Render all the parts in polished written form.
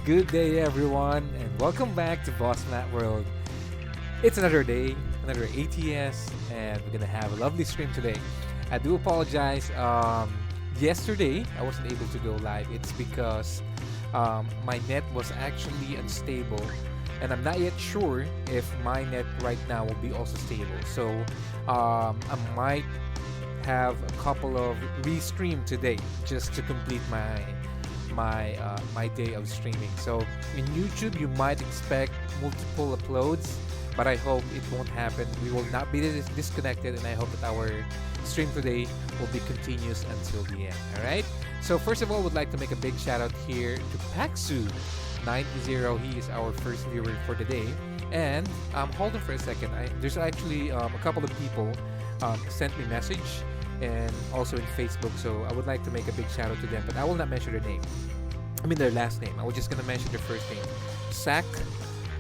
Good day, everyone, and welcome back to Boss Mat World. It's another day, another ATS, and we're gonna have a lovely stream today. I do apologize. Yesterday I wasn't able to go live. It's because my net was actually unstable, and I'm not yet sure if my net right now will be also stable. So I might have a couple of restream today just to complete my day of streaming. So in YouTube, you might expect multiple uploads, but I hope it won't happen. We will not be disconnected, and I hope that our stream today will be continuous until the end. All right. So first of all, would like to make a big shout out here to Paxu 90. He is our first viewer for the day. And hold on for a second. There's actually a couple of people sent me message and also in Facebook. So I would like to make a big shout out to them, but I will not mention their name. I mean their last name. I was just gonna mention their first name, Zach,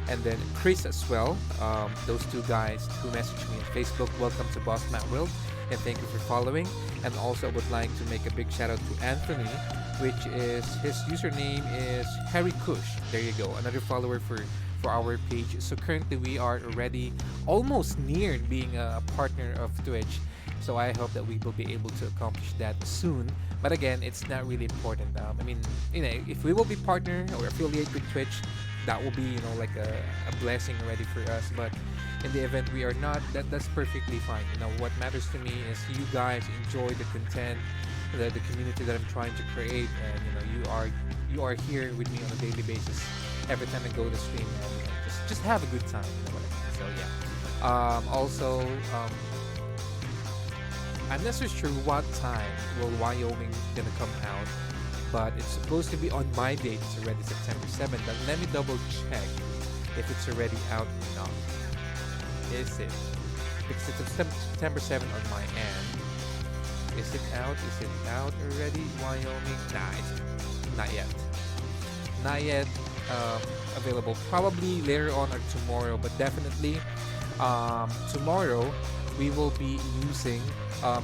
and then Chris as well. Those two guys who messaged me on Facebook. Welcome to Boss Matt World, and thank you for following. And also, I would like to make a big shout out to Anthony, which is his username is Harry Kush. There you go, another follower for our page. So currently, we are already almost near being a partner of Twitch. So I hope that we will be able to accomplish that soon. But again, it's not really important. I mean, if we will be partner or affiliate with Twitch, that will be, like a blessing already for us. But in the event we are not, that's perfectly fine. What matters to me is you guys enjoy the content, the community that I'm trying to create, and you are here with me on a daily basis. Every time I go to stream, and just have a good time. So yeah. I'm not so sure what time will Wyoming gonna come out, but it's supposed to be on my date. It's already September 7th, but let me double check if it's already out or not. Is it? Because it's September 7th on my end. Is it out? Is it out already? Wyoming? Nah, it's not yet. Not yet available. Probably later on or tomorrow, but definitely tomorrow we will be using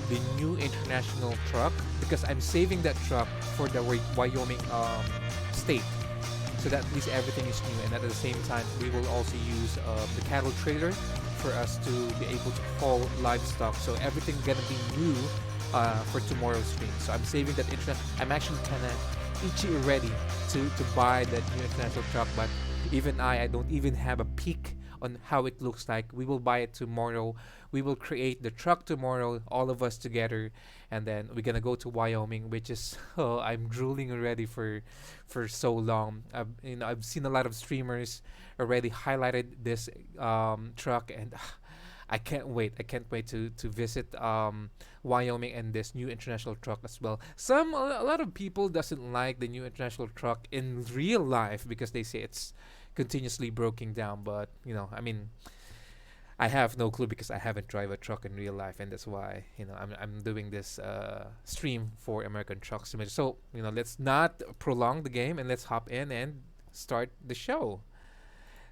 the new international truck because I'm saving that truck for the Wyoming state, so that at least everything is new. And at the same time, we will also use the cattle trailer for us to be able to haul livestock. So everything's gonna be new for tomorrow's stream. So I'm saving that I'm actually kind of itchy already to buy that new international truck, but even I don't even have a peek on how it looks like. We will buy it tomorrow. We will create the truck tomorrow, all of us together, and then we're gonna go to Wyoming, which is I'm drooling already for so long. I've seen a lot of streamers already highlighted this truck, and I can't wait. I can't wait to visit Wyoming and this new international truck as well. A lot of people doesn't like the new international truck in real life because they say it's continuously broken down. But I mean, I have no clue because I haven't drive a truck in real life, and that's why I'm doing this stream for American Truck Simulator. So let's not prolong the game and let's hop in and start the show.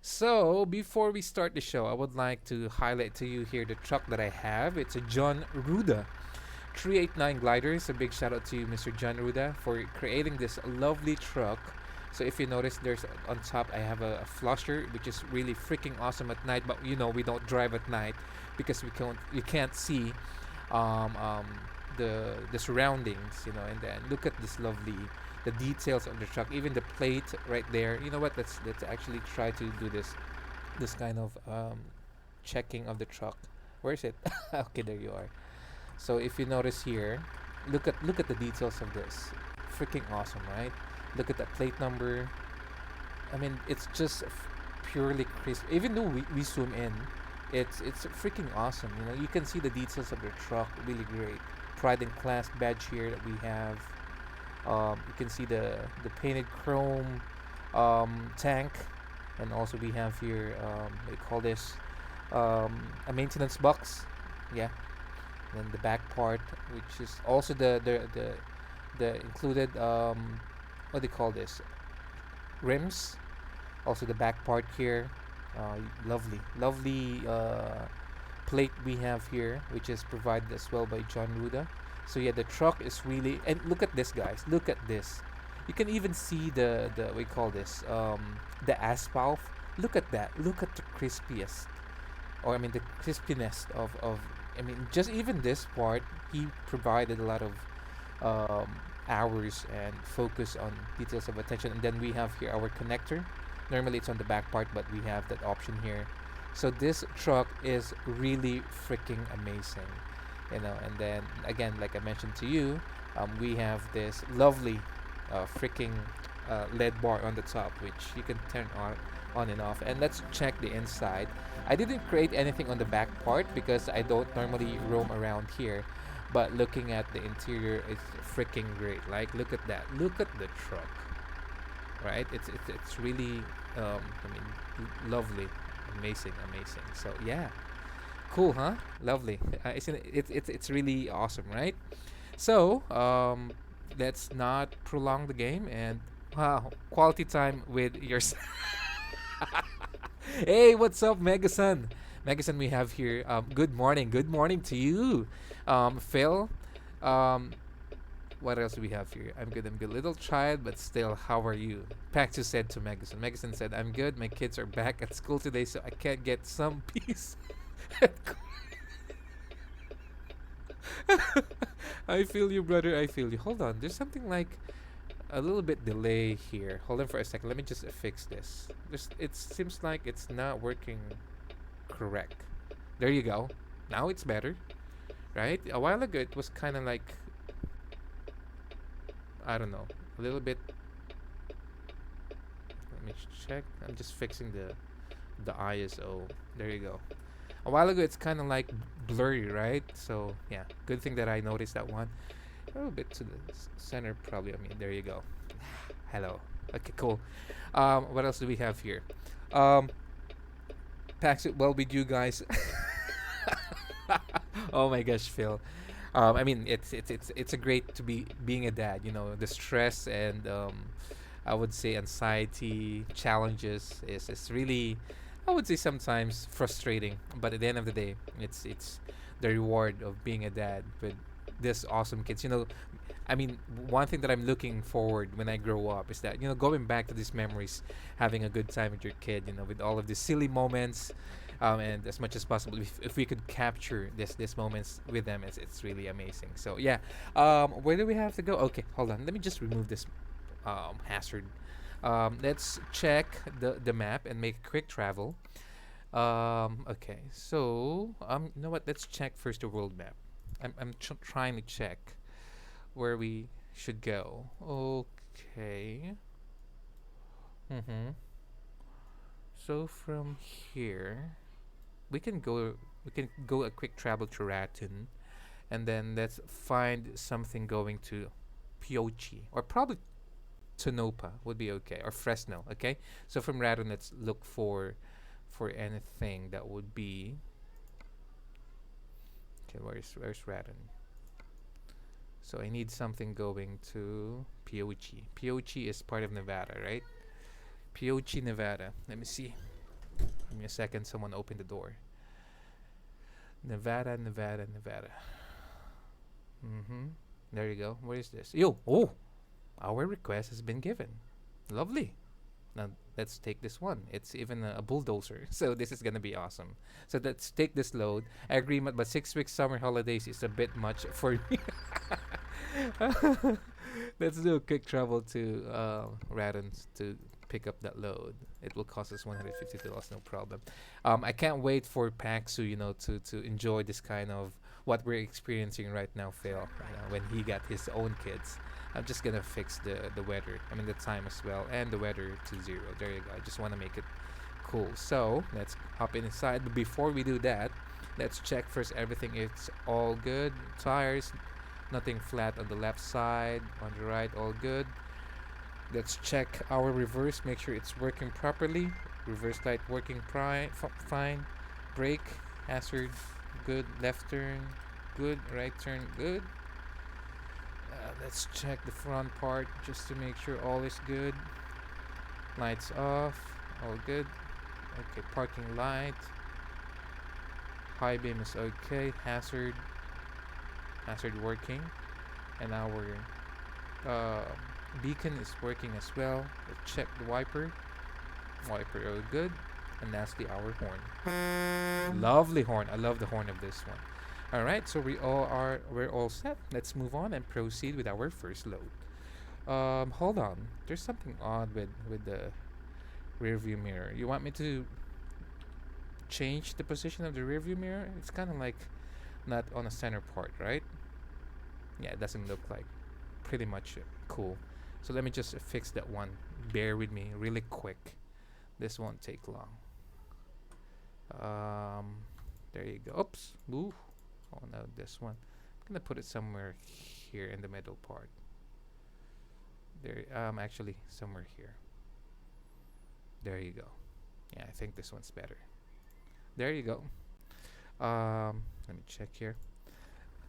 So before we start the show, I would like to highlight to you here the truck that I have. It's a John Ruda 389 glider. So big shout out to you, Mr. John Ruda, for creating this lovely truck. So if you notice, there's on top I have a flusher, which is really freaking awesome at night. But we don't drive at night because we can't see the surroundings. And then look at this lovely the details of the truck, even the plate right there. You know what? Let's actually try to do this kind of checking of the truck. Where is it? Okay, there you are. So if you notice here, look at the details of this. Freaking awesome, right? Look at that plate number. I mean, it's just purely crisp. Even though we zoom in, it's freaking awesome. You can see the details of the truck. Really great. Pride in Class badge here that we have. You can see the painted chrome tank, and also we have here what do you call this? A maintenance box. Yeah. And then the back part, which is also the included what do you call this? Rims. Also the back part here. Lovely plate we have here, which is provided as well by John Ruda. So yeah, the truck is really, and look at this, guys. Look at this. You can even see the we call this the asphalt. Look at that. Look at the crispiest, or I mean the crispiness of I mean just even this part. He provided a lot of um, hours and focus on details of attention. And then we have here our connector. Normally it's on the back part, but we have that option here. So this truck is really freaking amazing, you know. And then again, like I mentioned to you, we have this lovely freaking LED bar on the top, which you can turn on and off. And let's check the inside. I didn't create anything on the back part because I don't normally roam around here. But looking at the interior, it's freaking great. Like, look at that. Look at the truck, right? It's really, I mean, lovely, amazing, amazing. So yeah, cool, huh? Lovely. Isn't it? It's really awesome, right? So let's not prolong the game and wow, quality time with your. Hey, what's up, Megasun? Megasun, we have here. Good morning. Good morning to you, Phil. Um, what else do we have here? I'm good. I'm good. Little child, but still, how are you? Paxu said to Megasun. Megasun said, "I'm good. My kids are back at school today, so I can't get some peace." I feel you, brother. I feel you. Hold on. There's something like a little bit delay here. Hold on for a second. Let me just fix this. It seems like it's not working correct. There you go. Now it's better, right? A while ago it was kind of like I don't know, a little bit. Let me check. I'm just fixing the ISO. There you go. A while ago it's kind of like blurry, right? So yeah, good thing that I noticed that one. A little bit to the center, probably. I mean, there you go. Hello. Okay, cool. What else do we have here? Um, Packs it well with you guys. Oh my gosh, Phil. I mean, it's a great to be being a dad. You know, the stress and I would say anxiety, challenges is really, I would say sometimes frustrating. But at the end of the day, it's the reward of being a dad with this awesome kids. You know, I mean, one thing that I'm looking forward when I grow up is that, you know, going back to these memories, having a good time with your kid, you know, with all of these silly moments, and as much as possible, if we could capture this moments with them, it's really amazing. So yeah, where do we have to go? Okay, hold on. Let me just remove this hazard. Let's check the map and make a quick travel. Okay, so you know what? Let's check first the world map. I'm trying to check where we should go. Okay. Mm-hmm. So from here, we can go a quick travel to Raton, and then let's find something going to Piochi or probably Tonopah would be okay, or Fresno. Okay. So from Raton, let's look for anything that would be. Okay, where's Raton? So I need something going to Piochi. Piochi is part of Nevada, right? Piochi, Nevada. Let me see. Give me a second. Someone opened the door. Nevada, Nevada, Nevada. Mm-hmm. There you go. Where is this? Yo! Oh! Our request has been given. Lovely. Now let's take this one. It's even a bulldozer. So this is gonna be awesome. So let's take this load. I agree, but 6 weeks summer holidays is a bit much for me. Let's do a quick travel to Radons to pick up that load. It will cost us $150, no problem. I can't wait for Paxu, you know, to enjoy this kind of what we're experiencing right now, Phil. You know, when he got his own kids. I'm just gonna fix the weather. I mean the time as well, and the weather to 0. There you go. I just want to make it cool. So let's hop inside. But before we do that, let's check first everything. It's all good. Tires, nothing flat on the left side. On the right, all good. Let's check our reverse. Make sure it's working properly. Reverse light working fine. Brake, hazard, good. Left turn, good. Right turn, good. Let's check the front part just to make sure all is good. Lights off, all good. Okay, parking light. High beam is okay. Hazard working. And our beacon is working as well. Let's check the wiper. Wiper are good. And lastly, our horn. Lovely horn. I love the horn of this one. All right, so we're all set. Let's move on and proceed with our first load. Hold on. There's something odd with the rear view mirror. You want me to change the position of the rear view mirror? It's kind of like not on a center part, right? Yeah, it doesn't look like. Pretty much cool. So let me just fix that one. Bear with me really quick. This won't take long. There you go. Oops. Ooh. Oh no, this one. I'm gonna put it somewhere here in the middle part. There. Actually, somewhere here. There you go. Yeah, I think this one's better. There you go. Let me check here.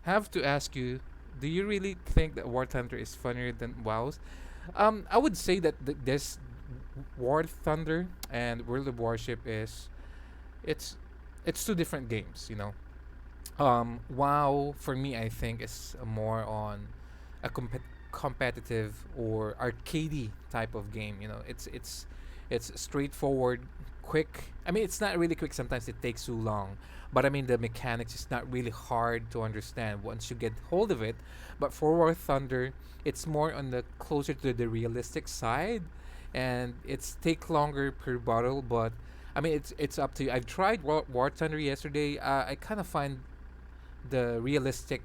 Have to ask you, do you really think that War Thunder is funnier than WoW's? I would say that this War Thunder and World of Warship it's two different games, you know. WoW for me, I think, is more on a competitive or arcadey type of game. You know, it's straightforward, quick. I mean, it's not really quick. Sometimes it takes too long, but I mean the mechanics is not really hard to understand once you get hold of it. But for War Thunder, it's more on the closer to the realistic side, and it's take longer per battle. But I mean, it's up to you. I've tried War Thunder yesterday. I kind of find the realistic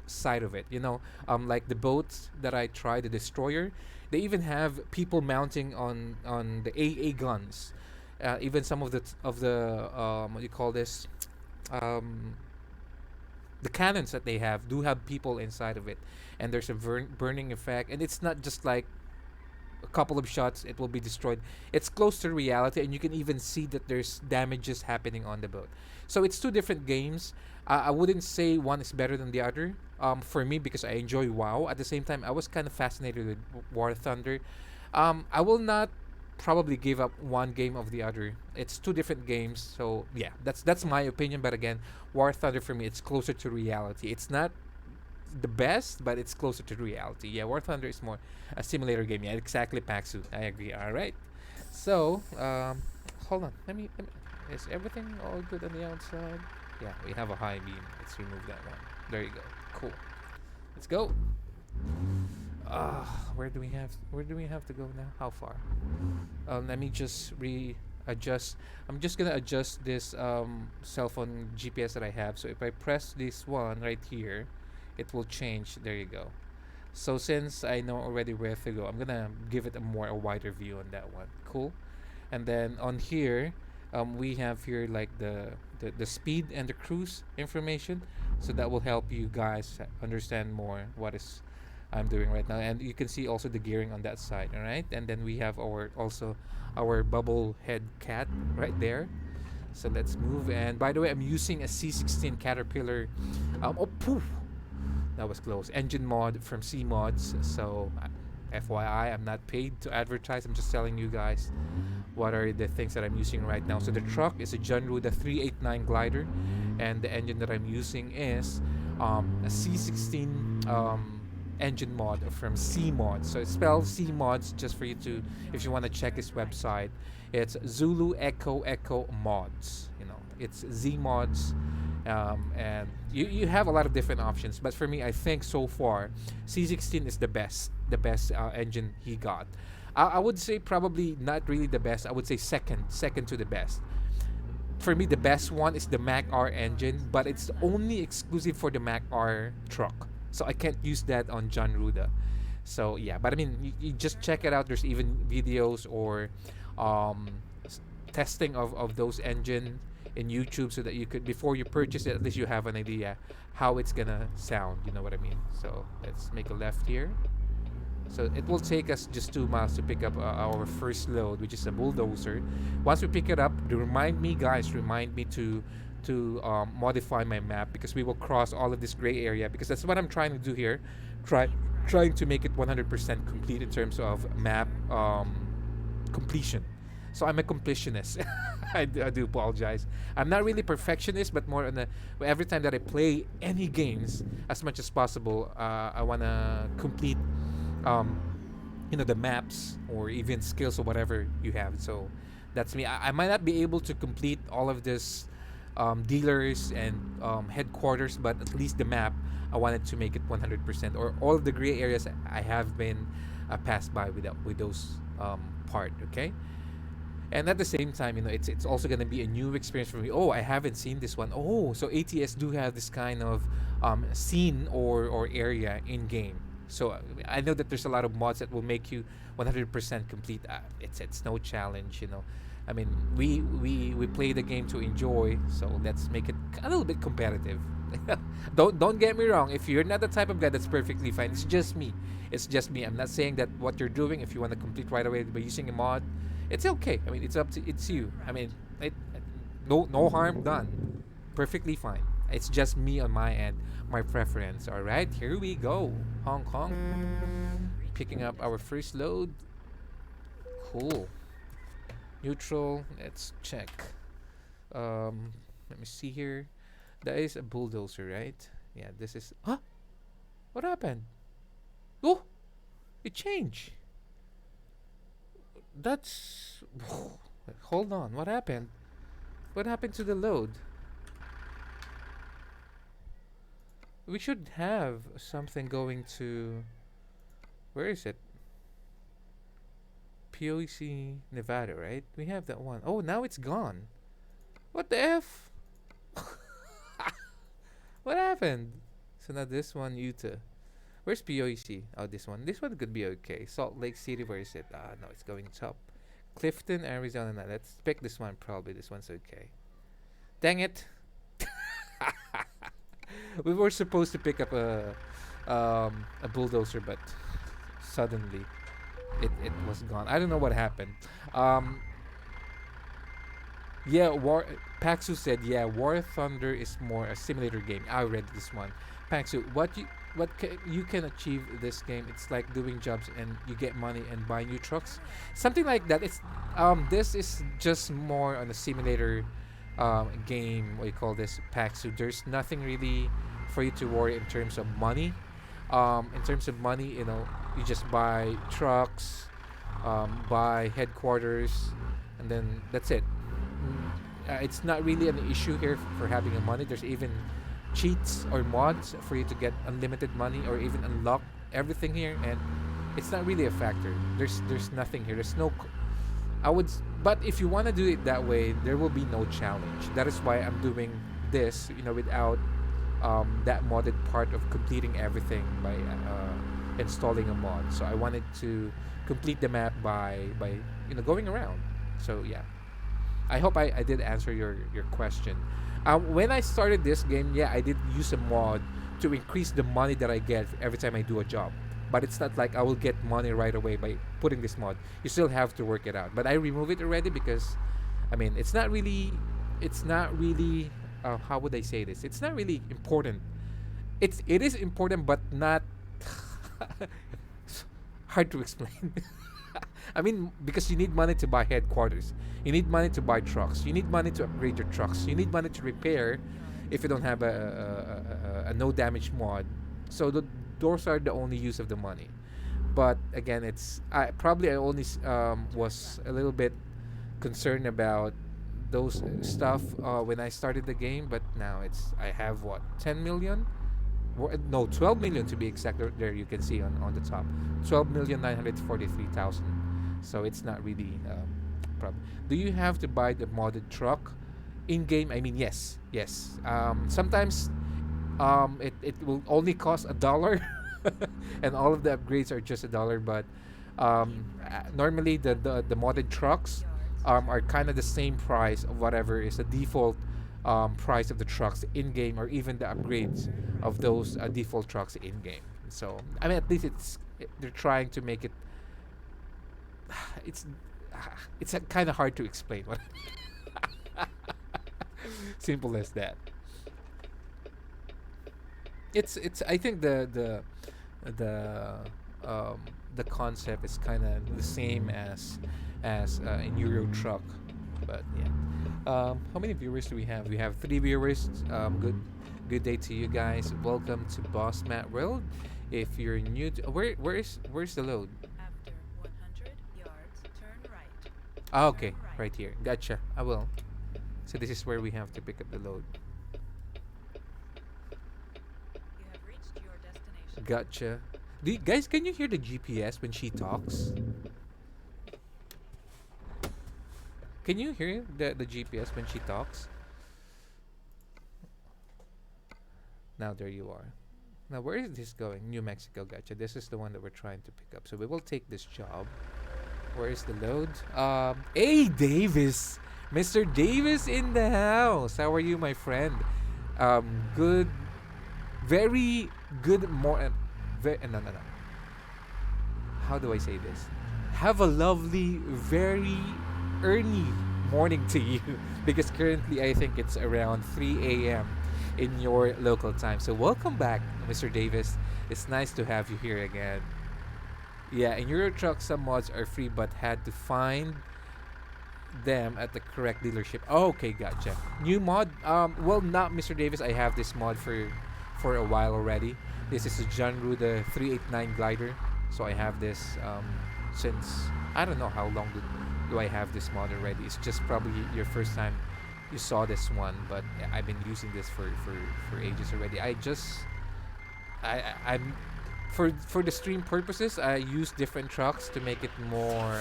side of it, you know, like the boats that I tried, the destroyer, they even have people mounting on the AA guns. Even some of the what do you call this, um, the cannons that they have do have people inside of it, and there's a burning effect, and it's not just like a couple of shots it will be destroyed. It's close to reality, and you can even see that there's damages happening on the boat. So it's two different games. I wouldn't say one is better than the other, for me, because I enjoy WoW. At the same time, I was kind of fascinated with War Thunder. I will not probably give up one game of the other. It's two different games, so yeah, that's my opinion. But again, War Thunder for me, it's closer to reality. It's not the best, but it's closer to reality. Yeah, War Thunder is more a simulator game. Yeah, exactly, Paxu. I agree. All right. So, hold on. Let me. Is everything all good on the outside? Yeah, we have a high beam. Let's remove that one. There you go. Cool. Let's go. Where do we have to go now? How far? Let me just readjust. I'm just gonna adjust this cell phone GPS that I have. So if I press this one right here, it will change. There you go. So since I know already where to go, I'm gonna give it a wider view on that one. Cool. And then on here, we have here like the speed and the cruise information, so that will help you guys understand more what is I'm doing right now. And you can see also the gearing on that side. All right, and then we have our bubble head cat right there. So let's move. And by the way, I'm using a C16 Caterpillar. Oh, poof. That was close. Engine mod from zeemods. So, FYI, I'm not paid to advertise. I'm just telling you guys what are the things that I'm using right now. So the truck is a Junruda 389 glider, and the engine that I'm using is a C16 engine mod from zeemods. So it spells zeemods just for you to, if you want to check his website. It's Zulu Echo Echo Mods. You know, it's zeemods. And you have a lot of different options, but for me, I think so far C16 is the best engine he got. I would say probably not really the best. I would say second to the best. For me, the best one is the Mac R engine, but it's only exclusive for the Mac R truck, so I can't use that on John Ruda. So yeah, but I mean, you just check it out. There's even videos or testing of those engines in YouTube, so that you could, before you purchase it, at least you have an idea how it's gonna sound. You know what I mean? So let's make a left here. So it will take us just 2 miles to pick up our first load, which is a bulldozer. Once we pick it up, remind me to modify my map, because we will cross all of this gray area, because that's what I'm trying to do here. Trying to make it 100% complete in terms of map completion. So I'm a completionist. I do apologize. I'm not really perfectionist, but more on the, every time that I play any games, as much as possible, I wanna complete the maps or even skills or whatever you have. So that's me. I might not be able to complete all of this dealers and headquarters, but at least the map I wanted to make it 100%, or all of the gray areas I have been passed by with those part. Okay. And at the same time, it's also gonna be a new experience for me. Oh, I haven't seen this one. Oh, so ATS do have this kind of scene or area in game. So I know that there's a lot of mods that will make you 100% complete. It's no challenge. I mean, we play the game to enjoy, so let's make it a little bit competitive. Don't get me wrong. If you're not the type of guy, that's perfectly fine. It's just me. It's just me. I'm not saying that what you're doing, if you want to complete right away by using a mod, it's okay. I mean, it's you. I mean, no harm done. Perfectly fine. It's just me on my end, my preference. All right, here we go. Hong Kong, picking up our first load. Cool. Neutral. Let's check. Let me see here. That is a bulldozer, right? Yeah. This is. Huh? What happened? Oh, it changed. That's. Hold on. What happened? What happened to the load? We should have something going to. Where is it? POEC Nevada, right? We have that one. Oh, now it's gone. What the F? What happened? So now this one, Utah. Where's POEC? Oh, this one. This one could be okay. Salt Lake City, where is it? No, it's going top. Clifton, Arizona. Now let's pick this one. Probably this one's okay. Dang it. We were supposed to pick up a bulldozer, but suddenly it was gone. I don't know what happened. Yeah, Paxu said, yeah, War Thunder is more a simulator game. I read this one. Paxu, you can achieve this game? It's like doing jobs and you get money and buy new trucks, something like that. It's this is just more on a simulator game. What do you call this, Paxu? There's nothing really for you to worry in terms of money. In terms of money, you just buy trucks, buy headquarters, and then that's it. It's not really an issue here for having a money. There's even cheats or mods for you to get unlimited money or even unlock everything here, and it's not really a factor. There's nothing here. There's no. But if you want to do it that way, there will be no challenge. That is why I'm doing this, without that modded part of completing everything by installing a mod. So I wanted to complete the map by going around. So yeah, I hope I did answer your question. When I started this game, yeah, I did use a mod to increase the money that I get every time I do a job. But it's not like I will get money right away by putting this mod. You still have to work it out. But I remove it already because, I mean, it's not really, how would I say this? It's not really important. It is important, but not hard to explain. I mean, because you need money to buy headquarters. You need money to buy trucks. You need money to upgrade your trucks. You need money to repair if you don't have a no damage mod. So those are the only use of the money. But again, I only was a little bit concerned about those stuff when I started the game. But now I have what, 10 million? No, 12 million to be exact. There you can see on the top, 12,943,000. So it's not really a problem. Do you have to buy the modded truck in game? I mean, yes. Sometimes it will only cost $1, and all of the upgrades are just $1. But normally the modded trucks are kind of the same price of whatever is the default price of the trucks in game, or even the upgrades of those default trucks in game. So I mean, at least they're trying to make it. It's kind of hard to explain. Simple as that. It's I think the concept is kind of the same as in Euro Truck, but yeah. How many viewers do we have? We have 3 viewers. Good day to you guys. Welcome to Boss Matt World. If you're new to where's the load? Ah, okay, right here. Gotcha. I will. So this is where we have to pick up the load. Gotcha. Guys, can you hear the GPS when she talks? Can you hear the GPS when she talks? Now there you are. Now where is this going? New Mexico. Gotcha. This is the one that we're trying to pick up. So we will take this job. Where is the load? Hey Davis, Mr. Davis in the house. How are you, my friend? Good, very good morning. No, no, no. How do I say this? Have a lovely, very early morning to you, because currently I think it's around 3 a.m. in your local time. So welcome back, Mr. Davis. It's nice to have you here again. Yeah, in Euro Truck, some mods are free, but had to find them at the correct dealership. Oh, okay, gotcha. New mod? Well, not Mr. Davis. I have this mod for a while already. This is a John Ruda 389 glider. So I have this since I don't know how long do I have this mod already. It's just probably your first time you saw this one, but I've been using this for ages already. I'm for the stream purposes, I use different trucks to make it more,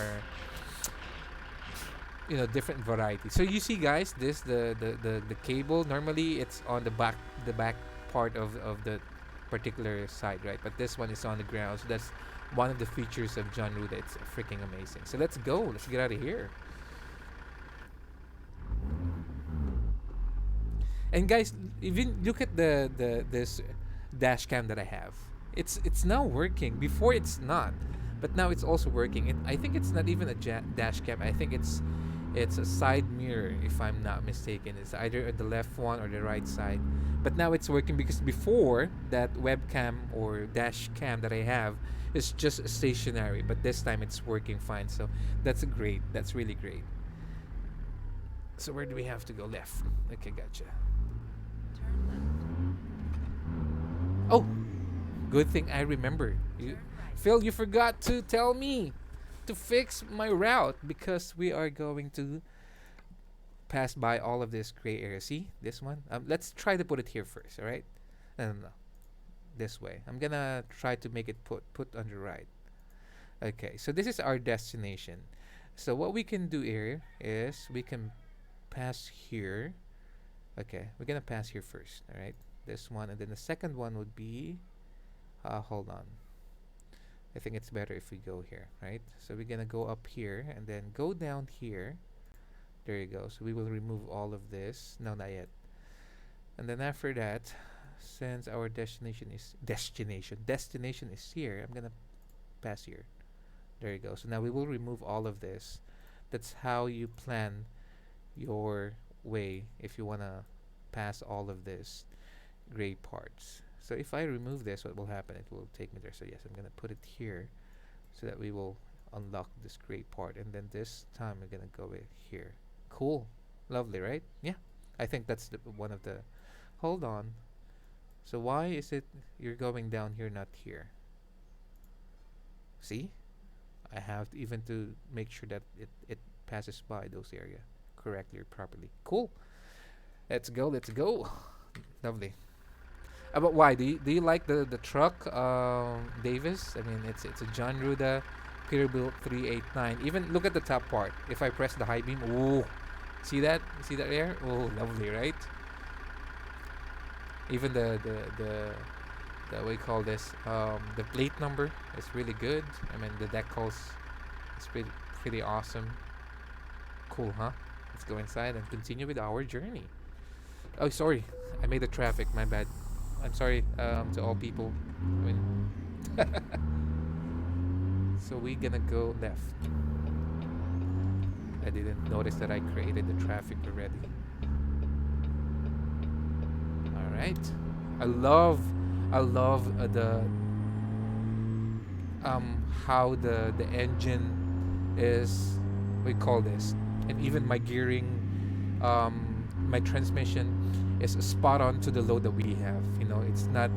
different variety. So you see, guys, this the cable, normally it's on the back part of the particular side, right? But this one is on the ground. So that's one of the features of John Ruda. It's freaking amazing. So let's go. Let's get out of here. And guys, even look at this dash cam that I have. It's now working. Before it's not, but now it's also working. And I think it's not even a dash cam. I think it's a side mirror, if I'm not mistaken. It's either the left one or the right side. But now it's working, because before that webcam or dash cam that I have is just stationary. But this time it's working fine. So that's great. That's really great. So where do we have to go? Left. Okay, gotcha. Oh, good thing I remember. Phil, you forgot to tell me to fix my route, because we are going to pass by all of this gray area. See this one? Let's try to put it here first. All right? No, no, no. This way. I'm gonna try to make it put on the right. Okay. So this is our destination. So what we can do here is we can pass here. Okay, we're gonna pass here first. All right. This one, and then the second one would be. Hold on. I think it's better if we go here, right? So we're gonna go up here and then go down here. There you go. So we will remove all of this. No, not yet. And then after that, since our destination is here, I'm gonna pass here. There you go. So now we will remove all of this. That's how you plan your way if you wanna pass all of this gray parts. So if I remove this, what will happen? It will take me there. So yes, I'm gonna put it here so that we will unlock this gray part. And then this time we're gonna go here. Cool. Lovely, right? Yeah. I think that's one of the... Hold on. So why is it you're going down here, not here? See? I have even to make sure that it passes by those area correctly or properly. Cool. Let's go. Let's go. Lovely. But why do you like the truck, Davis? I mean, it's a John Ruda Peterbilt 389. Even look at the top part. If I press the high beam, ooh, see that? See that there? Oh, lovely, right? Even the what do you call this? The plate number is really good. I mean, the decals is pretty awesome. Cool, huh? Let's go inside and continue with our journey. Oh, sorry, I made the traffic. My bad. I'm sorry to all people. I mean so we're gonna go left. I didn't notice that I created the traffic already. All right. I love the how the engine is, we call this, and even my gearing, my transmission is spot on to the load that we have. You know, it's not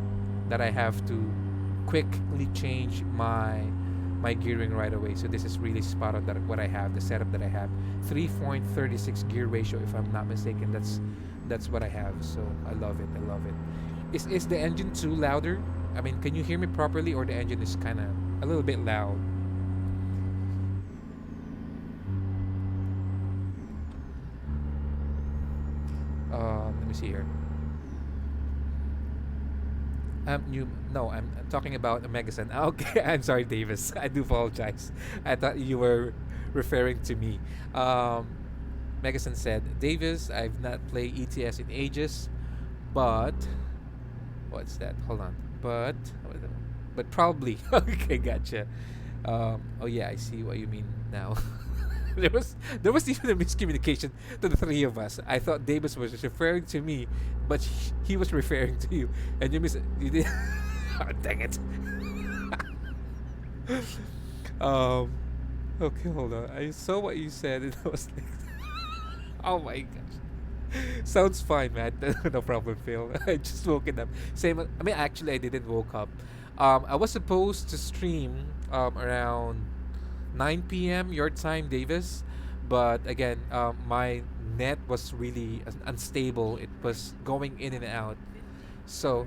that I have to quickly change my my gearing right away. So this is really spot on that what I have, the setup that I have. 3.36 gear ratio, if I'm not mistaken. That's what I have. So I love it. I love it. Is the engine too louder? I mean, can you hear me properly, or the engine is kind of a little bit loud? Let me see here. You no, I'm talking about a Megasan. Okay, I'm sorry, Davis. I do apologize. I thought you were referring to me. Um, Megasan said, Davis, I've not played ETS in ages, but what's that? Hold on. But probably. Okay, gotcha. Oh yeah, I see what you mean now. There was even a miscommunication to the three of us. I thought Davis was referring to me, but he was referring to you, and you did. Oh, dang it. um, okay, hold on. I saw what you said, and I was like, oh my gosh. Sounds fine, man. No problem, Phil. I just woken up. Same. I mean, actually, I didn't woke up. I was supposed to stream around 9 p.m. your time, Davis. But again, my net was really unstable. It was going in and out. So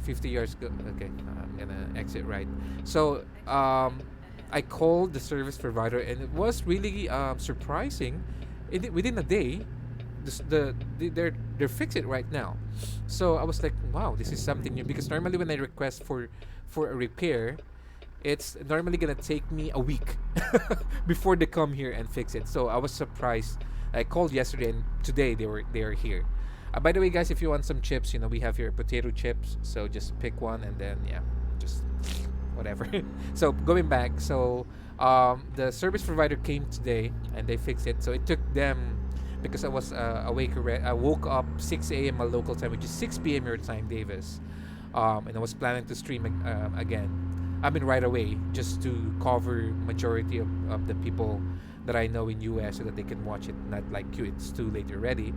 50 yards go. Okay, I'm gonna exit right. So I called the service provider, and it was really surprising. Within a day, they're fixed it right now. So I was like, wow, this is something new, because normally when I request for a repair, it's normally gonna take me a week before they come here and fix it. So I was surprised. I called yesterday, and today they are here. By the way, guys, if you want some chips, we have here potato chips. So just pick one, and then yeah, just whatever. So going back, so the service provider came today and they fixed it. So it took them, because I was awake already. I woke up 6 a.m. my local time, which is 6 p.m. your time, Davis. And I was planning to stream again. I mean, right away, just to cover majority of the people that I know in US, so that they can watch it, not like you, it's too late already.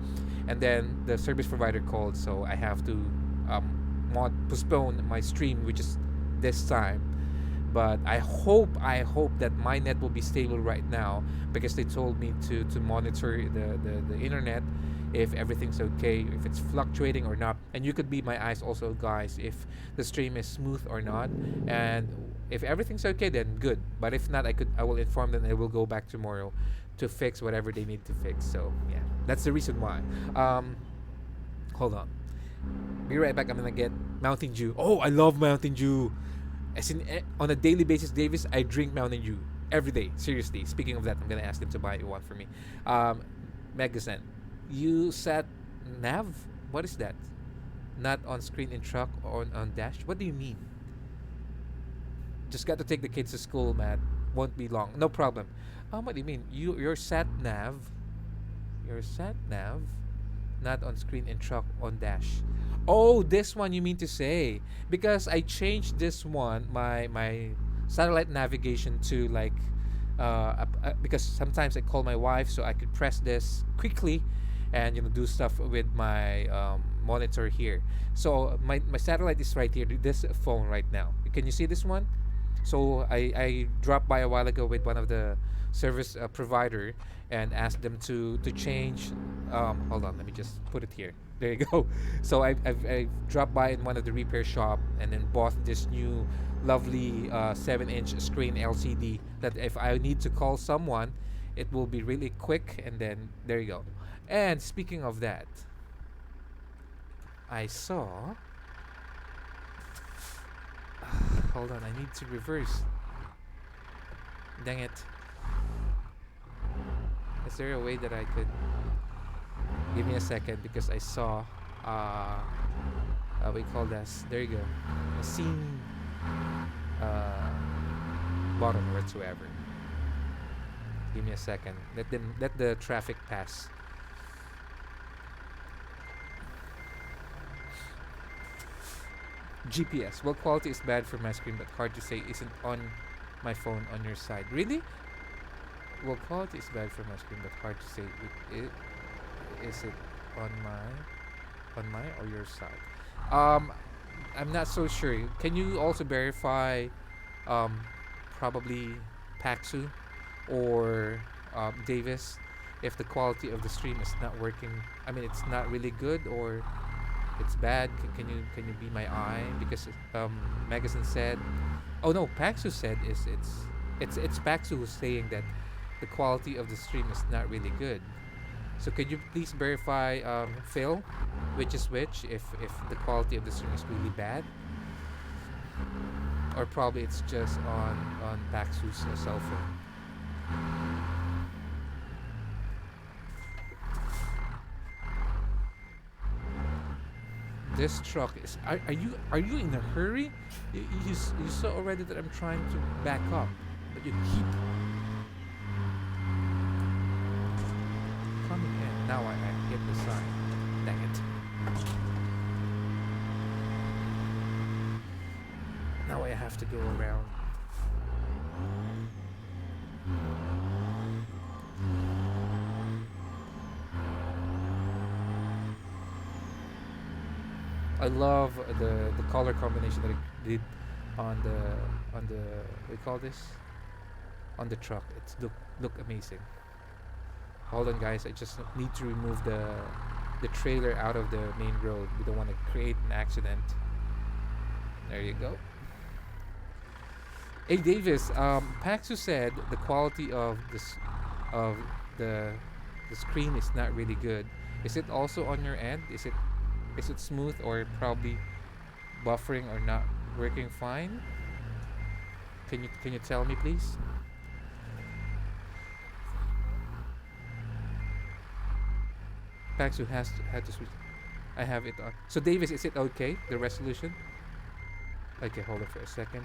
And then the service provider called, so I have to postpone my stream, which is this time. But I hope that my net will be stable right now, because they told me to monitor the internet, if everything's okay, if it's fluctuating or not. And you could be my eyes also, guys, if the stream is smooth or not. And if everything's okay, then good. But if not, I will inform them, and I will go back tomorrow to fix whatever they need to fix. So yeah, that's the reason why. Hold on. Be right back. I'm gonna get Mountain Dew. Oh, I love Mountain Dew. As in, on a daily basis, Davis, I drink Mountain Dew every day. Seriously. Speaking of that, I'm gonna ask them to buy one for me. Megasan, you sat nav? What is that? Not on screen in truck or on dash? What do you mean? Just got to take the kids to school, Matt. Won't be long. No problem. What do you mean? Your sat nav? Your sat nav? Not on screen in truck on dash. Oh, this one you mean to say? Because I changed this one, my satellite navigation, to like because sometimes I call my wife, so I could press this quickly and do stuff with my monitor here. So my satellite is right here, this phone right now. Can you see this one? So I dropped by a while ago with one of the service provider and asked them to change. Hold on, let me just put it here. There you go. So I've dropped by in one of the repair shop and then bought this new lovely 7-inch screen LCD, that if I need to call someone, it will be really quick. And then there you go. And speaking of that, I saw hold on, I need to reverse. Dang it. Is there a way that I could... Give me a second, because I saw we call this, there you go, a scene button or whatsoever. Give me a second. Let the traffic pass. GPS. Well, quality is bad for my screen, but hard to say. Isn't on my phone on your side. Really? Well, quality is bad for my screen, but hard to say. Is it on my or your side? I'm not so sure. Can you also verify um, probably Paxu or Davis, if the quality of the stream is not working. I mean, it's not really good or it's bad. Can you be my eye? Because Magazine said, oh no, Paxu said is it's Paxu who's saying that the quality of the stream is not really good. So could you please verify, Phil, which is which? If the quality of the stream is really bad, or probably it's just on Paxu's cell phone. This truck is. Are you in a hurry? You saw already that I'm trying to back up, but you keep coming in. Now I hit the sign. Dang it. Now I have to go around. I love the color combination that it did on the what do you call this, on the truck. It's look amazing. Hold on, guys. I just need to remove the trailer out of the main road. We don't want to create an accident. There you go. Hey Davis, Paxu said the quality of of the the screen is not really good. Is it also on your end? Is it smooth or probably buffering or not working fine? Can you tell me, please? Paxu had to switch. I have it on. So Davis, is it okay? The resolution? Okay, hold on for a second.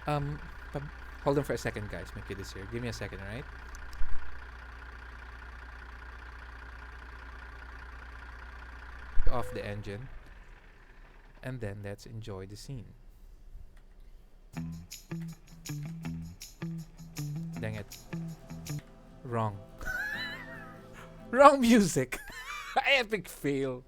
Um, hold on for a second, guys. My kid is here. Give me a second, alright? Off the engine, and then let's enjoy the scene. Dang it. Wrong. Wrong music. Epic fail.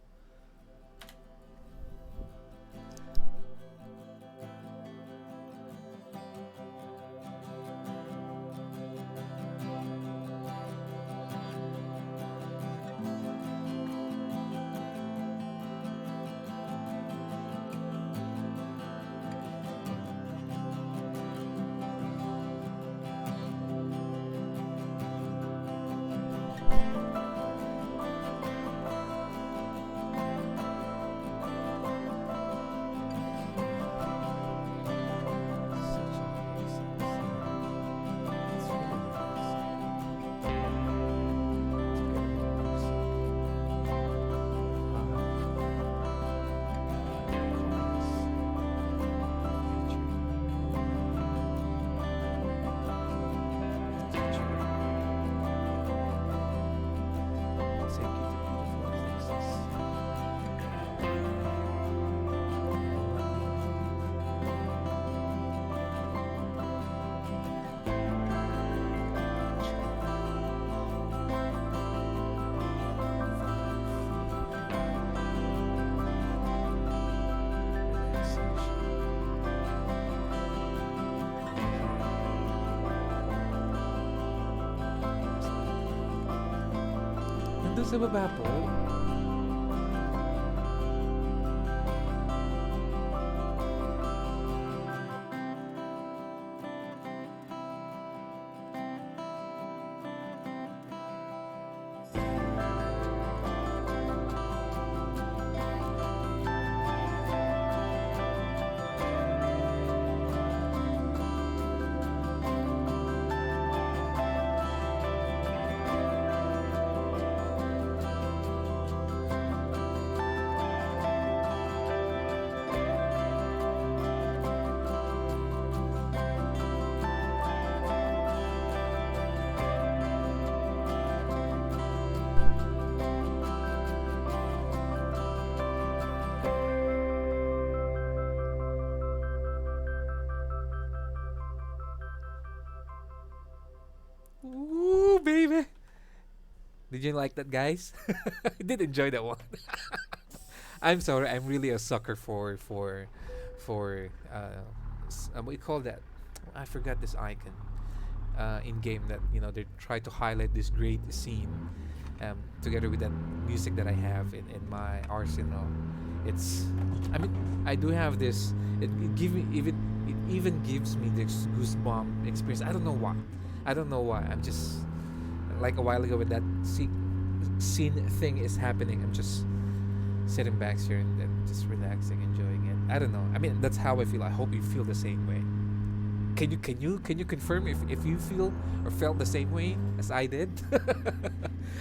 Nandun sa baba po. Ooh, baby. Did you like that, guys? I did enjoy that one. I'm sorry. I'm really a sucker for what do you call that? I forgot this icon. In game that they try to highlight this great scene, together with that music that I have in my arsenal. It's, I mean, I do have this. It even gives me this goosebump experience. I don't know why. I don't know why. I'm just like a while ago when that scene thing is happening. I'm just sitting back here and just relaxing, enjoying it. I don't know. I mean, that's how I feel. I hope you feel the same way. Can you confirm if you feel or felt the same way as I did?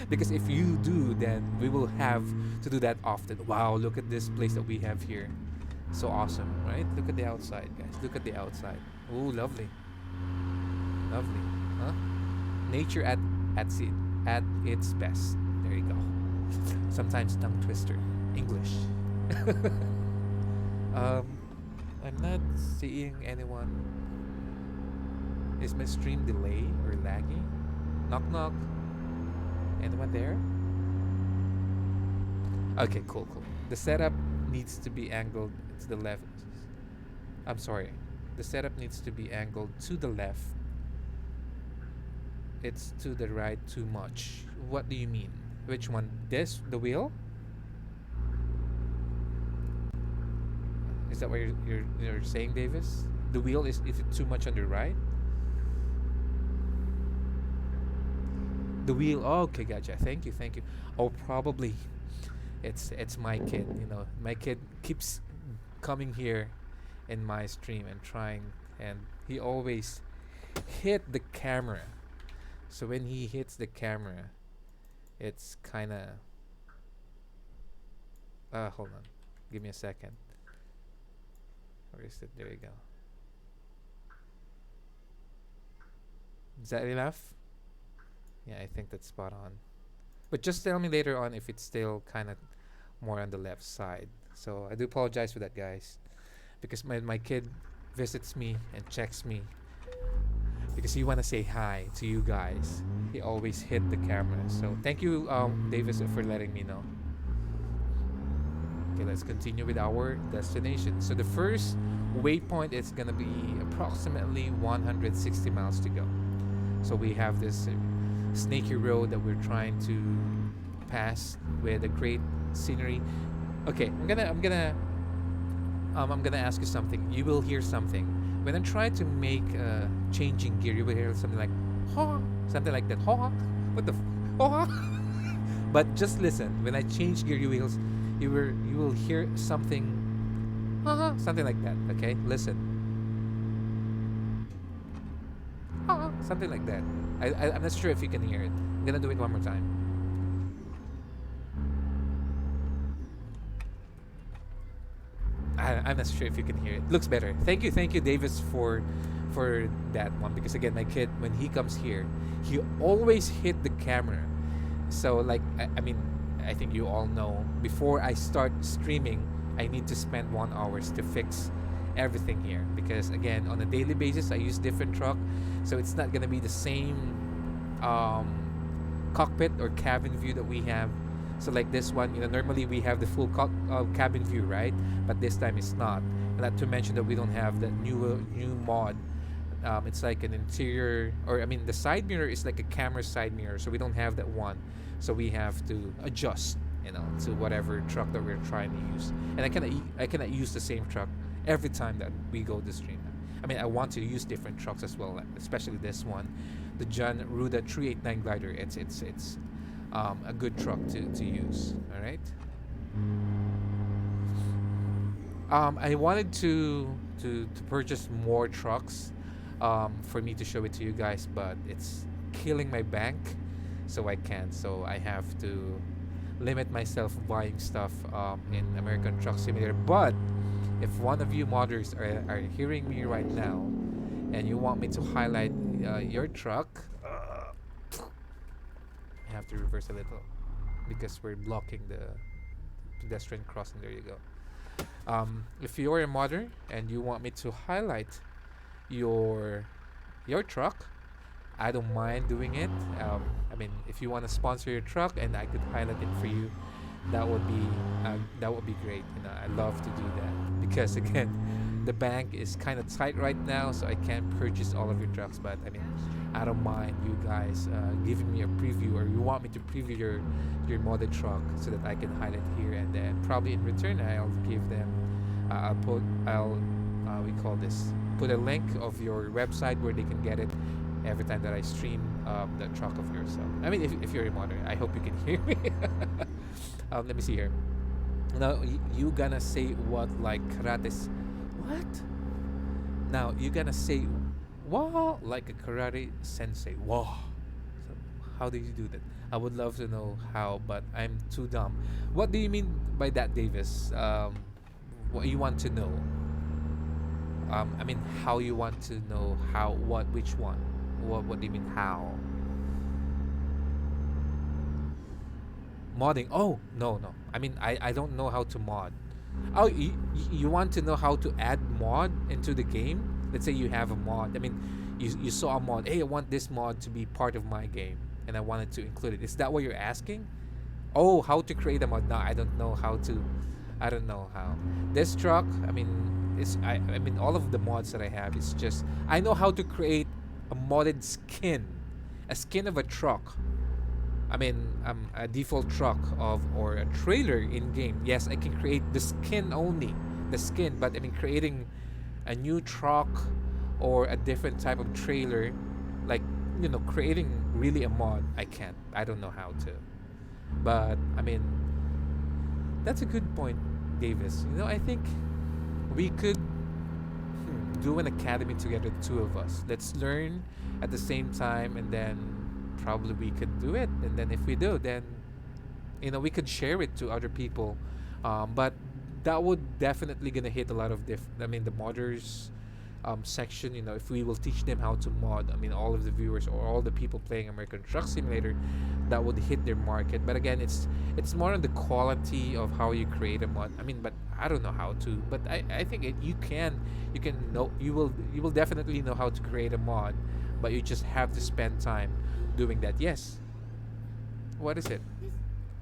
Because if you do, then we will have to do that often. Wow, look at this place that we have here. So awesome, right? Look at the outside, guys. Look at the outside. Oh, lovely. Lovely. Huh? Nature at its best. There you go. Sometimes tongue twister. English. I'm not seeing anyone. Is my stream delay or laggy? Knock knock. Anyone there? Okay, cool. The setup needs to be angled to the left. I'm sorry. The setup needs to be angled to the left. It's to the right too much. What do you mean? Which one? This? The wheel? Is that what you're saying, Davis? The wheel is it too much on the right? The wheel. Oh, okay, gotcha. Thank you. Oh, probably it's my kid. My kid keeps coming here in my stream and trying, and he always hit the camera. So when he hits the camera, it's kind of. Hold on. Give me a second. Where is it? There you go. Is that enough? Yeah, I think that's spot on. But just tell me later on if it's still kind of more on the left side. So I do apologize for that, guys, because my kid visits me and checks me because he want to say hi to you guys. He always hit the camera. So thank you, Davis, for letting me know. Okay, let's continue with our destination. So the first waypoint is gonna be approximately 160 miles to go. So we have this snaky road that we're trying to pass with a great scenery. Okay, I'm gonna ask you something. You will hear something when I try to make changing gear. You will hear something like "ha," something like that. "Ha, what the ha?" But just listen. When I change gear, you will hear something, something like that. Okay, listen. Something like that. I'm not sure if you can hear it. I'm gonna do it one more time. I'm not sure if you can hear it. Looks better. Thank you, Davis, for that one. Because again, my kid, when he comes here, he always hit the camera. So like, I mean, I think you all know. Before I start streaming, I need to spend 1 hour to fix everything here, because again, on a daily basis I use different truck, so it's not gonna be the same cockpit or cabin view that we have. So like this one, normally we have the full cabin view, right? But this time it's not. And not to mention that we don't have the new mod. It's like an interior, or I mean the side mirror is like a camera side mirror, so we don't have that one. So we have to adjust, to whatever truck that we're trying to use. And I cannot use the same truck every time that we go to stream. I mean, I want to use different trucks as well, especially this one, the John Ruda 389 glider. It's a good truck to use. All right. I wanted to purchase more trucks for me to show it to you guys, but it's killing my bank, so I can't. So I have to limit myself buying stuff in American Truck Simulator. But if one of you modders are hearing me right now and you want me to highlight your truck, I have to reverse a little because we're blocking the pedestrian crossing. There you go. If you're a modder and you want me to highlight your truck, I don't mind doing it. I mean, if you want to sponsor your truck and I could highlight it for you, that would be great. You know, I love to do that because again, the bank is kind of tight right now, so I can't purchase all of your trucks. But I mean, I don't mind you guys giving me a preview, or you want me to preview your modded truck so that I can highlight here, and then probably in return I'll give them. I'll we call this, put a link of your website where they can get it every time that I stream the truck of yours. So, I mean, if you're a modder, I hope you can hear me. Let me see here. Now, you gonna say what like karate's... What? Now, you gonna say, wow, like a karate sensei. Wow. So, how do you do that? I would love to know how, but I'm too dumb. What do you mean by that, Davis? What you want to know? I mean, how you want to know how, what, which one? What do you mean how? Modding. Oh, no. I mean, I don't know how to mod. Oh, you want to know how to add mod into the game? Let's say you have a mod. I mean, you saw a mod. Hey, I want this mod to be part of my game, and I wanted to include it. Is that what you're asking? Oh, how to create a mod? No, I don't know how to. I don't know how. This truck, I mean, I mean, all of the mods that I have, it's just, I know how to create a modded skin. A skin of a truck. I mean, a default truck or a trailer in game. Yes, I can create the skin only. The skin, but I mean, creating a new truck or a different type of trailer, like, you know, creating really a mod, I can't. I don't know how to. But, I mean, that's a good point, Davis. You know, I think we could do an academy together, the two of us. Let's learn at the same time, and then probably we could do it. And then if we do, then, you know, we could share it to other people. But that would definitely gonna hit a lot of the modders section. You know, if we will teach them how to mod, I mean, all of the viewers or all the people playing American Truck Simulator, that would hit their market. But again, it's more on the quality of how you create a mod. I mean, but I don't know how to. But I think you will definitely know how to create a mod, but you just have to spend time doing that. Yes. What is it?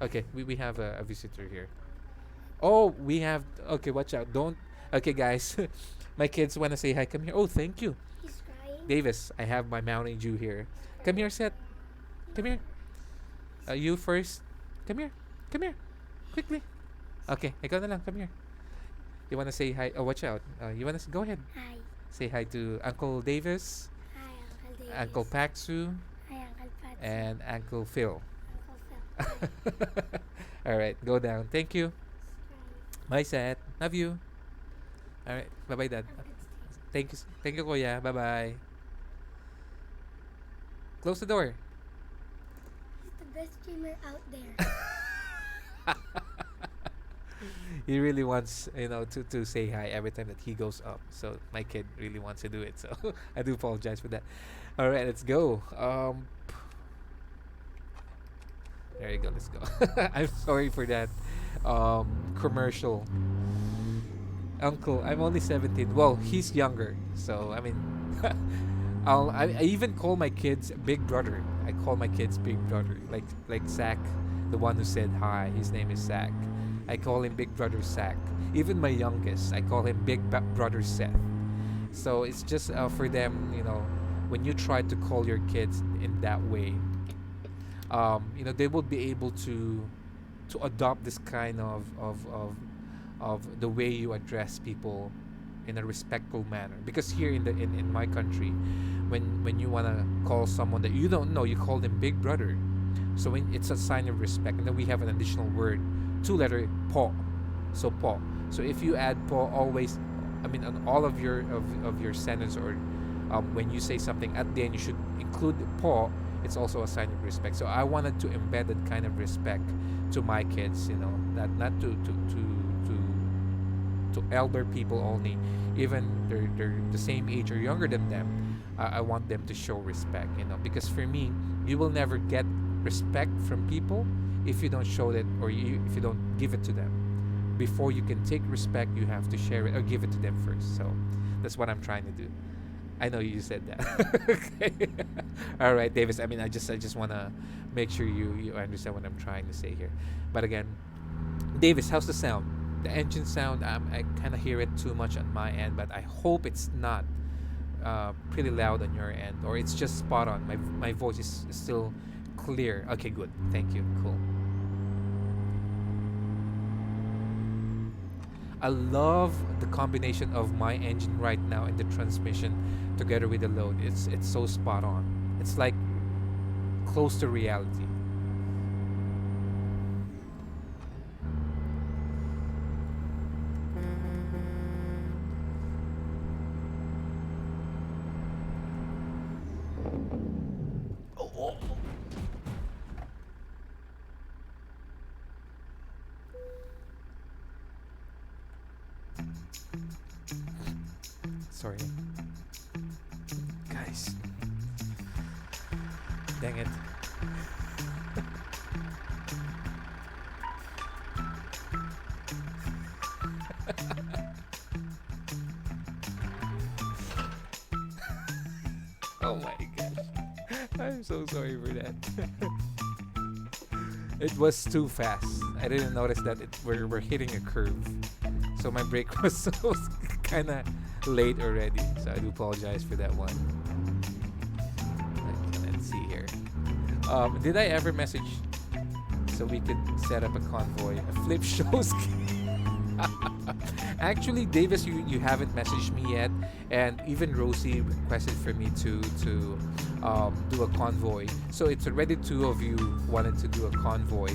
Okay, we have a visitor here. Oh, we have. Okay, watch out. Don't. Okay, guys. My kids want to say hi. Come here. Oh, thank you. He's crying. Davis, I have my Mountain Dew here. Come here, Seth. Come here. You first. Come here. Come here. Quickly. Okay, ikaw na lang. Come here. You want to say hi? Oh, watch out. You want to go ahead. Hi. Say hi to Uncle Davis, Hi, Uncle Davis. Uncle Paxu, Hi, Uncle Pat. and Uncle Phil. Uncle Phil. All right, go down. Thank you. Bye, Seth. Love you. All right, bye, bye, Dad. Thank you, Kuya. Bye, bye. Close the door. He's the best streamer out there. He really wants, you know, to say hi every time that he goes up. So my kid really wants to do it. So I do apologize for that. All right, let's go. There you go. Let's go. I'm sorry for that commercial. Uncle, I'm only 17. Well, he's younger. So I mean, I even call my kids Big Brother. I call my kids Big Brother, like Zach, the one who said hi. His name is Zach. I call him Big Brother Zach. Even my youngest, I call him Big Brother Seth. So it's just for them, you know, when you try to call your kids in that way, you know, they will be able to adopt this kind of the way you address people in a respectful manner. Because here in my country, when you wanna call someone that you don't know, you call them Big Brother. So when it's a sign of respect, and then we have an additional word, 2-letter po. So po. So if you add po, always, I mean, on all of your sentence, or when you say something at the end, you should include po. It's also a sign of respect. So I wanted to embed that kind of respect to my kids. You know, that not to elder people only, even they're the same age or younger than them. I want them to show respect. You know, because for me, you will never get respect from people if you don't show it, or if you don't give it to them. Before you can take respect, you have to share it or give it to them first. So that's what I'm trying to do. I know you said that. Okay. All right, Davis. I mean, I just wanna make sure you understand what I'm trying to say here. But again, Davis, how's the sound? The engine sound. I kind of hear it too much on my end, but I hope it's not pretty loud on your end, or it's just spot on. My voice is still clear. Okay, good. Thank you. Cool. I love the combination of my engine right now and the transmission together with the load. It's so spot on. It's like close to reality. Oh, oh. Sorry. Guys. Dang it. Oh my gosh. I'm so sorry for that. It was too fast. I didn't notice that we're hitting a curve. So my brake was kind of late already. So I do apologize for that one. Okay, let's see here. Did I ever message so we could set up a convoy? A flip shows? Actually, Davis, you haven't messaged me yet, and even Rosie requested for me to do a convoy. So it's already two of you wanted to do a convoy.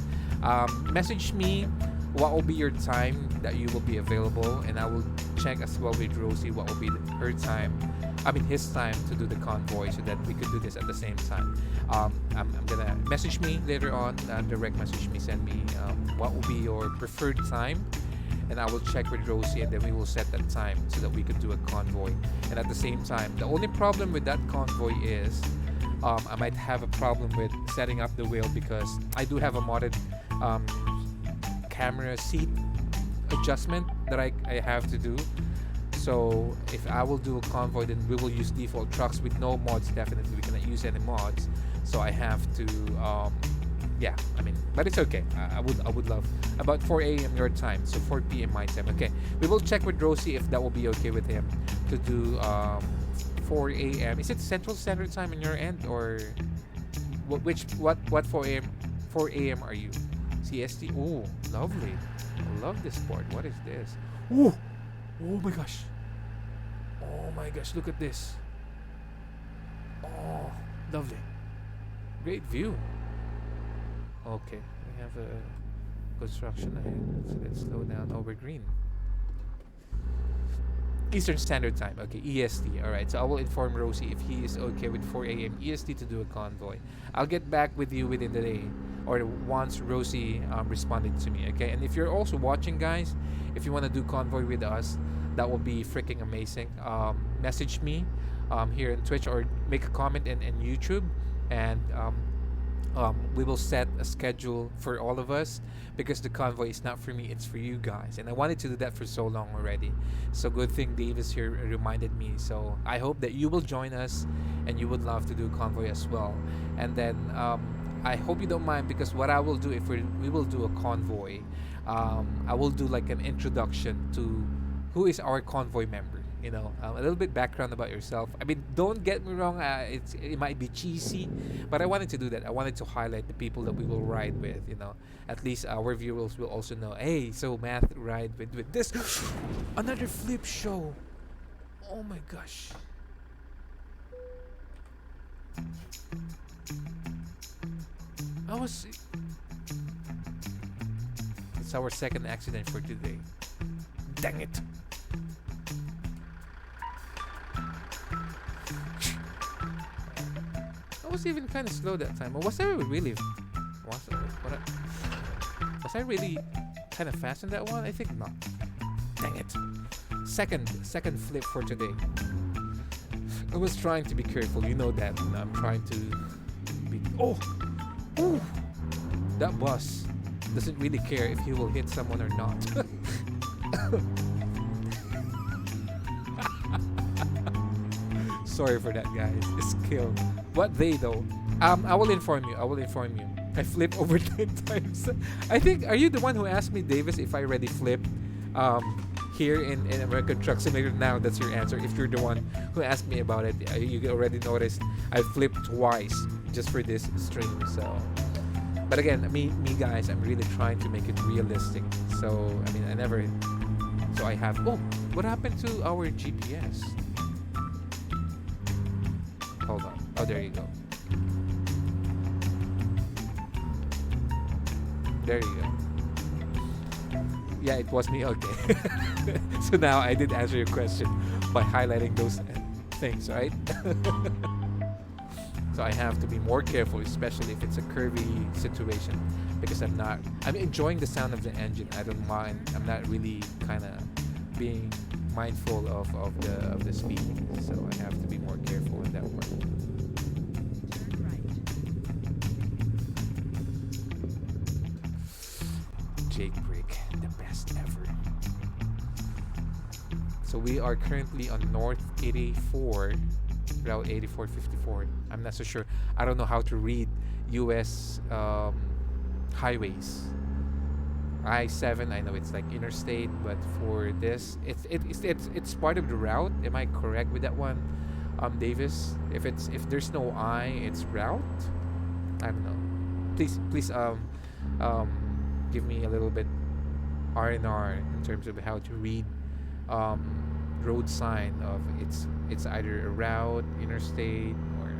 Message me what will be your time that you will be available, and I will check as well with Rosie what will be her time. I mean his time to do the convoy, so that we could do this at the same time. I'm gonna message me later on, direct message me, send me what will be your preferred time, and I will check with Rosie, and then we will set that time so that we could do a convoy. And at the same time, the only problem with that convoy is I might have a problem with setting up the wheel, because I do have a modded camera seat adjustment that I have to do. So if I will do a convoy, then we will use default trucks with no mods. Definitely we cannot use any mods, so I have to yeah, I mean, but it's okay. I would love about 4 a.m. your time, so 4 p.m. my time. Okay, we will check with Rosie if that will be okay with him to do 4 a.m. Is it Central Standard Time on your end, or what 4 a.m. 4 a.m. are you? CST. Oh, lovely. I love this board. What is this? Oh, oh my gosh. Oh my gosh, look at this. Oh, lovely. Great view. Okay, we have a construction ahead, so let's slow down over green. Eastern Standard Time. Okay, EST. Alright, so I will inform Rosie if he is okay with 4 a.m. EST to do a convoy. I'll get back with you within the day, or once Rosie responded to me. Okay, and if you're also watching, guys, if you want to do convoy with us, that will be freaking amazing. Message me here in Twitch, or make a comment in YouTube, and we will set a schedule for all of us, because the convoy is not for me, it's for you guys, and I wanted to do that for so long already. So good thing Davis here reminded me. So I hope that you will join us and you would love to do convoy as well. And then I hope you don't mind, because what I will do if we will do a convoy, I will do like an introduction to who is our convoy member. You know, a little bit background about yourself. I mean, don't get me wrong, it might be cheesy, but I wanted to do that. I wanted to highlight the people that we will ride with. You know, at least our viewers will also know, hey, so Math ride with this. Another flip show. Oh my gosh. It's our second accident for today. Dang it. I was even kind of slow that time. Or was I really? Was I really kind of fast in that one? I think not. Dang it! Second flip for today. I was trying to be careful. You know that. And I'm trying to be. Oh, that bus doesn't really care if he will hit someone or not. sorry for that, guys. Skill. What they though? I will inform you. I will inform you. I flipped over 10 times. I think. Are you the one who asked me, Davis, if I already flipped? Here in American Truck Simulator? Now that's your answer. If you're the one who asked me about it, you already noticed I flipped twice just for this stream. So, but again, me guys, I'm really trying to make it realistic. So I mean, I never. So I have. Oh, what happened to our GPS? Hold on. Oh, there you go. There you go. Yeah, it was me. Okay. So now I did answer your question by highlighting those things, right? So I have to be more careful, especially if it's a curvy situation, because I'm enjoying the sound of the engine. I don't mind. I'm not really kind of being mindful of the speed, so I have to be more careful in that part. Jake Brick, the best ever. So we are currently on North 84, Route 8454. I'm not so sure. I don't know how to read US highways. I-7, I know it's like interstate, but for this, it's part of the route. Am I correct with that one, Davis? If there's no I, it's route. I don't know. Please give me a little bit R&R in terms of how to read road sign of it's either a route, interstate, or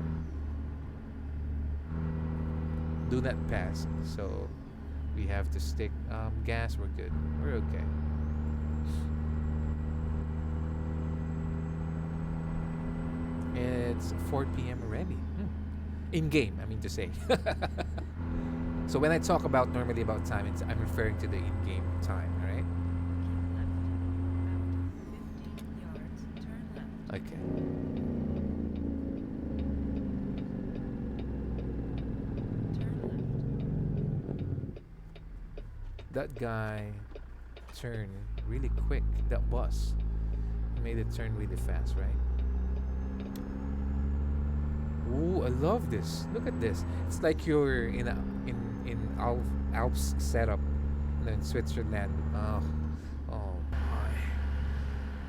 do not pass. So we have to stick gas. We're good. We're okay. It's 4 p.m. already. In game, I mean to say. So when I talk about normally about time, I'm referring to the in-game time, all right? Okay. That guy turned really quick. That bus made it turn really fast, right? Ooh, I love this. Look at this. It's like you're in Alps setup in Switzerland. Oh my!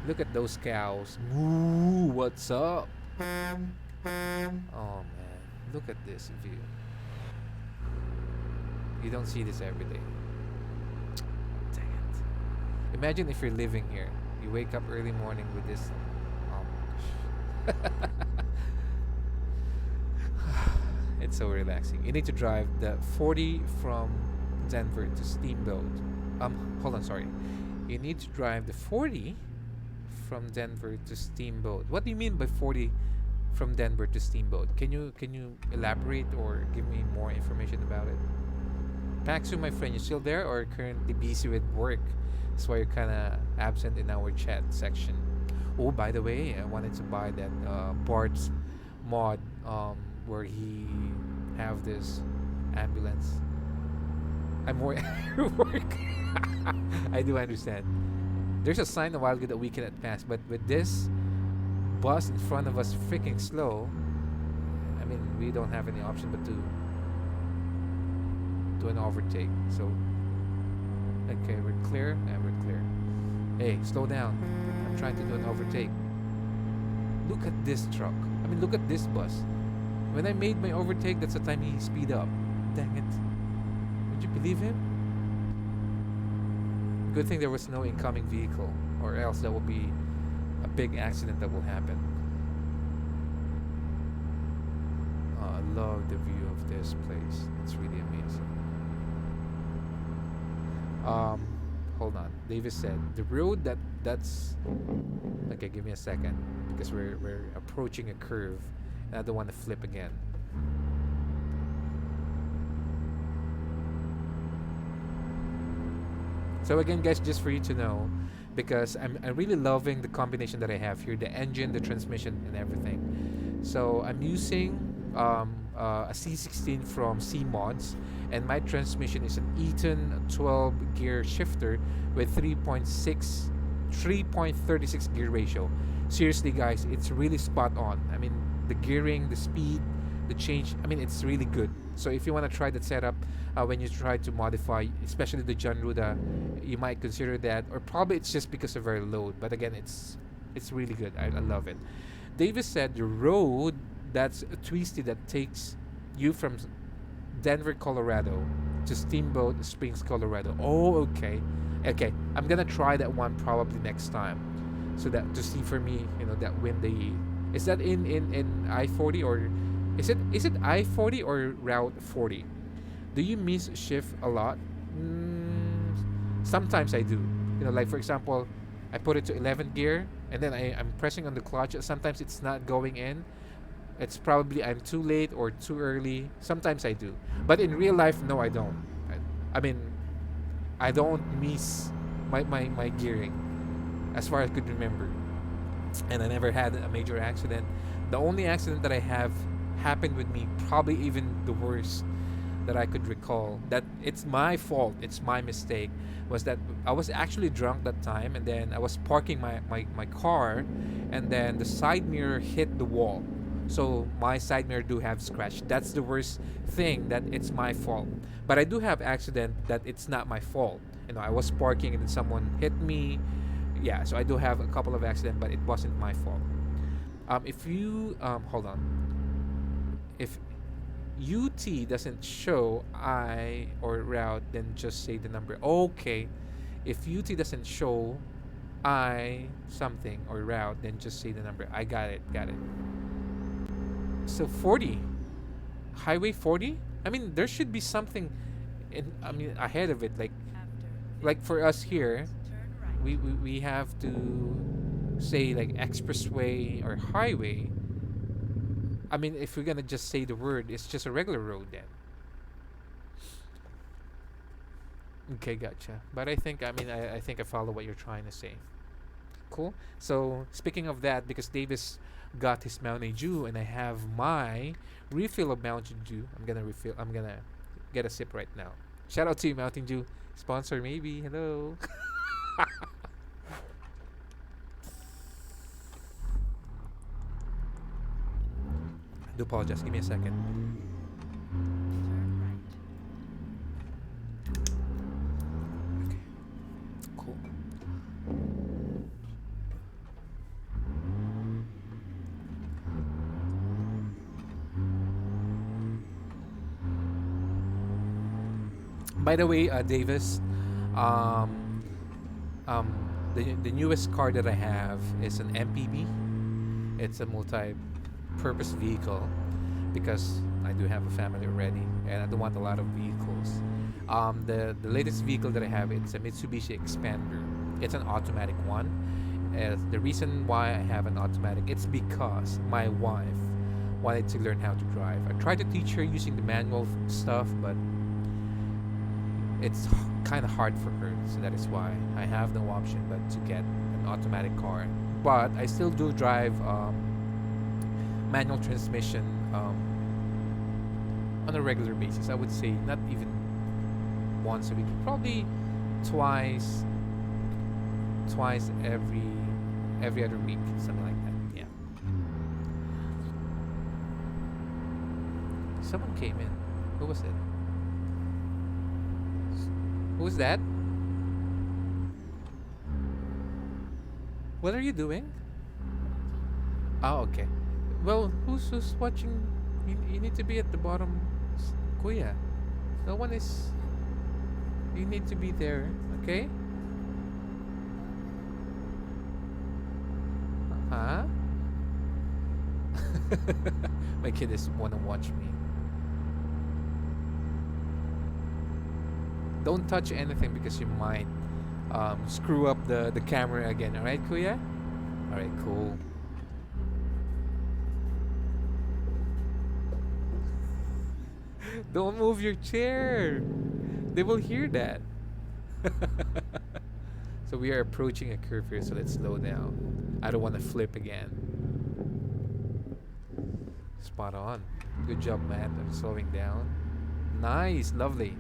Look at those cows. Moo! What's up? Oh man! Look at this view. You don't see this every day. Dang it! Imagine if you're living here. You wake up early morning with this. Oh my gosh! It's so relaxing. You need to drive the 40 from Denver to Steamboat. Hold on, sorry. You need to drive the 40 from Denver to Steamboat. What do you mean by 40 from Denver to Steamboat? Can you elaborate or give me more information about it? Paxu, my friend, you still there or currently busy with work? That's why you're kind of absent in our chat section. Oh, by the way, I wanted to buy that Bart's mod where he have this ambulance. I'm more work. I do understand. There's a sign a while ago that we cannot pass, but with this bus in front of us freaking slow, I mean, we don't have any option but to do an overtake. So, okay, we're clear. Yeah, we're clear. Hey, slow down. I'm trying to do an overtake. Look at this truck. I mean, look at this bus. When I made my overtake, that's the time he speed up. Dang it. Would you believe him? Good thing there was no incoming vehicle, or else there will be a big accident that will happen. Oh, I love the view of this place. It's really amazing. Hold on. Davis said the road that's okay. Give me a second because we're approaching a curve. I don't want to flip again. So again, guys, just for you to know, because I'm really loving the combination that I have here, the engine, the transmission, and everything. So I'm using a C16 from zeemods, and my transmission is an Eaton 12 gear shifter with 3.36 gear ratio. seriously guys, it's really spot on. I mean, the gearing, the speed, the change, I mean, it's really good. So if you want to try that setup, when you try to modify, especially the John Ruda, you might consider that, or probably it's just because of our load. But again, it's really good. I love it. Davis said the road that's twisty that takes you from Denver, Colorado to Steamboat Springs, Colorado. Oh, okay. Okay, I'm gonna try that one probably next time, so that to see for me, that when they is that in I-40, or is it I-40 or Route 40? Do you miss shift a lot? Sometimes I do. Like for example, I put it to 11th gear and then I'm pressing on the clutch. Sometimes it's not going in. It's probably I'm too late or too early. Sometimes I do. But in real life, no, I don't. I mean, I don't miss my gearing as far as I could remember. And I never had a major accident. The only accident that I have happened with me, probably even the worst that I could recall, that it's my fault, it's my mistake, was that I was actually drunk that time, and then I was parking my car, and then the side mirror hit the wall. So my side mirror do have scratch. That's the worst thing, that it's my fault. But I do have accident that it's not my fault. I was parking and then someone hit me. Yeah, so I do have a couple of accidents, but it wasn't my fault. If you hold on, if UT doesn't show I or route, then just say the number. Okay, if UT doesn't show I something or route, then just say the number. I got it. So 40, Highway 40. I mean, there should be something ahead of it, like for us here, we have to say like expressway or highway. I mean, if we're gonna just say the word, it's just a regular road then. Okay, gotcha. But I think, I think I follow what you're trying to say. Cool. So speaking of that, because Davis got his Mountain Dew and I have my refill of Mountain Dew, I'm gonna get a sip right now. Shout out to you, Mountain Dew. Sponsor maybe. Hello. I do apologize. Give me a second. Okay. Cool. By the way, Davis, um, the newest car that I have is an MPV. It's a multi-purpose vehicle because I do have a family already, and I don't want a lot of vehicles. The latest vehicle that I have, it's a Mitsubishi Expander. It's an automatic one. The reason why I have an automatic, it's because my wife wanted to learn how to drive. I tried to teach her using the manual stuff, but it's kind of hard for her, so that is why I have no option but to get an automatic car. But I still do drive manual transmission on a regular basis. I would say not even once a week, probably twice every other week, something like that. Yeah. Someone came in. Who was it? Who's that? What are you doing? Oh, okay. Well, who's watching? You need to be at the bottom, Kuya. No one is. You need to be there, okay? Huh? My kid is wanna watch me. Don't touch anything because you might screw up the camera again. Alright, Kuya? Alright, cool. Don't move your chair. They will hear that. So we are approaching a curve here, so let's slow down. I don't want to flip again. Spot on. Good job, man. I'm slowing down. Nice, lovely.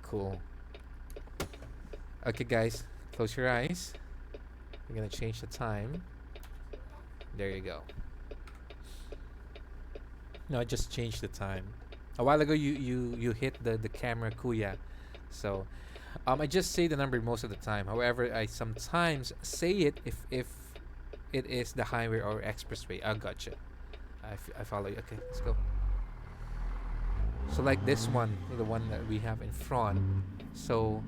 Cool. Okay, guys, close your eyes. I'm gonna change the time. There you go. No, I just changed the time. A while ago, you hit the camera kuya, so I just say the number most of the time. However, I sometimes say it if it is the highway or expressway. I gotcha. I follow you. Okay, let's go. So like this one, the one that we have in front. So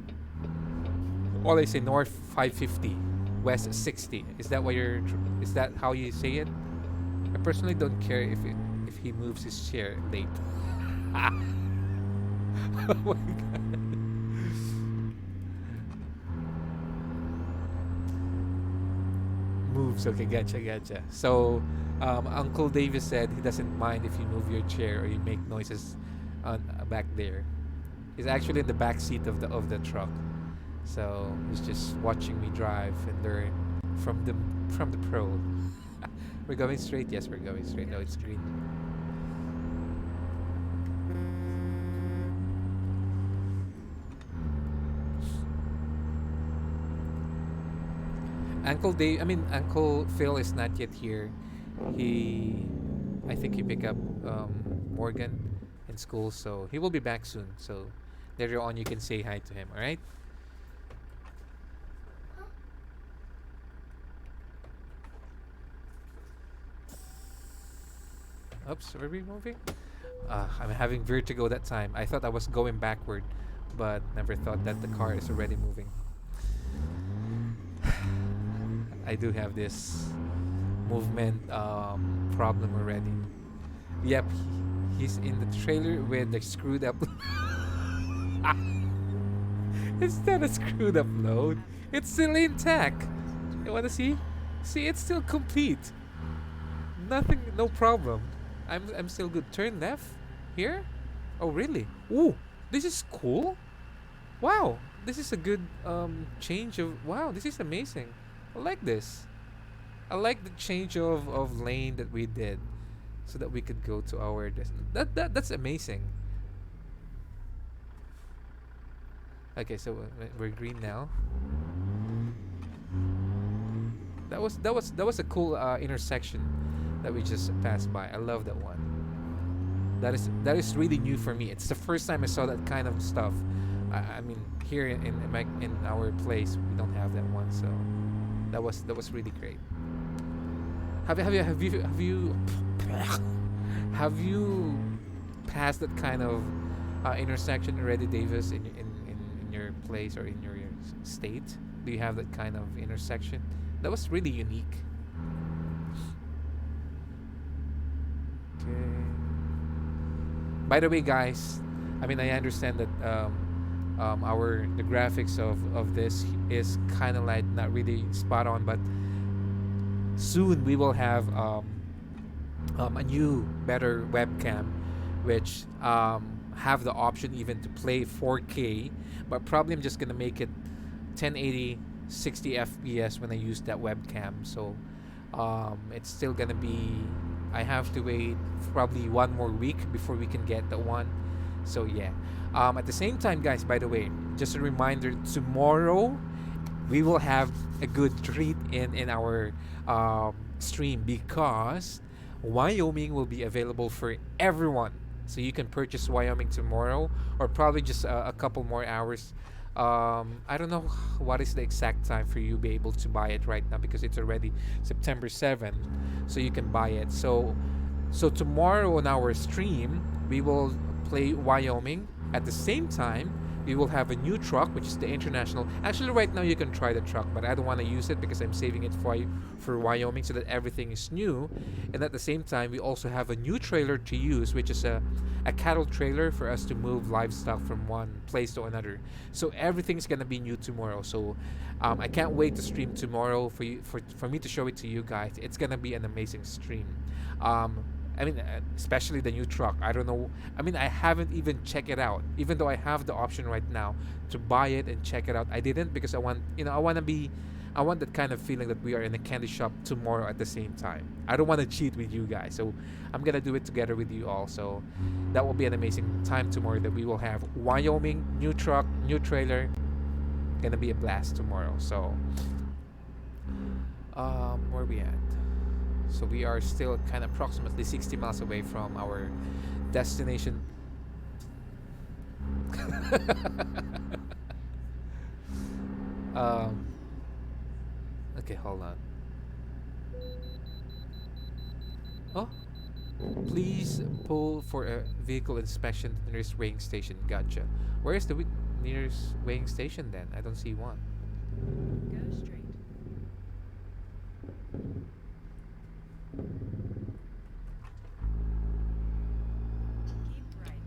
all I say north 550, west 60. Is that what you're? Is that how you say it? I personally don't care if he moves his chair late. Oh my god. Moves. Okay, gotcha. So, Uncle Davis said he doesn't mind if you move your chair or you make noises on back there. He's actually in the back seat of the truck, so he's just watching me drive and learn from the pro. We're going straight. Yes, we're going straight. No, it's green. Uncle Phil is not yet here. He, I think he picked up Morgan in school, so he will be back soon. So later on, you can say hi to him. All right? Oops, are we moving? I'm having vertigo that time. I thought I was going backward, but never thought that the car is already moving. I do have this movement problem already. Yep, he's in the trailer with the screwed up. It's not a screwed up load. It's still intact. You wanna see? See, it's still complete. Nothing, no problem. I'm still good. Turn left here. Oh really? Ooh, this is cool. Wow, this is a good change of. Wow, this is amazing. I like this. I like the change of lane that we did, so that we could go to our that's amazing. Okay, so we're green now. That was a cool intersection that we just passed by. I love that one. That is really new for me. It's the first time I saw that kind of stuff. I mean, here in our place we don't have that one, so that was really great. Have you have you passed that kind of intersection already, Davis, in your place or in your state? Do you have that kind of intersection? That was really unique. Okay. By the way, guys, I mean I understand that the graphics of this is kind of like not really spot on, but soon we will have a new better webcam which have the option even to play 4K, but probably I'm just gonna make it 1080 60 FPS when I use that webcam. So it's still gonna be, I have to wait probably one more week before we can get the one. So yeah. At the same time, guys, by the way, just a reminder, tomorrow we will have a good treat in our stream, because Wyoming will be available for everyone. So you can purchase Wyoming tomorrow, or probably just a couple more hours. I don't know what is the exact time for you to be able to buy it right now, because it's already September 7th, so you can buy it. So tomorrow on our stream we will play Wyoming. At the same time, we will have a new truck, which is the International. Actually, right now you can try the truck, but I don't want to use it because I'm saving it for Wyoming, so that everything is new. And at the same time, we also have a new trailer to use, which is a cattle trailer for us to move livestock from one place to another. So everything's gonna be new tomorrow. So I can't wait to stream tomorrow for me to show it to you guys. It's gonna be an amazing stream. I mean, especially the new truck. I don't know. I mean, I haven't even checked it out, even though I have the option right now to buy it and check it out. I didn't, because I want that kind of feeling that we are in a candy shop tomorrow at the same time. I don't want to cheat with you guys, so I'm gonna do it together with you all. So that will be an amazing time tomorrow, that we will have Wyoming, new truck, new trailer, gonna be a blast tomorrow. So, where we at? So we are still kind of approximately 60 miles away from our destination. um, okay, hold on. Oh, please pull for a vehicle inspection at the nearest weighing station. Gotcha. Where is the nearest weighing station then? I don't see one. Go straight. Keep right.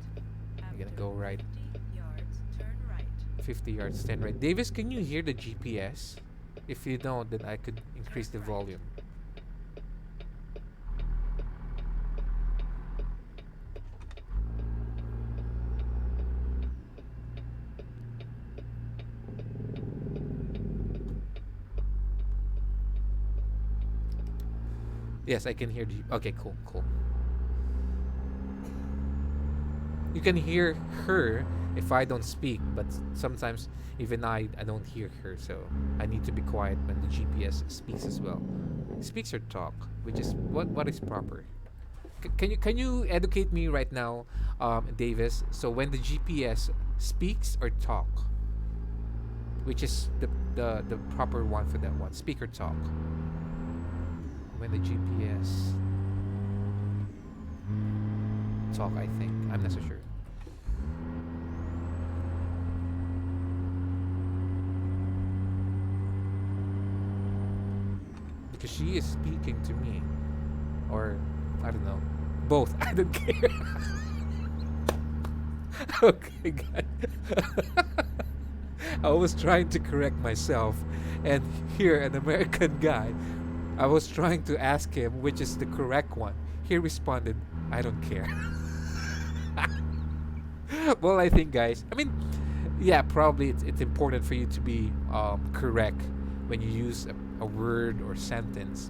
I'm gonna go right. 50 yards, turn right. 50 yards, 10 right. Davis, can you hear the GPS? If you don't, then I could increase the volume. Yes, I can hear the. Okay, cool, cool. You can hear her if I don't speak, but sometimes even I don't hear her, so I need to be quiet when the GPS speaks as well. Speaks or talk, which is what is proper. Can you educate me right now, Davis? So when the GPS speaks or talk, which is the proper one for that one? Speak or talk? When the GPS talk, I think. I'm not so sure. Because she is speaking to me. Or, I don't know. Both. I don't care. Okay, guys. I was trying to correct myself. And here, an American guy, I was trying to ask him which is the correct one. He responded, I don't care. Well, I think, guys, I mean, yeah, probably it's important for you to be correct when you use a word or sentence.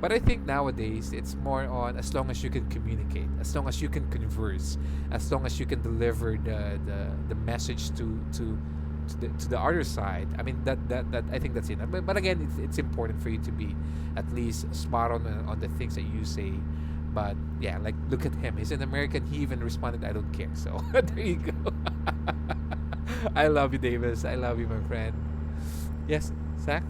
But I think nowadays it's more on as long as you can communicate, as long as you can converse, as long as you can deliver the message to the other side. I mean that I think that's it. But again, it's important for you to be at least spot on the things that you say. But yeah, like look at him. He's an American. He even responded, "I don't care." So there you go. I love you, Davis. I love you, my friend. Yes, Zach.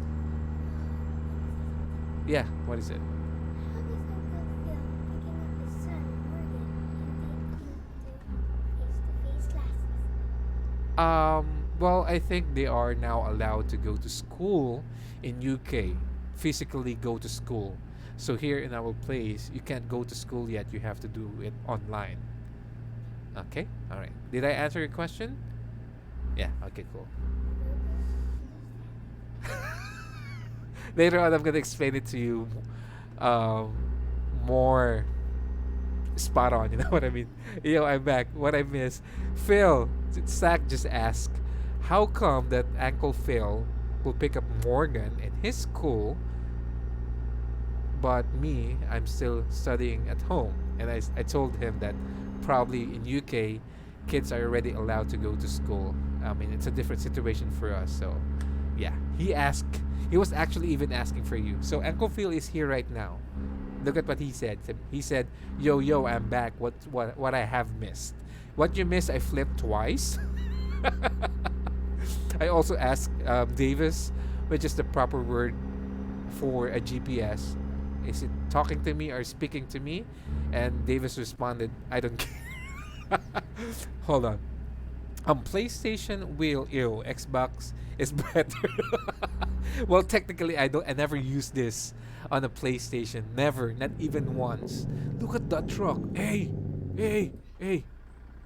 Yeah. What is it? How does Uncle feel picking up his son, Morgan, and taking him to face-to-face classes? Well, I think they are now allowed to go to school in UK, physically go to school. So here in our place, you can't go to school yet. You have to do it online. Okay, all right. Did I answer your question? Yeah. Okay, cool. Later on, I'm gonna explain it to you, more spot on. You know what I mean? Yo, I'm back. What I missed, Phil. Zach just asked, how come that Uncle Phil will pick up Morgan in his school, but me, I'm still studying at home? And I told him that probably in UK, kids are already allowed to go to school. I mean, it's a different situation for us. So, yeah, he was actually even asking for you. So Uncle Phil is here right now. Look at what he said. He said, "Yo, I'm back. What I have missed? What you missed, I flipped twice." I also asked Davis, which is the proper word for a GPS. Is it talking to me or speaking to me? And Davis responded, "I don't care." Hold on. PlayStation will ew. Xbox is better. Well, technically, I never use this on a PlayStation. Never, not even once. Look at that truck. Hey.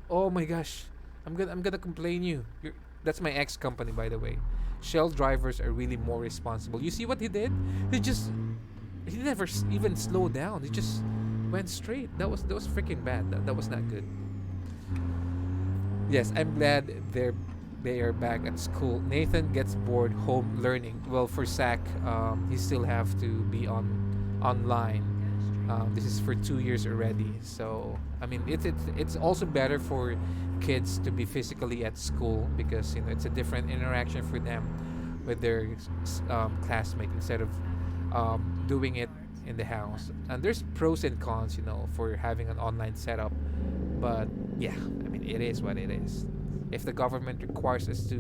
Oh my gosh. I'm gonna complain you. That's my ex company, by the way. Shell drivers are really more responsible. You see what he did? He never even slowed down. He just went straight. That was freaking bad. That was not good. Yes, I'm glad they are back at school. Nathan gets bored home learning. Well, for Zach, he still have to be online. This is for 2 years already. So I mean, it's also better for kids to be physically at school because it's a different interaction for them with their classmate instead of doing it in the house. And there's pros and cons, for having an online setup. But yeah, I mean, it is what it is. If the government requires us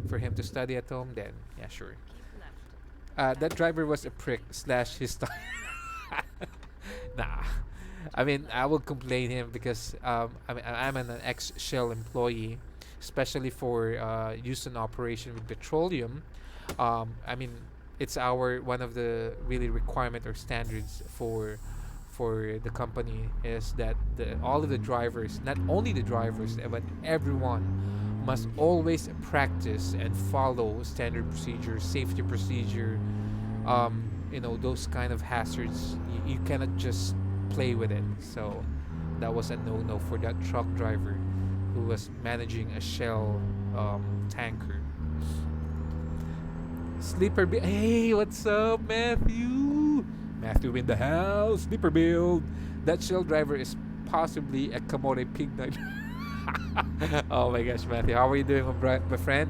for him to study at home, then yeah, sure. Keep left. That driver was a prick slash his style. Nah, I mean, I will complain him because I mean, I'm an ex-Shell employee, especially for use and operation with petroleum. I mean, it's our one of the really requirement or standards for the company is that all of the drivers, not only the drivers, but everyone must always practice and follow standard procedure, safety procedure, those kind of hazards. You cannot just play with it. So that was a no-no for that truck driver who was managing a Shell tanker. Hey, what's up, Matthew? Matthew in the house. Sleeper build. That Shell driver is possibly a Kamore pig night. Oh my gosh, Matthew, how are you doing, my friend?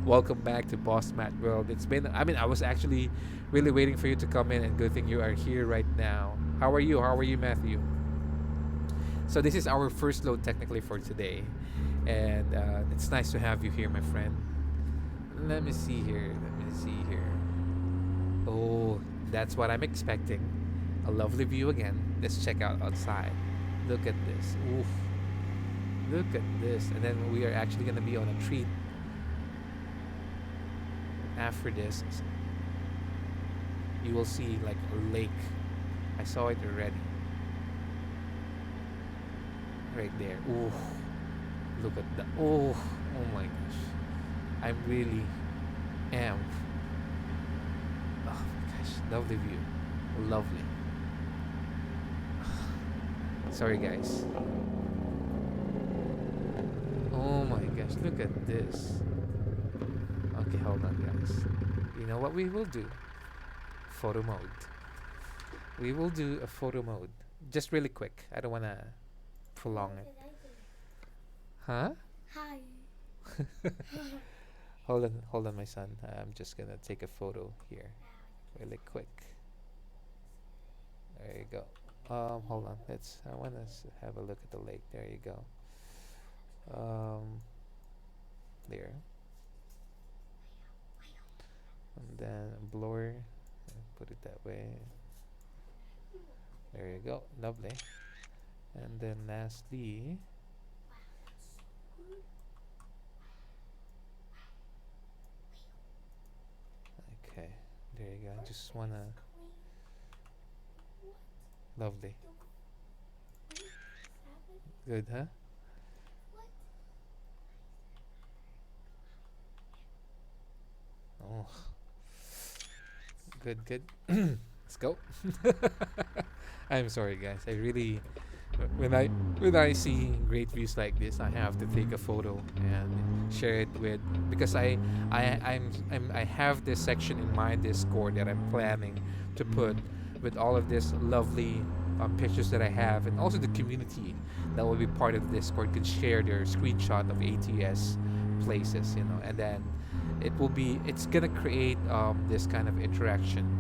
Welcome back to Boss Matt World. I was actually really waiting for you to come in, and good thing you are here right now. How are you, Matthew? So this is our first load technically for today, and it's nice to have you here, my friend. Let me see here. Oh, that's what I'm expecting. A lovely view again. Let's check out outside. Look at this. Oof. Look at this. And then we are actually going to be on a treat after this. You will see like a lake. I saw it already. Right there. Ooh. Look at that. Oh my gosh. I'm really amped. Oh my gosh. Lovely view. Lovely. Sorry guys. Oh my gosh, look at this. Okay, hold on guys. You know what we will do? Photo mode. We will do a photo mode. Just really quick. I don't want to prolong it. Huh? Hi. Hold on my son. I'm just going to take a photo here. Really quick. There you go. Hold on. I want to have a look at the lake. There you go. There. And then blur. Put it that way. There you go. Lovely. And then lastly, okay. There you go. I just wanna. Lovely. Good, huh? Oh. Good. Let's go. I'm sorry guys. I really when I see great views like this, I have to take a photo and share it with, because I have this section in my Discord that I'm planning to put with all of this lovely pictures that I have, and also the community that will be part of the Discord can share their screenshot of ATS places, and then it's gonna create this kind of interaction.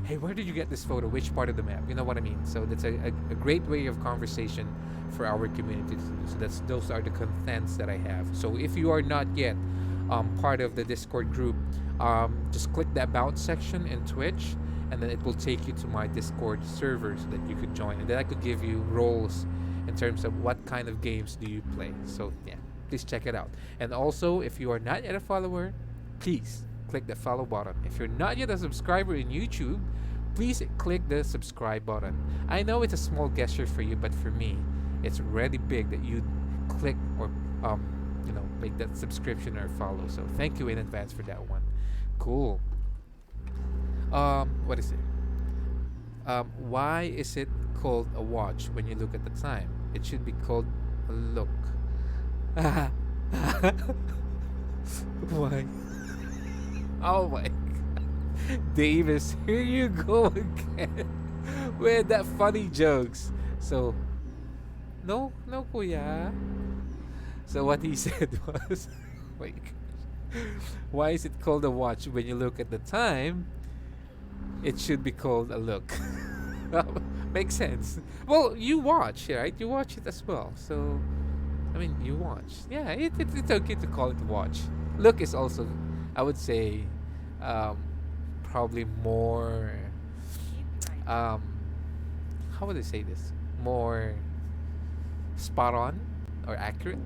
Hey, where did you get this photo? Which part of the map? You know what I mean? So that's a great way of conversation for our community to do. So those are the contents that I have. So if you are not yet part of the Discord group, just click the About section in Twitch, and then it will take you to my Discord server so that you could join. And then I could give you roles in terms of what kind of games do you play. So yeah, please check it out. And also, if you are not yet a follower, please click the follow button. If you're not yet a subscriber in YouTube, please click the subscribe button. I know it's a small gesture for you, but for me, it's really big that you click or make that subscription or follow. So thank you in advance for that one. Cool. What is it? Why is it called a watch when you look at the time? It should be called a look. Why? Oh my God. Davis, here you go again. with that funny jokes. So, no, no, kuya. So what he said was, wait, why is it called a watch when you look at the time? It should be called a look. Makes sense. Well, you watch, right? You watch it as well. So, I mean, you watch. Yeah, it's okay to call it watch. Look is also, I would say, um, probably more. Keep right. How would I say this? More spot on or accurate.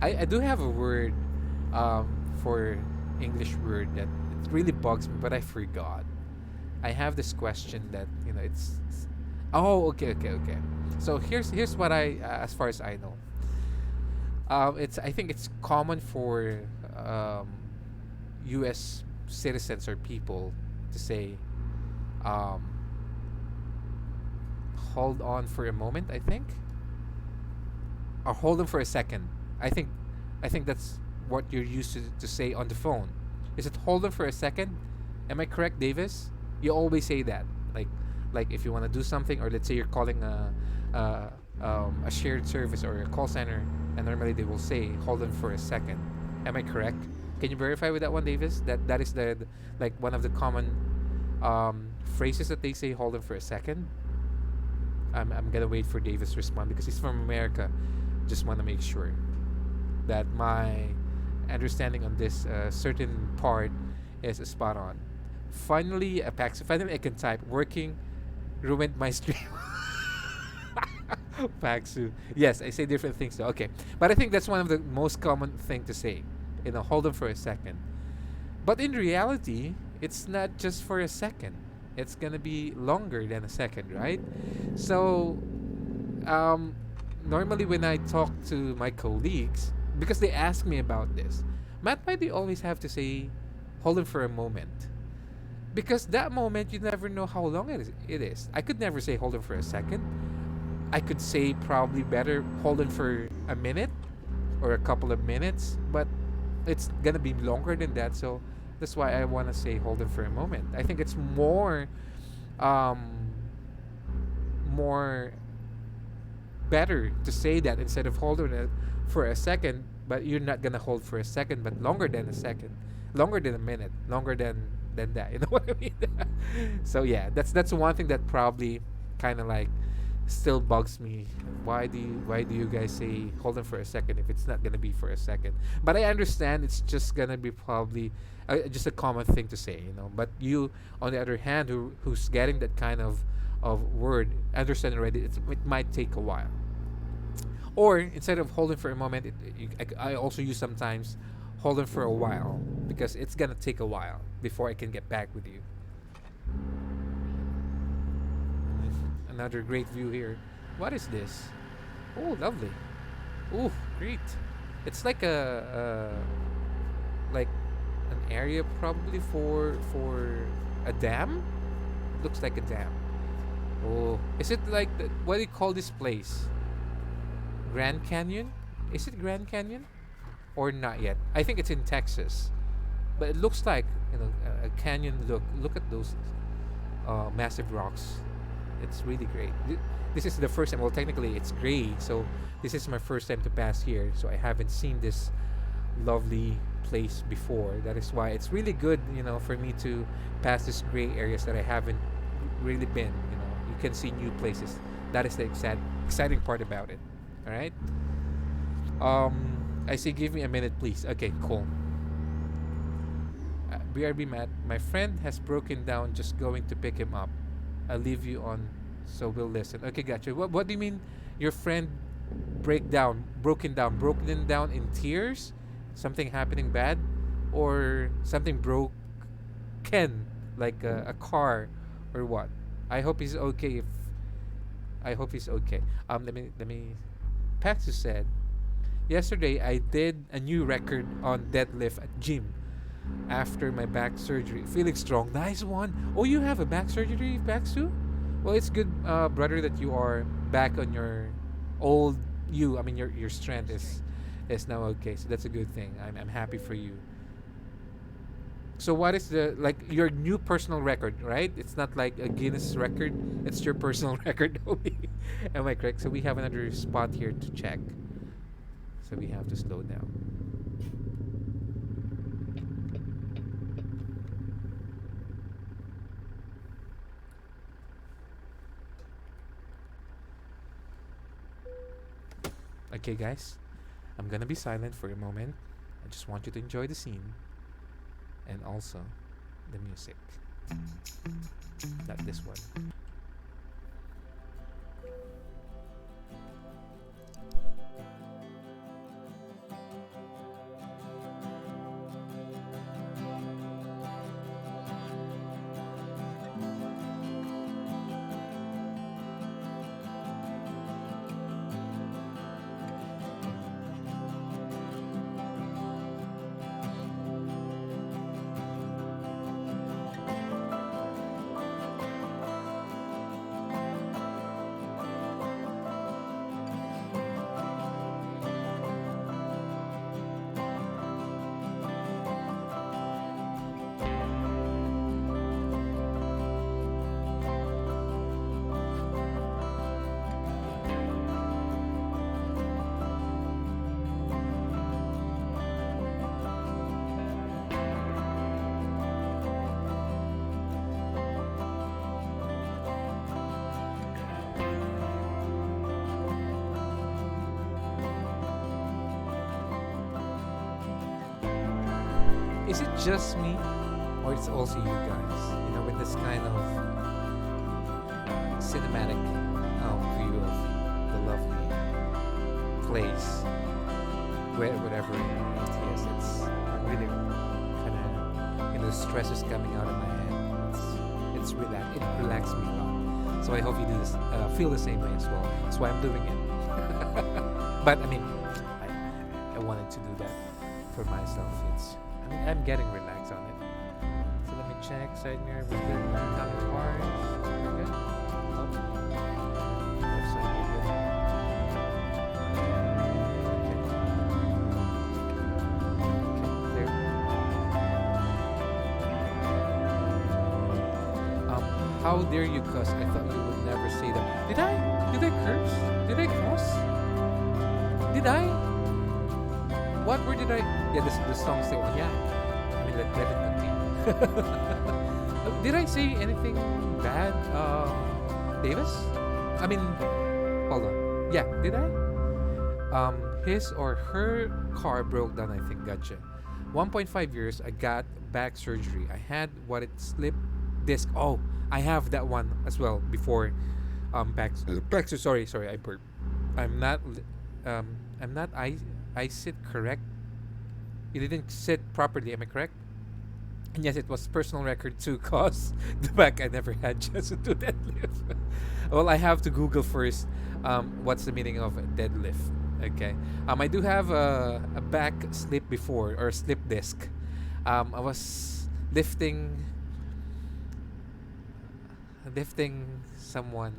I do have a word for English word that it really bugs me, but I forgot. I have this question that oh, okay, okay, okay. So here's what as far as I know. It's I think it's common for um, U.S. citizens or people to say, um, "Hold on for a moment." I think, or "Hold on for a second." I think, I think that's what you're used to say on the phone. Is it "Hold on for a second"? Am I correct, Davis? You always say that, like if you want to do something, or let's say you're calling a shared service or a call center, and normally they will say "Hold on for a second." Am I correct? Can you verify with that one, Davis? That is the like one of the common phrases that they say. "Hold on for a second." I'm gonna wait for Davis to respond because he's from America. Just want to make sure that my understanding on this certain part is spot on. Finally, finally I can type. Working ruined my stream. Paxu. Yes, I say different things though. Okay, but I think that's one of the most common thing to say. Hold on for a second. But in reality, it's not just for a second. It's gonna be longer than a second, right? So, um, normally when I talk to my colleagues, because they ask me about this, Matt, why do you always have to say, "Hold on for a moment"? Because that moment, you never know how long it is. I could never say "Hold on for a second." I could say probably better "Hold on for a minute" or a couple of minutes, but it's gonna be longer than that. So that's why I want to say "Hold on for a moment." I think it's um, more better to say that instead of "Hold on for a second," but you're not gonna hold for a second, but longer than a second, longer than a minute, longer than that. You know what I mean? So yeah, that's one thing that probably kind of like still bugs me. Why do you guys say "Hold on for a second" if it's not gonna be for a second? But I understand it's just gonna be probably just a common thing to say, you know. But you, on the other hand, who's getting that kind of word, understand already. It might take a while. Or instead of "holding for a moment," I also use sometimes "holding for a while" because it's gonna take a while before I can get back with you. Another great view here. What is this? Oh, lovely. Oh, great. It's like like an area probably for a dam. Looks like a dam. Oh, is it like what do you call this place? Grand Canyon? Is it Grand Canyon or not yet? I think it's in Texas, but it looks like a canyon look. Look at those massive rocks. It's really great. This is the first time. Well, technically, it's gray, so this is my first time to pass here. So I haven't seen this lovely place before. That is why it's really good, for me to pass these gray areas that I haven't really been. You can see new places. That is the exciting part about it. All right. I say, give me a minute, please. Okay, cool. BRB Matt, my friend has broken down. Just going to pick him up. I'll leave you on, so we'll listen. Okay, gotcha. What do you mean? Your friend broken down in tears? Something happening bad, or something broke? Like a car, or what? I hope he's okay. I hope he's okay. Let me. Paxu said, yesterday I did a new record on deadlift at gym after my back surgery. Feeling strong. Nice one. Oh, you have a back surgery, Paxu? Well, it's good, brother, that you are back on your old you. I mean, your strength is now okay. So that's a good thing. I'm happy for you. So what is the like your new personal record, right? It's not like a Guinness record. It's your personal record only. Am I correct? So we have another spot here to check. So we have to slow down. Okay, guys. I'm gonna be silent for a moment. I just want you to enjoy the scene and also the music. Not this one. Is it just me, or it's also you guys? You know, with this kind of cinematic view of the lovely place, whatever ATS. It's really kind of, you know, the stress is coming out of my head. It's relax. It relaxes me a lot. So I hope you do this, feel the same way as well. That's why I'm doing it. But I mean, I wanted to do that for myself. I'm getting relaxed on it. So let me check. Side mirror was good. Counting cars. We're good. Oh. Left side, we're good. Okay. Okay, clear. How dare you cuss? I thought you would never say that. Did I? Did I curse? Did I cuss? Did I? What word did I? Yeah, the song still. Yeah. I mean, let it continue. Did I say anything bad, Davis? I mean, hold on. Yeah, did I? His or her car broke down, I think. Gotcha. 1.5 years, I got back surgery. I had what it slipped disc. Oh, I have that one as well before. Back. Sorry, I burped. I'm not. I sit correct. You didn't sit properly, am I correct? And yes, it was personal record too, cause the back I never had just to do deadlift. Well, I have to Google first what's the meaning of deadlift. Okay. I do have a back slip before, or slip disc. I was lifting someone.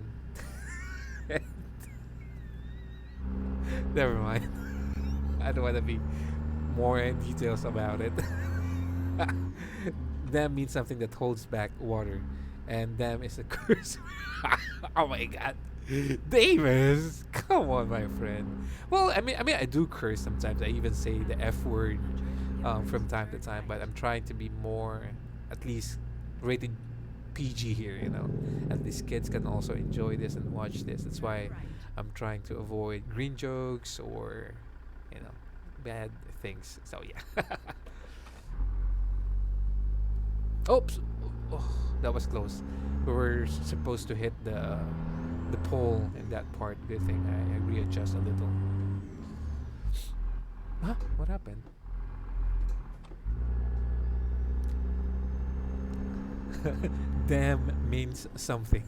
Never mind. I don't want to be more in details about it. Dam means something that holds back water, and dam is a curse. Oh my god, Davis, come on, my friend. Well, I mean, I do curse sometimes. I even say the F word from time to time, but I'm trying to be more, at least, rated PG here. You know, at least kids can also enjoy this and watch this. That's why I'm trying to avoid green jokes or, you know, bad things. So yeah. Oops. Oh, that was close. We were supposed to hit the pole in that part. Good thing I readjust a little. Huh? What happened? Damn means something.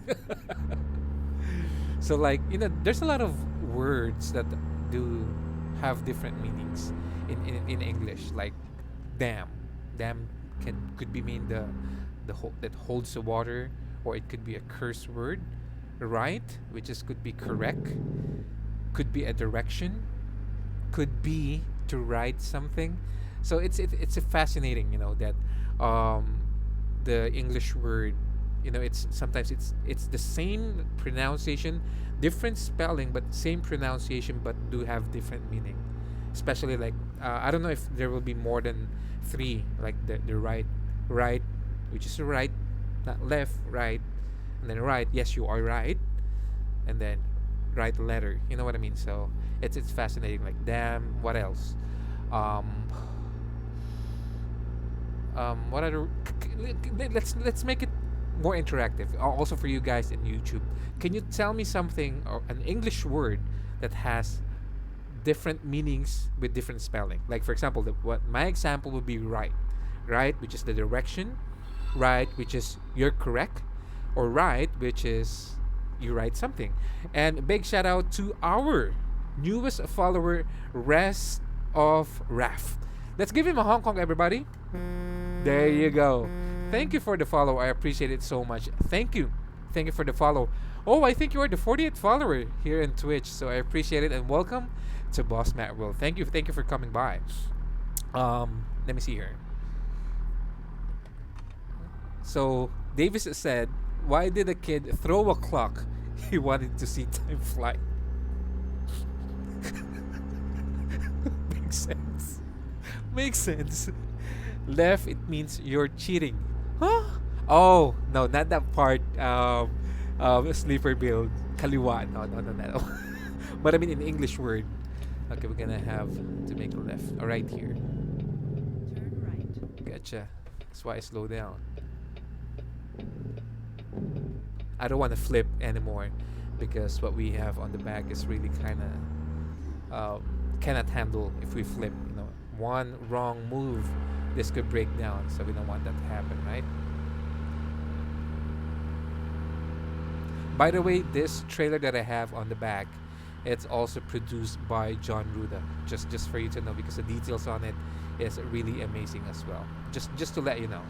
So like, you know, there's a lot of words that do have different meanings in English. Like dam could be mean the that holds the water, or it could be a curse word. Right, which is could be correct, could be a direction, could be to write something. So it's a fascinating, you know, that um, the English word. You know, it's sometimes it's the same pronunciation, different spelling, but same pronunciation, but do have different meaning. Especially like I don't know if there will be more than three, like the right, which is the right, not left, right, and then right. Yes, you are right, and then right letter. You know what I mean? So it's fascinating. Like damn, what else? Um, what other? Let's make it more interactive. Also for you guys in YouTube, can you tell me something or an English word that has different meanings with different spelling? Like for example, what my example would be right, right, which is the direction, right, which is you're correct, or right, which is you write something. And big shout out to our newest follower, Rest of Raf. Let's give him a Hong Kong, everybody. There you go. Thank you for the follow. I appreciate it so much. Thank you. Thank you for the follow. Oh, I think you are the 40th follower here in Twitch. So I appreciate it and welcome to Boss Matt World. Thank you. Thank you for coming by. Let me see here. So Davis said, "Why did a kid throw a clock? He wanted to see time fly." Makes sense. Makes sense. Left, it means you're cheating. Huh? Oh, no, not that part. Sleeper build. Kaliwa. No. But I mean in English word. Okay, we're gonna have to make a left. Alright here. Turn right. Gotcha. That's why I slow down. I don't want to flip anymore because what we have on the back is really kind of cannot handle if we flip. You know, one wrong move, this could break down. So we don't want that to happen, right? By the way, this trailer that I have on the back, it's also produced by John Ruda. Just for you to know, because the details on it is really amazing as well. Just to let you know.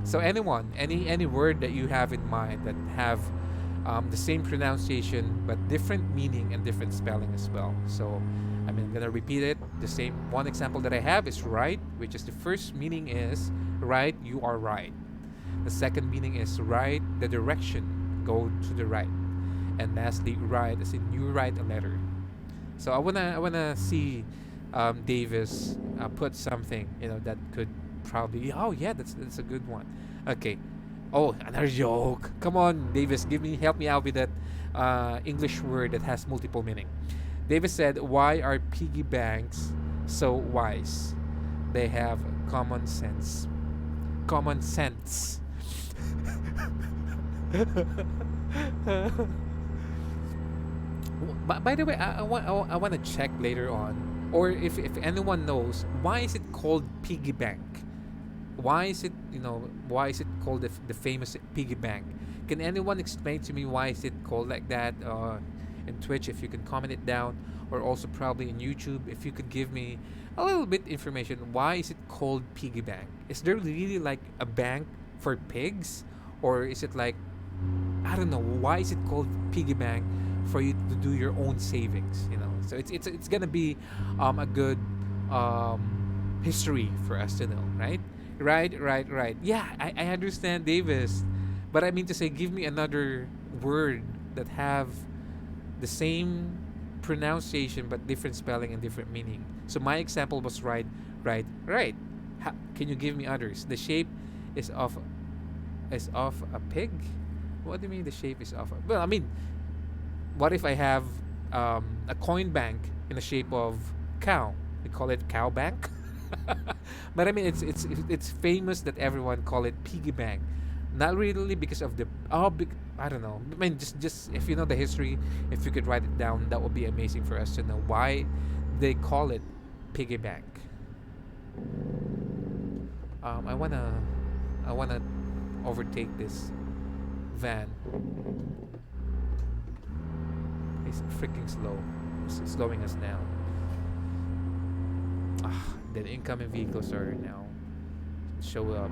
So anyone, any word that you have in mind that have the same pronunciation but different meaning and different spelling as well. So I'm gonna repeat it. The same one example that I have is right, which is the first meaning is right, you are right. The second meaning is right, the direction, go to the right. And lastly, right as in you write a letter. So I wanna see Davis put something that could probably. Oh yeah, that's a good one. Okay. Oh, another joke. Come on, Davis, help me out with that English word that has multiple meaning. Davis said, "Why are piggy banks so wise? They have common sense." Common sense. By the way, I want to check later on, or if anyone knows, why is it called piggy bank? Why is it called the famous piggy bank? Can anyone explain to me why is it called like that? In Twitch, if you can comment it down, or also probably in YouTube, if you could give me a little bit information. Why is it called piggy bank? Is there really like a bank for pigs, or is it like, I don't know, why is it called piggy bank for you to do your own savings? So it's gonna be a good history for us to know, right? Right. Yeah, I understand, Davis, but I mean to say, give me another word that have the same pronunciation but different spelling and different meaning. So my example was right. Can you give me others? The shape is of a pig. What do you mean the shape is of? Well, I mean, what if I have a coin bank in the shape of cow? We call it cow bank. But I mean, it's famous that everyone call it piggy bank. Not really because of the I don't know. I mean, just if you know the history, if you could write it down, that would be amazing for us to know why they call it piggy bank. I wanna overtake this van. It's freaking slow. It's slowing us down. The incoming vehicles are now show up.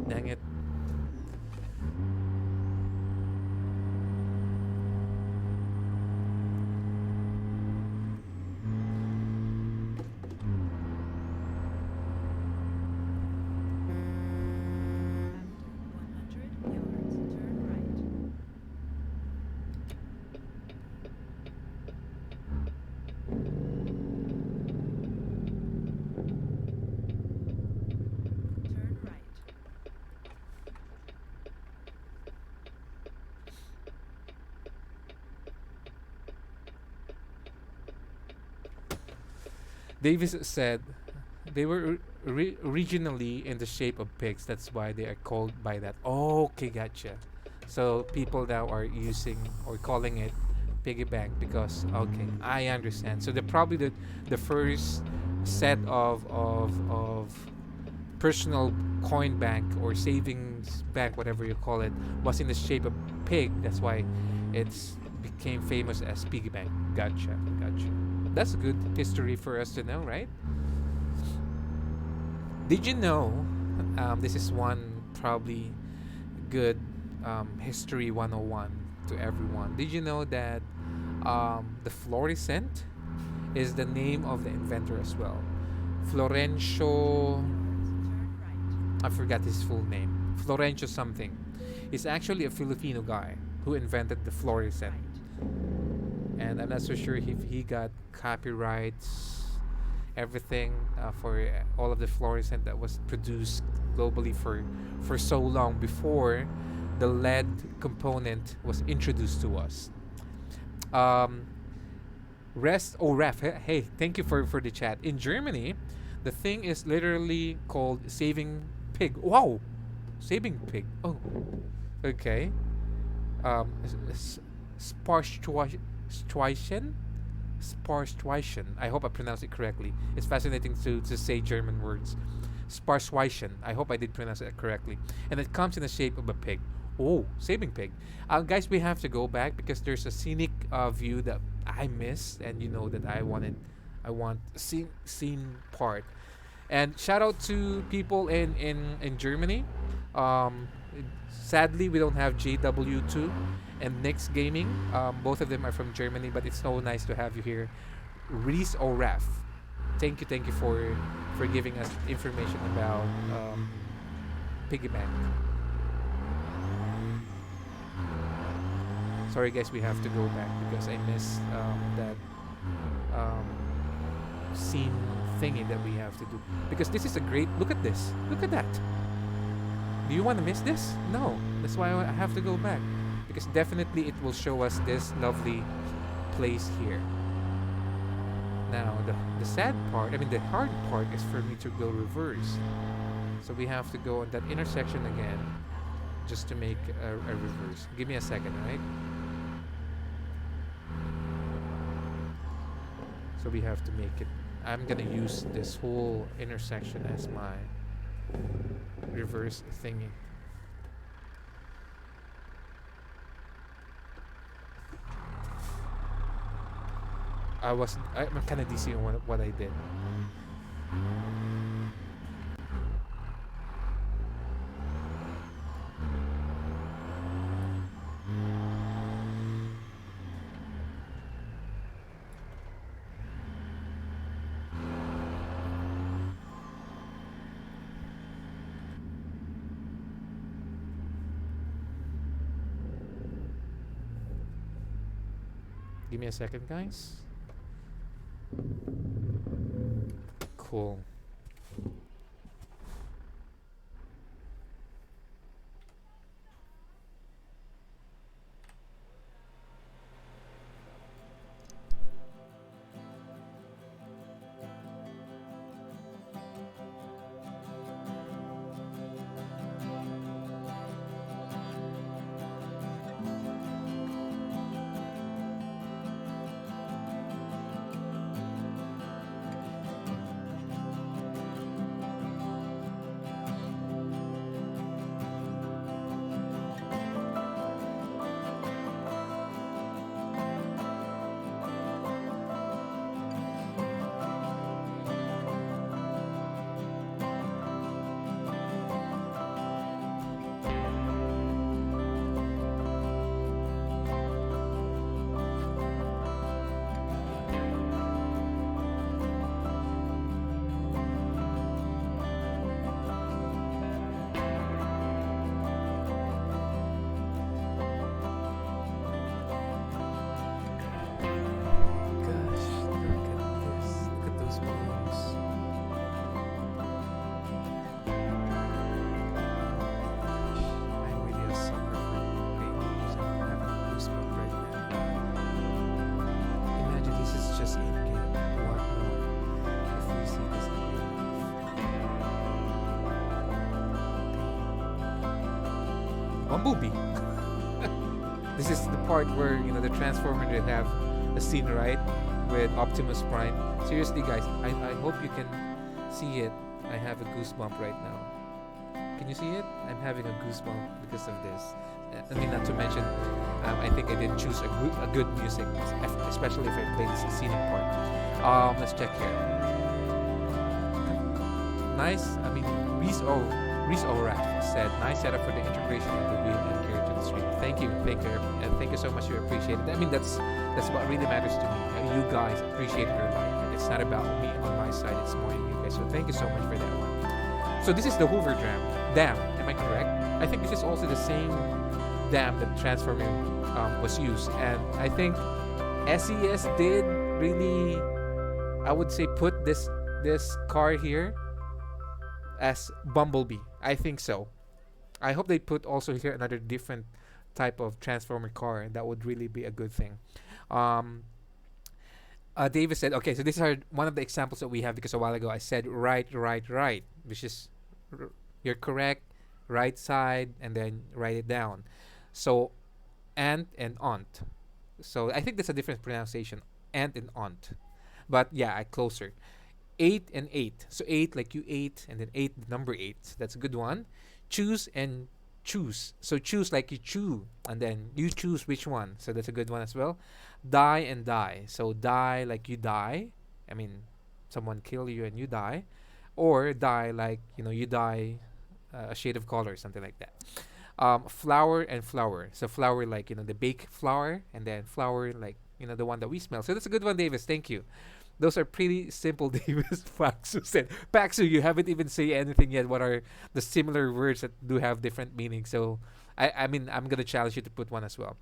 Dang it. Davis said they were originally in the shape of pigs. That's why they are called by that. Okay, gotcha. So people now are using or calling it piggy bank because okay, I understand. So they're probably the first set of personal coin bank or savings bank, whatever you call it, was in the shape of pig. That's why it's became famous as piggy bank. Gotcha, gotcha. That's a good history for us to know, right? Did you know? This is one probably good history 101 to everyone. Did you know that the fluorescent is the name of the inventor as well? Florencio, Turn right. I forgot his full name. Florencio something. He's actually a Filipino guy who invented the fluorescent. And I'm not so sure if he got copyrights, everything for all of the fluorescent that was produced globally for so long before the lead component was introduced to us. Um, ref. Hey, thank you for the chat. In Germany, the thing is literally called saving pig. Wow, saving pig. Oh, okay. Sparstweischen. Sparstweischen. I hope I pronounced it correctly. It's fascinating to say German words. Sparschweischen. I hope I did pronounce it correctly. And it comes in the shape of a pig. Oh, saving pig. Guys, we have to go back because there's a scenic view that I missed, and you know that I want scene part. And shout out to people in Germany. Um, Sadly, we don't have JW2 and Nix Gaming. Both of them are from Germany, but it's so nice to have you here, Reese or Raf. Thank you for giving us information about Piggy Bank. Sorry guys, we have to go back because I missed that um, scene thingy that we have to do. Because this is a great look at this. Look at that. Do you want to miss this? No. That's why I have to go back. Because definitely it will show us this lovely place here. Now, the sad part, I mean the hard part is for me to go reverse. So we have to go on that intersection again just to make a reverse. Give me a second, right? So we have to make it. I'm gonna use this whole intersection as my reverse thingy. I'm kind of DC on what I did. Give me a second, guys. Cool. Bumblebee. This is the part where, you know, the Transformer did have a scene, right, with Optimus Prime. Seriously, guys, I hope you can see it. I have a goosebump right now. Can you see it? I'm having a goosebump because of this. I mean, not to mention, I think I did choose a good music, especially if I play this scenic part. Let's check here. Nice. I mean, Reese O'Rath said, nice setup for the integration of the wheel and gear to the stream. Thank you, and thank you so much. You appreciate it. I mean, that's what really matters to me. You guys appreciate your life. It's not about me on my side. It's more you guys. So thank you so much for that one. So this is the Hoover dam. Am I correct? I think this is also the same dam that Transformer was used, and I think SES did really, I would say, put this car here as Bumblebee. I think so. I hope they put also here another different type of Transformer car. That would really be a good thing. Davis said, okay, so these are one of the examples that we have, because a while ago I said right, which is you're correct, right side, and then write it down. So aunt and aunt. So I think that's a different pronunciation, aunt and aunt. But yeah, I closer. 8 and 8. So 8 like you ate, and then 8 number 8. That's a good one. Choose and choose. So choose like you chew, and then you choose which one. So that's a good one as well. Die and die. So die like you die. I mean, someone kill you and you die, or die like, you know, you die a shade of color, something like that. Flower and flower. So flower like, you know, the baked flour, and then flower like, you know, the one that we smell. So that's a good one, Davis. Thank you. Those are pretty simple, Davis. Paxu said. Paxu, you haven't even say anything yet. What are the similar words that do have different meanings? So, I mean, I'm going to challenge you to put one as well.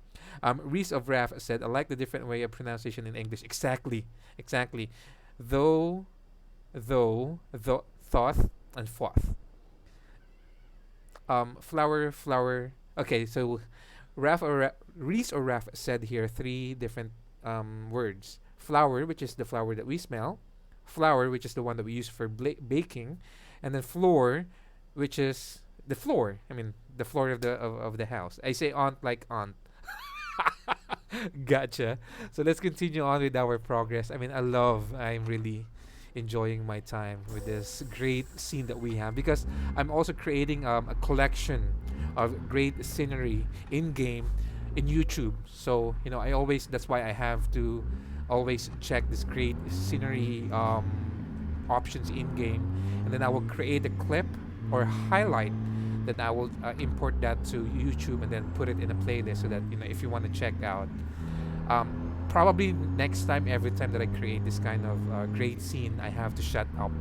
Reese of Raf said, I like the different way of pronunciation in English. Exactly. Though, thoth, and foth. Flower. Okay, so Reese or Raf said here 3 different words. Flour, which is the flour that we smell. Flour, which is the one that we use for baking. And then floor, which is the floor. I mean, the floor of the house. I say aunt like aunt. Gotcha. So let's continue on with our progress. I mean, I'm really enjoying my time with this great scene that we have, because I'm also creating a collection of great scenery in game in YouTube. So, you know, that's why I have to always check this great scenery options in game, and then I will create a clip or highlight that I will import that to YouTube and then put it in a playlist, so that, you know, if you want to check out, probably next time, every time that I create this kind of great scene, I have to shut up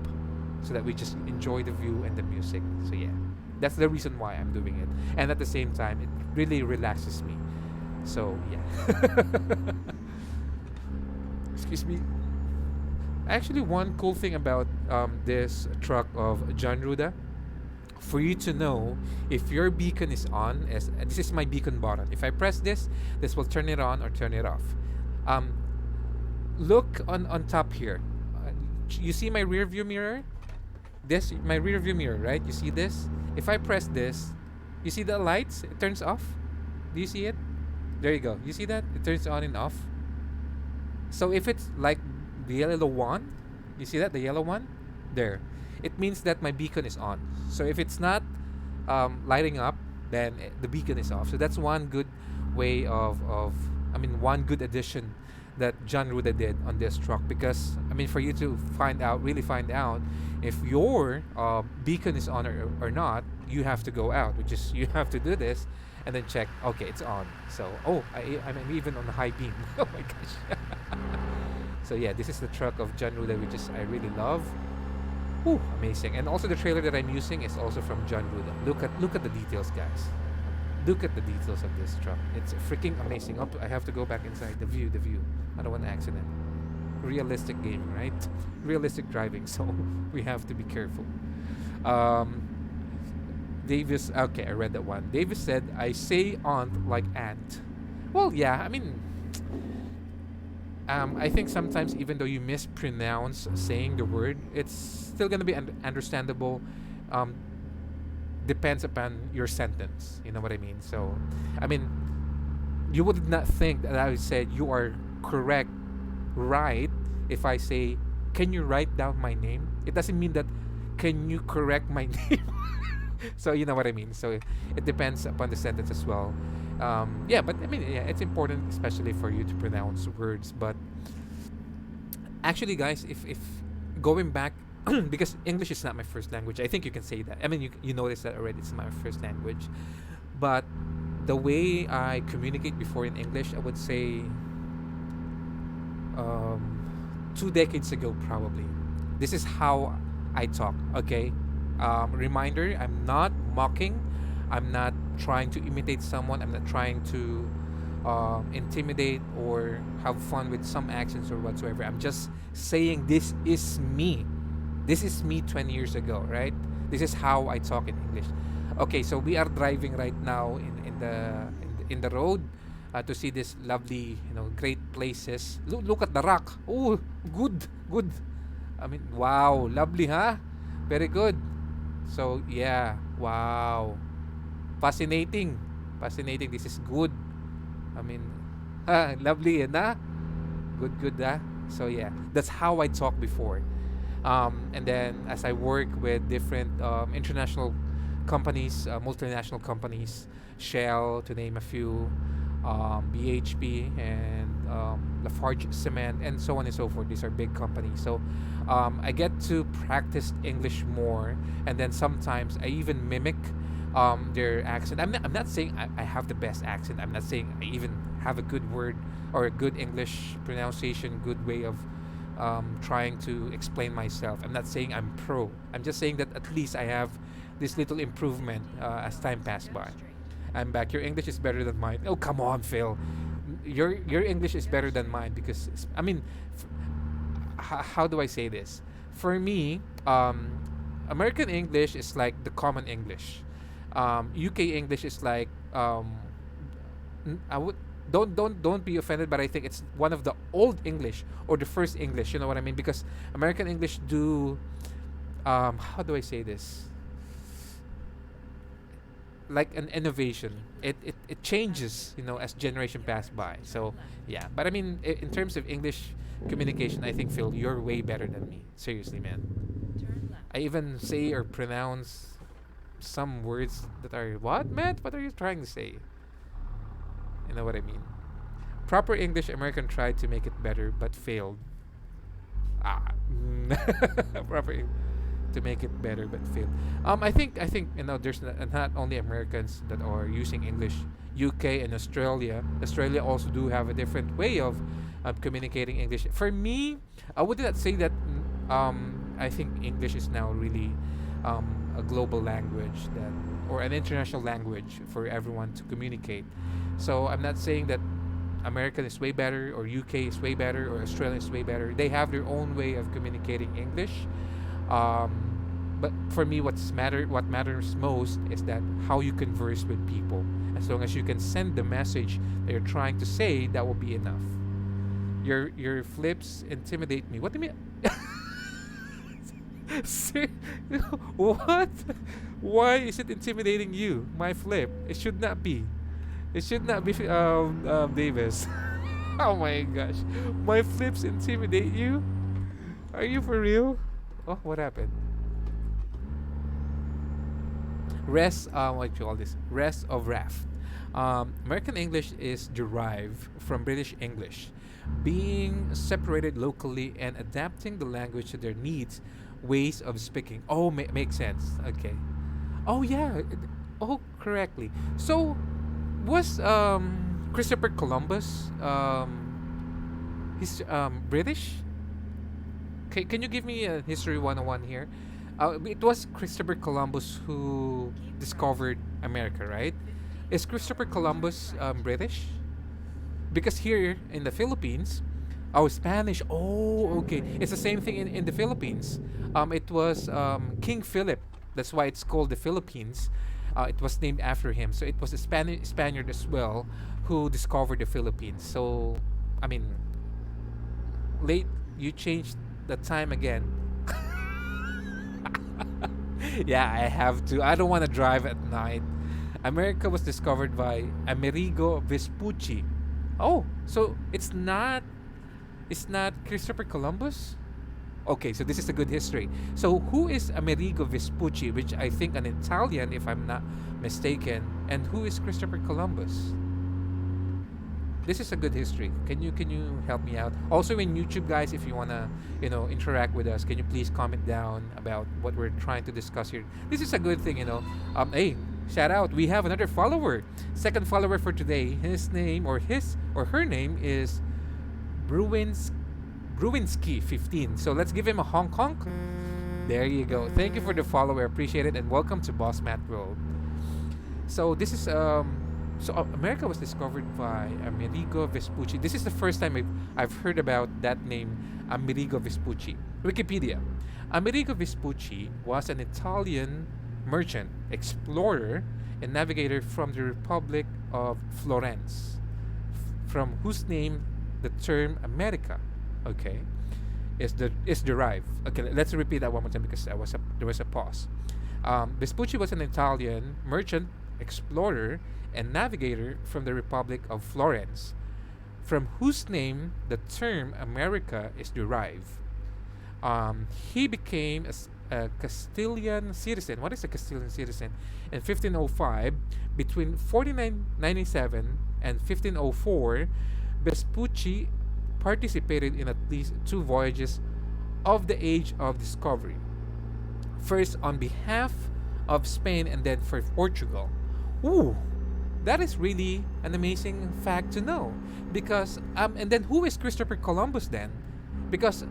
so that we just enjoy the view and the music. So yeah, that's the reason why I'm doing it, and at the same time it really relaxes me. So yeah. Excuse me. Actually, one cool thing about this truck of John Ruda, for you to know if your beacon is on, this is my beacon button. If I press this will turn it on or turn it off. Look on top here. You see my rear view mirror? This, my rear view mirror, right? You see this? If I press this, you see the lights? It turns off. Do you see it? There you go. You see that? It turns on and off. So if it's like the yellow one, you see that? The yellow one? There. It means that my beacon is on. So if it's not lighting up, then the beacon is off. So that's one good way one good addition that John Ruda did on this truck. Because, I mean, for you to really find out if your beacon is on or not, you have to go out, which is, you have to do this and then check, okay, it's on. So, I'm even on the high beam. Oh my gosh. So yeah, this is the truck of John Ruda, which I really love. Whew, amazing. And also the trailer that I'm using is also from John Ruda. Look at the details, guys. Look at the details of this truck. It's freaking amazing. I have to go back inside. The view. I don't want an accident. Realistic gaming, right? Realistic driving, so we have to be careful. Davis, okay, I read that one. Davis said, I say aunt like aunt. Well, yeah, I mean, I think sometimes even though you mispronounce saying the word, it's still going to be understandable depends upon your sentence. You know what I mean? So, I mean, you would not think that I said you are correct, right? If I say, can you write down my name? It doesn't mean that, can you correct my name? So you know what I mean. So it depends upon the sentence as well. Yeah, but I mean, yeah, it's important, especially for you to pronounce words. But actually, guys, if going back, because English is not my first language, I think you can say that. I mean, you notice that already. It's my first language, but the way I communicate before in English, I would say 2 decades ago, probably. This is how I talk. Okay, reminder: I'm not mocking. I'm not trying to imitate someone. I'm not trying to intimidate or have fun with some accents or whatsoever. I'm just saying this is me. This is me 20 years ago, right? This is how I talk in English. Okay, so we are driving right now in the road to see this lovely, great places. Look at the rock. Oh, good. I mean, wow, lovely, huh? Very good. So yeah, wow, fascinating. This is good. I mean, lovely, huh? Good, huh? So yeah, that's how I talk before. And then as I work with different international companies, multinational companies, Shell to name a few, BHP and Lafarge Cement, and so on and so forth. These are big companies. So I get to practice English more, and then sometimes I even mimic their accent. I'm not saying I have the best accent. I'm not saying I even have a good word or a good English pronunciation, good way of trying to explain myself. I'm not saying I'm pro. I'm just saying that at least I have this little improvement as time passed by. I'm back. Your English is better than mine. Oh, come on, Phil. Your English is better than mine because I mean, how do I say this? For me, American English is like the common English. UK English is like I would don't be offended, but I think it's one of the old English or the first English. You know what I mean? Because American English do how do I say this? Like an innovation. It changes, as generation pass by. So yeah, but I mean, in terms of English communication, I think Phil, you're way better than me. Seriously, man. Turn left. I even say or pronounce some words that are what, Matt? What are you trying to say? You know what I mean? Proper English, American tried to make it better but failed. Ah, proper to make it better but failed. I think there's not only Americans that are using English. UK and Australia. Australia also do have a different way of communicating English. For me, I would not say that. I think English is now really a global language that, or an international language for everyone to communicate. So I'm not saying that American is way better or UK is way better or Australia is way better. They have their own way of communicating English. But for me, what matters most is that how you converse with people. As long as you can send the message that you're trying to say, that will be enough. Your flips intimidate me. What do you mean? What? Why is it intimidating you? My flip. It should not be. It should not be. Davis. Oh my gosh. My flips intimidate you? Are you for real? Oh, what happened? What do you call this? Rest of raft. American English is derived from British English, being separated locally and adapting the language to their needs, ways of speaking. Oh, makes sense. Okay. Oh yeah. Oh, correctly. So, was Christopher Columbus he's British? Can you give me a history 101 here? It was Christopher Columbus who discovered America, right? Is Christopher Columbus British? Because here in the Philippines, Spanish. Oh, okay. It's the same thing in the Philippines. It was King Philip. That's why it's called the Philippines. It was named after him. So it was a Spaniard as well who discovered the Philippines. So, I mean, you changed the time again. Yeah, I have to. I don't want to drive at night. America was discovered by Amerigo Vespucci. Oh, so it's not Christopher Columbus? Okay, so this is a good history. So who is Amerigo Vespucci, which I think an Italian if I'm not mistaken, and who is Christopher Columbus? This is a good history. Can you help me out? Also in YouTube, guys, if you wanna interact with us, can you please comment down about what we're trying to discuss here? This is a good thing, Hey, shout out! We have another follower, second follower for today. His name or her name is Bruins Bruinski 15. So let's give him a honk honk. There you go. Thank you for the follower. Appreciate it, and welcome to Boss Matt World. So this is America was discovered by Amerigo Vespucci. This is the first time I've heard about that name, Amerigo Vespucci. Wikipedia. Amerigo Vespucci was an Italian merchant, explorer, and navigator from the Republic of Florence, from whose name the term America, okay, is derived. Okay, let's repeat that one more time because there was a pause. Vespucci was an Italian merchant, explorer, and navigator from the Republic of Florence, from whose name the term America is derived. He became a Castilian citizen. What is a Castilian citizen? In 1505, between 1497 and 1504, Vespucci participated in at least two voyages of the Age of Discovery. First on behalf of Spain and then for Portugal. Ooh, that is really an amazing fact to know. Because and then who is Christopher Columbus then? Because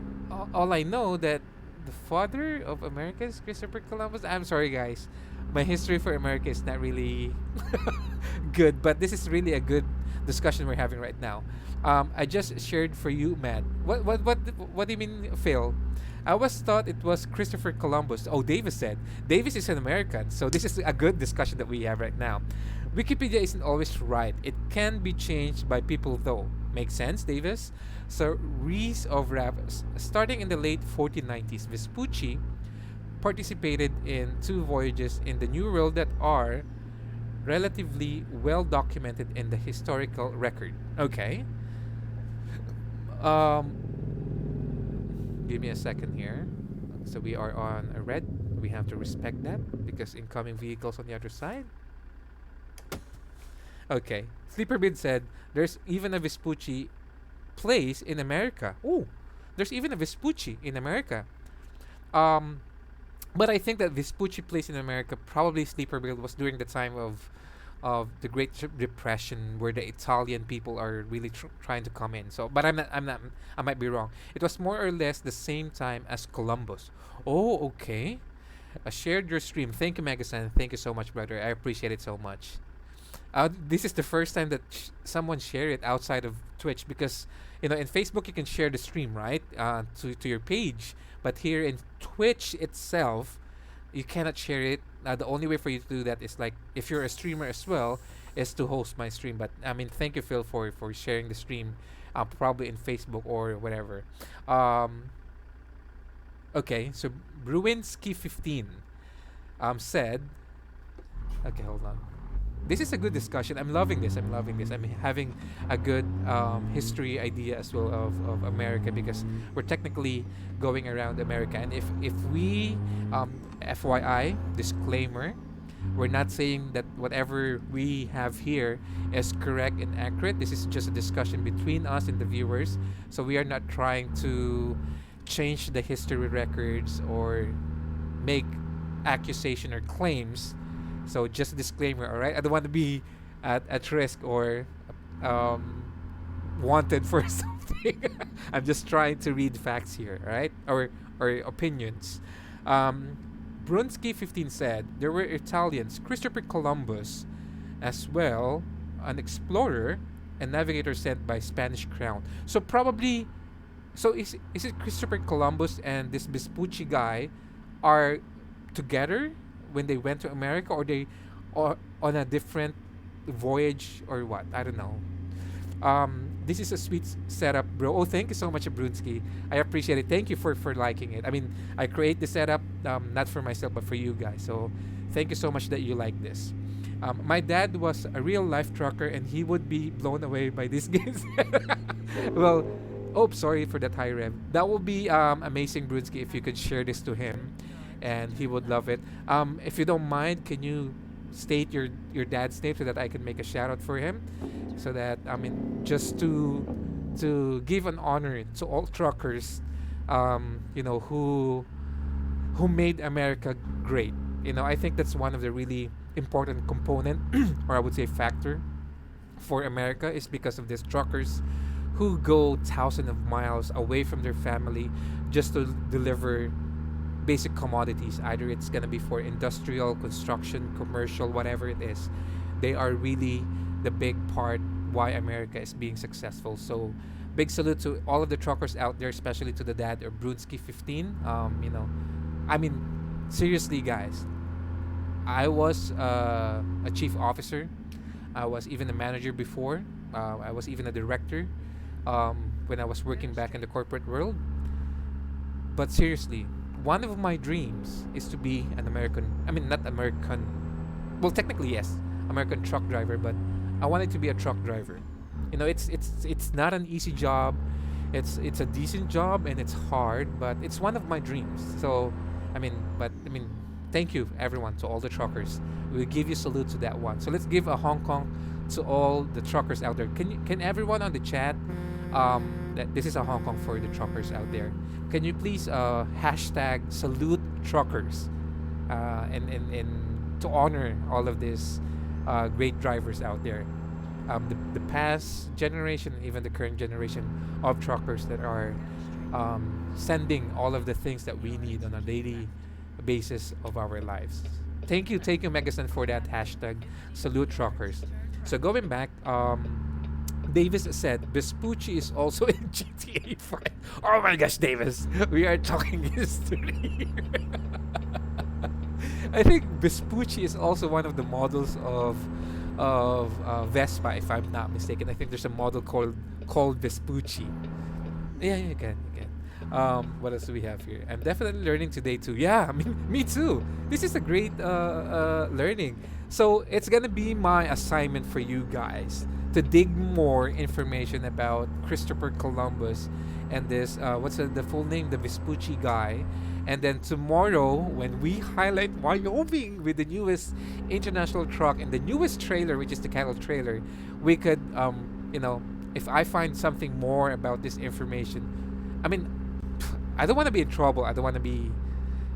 all I know that the father of America is Christopher Columbus. I'm sorry, guys. My history for America is not really good, but this is really a good discussion we're having right now. I just shared for you, Matt. What do you mean, Phil? I was thought it was Christopher Columbus. Oh, Davis said. Davis is an American, so this is a good discussion that we have right now. Wikipedia isn't always right. It can be changed by people though. Makes sense, Davis? So, Rees of Rabbits. Starting in the late 1490s, Vespucci participated in two voyages in the New World that are relatively well documented in the historical record. Okay. Give me a second here. So we are on a red. We have to respect that because incoming vehicles on the other side. Okay. Sleeperbid said there's even a Vespucci place in America. Oh, there's even a Vespucci in America. But I think that Vespucci place in America, probably Sleeperbid, was during the time of the Great Depression, where the Italian people are really trying to come in. So, but I might be wrong. It was more or less the same time as Columbus. Oh, okay. Shared your stream. Thank you, Megasan. Thank you so much, brother. I appreciate it so much. This is the first time that someone shared it outside of Twitch, because in Facebook you can share the stream, right, to your page, but here in Twitch itself you cannot share it. The only way for you to do that is like if you're a streamer as well, is to host my stream. But I mean, thank you, Phil, for sharing the stream, probably in Facebook or whatever. Okay, so Bruinski 15 said, okay, hold on. This is a good discussion. I'm loving this. I'm having a good history idea as well of America, because we're technically going around America. And if we, FYI, disclaimer, we're not saying that whatever we have here is correct and accurate. This is just a discussion between us and the viewers. So we are not trying to change the history records or make accusation or claims. So just a disclaimer, all right? I don't want to be at risk or wanted for something. I'm just trying to read facts here, all right? Or opinions. Brunsky 15 said there were Italians, Christopher Columbus, as well, an explorer and navigator sent by Spanish crown. So probably, so is it Christopher Columbus and this Vespucci guy are together when they went to America, or they are on a different voyage, or what? I don't know. This is a sweet setup, bro. Oh, thank you so much, Brunsky. I appreciate it. Thank you for liking it. I mean, I create the setup not for myself but for you guys. So thank you so much that you like this. My dad was a real life trucker and he would be blown away by these games. Well, oh, sorry for that high rev. That will be amazing, Brunsky, if you could share this to him, and he would love it. If you don't mind, can you state your dad's name so that I can make a shout out for him, so that I mean just to give an honor to all truckers, you know, who made America great. You know, I think that's one of the really important component, or I would say factor, for America is because of these truckers who go thousands of miles away from their family just to deliver basic commodities. Either it's gonna be for industrial, construction, commercial, whatever it is. They are really the big part why America is being successful. So big salute to all of the truckers out there, especially to the dad or Brunsky 15. You know, I mean, seriously, guys. I was a chief officer. I was even a manager before. I was even a director when I was working back in the corporate world. But seriously, one of my dreams is to be an American. I mean, not American. Well, technically yes, American truck driver. But I wanted to be a truck driver. You know, it's not an easy job. It's a decent job and it's hard, but it's one of my dreams. So, I mean, thank you everyone, to all the truckers. We give you salute to that one. So let's give a Hong Kong to all the truckers out there. Can everyone on the chat, that this is a Hong Kong for the truckers out there. Can you please hashtag salute truckers, and to honor all of these great drivers out there. The past generation, even the current generation of truckers that are sending all of the things that we need on a daily basis of our lives. Thank you, Megason, for that hashtag salute truckers. So going back, Davis said Vespucci is also in GTA 5. Oh my gosh, Davis, we are talking history. I think Vespucci is also one of the models of Vespa, if I'm not mistaken. I think there's a model called Vespucci. Yeah, you can. What else do we have here? I'm definitely learning today too. Yeah, I mean, me too. This is a great learning. So it's gonna be my assignment for you guys to dig more information about Christopher Columbus and this what's the full name, the Vespucci guy. And then tomorrow, when we highlight Wyoming with the newest international truck and the newest trailer, which is the cattle trailer, we could, you know, if I find something more about this information, I mean, I don't want to be in trouble. I don't want to be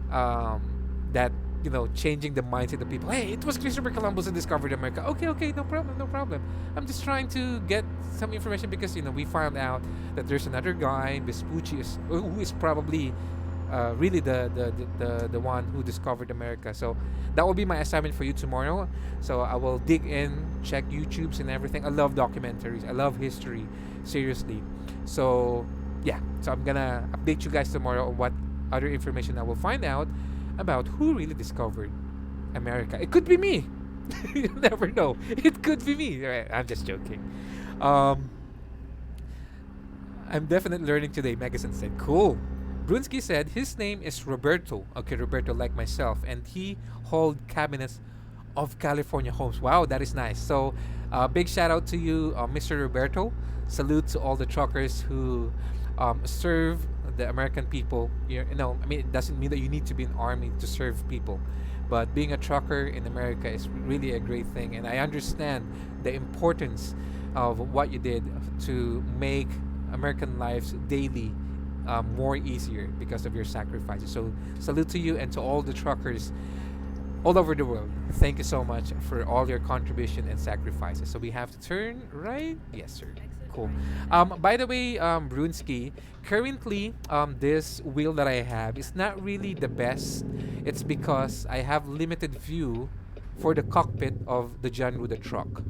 that, you know, changing the mindset of people. Hey, it was Christopher Columbus who discovered America. Okay, no problem. I'm just trying to get some information because, you know, we found out that there's another guy, Vespucci, who is probably really the one who discovered America. So that will be my assignment for you tomorrow. So I will dig in, check YouTubes and everything. I love documentaries. I love history. Seriously. So yeah, so I'm gonna update you guys tomorrow on what other information I will find out about who really discovered America. It could be me. You never know. It could be me. Right, I'm just joking. I'm definitely learning today, Megason said. Cool. Brunsky said his name is Roberto. Okay, Roberto, like myself. And he hold cabinets of California homes. Wow, that is nice. So big shout out to you, Mr. Roberto. Salute to all the truckers who serve the American people. You know, I mean, it doesn't mean that you need to be in army to serve people, but being a trucker in America is really a great thing. And I understand the importance of what you did to make American lives daily more easier because of your sacrifices. So salute to you and to all the truckers all over the world. Thank you so much for all your contribution and sacrifices. So we have to turn right. Yes, sir. Cool. By the way, Brunsky, currently this wheel that I have is not really the best. It's because I have limited view for the cockpit of the John Ruda truck.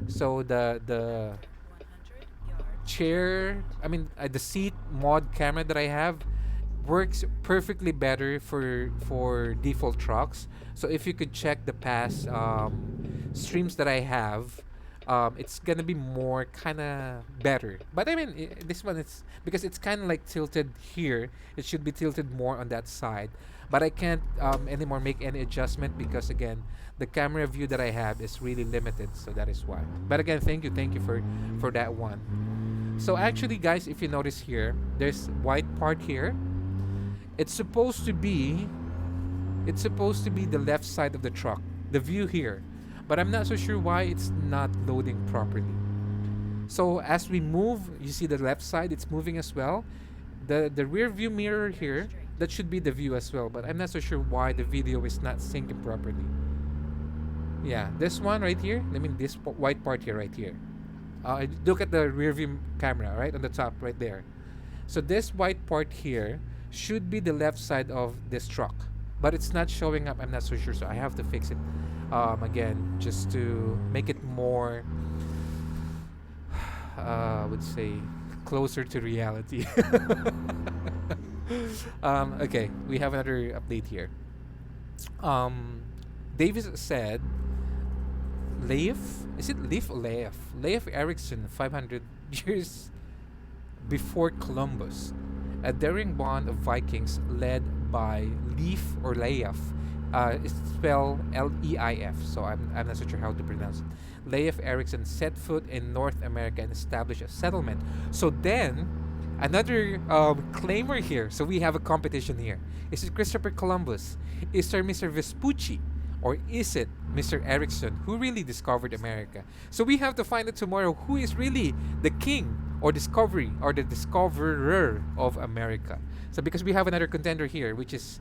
So the chair, I mean the seat mod camera that I have works perfectly better for default trucks. So if you could check the past streams that I have, it's gonna be more kind of better. But I mean, this one, it's because it's kind of like tilted here. It should be tilted more on that side. But I can't anymore make any adjustment because again, the camera view that I have is really limited. So that is why. But again, thank you for that one. So actually, guys, if you notice here, there's white part here. It's supposed to be the left side of the truck, the view here. But I'm not so sure why it's not loading properly. So as we move, you see the left side, it's moving as well. The rear view mirror here, that should be the view as well. But I'm not so sure why the video is not syncing properly. Yeah, this one right here. I mean, this white part here, right here. Look at the rear view camera, right on the top, right there. So this white part here should be the left side of this truck, but it's not showing up. I'm not so sure, so I have to fix it again just to make it more I would say closer to reality. Okay, we have another update here. Davis said Leif, is it Leif or Leif Erikson, 500 years before Columbus, a daring band of Vikings led by Leif or Leif. It's spelled Leif, so I'm not so sure how to pronounce it. Leif Erikson set foot in North America and established a settlement. So then, another claimer here. So we have a competition here. Is it Christopher Columbus? Is there Mr. Vespucci? Or is it Mr. Erikson who really discovered America? So we have to find out tomorrow who is really the king or discovery or the discoverer of America. So because we have another contender here, which is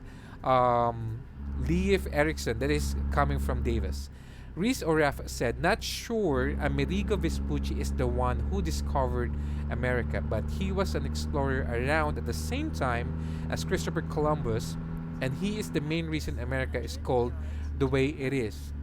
Leif Erikson, that is coming from Davis. Reese Oraf said, not sure Amerigo Vespucci is the one who discovered America, but he was an explorer around at the same time as Christopher Columbus, and he is the main reason America is called the way it is.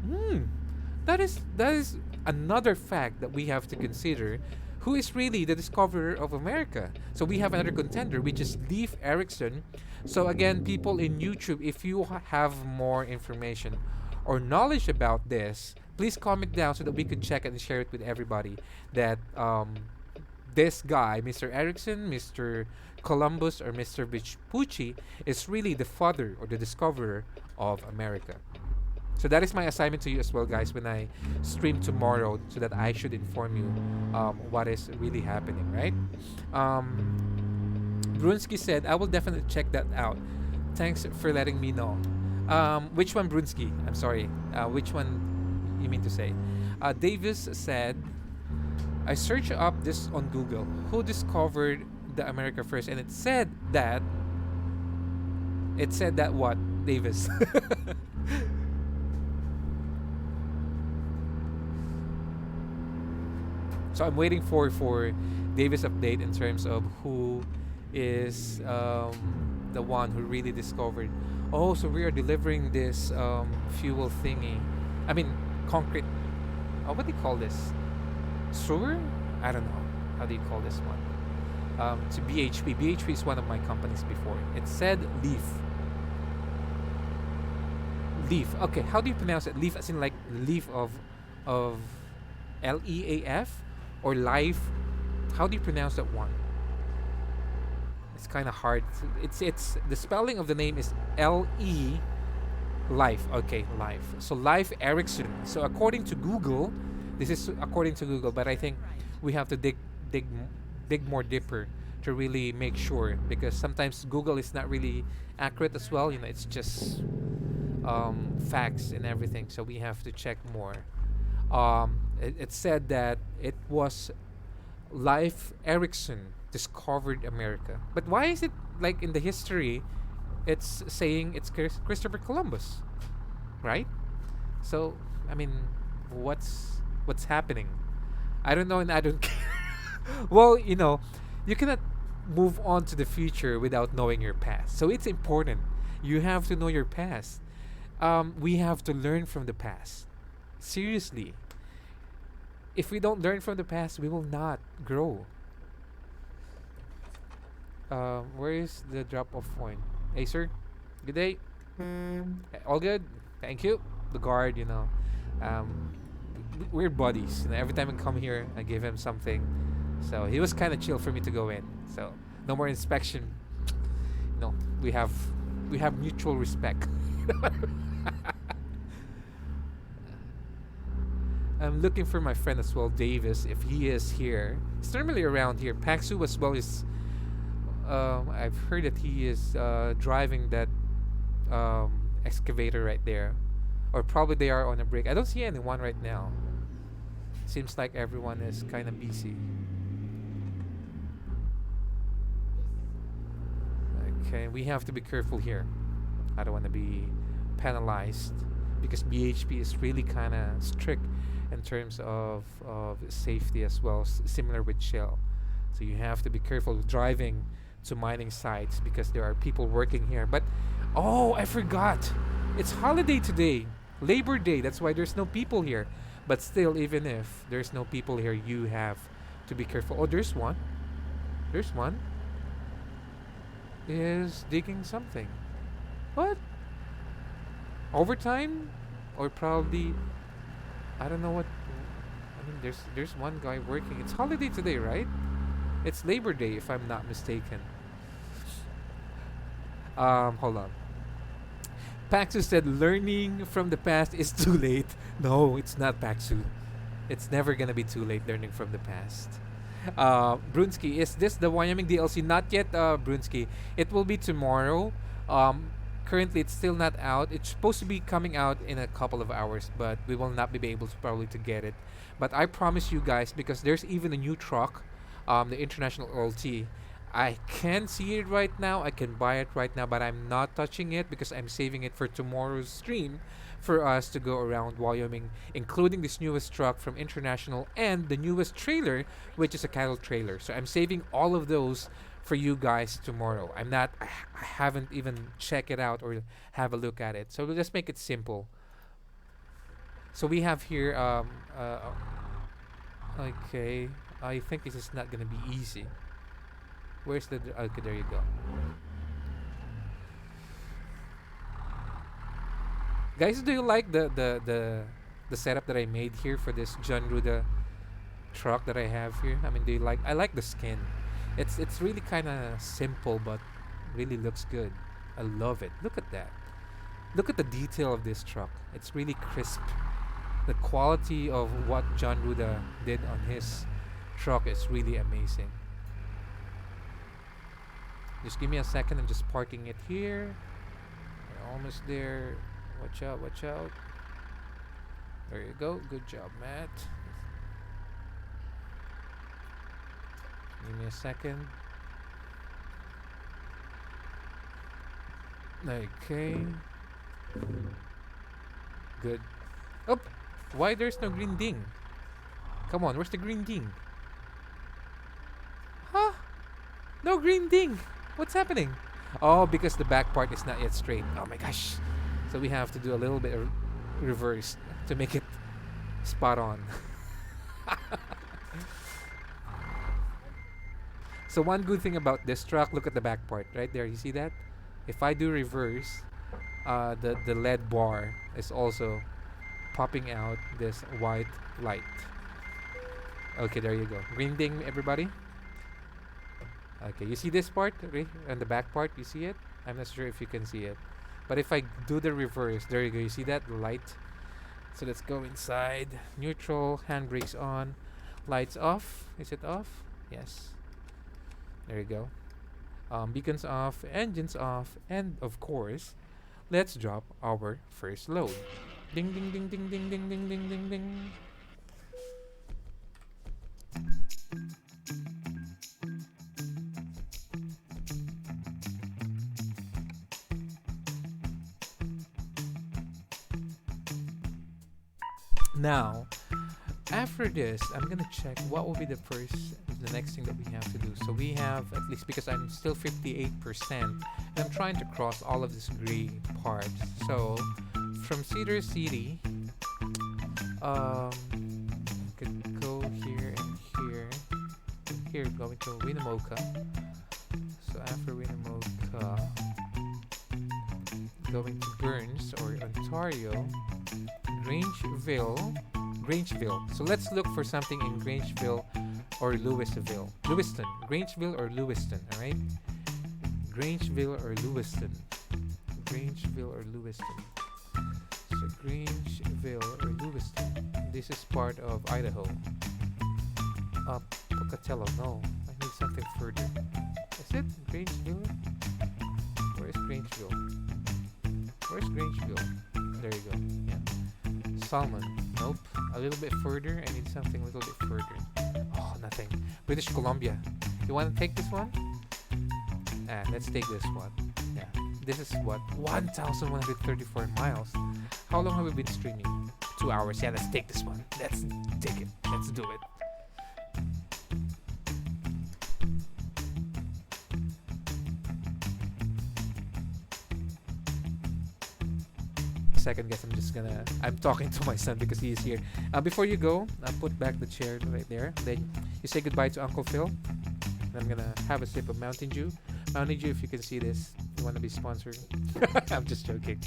That is another fact that we have to consider. Who is really the discoverer of America? So we have another contender, which is Leif Erikson. So again, people in YouTube, if you have more information or knowledge about this, please comment down so that we could check it and share it with everybody. That this guy, Mr. Erikson, Mr. Columbus, or Mr. Vespucci, is really the father or the discoverer of America. So that is my assignment to you as well, guys, when I stream tomorrow, so that I should inform you what is really happening, right? Brunsky said, I will definitely check that out. Thanks for letting me know. Which one, Brunsky? I'm sorry. Which one you mean to say? Davis said, I searched up this on Google. Who discovered the America first? And it said that what, Davis? So I'm waiting for Davis' update in terms of who is the one who really discovered. Oh, so we are delivering this fuel thingy. I mean, concrete. What do you call this? Sewer? I don't know. How do you call this one? To BHP. BHP is one of my companies before. It said Leaf. Leaf. Okay, how do you pronounce it? Leaf as in like leaf of Leaf? Or life? How do you pronounce that one? It's kind of hard. It's the spelling of the name is L-E Life. Okay, Life. So Leif Erikson. So according to Google, this is according to Google, but I think we have to dig more deeper to really make sure, because sometimes Google is not really accurate as well. You know, it's just facts and everything. So we have to check more. It said that it was Leif Erikson discovered America. But why is it like in the history it's saying it's Christopher Columbus, right? So I mean, what's happening? I don't know, and I don't care. Well, you know, you cannot move on to the future without knowing your past. So it's important. You have to know your past. We have to learn from the past. Seriously. If we don't learn from the past, we will not grow. Where is the drop-off point? Hey, sir. Good day. All good? Thank you. The guard, you know. we're buddies. And every time I come here, I give him something. So he was kind of chill for me to go in. So no more inspection. No, we have mutual respect. I'm looking for my friend as well, Davis, if he is here. He's normally around here. Paxu as well is. I've heard that he is driving that excavator right there, or probably they are on a break. I don't see anyone right now. Seems like everyone is kind of busy. Okay, we have to be careful here. I don't want to be penalized because BHP is really kind of strict in terms of safety as well, similar with Shell. So you have to be careful driving to mining sites because there are people working here. But oh, I forgot. It's holiday today. Labor Day. That's why there's no people here. But still, even if there's no people here, you have to be careful. Oh, there's one. There's one. Is digging something. What? Overtime? Or probably, I don't know what. I mean, there's one guy working. It's holiday today, right? It's Labor Day, if I'm not mistaken. Hold on. Paxu said learning from the past is too late. No, it's not, Paxu. It's never gonna be too late learning from the past. Brunsky, is this the Wyoming DLC? Not yet, Brunsky. It will be tomorrow. Currently, it's still not out. It's supposed to be coming out in a couple of hours, but we will not be able to probably to get it. But I promise you guys, because there's even a new truck, the International LT. I can see it right now. I can buy it right now, but I'm not touching it because I'm saving it for tomorrow's stream for us to go around Wyoming, including this newest truck from International and the newest trailer, which is a cattle trailer. So I'm saving all of those for you guys tomorrow. I haven't even checked it out or have a look at it. So we'll just make it simple. So we have here, okay, I think this is not gonna be easy. Where's the, okay, there you go. Guys, do you like the setup that I made here for this John Ruda truck that I have here? I mean, do you like, I like the skin. It's really kind of simple, but really looks good. I love it. Look at that. Look at the detail of this truck. It's really crisp. The quality of what John Ruda did on his truck is really amazing. Just give me a second. I'm just parking it here. We're almost there. Watch out, watch out. There you go. Good job, Matt. Give me a second. Okay. Good. Oh! Why there's no green ding? Come on, where's the green ding? Huh? No green ding! What's happening? Oh, because the back part is not yet straight. Oh my gosh. So we have to do a little bit of reverse to make it spot on. So one good thing about this truck, look at the back part right there. You see that? If I do reverse, the LED bar is also popping out this white light. Okay, there you go. Green ding, everybody. Okay, you see this part and the back part? You see it? I'm not sure if you can see it. But if I do the reverse, there you go. You see that? The light. So let's go inside. Neutral, handbrakes on, lights off. Is it off? Yes. There you go. Beacons off, engines off, and of course, let's drop our first load. Ding ding ding ding ding ding ding ding ding ding. Now, after this, I'm gonna check what will be the next thing that we have to do. So we have, at least because I'm still 58%, and I'm trying to cross all of this gray part. So from Cedar City, could go here and here. And here going to Winnemucca. So after Winnemucca, going to Burns or Ontario, Grangeville, Grangeville. So let's look for something in Grangeville or Lewiston. Grangeville or Lewiston, alright? Grangeville or Lewiston. Grangeville or Lewiston. So Grangeville or Lewiston. This is part of Idaho. Pocatello, no. I need something further. Is it Grangeville? Where's Grangeville? Where's Grangeville? There you go. Yeah. Salmon. Nope. A little bit further. I need something a little bit further. Oh, nothing. British Columbia. You want to take this one? Let's take this one. Yeah. This is what? 1,134 miles. How long have we been streaming? 2 hours. Yeah, let's take this one. Let's take it. Let's do it. Second, guess I'm talking to my son because he is here. Before you go, put back the chair right there. Then you say goodbye to Uncle Phil. And I'm gonna have a sip of Mountain Dew. Mountain Dew, if you can see this, you want to be sponsored. I'm just joking.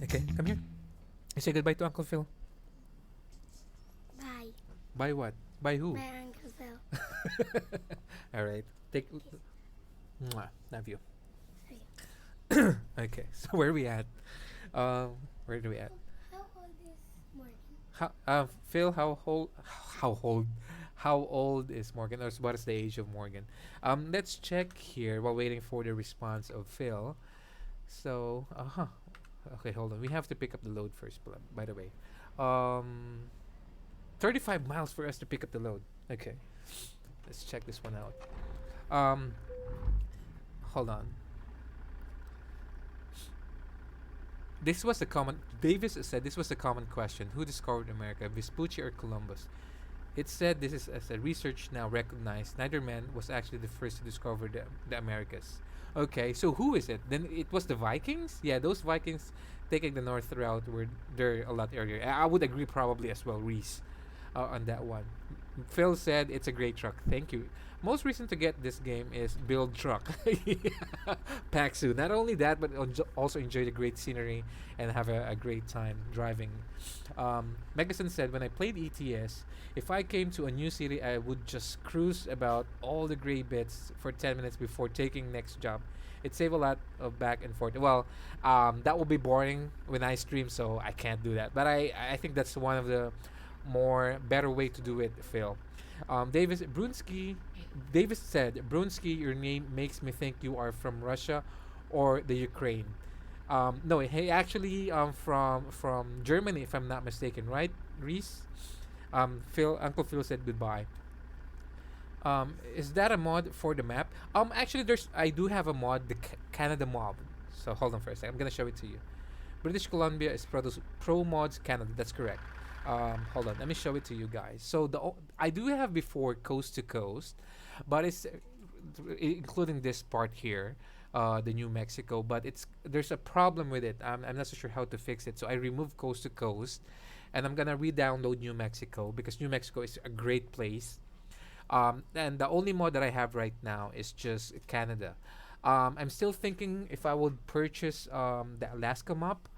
Okay, come here. You say goodbye to Uncle Phil. Bye. Bye what? Bye who? Bye, Uncle Phil. Alright. Take Mwah, love you. Hey. Okay, so where are we at? Where do we at? How old is Morgan? Phil, how old is Morgan, or what is the age of Morgan? Let's check here while waiting for the response of Phil. So, okay, hold on. We have to pick up the load first, by the way. 35 miles for us to pick up the load. Okay, let's check this one out. Hold on. This was a common. Davis said this was a common question. Who discovered America, Vespucci or Columbus? It said this is as a research now recognized. Neither man was actually the first to discover the Americas. Okay, so who is it? Then it was the Vikings. Yeah, those Vikings taking the north route were there a lot earlier. I would agree probably as well, Reese, on that one. Phil said it's a great truck. Thank you. Most reason to get this game is build truck. Paxu. Not only that, but also enjoy the great scenery and have a great time driving. Megason said, when I played ETS, if I came to a new city, I would just cruise about all the gray bits for 10 minutes before taking next job. It saved a lot of back and forth. Well, that will be boring when I stream, so I can't do that. But I think that's one of the better way to do it, Phil. Davis said, Brunsky, your name makes me think you are from Russia or the Ukraine. No, he actually from Germany, if I'm not mistaken, right, Reese? Uncle Phil said goodbye. Is that a mod for the map? Actually, I do have a mod, the Canada mod. So hold on for a second. I'm gonna show it to you. British Columbia is Pro Mods Canada. That's correct. Hold on, let me show it to you guys. So I do have before Coast to Coast, but it's including this part here, the New Mexico. But there's a problem with it. I'm not so sure how to fix it. So I removed Coast to Coast, and I'm gonna re-download New Mexico because New Mexico is a great place. And the only mod that I have right now is just Canada. I'm still thinking if I would purchase the Alaska map.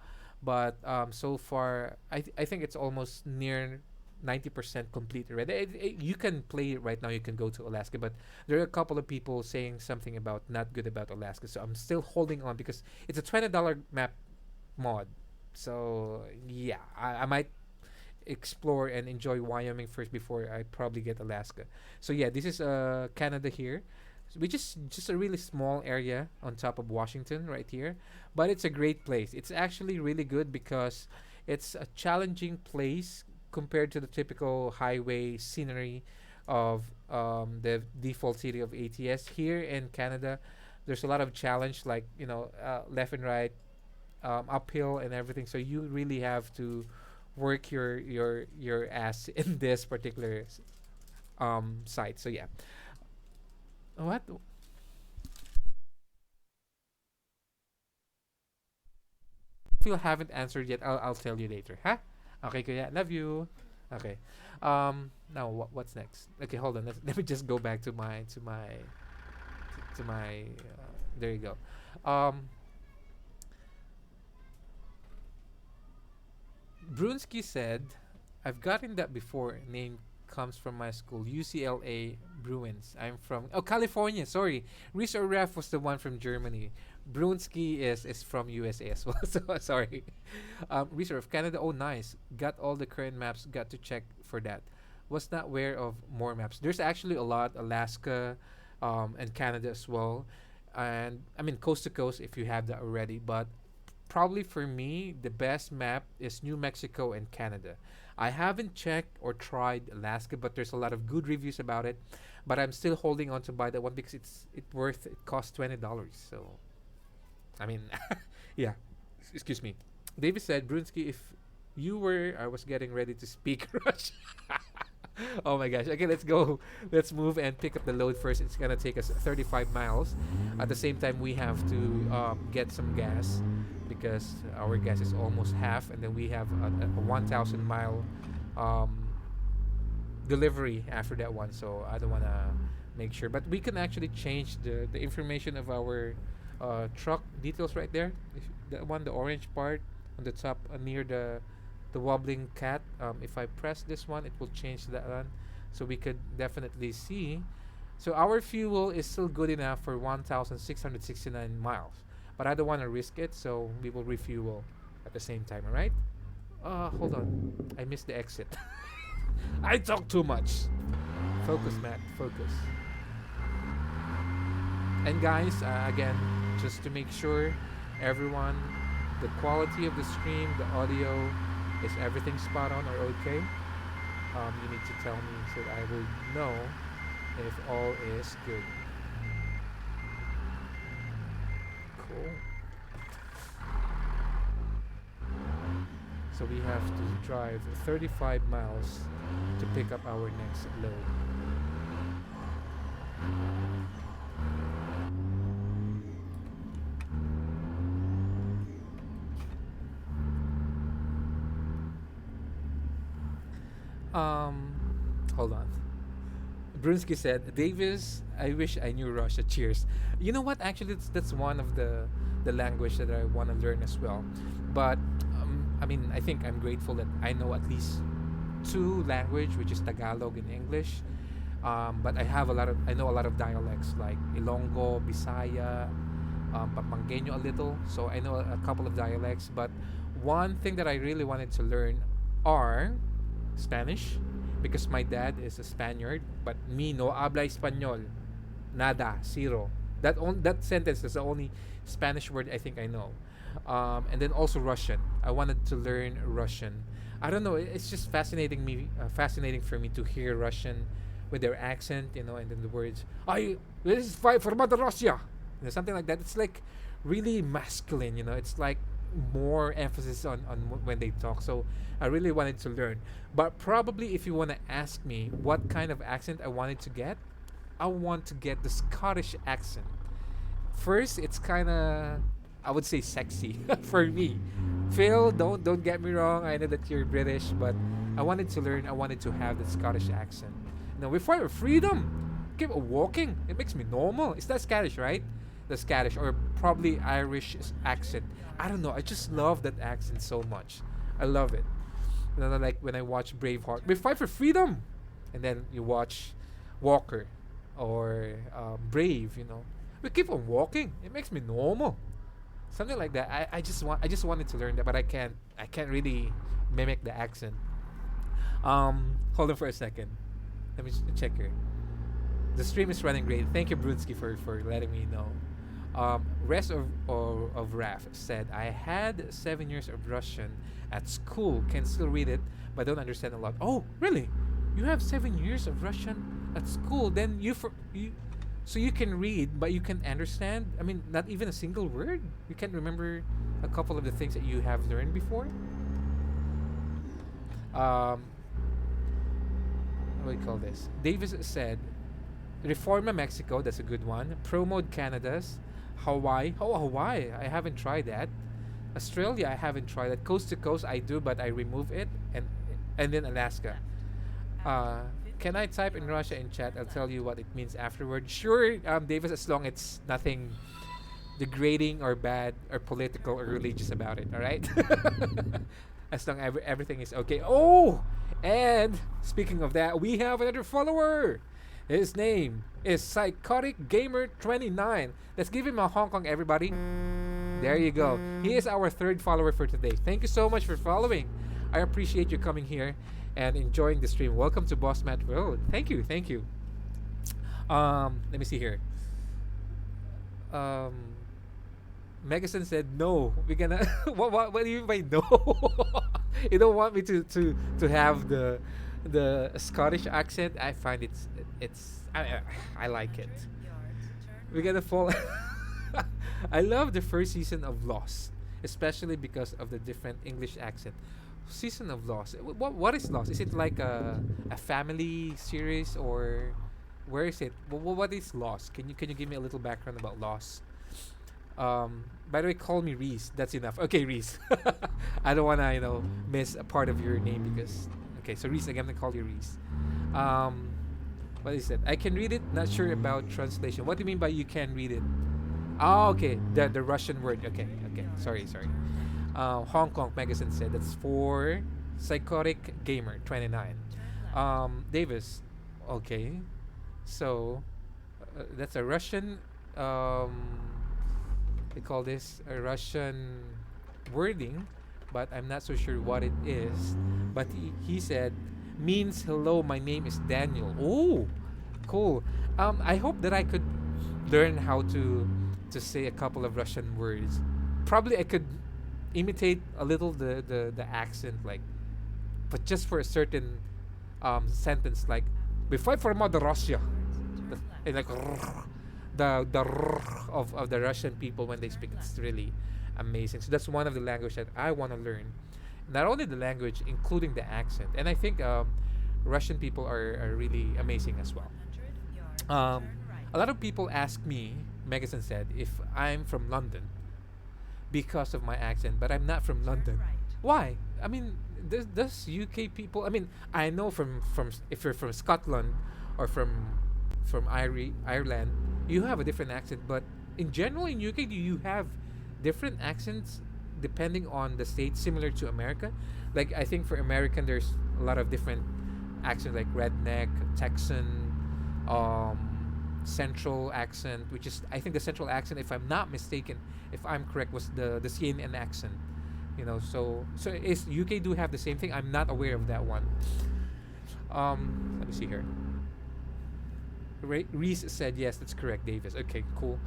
But so far, I think it's almost near 90% complete already. You can play it right now. You can go to Alaska, but there are a couple of people saying something about not good about Alaska. So I'm still holding on because it's a $20 map mod. So yeah, I might explore and enjoy Wyoming first before I probably get Alaska. So yeah, this is Canada here, which is just a really small area on top of Washington right here, but it's a great place. It's actually really good because it's a challenging place compared to the typical highway scenery of the default city of ATS. Here in Canada, there's a lot of challenge, like left and right, uphill and everything, so you really have to work your ass in this particular site. So yeah. What? If you haven't answered yet, I'll tell you later, huh? Okay, kuya, love you. Okay. Now what's next? Okay, hold on. Let me just go back to my there you go. Brunsky said, I've gotten that before. Name comes from my school, UCLA Bruins. I'm from California. Sorry, Reese or Ref was the one from Germany. Brunsky is from USA as well. So sorry. Reese of Canada. Oh, nice. Got all the current maps. Got to check for that. Was not aware of more maps. There's actually a lot. Alaska, and Canada as well, and I mean coast to coast if you have that already. But probably for me, the best map is New Mexico and Canada. I haven't checked or tried Alaska, but there's a lot of good reviews about it. But I'm still holding on to buy that one because it costs $20. So I mean, yeah. Excuse me. David said, Brunsky, if you were, I was getting ready to speak Russian. Oh my gosh. Okay, let's go. Let's move and pick up the load first. It's gonna take us 35 miles. At the same time, we have to get some gas because our gas is almost half, and then we have a 1,000 mile delivery after that one. So I don't wanna make sure, but we can actually change the information of our truck details right there. If that one, the orange part on the top near the wobbling cat. If I press this one, it will change that one, so we could definitely see. So our fuel is still good enough for 1,669 miles, but I don't want to risk it, so we will refuel at the same time. All right. Hold on, I missed the exit. I talk too much. Focus, Matt. Focus. And guys, again, just to make sure, everyone, the quality of the stream, the audio, is everything spot on or okay? You need to tell me so that I will know if all is good. Cool. So we have to drive 35 miles to pick up our next load. Hold on. Brunsky said, Davis, I wish I knew Russia. Cheers. You know what? Actually, that's one of the language that I want to learn as well. But I mean, I think I'm grateful that I know at least two language, which is Tagalog and English. But I know a lot of dialects like Ilonggo, Bisaya, Pampangeno a little. So I know a couple of dialects. But one thing that I really wanted to learn are Spanish, because my dad is a Spaniard, but me no habla español, nada, zero. That sentence is the only Spanish word I think I know. And then also Russian. I wanted to learn Russian. I don't know. It's just fascinating for me to hear Russian with their accent, and then the words. This is fight for Mother Russia, something like that. It's like really masculine. It's like more emphasis on when they talk. So I really wanted to learn. But probably if you want to ask me what kind of accent I wanted to get, I want to get the Scottish accent. First, it's kind of, I would say, sexy for me. Phil, don't get me wrong. I know that you're British, but I wanted to learn. I wanted to have the Scottish accent. We fight for freedom. Keep walking. It makes me normal. Is that Scottish, right? The Scottish or probably Irish accent. I don't know. I just love that accent so much. I love it. Like when I watch Braveheart, we fight for freedom, and then you watch Walker or Brave. We keep on walking. It makes me normal. Something like that. I just wanted to learn that, but I can't really mimic the accent. Hold on for a second. Let me check here. The stream is running great. Thank you, Brunsky, for letting me know. Rest of Raf said, I had 7 years of Russian at school. Can still read it, but don't understand a lot. Oh, really? You have 7 years of Russian at school? Then so you can read, but you can understand. I mean, not even a single word. You can remember a couple of the things that you have learned before. What do we call this? Davis said, Reforma Mexico, that's a good one. Promode Canada's. Hawaii. Oh, Hawaii. I haven't tried that. Australia, I haven't tried that. Coast to coast, I do, but I remove it. And then Alaska. Can I type in Russia in chat? I'll tell you what it means afterward. Sure, Davis, as long it's nothing degrading or bad or political or religious about it. All right. as long as everything is okay. Oh, and speaking of that, we have another follower. His name is Psychotic Gamer 29. Let's give him a Hong Kong, everybody. There you go. He is our third follower for today. Thank you so much for following. I appreciate you coming here and enjoying the stream. Welcome to Boss Matt Road. Thank you, thank you. Let me see here. Megason said no. We're gonna. What do you mean by no? You don't want me to have the Scottish accent? I find I like it. We're gonna fall. I love the first season of Lost, especially because of the different English accent. Season of Lost. What is Lost? Is it like a family series, or where is it? What is Lost? Can you give me a little background about Lost? By the way, call me Reese. That's enough. Okay, Reese. I don't wanna miss a part of your name because okay. So Reese, I'm gonna call you Reese. What is it? I can read it. Not sure about translation. What do you mean by you can read it? Oh, okay. The Russian word. Okay. Sorry. Hong Kong magazine said that's for Psychotic Gamer 29. Davis. Okay. So that's a Russian. They call this a Russian wording, but I'm not so sure what it is. But he said means hello. My name is Daniel. Oh, cool. I hope that I could learn how to say a couple of Russian words. Probably I could imitate a little the accent, like, but just for a certain sentence, like we fight for Mother Russia, and like the of the Russian people when they speak. It's really amazing. So that's one of the language that I want to learn. Not only the language, including the accent, and I think Russian people are really amazing as well. A lot of people ask me, Megason said, if I'm from London because of my accent, but I'm not from London. Why? I mean, does UK people? I mean, I know from if you're from Scotland or from Ireland, you have a different accent. But in general, in UK, do you have different accents depending on the state, similar to America? Like I think for American, there's a lot of different accents, like redneck, Texan, central accent, which is I think the central accent, if I'm not mistaken, if I'm correct, was the CNN accent. So is UK do have the same thing? I'm not aware of that one. Let me see here. Reese said yes, that's correct, Davis. Okay, cool.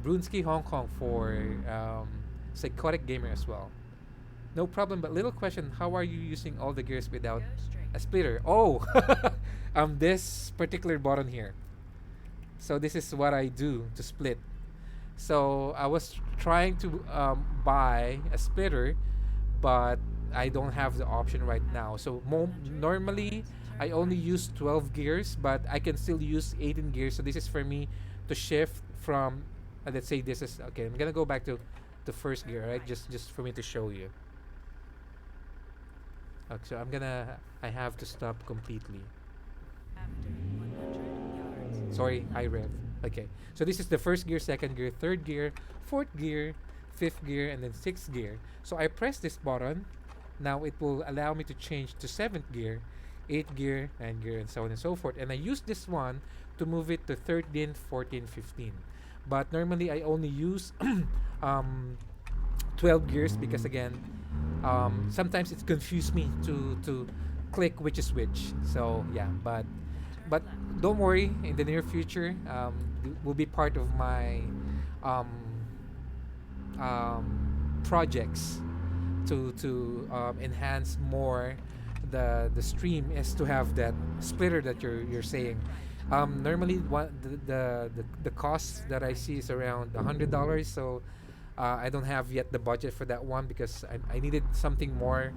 Brunsky Hong Kong for Psychotic Gamer as well. No problem, but little question, how are you using all the gears without a splitter? Oh, this particular button here. So this is what I do to split. So I was trying to buy a splitter, but I don't have the option right now. So normally I only use 12 gears, but I can still use 18 gears. So this is for me to shift from, let's say this is, okay, I'm gonna go back to the first gear, right? Just for me to show you. Okay, so I have to stop completely. Sorry, I rev. Okay, so this is the first gear, second gear, third gear, fourth gear, fifth gear, and then sixth gear. So I press this button. Now it will allow me to change to seventh gear, eighth gear, ninth gear, and so on and so forth. And I use this one to move it to 13, 14, 15. But normally I only use 12 gears because again, sometimes it confused me to click which is which. So yeah, but don't worry, in the near future will be part of my projects to enhance more the stream, is to have that splitter that you're saying. Normally the cost that I see is around $100, so I don't have yet the budget for that one because I needed something more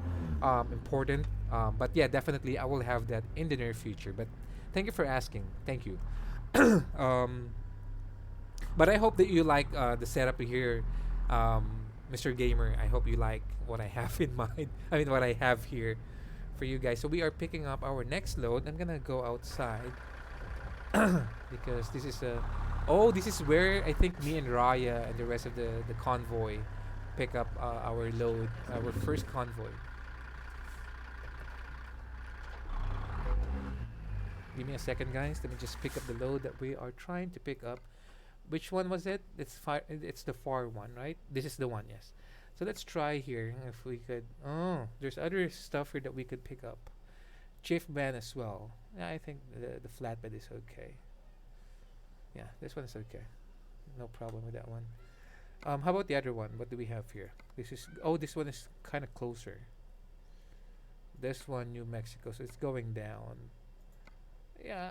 important. But yeah, definitely I will have that in the near future. But thank you for asking. Thank you. But I hope that you like the setup here, Mr. Gamer. I hope you like what I have in mind. I mean, what I have here for you guys. So we are picking up our next load. I'm gonna go outside because this is this is where I think me and Raya and the rest of the convoy pick up our load, our first convoy. Give me a second, guys. Let me just pick up the load that we are trying to pick up. Which one was it? It's the far one, right? This is the one, yes. So let's try here if we could. Oh, there's other stuff here that we could pick up. Chief band as well. Yeah, I think the flatbed is okay. Yeah, this one is okay. No problem with that one. How about the other one? What do we have here? This one is kind of closer. This one, New Mexico, so it's going down. Yeah,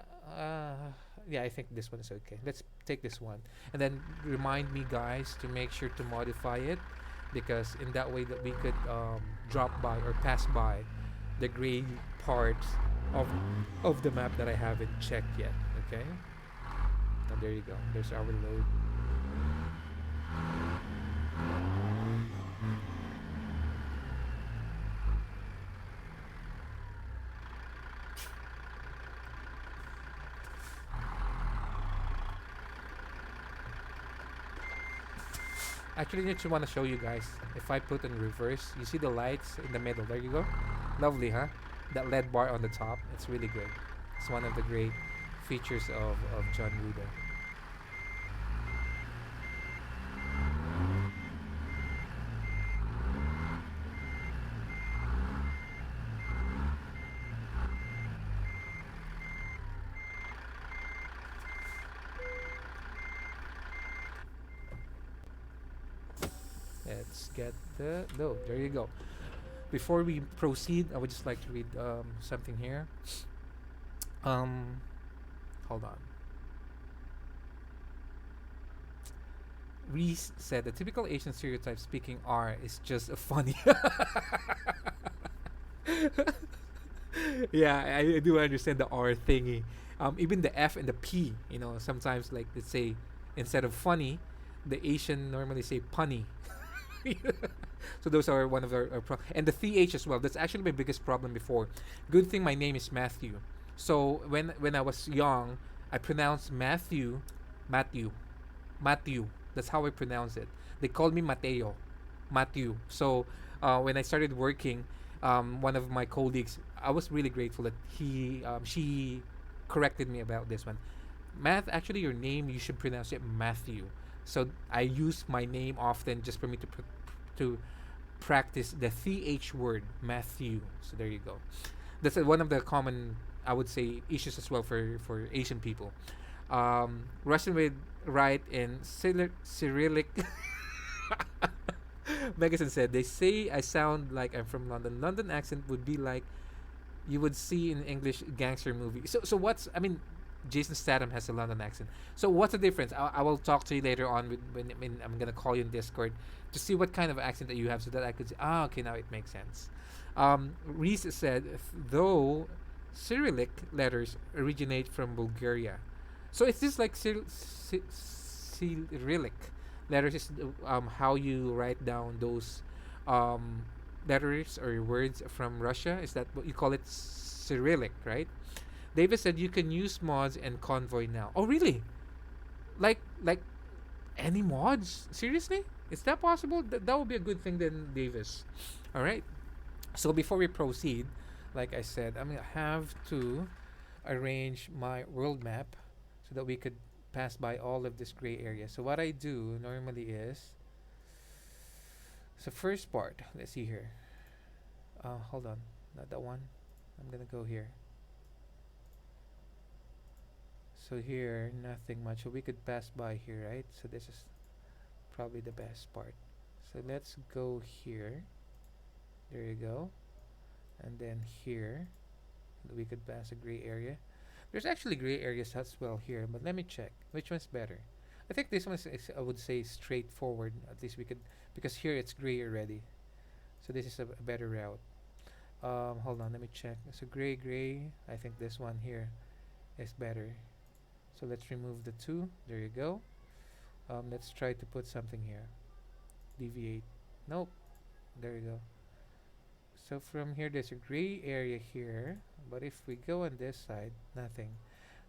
yeah, I think this one is okay. Let's take this one. And then remind me, guys, to make sure to modify it, because in that way that we could drop by or pass by the gray parts of the map that I haven't checked yet. Okay. And there you go. There's our load. Actually, I just want to show you guys. If I put in reverse, you see the lights in the middle. There you go. Lovely, huh? That LED bar on the top. It's really good. It's one of the great features of John Wooda. Let's get the load. There you go. Before we proceed, I would just like to read something here. Hold on. Reese said the typical Asian stereotype speaking R is just a funny. Yeah, I do understand the R thingy. Even the F and the P, sometimes, like, let's say instead of funny, the Asian normally say punny. So those are one of our and the TH as well. That's actually my biggest problem before. Good thing my name is Matthew. So when I was young, I pronounced Matthew. That's how I pronounce it. They called me Matthew. So when I started working, one of my colleagues, I was really grateful that she corrected me about this one. Math, actually, your name, you should pronounce it Matthew. So I use my name often just for me to practice the TH word, Matthew. So there you go. That's one of the common, I would say, issues as well for Asian people. Russian would write in Cyrillic. Megason said, they say I sound like I'm from London. London accent would be like you would see in English gangster movie. So Jason Statham has a London accent. So what's the difference? I will talk to you later on when I'm gonna call you in Discord to see what kind of accent that you have, so that I could say, okay, now it makes sense. Reese said, though Cyrillic letters originate from Bulgaria. So it's just like Cyrillic letters is how you write down those letters or words from Russia. Is that what you call it? Cyrillic, right? Davis said you can use mods and convoy now. Oh, really? Like any mods? Seriously? Is that possible? That would be a good thing then, Davis. All right. So before we proceed, like I said, I'm gonna have to arrange my world map so that we could pass by all of this gray area. So what I do normally is, so first part, let's see here. Hold on, not that one. I'm gonna go here. So here, nothing much. So we could pass by here, right? So this is probably the best part. So let's go here. There you go. And then here, we could pass a gray area. There's actually gray areas as well here, but let me check. Which one's better? I think this one is I would say, straightforward. At least we could, because here it's gray already. So this is a better route. Hold on, let me check. So gray. I think this one here is better. So let's remove the 2. There you go. Let's try to put something here. Deviate. Nope. There you go. So from here, there's a gray area here. But if we go on this side, nothing.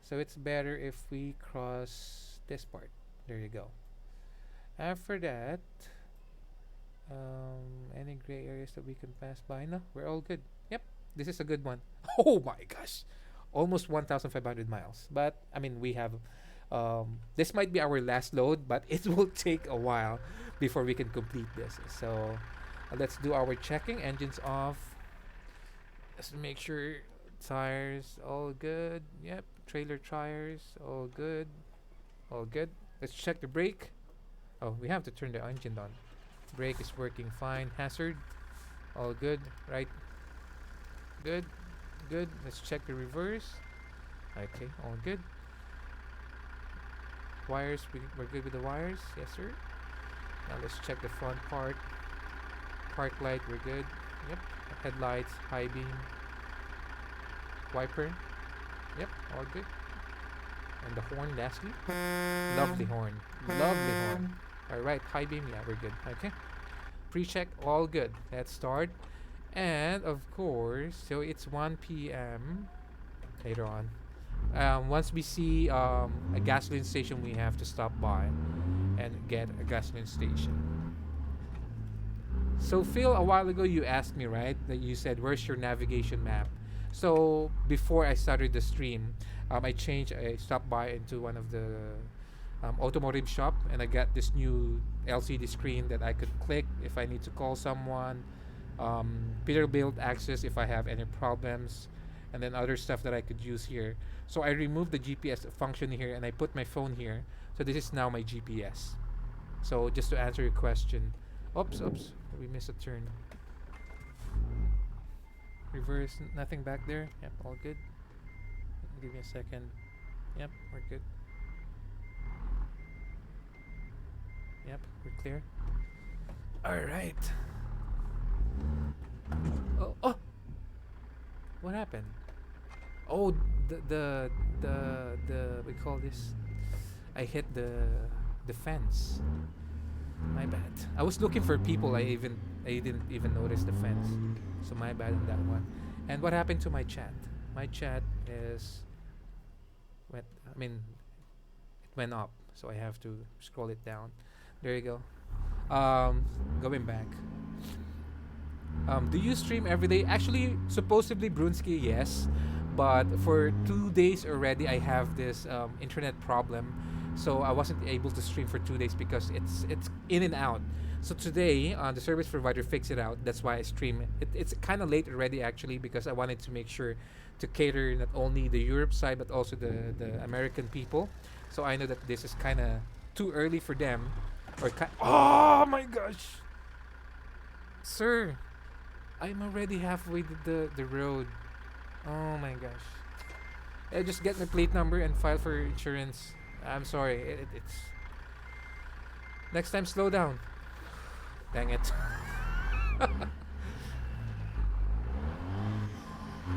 So it's better if we cross this part. There you go. After that, Any gray areas that we can pass by? No, we're all good. Yep, this is a good one. Oh my gosh, almost 1,500 miles. But I mean, we have. This might be our last load, but it will take a while before we can complete this. So let's do our checking. Engines off. Let's make sure tires all good. Yep, trailer tires all good. All good. Let's check the brake. Oh, we have to turn the engine on. Brake is working fine. Hazard, all good. Right, good, good. Let's check the reverse. Okay, all good. Wires, we're good with the wires. Yes, sir. Now let's check the front part. Park light, we're good. Yep. Headlights, high beam. Wiper. Yep, all good. And the horn, lastly. Lovely horn. Lovely horn. Alright, high beam, yeah, we're good. Okay. Pre-check, all good. Let's start. And of course, so it's 1 p.m. later on. Once we see a gasoline station, we have to stop by and get a gasoline station. So Phil, a while ago you asked me, right, that you said, where's your navigation map? So before I started the stream, I stopped by into one of the automotive shop, and I got this new LCD screen that I could click if I need to call someone, Peterbilt access if I have any problems, and then other stuff that I could use here. So I removed the GPS function here and I put my phone here. So this is now my GPS. So just to answer your question, oops, we missed a turn. Reverse, nothing back there. Yep, all good. Give me a second. Yep, we're good. Yep, we're clear. All right. Oh, what happened? Oh, the we call this. I hit the fence. My bad. I was looking for people. I didn't even notice the fence. So my bad on that one. And what happened to my chat? My chat is it went up. So I have to scroll it down. There you go. Going back. Do you stream every day? Actually, supposedly Brunsky, yes. But for 2 days already, I have this internet problem. So I wasn't able to stream for 2 days because it's in and out. So today, the service provider fixed it out. That's why I stream. It's kind of late already, actually, because I wanted to make sure to cater not only the Europe side, but also the American people. So I know that this is kind of too early for them. Oh my gosh! Sir, I'm already halfway to the road. Oh my gosh. I just get my plate number and file for insurance. I'm sorry. It's next time, slow down. Dang it.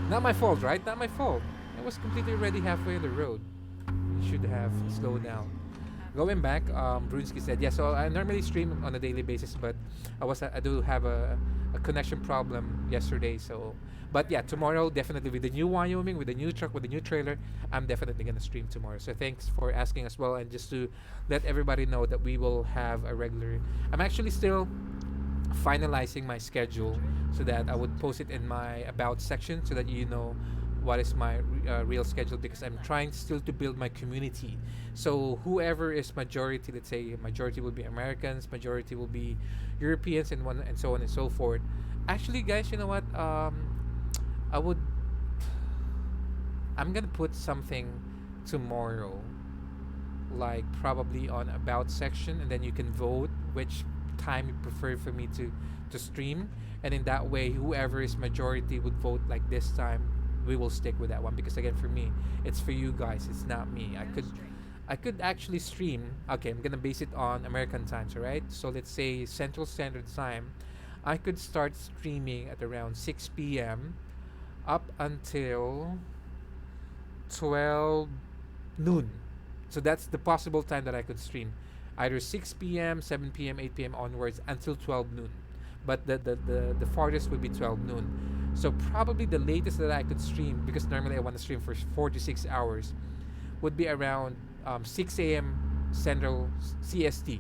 Not my fault, right? Not my fault. I was completely already halfway on the road. You should have slowed down. Going back, Brunsky said, yeah, so I normally stream on a daily basis, but I do have a connection problem yesterday, so but yeah, tomorrow definitely with the new Wyoming, with the new truck, with the new trailer, I'm definitely gonna stream tomorrow. So thanks for asking as well, and just to let everybody know that we will have a regular. I'm actually still finalizing my schedule so that I would post it in my about section so that you know what is my real schedule, because I'm trying still to build my community. So whoever is majority, let's say majority will be Americans, majority will be Europeans, and so on and so forth. Actually, guys, you know what? I'm gonna put something tomorrow, like probably on about section, and then you can vote which time you prefer for me to stream, and in that way, whoever is majority would vote like this time. We will stick with that one, because again, for me, it's for you guys, it's not me. I could actually stream. Okay, I'm gonna base it on American times, alright? So let's say Central Standard Time. I could start streaming at around 6 p.m. up until 12 noon. So that's the possible time that I could stream. Either 6 p.m., 7 p.m., 8 p.m. onwards until 12 noon. But the farthest would be 12 noon. So probably the latest that I could stream, because normally I want to stream for 4 to 6 hours, would be around 6 a.m. Central CST.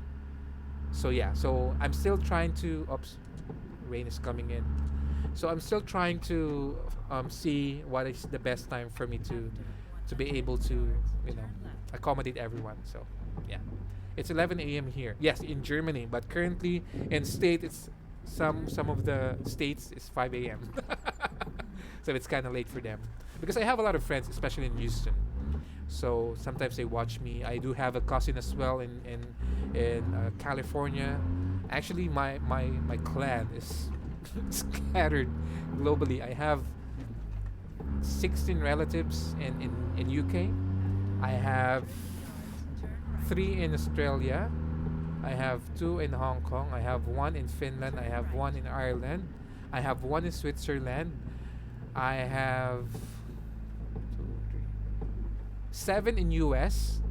So yeah, so I'm still trying to. Oops, rain is coming in. So I'm still trying to see what is the best time for me to be able to, you know, accommodate everyone. So yeah, it's 11 a.m. here. Yes, in Germany, but currently in state it's some of the states is 5 a.m. So it's kind of late for them because I have a lot of friends, especially in Houston. So sometimes they watch me. I do have a cousin as well in California. Actually, my clan is scattered globally. I have 16 relatives in UK. I have 3 in Australia. I have 2 in Hong Kong. I have 1 in Finland. I have 1 in Ireland. I have 1 in Switzerland. I have 2, 3, 7 in US.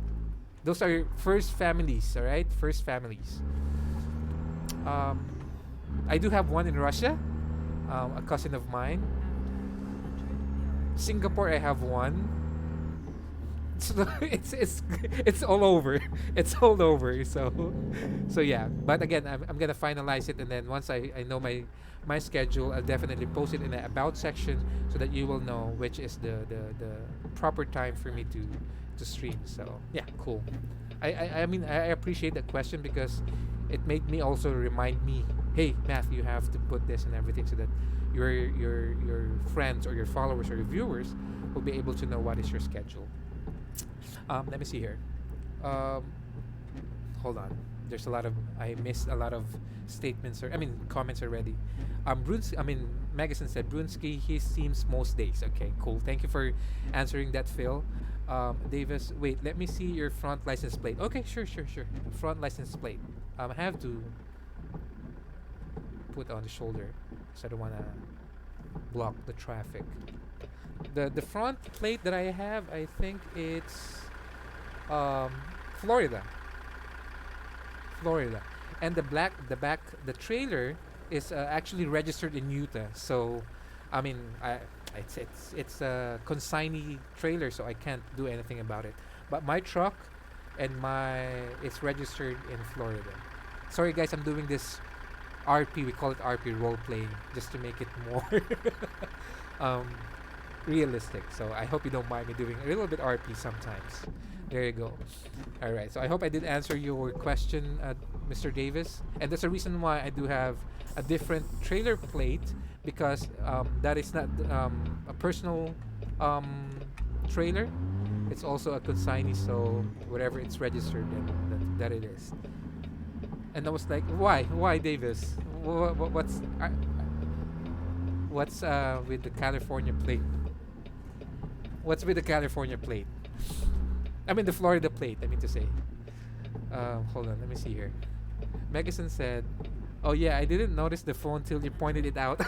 Those are first families, all right? First families. Um, I do have 1 in Russia, a cousin of mine. Singapore, I have 1. So it's all over. It's all over. So yeah. But again, I'm gonna finalize it, and then once I know my schedule, I'll definitely post it in the about section so that you will know which is the proper time for me to stream. So yeah, cool. I mean I appreciate that question because it made me also remind me, hey Matthew, you have to put this and everything so that your friends or your followers or your viewers will be able to know what is your schedule. Let me see here. Hold on. There's a lot of I missed a lot of statements or I mean comments already. Magasin said Brunsky he seems most days. Okay, cool. Thank you for answering that, Phil. Davis, wait, let me see your front license plate. Okay, sure. Front license plate. I have to put on the shoulder, so I don't wanna block the traffic. The front plate that I have, I think it's Florida. And the trailer is actually registered in Utah. So, I mean, it's a consignee trailer, so I can't do anything about it. But my truck and it's registered in Florida. Sorry guys, I'm doing this RP. We call it RP, role playing, just to make it more realistic. So I hope you don't mind me doing a little bit RP sometimes. There you go. All right. So I hope I did answer your question, Mr. Davis. And that's the reason why I do have a different trailer plate because that is not a personal trailer. It's also a consignee. So whatever it's registered, then that it is. And I was like, why, Davis? What's with the California plate? What's with the California plate? I mean the Florida plate, I mean to say. Hold on, let me see here. Megason said, oh yeah, I didn't notice the phone till you pointed it out.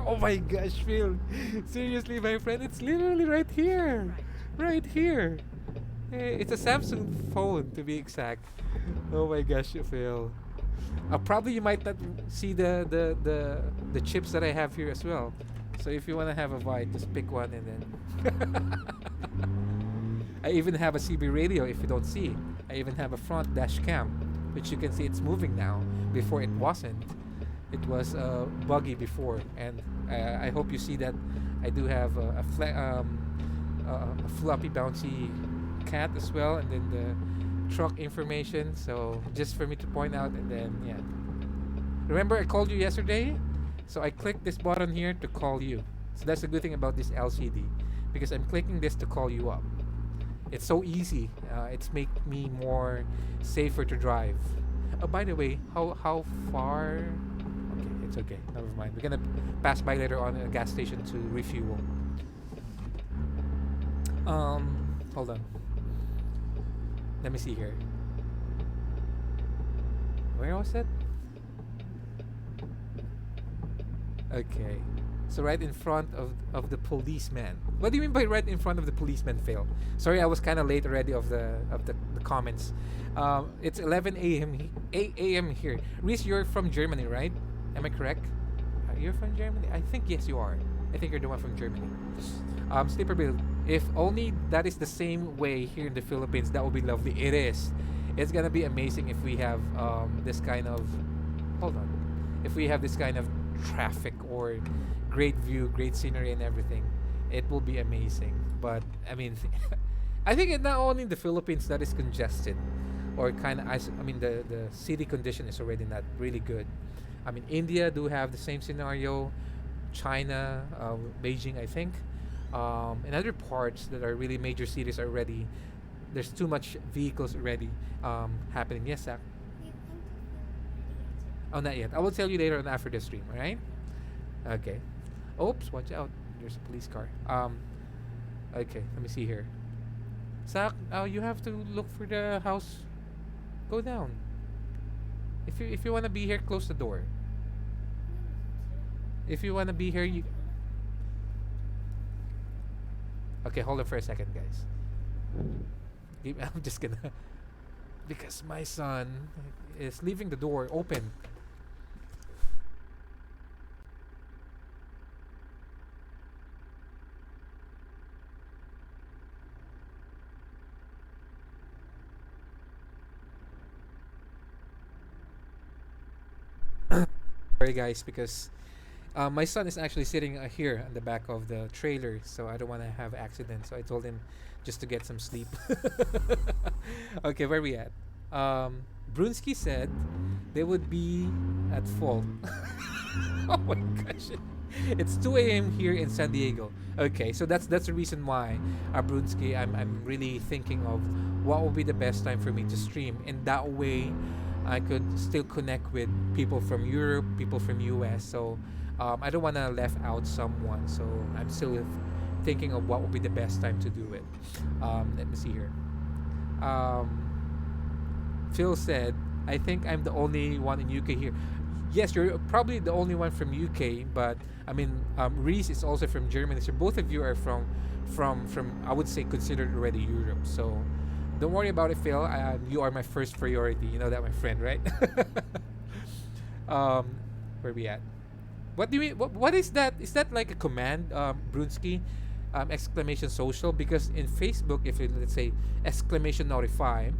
Oh my gosh, Phil. Seriously, my friend, it's literally right here. Right here. Hey, it's a Samsung phone to be exact. Oh my gosh, Phil. Probably you might not see the chips that I have here as well. So if you want to have a bite, just pick one and then. I even have a CB radio if you don't see. I even have a front dash cam, which you can see it's moving now. Before it wasn't. It was buggy before, and I hope you see that I do have a floppy bouncy cat as well, and then the truck information. So just for me to point out, and then yeah. Remember I called you yesterday? So I clicked this button here to call you. So that's the good thing about this LCD, because I'm clicking this to call you up. It's so easy. It's make me more safer to drive. Oh, by the way, how far? Okay, it's okay. Never mind. We're gonna pass by later on a gas station to refuel. Hold on. Let me see here. Where was it? Okay. So right in front of the policeman. What do you mean by right in front of the policeman, Phil? Sorry, I was kind of late already of the comments. It's 11 a.m. 8 a.m. here. Reese, you're from Germany, right? Am I correct? You're from Germany? I think yes, you are. I think you're the one from Germany. Sleeper Bill, if only that is the same way here in the Philippines, that would be lovely. It is. It's gonna be amazing if we have this kind of, hold on, if we have this kind of traffic or great view, great scenery and everything. It will be amazing. But I mean, I think it not only in the Philippines that is congested or kind of, I mean, the city condition is already not really good. I mean, India do have the same scenario, China, Beijing, I think, and other parts that are really major cities already. There's too much vehicles already happening. Yes, Zach? We want to film ready Oh, not yet. I will tell you later on after the stream. All right? Okay. Oops! Watch out. There's a police car. Okay. Let me see here. Zach, you have to look for the house. Go down. If you wanna be here, close the door. If you wanna be here, you. Okay, hold on for a second, guys. I'm just gonna, because my son is leaving the door open. Sorry, guys, because my son is actually sitting here on the back of the trailer, so I don't want to have accidents. So I told him just to get some sleep. Okay, where we at? Brunsky said they would be at fault. Oh my gosh. It's 2 a.m. here in San Diego. Okay, so that's the reason why, Brunsky, I'm really thinking of what would be the best time for me to stream. And that way, I could still connect with people from Europe, people from US. So I don't want to left out someone. So I'm still thinking of what would be the best time to do it. Let me see here. Phil said, I think I'm the only one in UK here. Yes, you're probably the only one from UK, but I mean, Reese is also from Germany. So both of you are from I would say considered already Europe. So don't worry about it, Phil. You are my first priority. You know that, my friend, right? Where we at? What do you mean? What is that? Is that like a command, Brunsky? Exclamation social? Because in Facebook, if you, let's say, exclamation notify,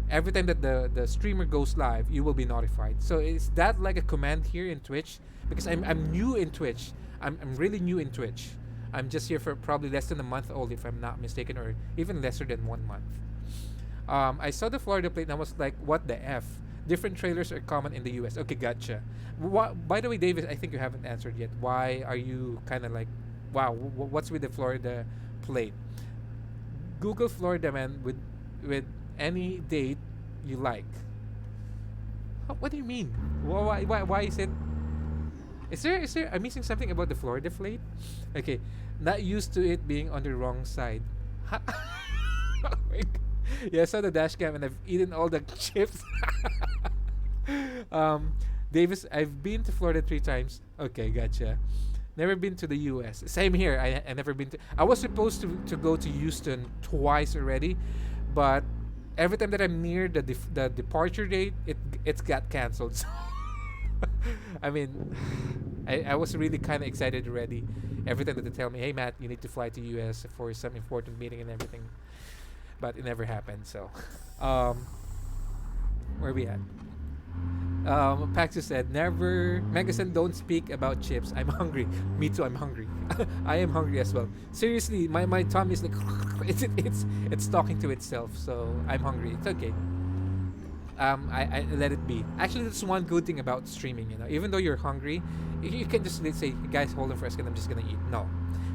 every time that the streamer goes live, you will be notified. So is that like a command here in Twitch? Because I'm new in Twitch. I'm really new in Twitch. I'm just here for probably less than a month old, if I'm not mistaken, or even lesser than 1 month. I saw the Florida plate and I was like, what the F? Different trailers are common in the US. Okay, gotcha. By the way, Davis, I think you haven't answered yet. Why are you kind of like, wow, what's with the Florida plate? Google Florida, man, with any date you like. What do you mean? Why is it? Is there? I'm missing something about the Florida plate. Okay, not used to it being on the wrong side. Oh my God. Yeah, I saw the dash cam and I've eaten all the chips. Davis, I've been to Florida 3 times. Okay, gotcha. Never been to the US. Same here. I never been to. I was supposed to go to Houston twice already, but every time that I'm near the departure date, it's got canceled. I mean, I was really kind of excited already. Every time that they tell me, hey Matt, you need to fly to US for some important meeting and everything, but it never happened. So, where we at? Paxu said, never, Megason, don't speak about chips. I'm hungry. Me too, I'm hungry. I am hungry as well. Seriously, my tummy is like, it's talking to itself. So I'm hungry. It's okay. I let it be. Actually, that's one good thing about streaming. You know, even though you're hungry, you can just, let's say, guys, hold on for a second. I'm just gonna eat. No.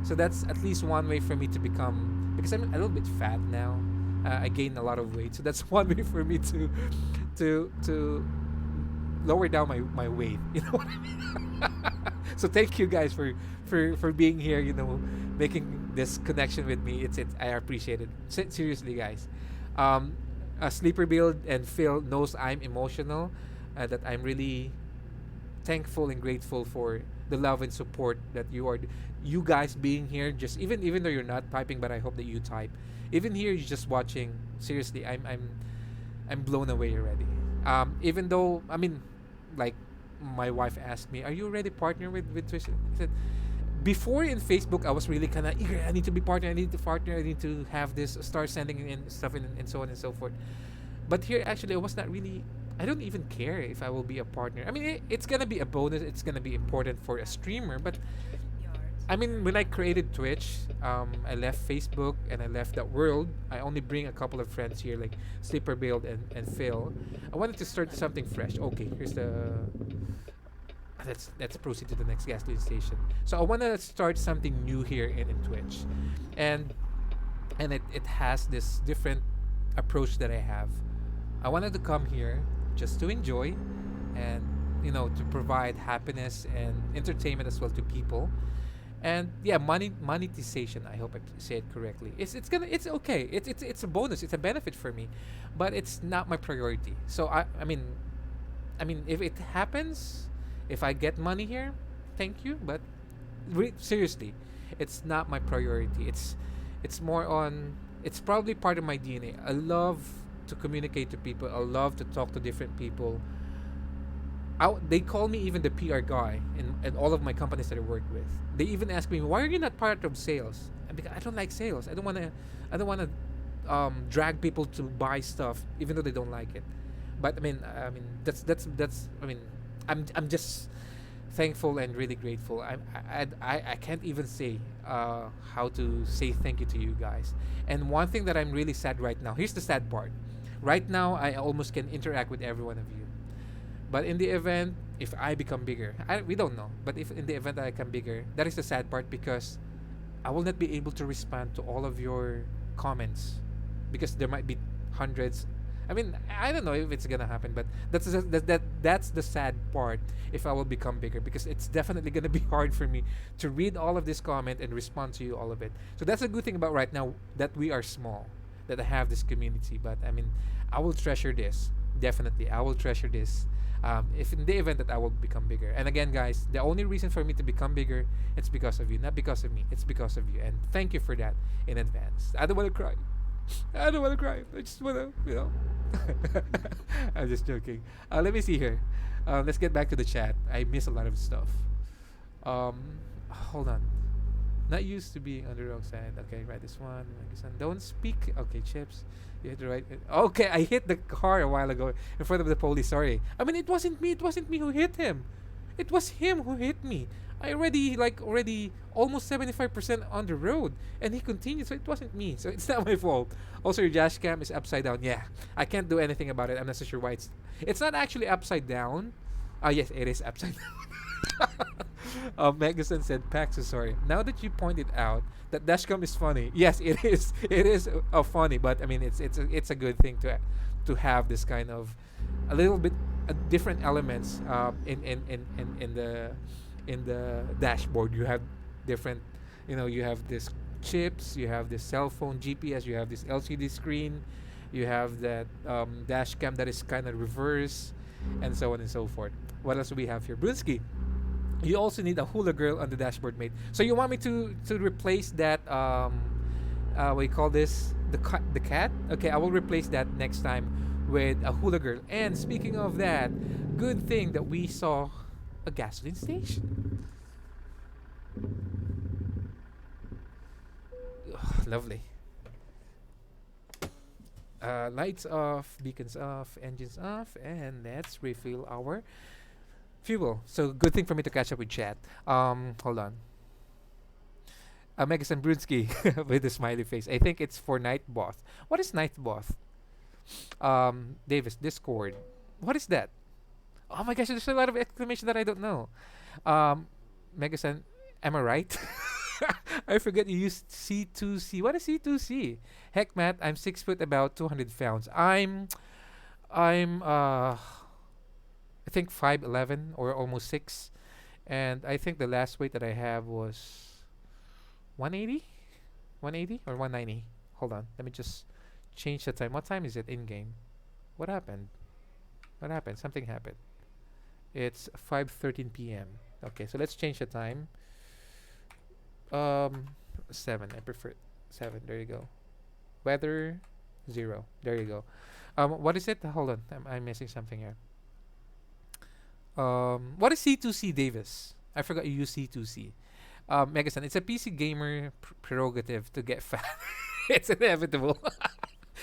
So that's at least one way for me to become, because I'm a little bit fat now. I gained a lot of weight, so that's one way for me to lower down my weight. You know what I mean? So thank you guys for being here. You know, making this connection with me. It's I appreciate it. Seriously, guys. Sleeper Build and Phil knows I'm emotional. That I'm really thankful and grateful for the love and support that you guys being here. Just even though you're not typing, but I hope that you type. Even here, you're just watching. Seriously, I'm blown away already. Even though, I mean, like, my wife asked me, are you already partner with Twitch? I said, before in Facebook, I was really kind of eager. I need to be partner. I need to partner. I need to have this, start sending in stuff and so on and so forth. But here, actually, I was not really. I don't even care if I will be a partner. I mean, it's gonna be a bonus. It's gonna be important for a streamer. But Yards. I mean, when I created Twitch, I left Facebook and I left that world. I only bring a couple of friends here, like Sleeper Build and Phil. I wanted to start something fresh. Okay, here's the. Let's proceed to the next gasoline station. So I want to start something new here in Twitch, and it has this different approach that I have. I wanted to come here just to enjoy, and to provide happiness and entertainment as well to people. And yeah, monetization, I hope I say it correctly. It's okay. It's a bonus, it's a benefit for me, but it's not my priority. So I mean if it happens, if I get money here, thank you, but seriously, it's not my priority. It's more on, it's probably part of my DNA. I love to communicate to people. I love to talk to different people. They call me even the PR guy in all of my companies that I work with. They even ask me, why are you not part of sales? And because I don't like sales. I don't wanna drag people to buy stuff even though they don't like it. But I mean that's I mean I'm just thankful and really grateful. I can't even say how to say thank you to you guys. And one thing that I'm really sad right now. Here's the sad part. Right now, I almost can interact with every one of you. But in the event, if I become bigger, we don't know. But if in the event that I become bigger, that is the sad part, because I will not be able to respond to all of your comments, because there might be hundreds. I mean, I don't know if it's gonna happen, but that's the sad part if I will become bigger, because it's definitely gonna be hard for me to read all of this comment and respond to you all of it. So that's a good thing about right now, that we are small, that I have this community. But I mean, I will treasure this. Definitely, I will treasure this. If in the event that I will become bigger. And again, guys, the only reason for me to become bigger, it's because of you, not because of me. It's because of you, and thank you for that in advance. I don't want to cry. I don't want to cry. I just want to. I'm just joking. Let me see here. Let's get back to the chat. I miss a lot of stuff. Hold on. Not used to being on the wrong side. Okay, right this one. Don't speak. Okay, chips. You hit the right. Okay, I hit the car a while ago in front of the police. Sorry. I mean, it wasn't me. It wasn't me who hit him. It was him who hit me. I already almost 75% on the road, and he continued. So it wasn't me. So it's not my fault. Also, your dash cam is upside down. Yeah, I can't do anything about it. I'm not so sure why it's not actually upside down. Yes, it is upside down. Megason said, Pax is sorry. Now that you pointed out that dashcam is funny, yes, it is. It is funny, but I mean, it's a good thing to have this kind of a little bit different elements in the dashboard. You have different, you have this chips, you have this cell phone GPS, you have this LCD screen, you have that dash cam that is kind of reverse, and so on and so forth. What else do we have here? Brunsky, you also need a hula girl on the dashboard, mate. So you want me to replace that what do you call this, the cat? Okay, I will replace that next time with a hula girl. And speaking of that, good thing that we saw a gasoline station. Ugh, lovely. Lights off, beacons off, engines off, and let's refill our fuel. So good thing for me to catch up with chat. Hold on. Megas and Brunsky with a smiley face. I think it's for Night Both. What is Night Both? Davis, Discord. What is that? Oh my gosh, there's a lot of exclamation that I don't know. Megasan, am I right? I forget you used C2C. What is C2C? Heck, Matt, I'm 6 foot, about 200 pounds. I'm I think 5'11" or almost 6, and I think the last weight that I have was 180, 180 or 190. Hold on, let me just change the time. What time is it in game? What happened? What happened? Something happened. It's 5:13 p.m. Okay, so let's change the time. 7. I prefer 7. There you go. Weather 0. There you go. What is it? Hold on, I'm missing something here. What is C2C, Davis? I forgot you use C2C. Megasan, it's a PC gamer prerogative to get fat. It's inevitable.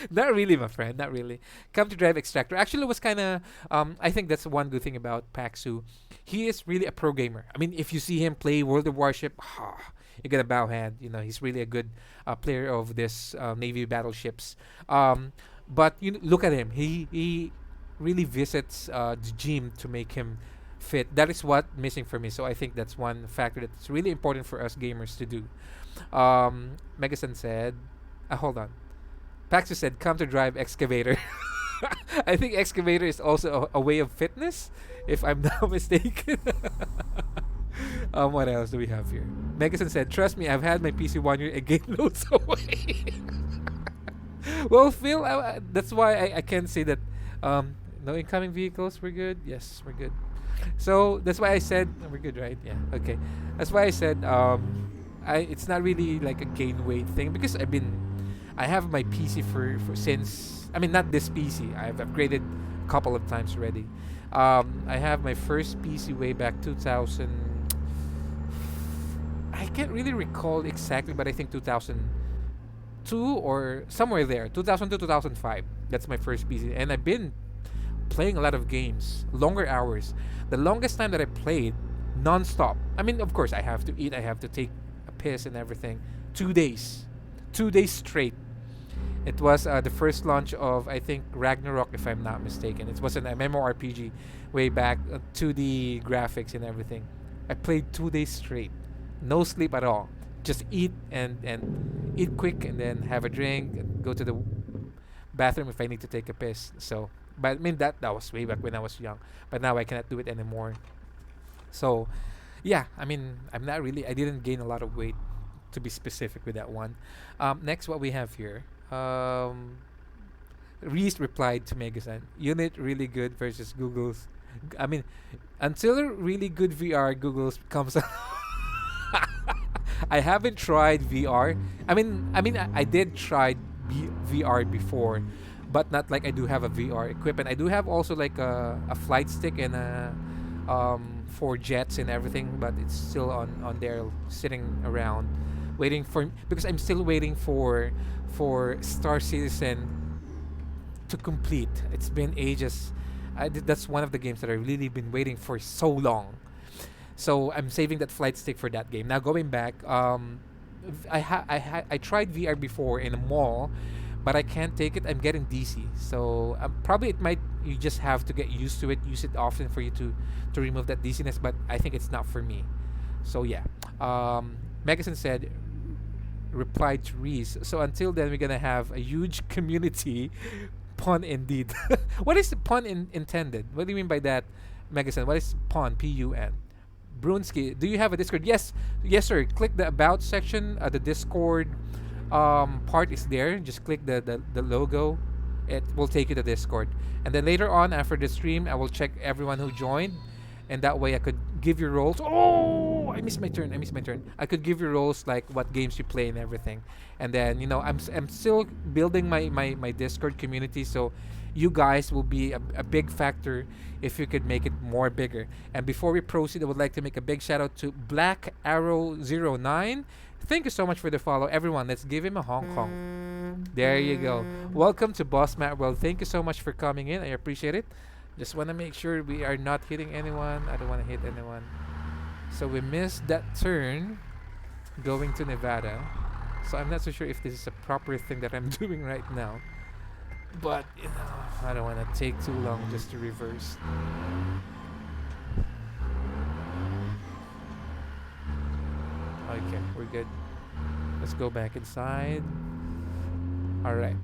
Not really, my friend. Not really. Come to drive extractor. Actually, it was kind of. I think that's one good thing about Paxu. He is really a pro gamer. I mean, if you see him play World of Warship, you're gonna bow head. You know, he's really a good player of this Navy battleships. But look at him. He really visits the gym to make him fit. That is what missing for me. So I think that's one factor that's really important for us gamers to do. Megason said, hold on. Paxu said, come to drive excavator. I think excavator is also a way of fitness, if I'm not mistaken. What else do we have here? Megason said, trust me, I've had my PC 1 year again loads away. Well, Phil, that's why I can't say that no incoming vehicles, we're good. Yes, we're good. So that's why I said we're good, right? Yeah, okay. That's why I said it's not really like a gain weight thing because I have my PC for since, I mean, not this PC. I've upgraded a couple of times already. I have my first PC way back 2000. I can't really recall exactly, but I think 2002 or somewhere there. 2002, 2005. That's my first PC. And I've been playing a lot of games, longer hours. The longest time that I played non-stop. I mean, of course, I have to eat. I have to take a piss and everything. 2 days. 2 days straight. It was the first launch of, I think, Ragnarok, if I'm not mistaken. It was an MMORPG way back, 2D graphics and everything. I played 2 days straight. No sleep at all. Just eat and eat quick and then have a drink and go to the bathroom if I need to take a piss. So, but I mean, that was way back when I was young. But now I cannot do it anymore. So, yeah, I mean, I didn't gain a lot of weight, to be specific with that one. Next, what we have here. Reese replied to Megasan, unit really good versus Google's. I mean, until really good VR, Google's comes. I haven't tried VR. I did try VR before, but not like I do have a VR equipment. I do have also like a flight stick and for jets and everything, but it's still on there sitting around waiting for, because I'm still waiting for Star Citizen to complete. It's been ages. That's one of the games that I've really been waiting for so long. So I'm saving that flight stick for that game. Now going back, I tried VR before in a mall, but I can't take it. I'm getting DC. So probably you just have to get used to it, use it often for you to remove that dizziness, but I think it's not for me. So yeah. Megason said, replied to Reese, so until then we're gonna have a huge community. Pun indeed. What is the pun intended? What do you mean by that, Megason? What is pun? P-U-N. Brunsky, do you have a Discord? Yes, sir. Click the about section. The Discord part is there. Just click the logo. It will take you to Discord. And then later on, after the stream, I will check everyone who joined, and that way I could give you roles. Oh, I missed my turn. I could give you roles like what games you play and everything. And then I'm still building my Discord community, so you guys will be a big factor if you could make it more bigger. And before we proceed, I would like to make a big shout out to Black Arrow 09. Thank you so much for the follow, everyone. Let's give him a Hong Kong. There you go. Welcome to Boss Matt World. Thank you so much for coming in. I appreciate it. Just want to make sure we are not hitting anyone. I don't want to hit anyone. So we missed that turn going to Nevada. So I'm not so sure if this is a proper thing that I'm doing right now. But, I don't want to take too long just to reverse. Okay, we're good. Let's go back inside. Alright.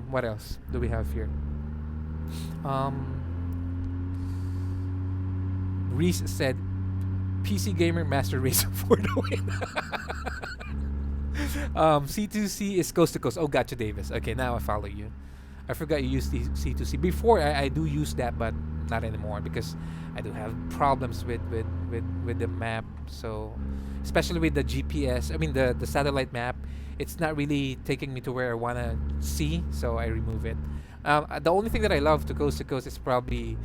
What else do we have here? Reese said, PC Gamer Master Race for the win. C2C is coast to coast. Oh, gotcha, Davis. Okay, now I follow you. I forgot you used the C2C. Before, I do use that, but not anymore because I do have problems with the map. So, especially with the GPS, I mean the satellite map, it's not really taking me to where I want to see, so I remove it. The only thing that I love to coast is probably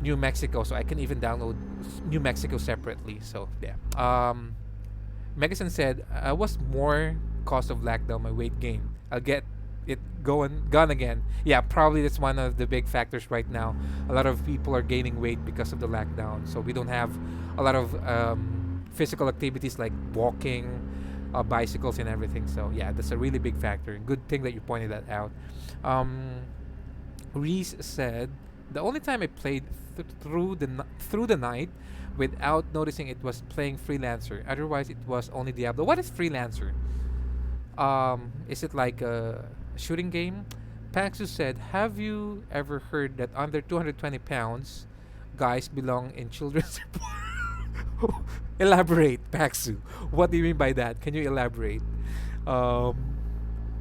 New Mexico, so I can even download New Mexico separately. So, yeah. Megason said, I was more cost of lack though, my weight gain. it gone again. Yeah, probably that's one of the big factors right now. A lot of people are gaining weight because of the lockdown, so we don't have a lot of physical activities like walking, bicycles, and everything. So yeah, that's a really big factor. Good thing that you pointed that out. Um, Reese said the only time I played through the night without noticing it was playing Freelancer. Otherwise, it was only Diablo. What is Freelancer? Is it like a shooting game? Paxu said, "Have you ever heard that under 220 pounds guys belong in children's report?" Elaborate, Paxu. What do you mean by that? Can you elaborate? Um,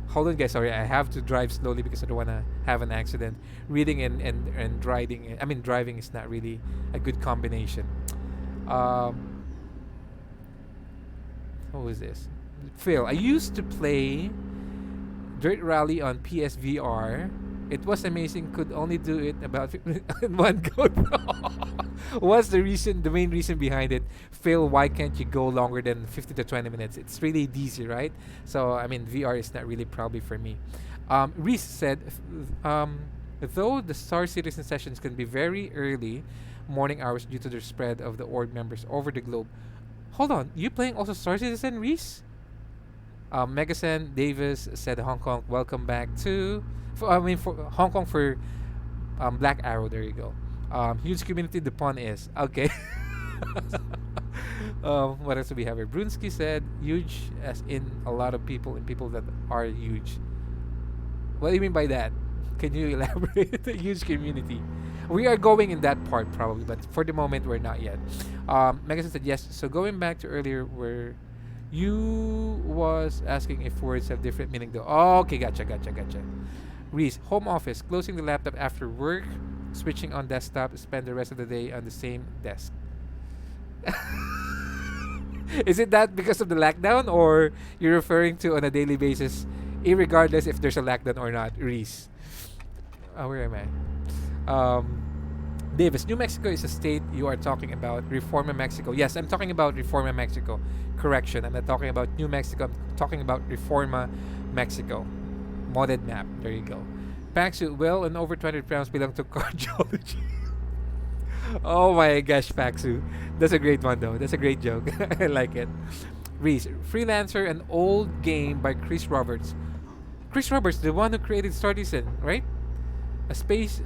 Hold on, guys. Sorry, I have to drive slowly because I don't want to have an accident. Reading and driving. I mean, driving is not really a good combination. Um, who is this? Phil. I used to play Dirt Rally on PSVR. It was amazing. Could only do it about 50 minutes in one go. What's the reason? The main reason behind it, Phil? Why can't you go longer than 15 to 20 minutes? It's really easy, right? So I mean, VR is not really probably for me. Reese said, though the Star Citizen sessions can be very early morning hours due to the spread of the org members over the globe. Hold on, you playing also Star Citizen, Reese? Megasen Davis said Hong Kong, welcome back to for Hong Kong for Black Arrow, there you go. Huge community, the pun is okay. What else do we have here? Brunsky said huge as in a lot of people and people that are huge. What do you mean by that? Can you elaborate? A huge community. We are going in that part probably, but for the moment we're not yet. Megasen said yes. So going back to earlier where you was asking if words have different meaning though. Oh, okay, gotcha. Reese, home office, closing the laptop after work, switching on desktop, spend the rest of the day on the same desk. Is it that because of the lockdown, or you're referring to on a daily basis, irregardless if there's a lockdown or not, Reese? Where am I? Davis, New Mexico is a state you are talking about. Reforma, Mexico. Yes, I'm talking about Reforma, Mexico. Correction, I'm not talking about New Mexico. I'm talking about Reforma, Mexico. Modded map. There you go. Paxu, well and over 200 pounds belong to cardiology. Oh my gosh, Paxu. That's a great one though. That's a great joke. I like it. Reese, Freelancer, an old game by Chris Roberts. Chris Roberts, the one who created Star Citizen, right? A space,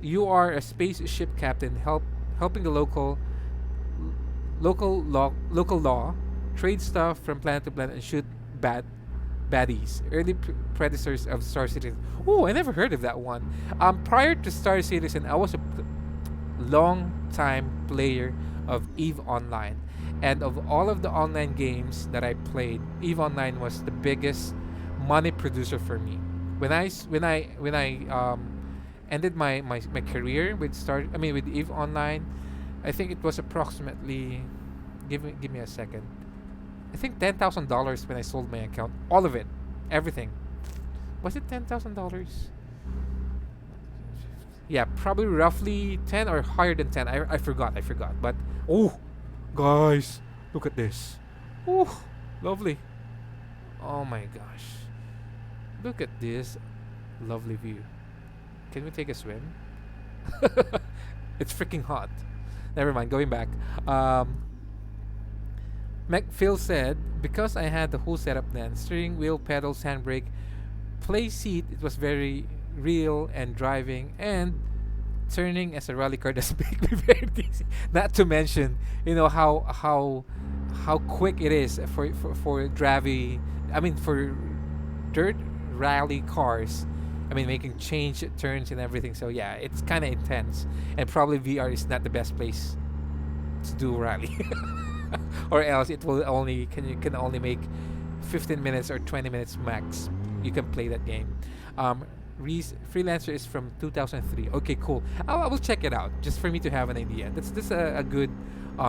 you are a spaceship captain helping the local law trade stuff from planet to planet and shoot baddies. Early predecessors of Star Citizen. Oh, I never heard of that one. Prior to Star Citizen, I was a long time player of EVE Online, and of all of the online games that I played, EVE Online was the biggest money producer for me. When I ended my career with with EVE Online, I think it was approximately give me a second. I think $10,000 when I sold my account, all of it, everything. Was it $10,000? Yeah, probably roughly 10 or higher than 10. I forgot. But oh, guys, look at this. Oh, lovely. Oh my gosh, look at this lovely view. Can we take a swim? It's freaking hot. Never mind, going back. Phil said, because I had the whole setup then, steering wheel, pedals, handbrake, play seat, it was very real, and driving and turning as a rally car does make me very dizzy. Not to mention, how quick it is for for dirt rally cars. Making change turns and everything. So yeah, it's kind of intense, and probably VR is not the best place to do rally, or else it will only can only make 15 minutes or 20 minutes max. You can play that game. Freelancer is from 2003. Okay, cool. I will check it out just for me to have an idea. That's a good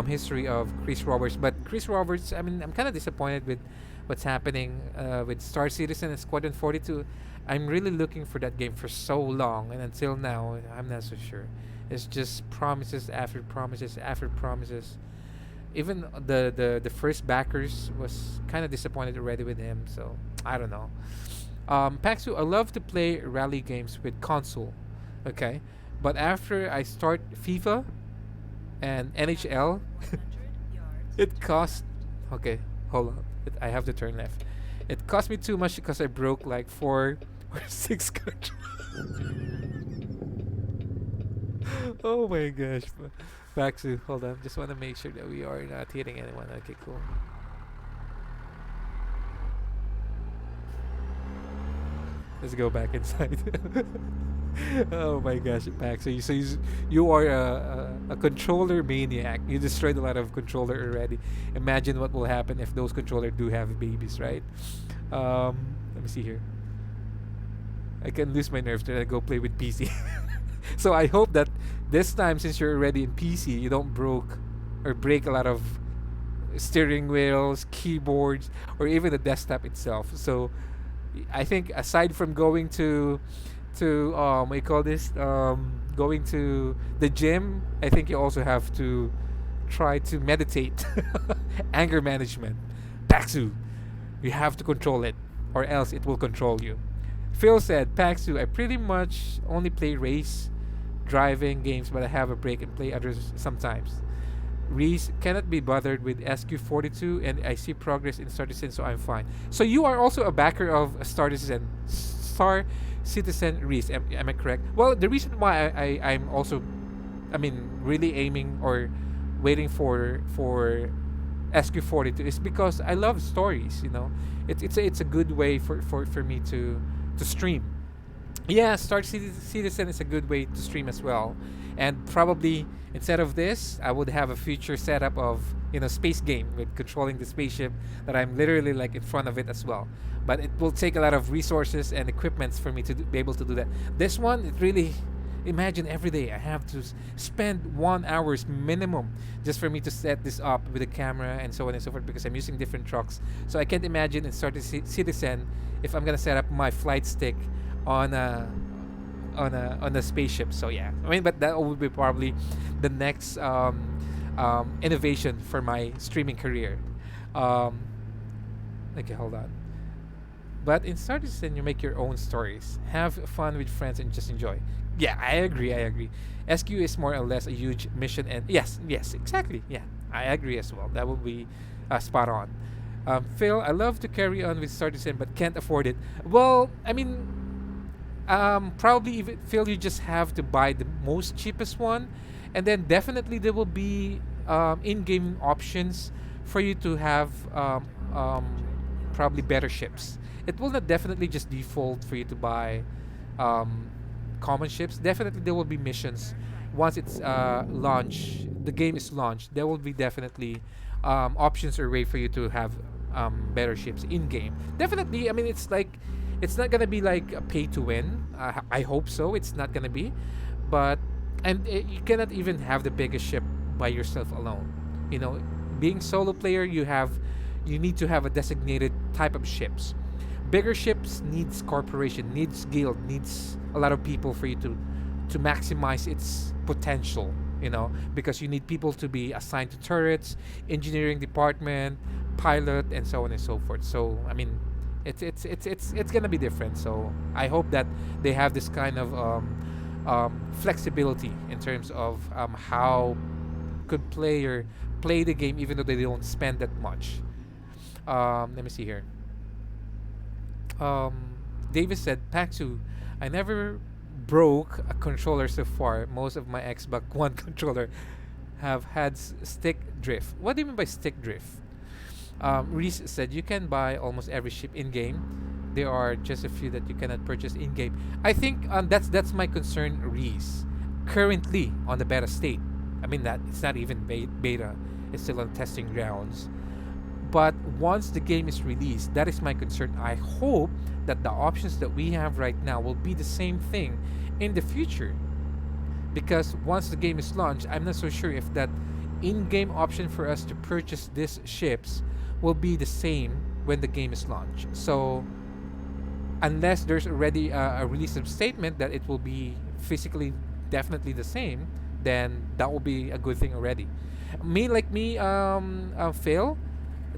history of Chris Roberts. But Chris Roberts, I'm kind of disappointed with what's happening with Star Citizen and Squadron 42. I'm really looking for that game for so long, and until now, I'm not so sure. It's just promises after promises after promises. Even the first backers was kind of disappointed already with him. So I don't know. Paxu, I love to play rally games with console. Okay, but after I start FIFA and NHL, 100 yards. it Turn costs. left. Okay, hold on. I have to turn left. It cost me too much because I broke like 4 or 6 controllers. Oh my gosh. Paxu, hold on. Just want to make sure that we are not hitting anyone. Okay, cool. Let's go back inside. Oh my gosh, Pax. You are a controller maniac. You destroyed a lot of controller already. Imagine what will happen if those controller do have babies, right? Let me see here. I can lose my nerves then I go play with PC. So I hope that this time, since you're already in PC, you don't break a lot of steering wheels, keyboards, or even the desktop itself. So I think aside from going to what you call this going to the gym, I think you also have to try to meditate. Anger management. Paxu, you have to control it or else it will control you. Phil said, Paxu, I pretty much only play race driving games, but I have a break and play others sometimes. Reese cannot be bothered with SQ42 and I see progress in Star Citizen, so I'm fine. So you are also a backer of Star Citizen. Star Citizen, Reese. Am I correct? Well, the reason why I'm also, I mean, really aiming or waiting for SQ42 is because I love stories. You know, it's a good way for me to stream. Yeah, Citizen is a good way to stream as well. And probably instead of this, I would have a future setup of space game with controlling the spaceship that I'm literally like in front of it as well. But it will take a lot of resources and equipments for me to be able to do that. This one, it really imagine every day I have to spend 1 hour's minimum just for me to set this up with the camera and so on and so forth because I'm using different trucks. So I can't imagine in Citizen if I'm gonna set up my flight stick on a spaceship. So yeah, I mean, but that would be probably the next innovation for my streaming career. Um, okay, hold on. But in Star Citizen, you make your own stories, have fun with friends, and just enjoy. Yeah, I agree. SQ is more or less a huge mission, and yes, exactly. Yeah, I agree as well. That would be spot on. Phil, I love to carry on with Star Citizen, but can't afford it. Well, I mean, probably even Phil, you just have to buy the most cheapest one, and then definitely there will be in-game options for you to have probably better ships. It will not definitely just default for you to buy common ships. Definitely there will be missions once it's launched. The game is launched. There will be definitely options or way for you to have better ships in game. Definitely, I mean, it's not gonna be like a pay to win. I hope so. It's not gonna be, but you cannot even have the biggest ship by yourself alone. Being solo player, you need to have a designated type of ships. Bigger ships needs corporation, needs guild, needs a lot of people for you to maximize its potential. Because you need people to be assigned to turrets, engineering department, pilot, and so on and so forth. So I mean, it's gonna be different. So I hope that they have this kind of flexibility in terms of how could player play the game even though they don't spend that much. Let me see here. Davis said, Paxu, I never broke a controller so far. Most of my Xbox One controller have had stick drift. What do you mean by stick drift? Reese said, you can buy almost every ship in-game. There are just a few that you cannot purchase in-game. I think that's my concern, Reese. Currently on the beta state. I mean, that it's not even beta. It's still on testing grounds. But once the game is released, that is my concern. I hope that the options that we have right now will be the same thing in the future. Because once the game is launched, I'm not so sure if that in-game option for us to purchase these ships will be the same when the game is launched. So unless there's already a release of statement that it will be physically definitely the same, then that will be a good thing already. Phil,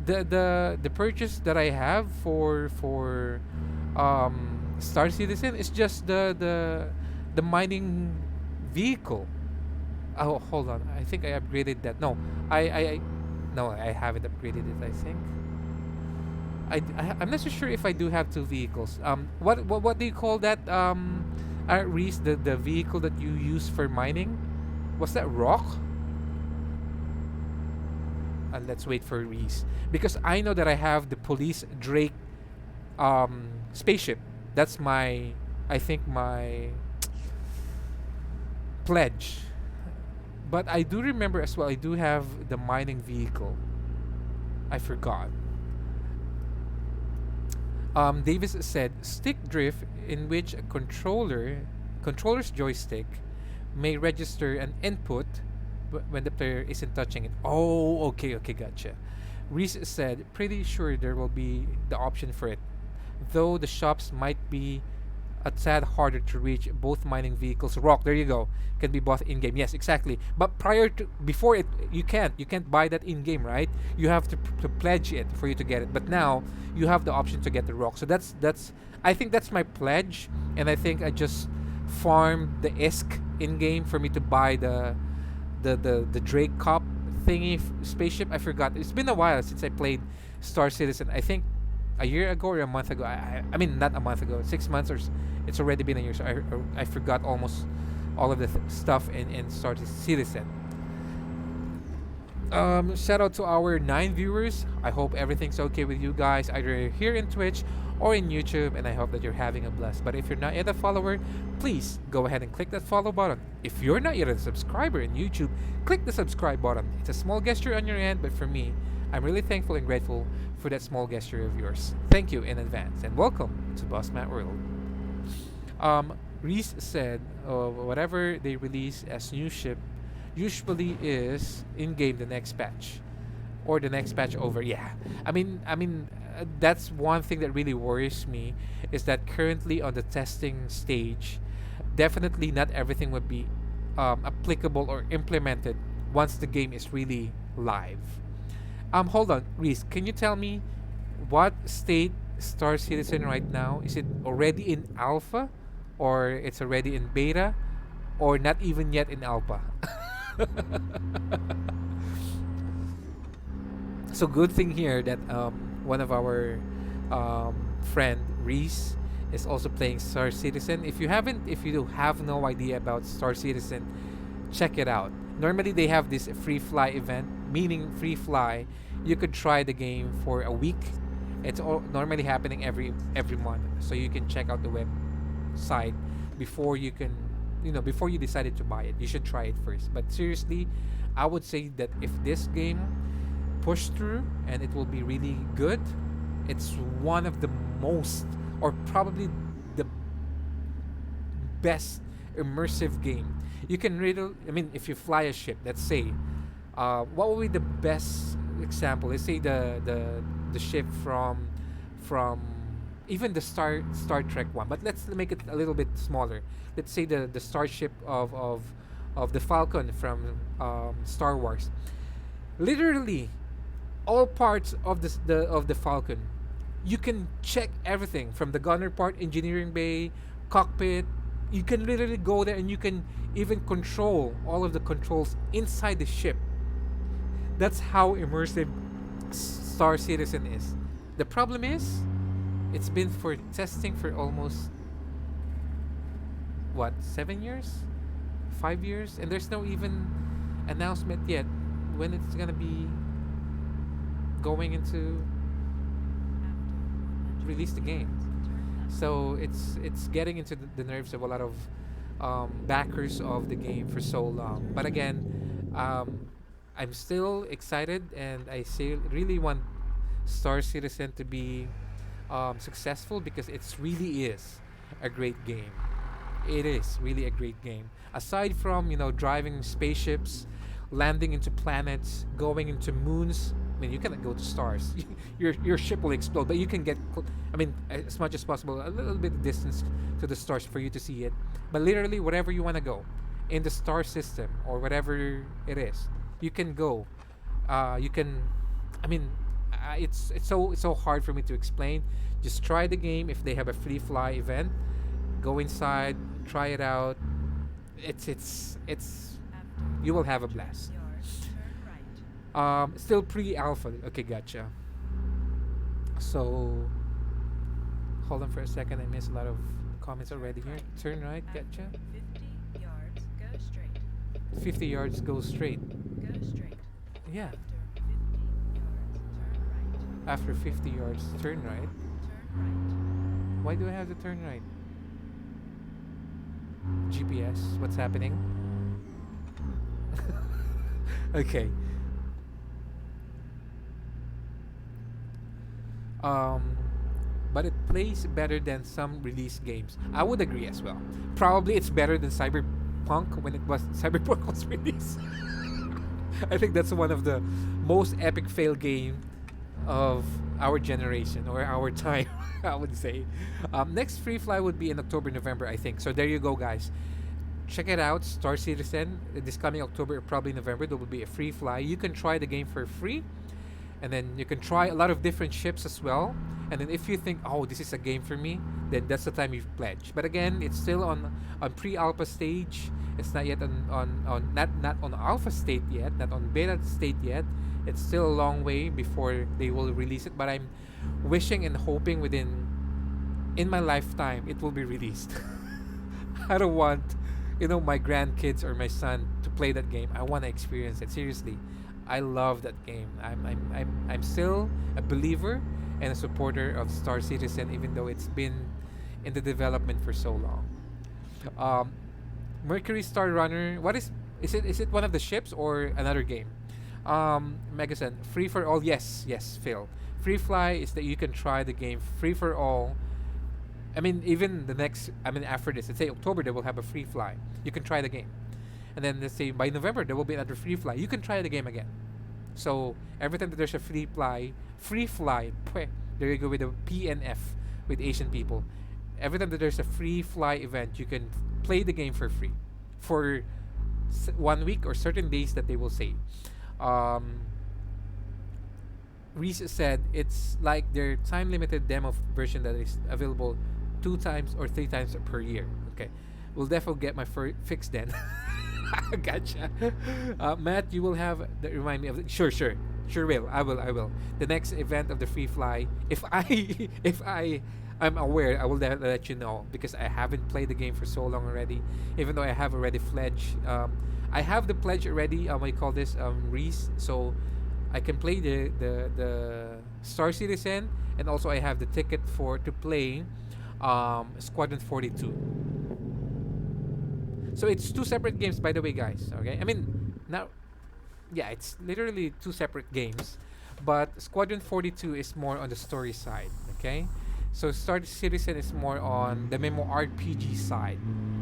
the purchase that I have for Star Citizen is just the mining vehicle. Oh, hold on. I think I upgraded that. No, I no, I haven't upgraded it. I think. I'm not so sure if I do have two vehicles. What do you call that? Reese, the vehicle that you use for mining, was that rock? And let's wait for Reese because I know that I have the police Drake spaceship. That's my, I think my pledge. But I do remember as well. I do have the mining vehicle. I forgot. Davis said stick drift, in which a controller's joystick may register an input when the player isn't touching it. Oh, okay, gotcha. Reese said pretty sure there will be the option for it, though the shops might be a tad harder to reach. Both mining vehicles rock, there you go, can be bought in game. Yes, exactly, but before it, you can't buy that in game, right? You have to pledge it for you to get it, but now you have the option to get the rock. So that's I think that's my pledge, and I think I just farmed the ISK in game for me to buy the Drake Cop thingy spaceship. I forgot, it's been a while since I played Star Citizen. I think a year ago or a month ago. I mean, not a month ago, 6 months, or it's already been a year. So I forgot almost all of the stuff in Star Citizen. Shout out to our 9 viewers. I hope everything's okay with you guys, either here in Twitch or in YouTube, and I hope that you're having a blast. But if you're not yet a follower, please go ahead and click that follow button. If you're not yet a subscriber in YouTube, click the subscribe button. It's a small gesture on your end, but for me, I'm really thankful and grateful for that small gesture of yours. Thank you in advance, and welcome to Boss Matt World. Reese said, whatever they release as new ship usually is in game the next patch, or the next patch over. Yeah, I mean, that's one thing that really worries me, is that currently on the testing stage, definitely not everything would be applicable or implemented once the game is really live. Hold on, Reese, can you tell me what state Star Citizen right now? Is it already in alpha, or it's already in beta, or not even yet in alpha? So good thing here that one of our friend Reese is also playing Star Citizen. If you have no idea about Star Citizen, check it out. Normally they have this free fly event, meaning free fly. You could try the game for a week. It's normally happening every month, so you can check out the website before you can, before you decided to buy it. You should try it first. But seriously, I would say that if this game push through, and it will be really good, it's one of the most, or probably the best immersive game. You can really, if you fly a ship, let's say, what would be the best example? Let's say the ship from even the Star Trek one, but let's make it a little bit smaller. Let's say the starship of the Falcon from Star Wars. Literally, all parts of the Falcon, you can check everything from the gunner part, engineering bay, cockpit. You can literally go there and you can even control all of the controls inside the ship. That's how immersive Star Citizen is. The problem is, it's been for testing for almost 7 years, 5 years, and there's no even announcement yet when it's gonna be going into release the game. So it's getting into the nerves of a lot of backers of the game for so long. But again, I'm still excited, and I really want Star Citizen to be successful, because it really is a great game. It is really a great game. Aside from driving spaceships, landing into planets, going into moons. You cannot go to stars. Your ship will explode, but you can get as much as possible, a little bit of distance to the stars for you to see it. But literally, wherever you want to go in the star system or whatever it is, you can go. You can. it's so hard for me to explain. Just try the game. If they have a free fly event, go inside, try it out. It's After you will have a 200 blast. yards, turn right. Still pre-alpha. Okay, gotcha. So hold on for a second. I missed a lot of comments already here. Turn right, After gotcha. 50 yards, go straight. 50 yards, go straight. Go straight. Yeah. After 50 yards, turn right. After 50 yards, turn right. Turn right. Why do I have to turn right? GPS, what's happening? Okay. Um, but it plays better than some release games. I would agree as well. Probably it's better than Cyberpunk when it was Cyberpunk was released. I think that's one of the most epic fail game of our generation or our time. I would say. Next free fly would be in October, November, I think. So there you go, guys. Check it out, Star Citizen. This coming October, or probably November, there will be a free fly. You can try the game for free, and then you can try a lot of different ships as well. And then if you think, oh, this is a game for me, then that's the time you pledge. But again, it's still on pre-alpha stage. It's not yet on not on alpha state yet, not on beta state yet. It's still a long way before they will release it. But I'm wishing and hoping in my lifetime it will be released. I don't want my grandkids or my son to play that game. I want to experience it. Seriously, I love that game. I'm still a believer and a supporter of Star Citizen, even though it's been in the development for so long. Um, Mercury Star Runner. What is it one of the ships or another game? Megason, free for all. Yes, Phil. Free fly is that you can try the game free for all. I mean, even after this, let's say October, they will have a free fly. You can try the game. And then let's say by November, there will be another free fly. You can try the game again. So every time that there's a free fly, there you go with the PNF with Asian people. Every time that there's a free fly event, you can play the game for free for 1 week or certain days that they will say. Um, Reese said it's like their time limited demo version that is available 2 times or 3 times per year. Okay, we'll definitely get my fix then. Gotcha. Matt, you will have that remind me of sure will. I will. The next event of the free fly, if I if I'm aware, I will let you know because I haven't played the game for so long already. Even though I have already pledged, I have the pledge already. What do you call this? Reese. So I can play the Star Citizen, and also I have the ticket to play Squadron 42. So it's 2 separate games, by the way, guys. Okay, I mean now, yeah, it's literally 2 separate games, but Squadron 42 is more on the story side. Okay, so Star Citizen is more on the Memo RPG side.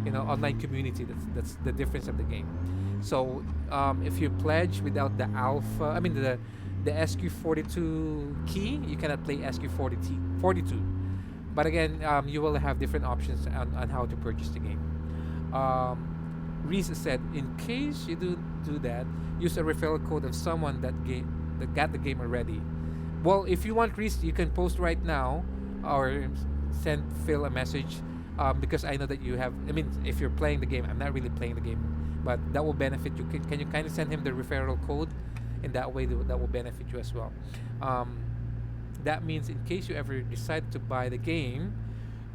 Online community. That's the difference of the game. So if you pledge without the alpha, I mean the SQ42 key, you cannot play SQ42. But again, you will have different options on how to purchase the game. Reese said, in case you do that, use a referral code of someone that got the game already. Well, if you want, Reese, you can post right now or send Phil a message. Because I know that you have. I mean, if you're playing the game, I'm not really playing the game, but that will benefit you. Can you kind of send him the referral code? In that way, that will benefit you as well. That means in case you ever decide to buy the game,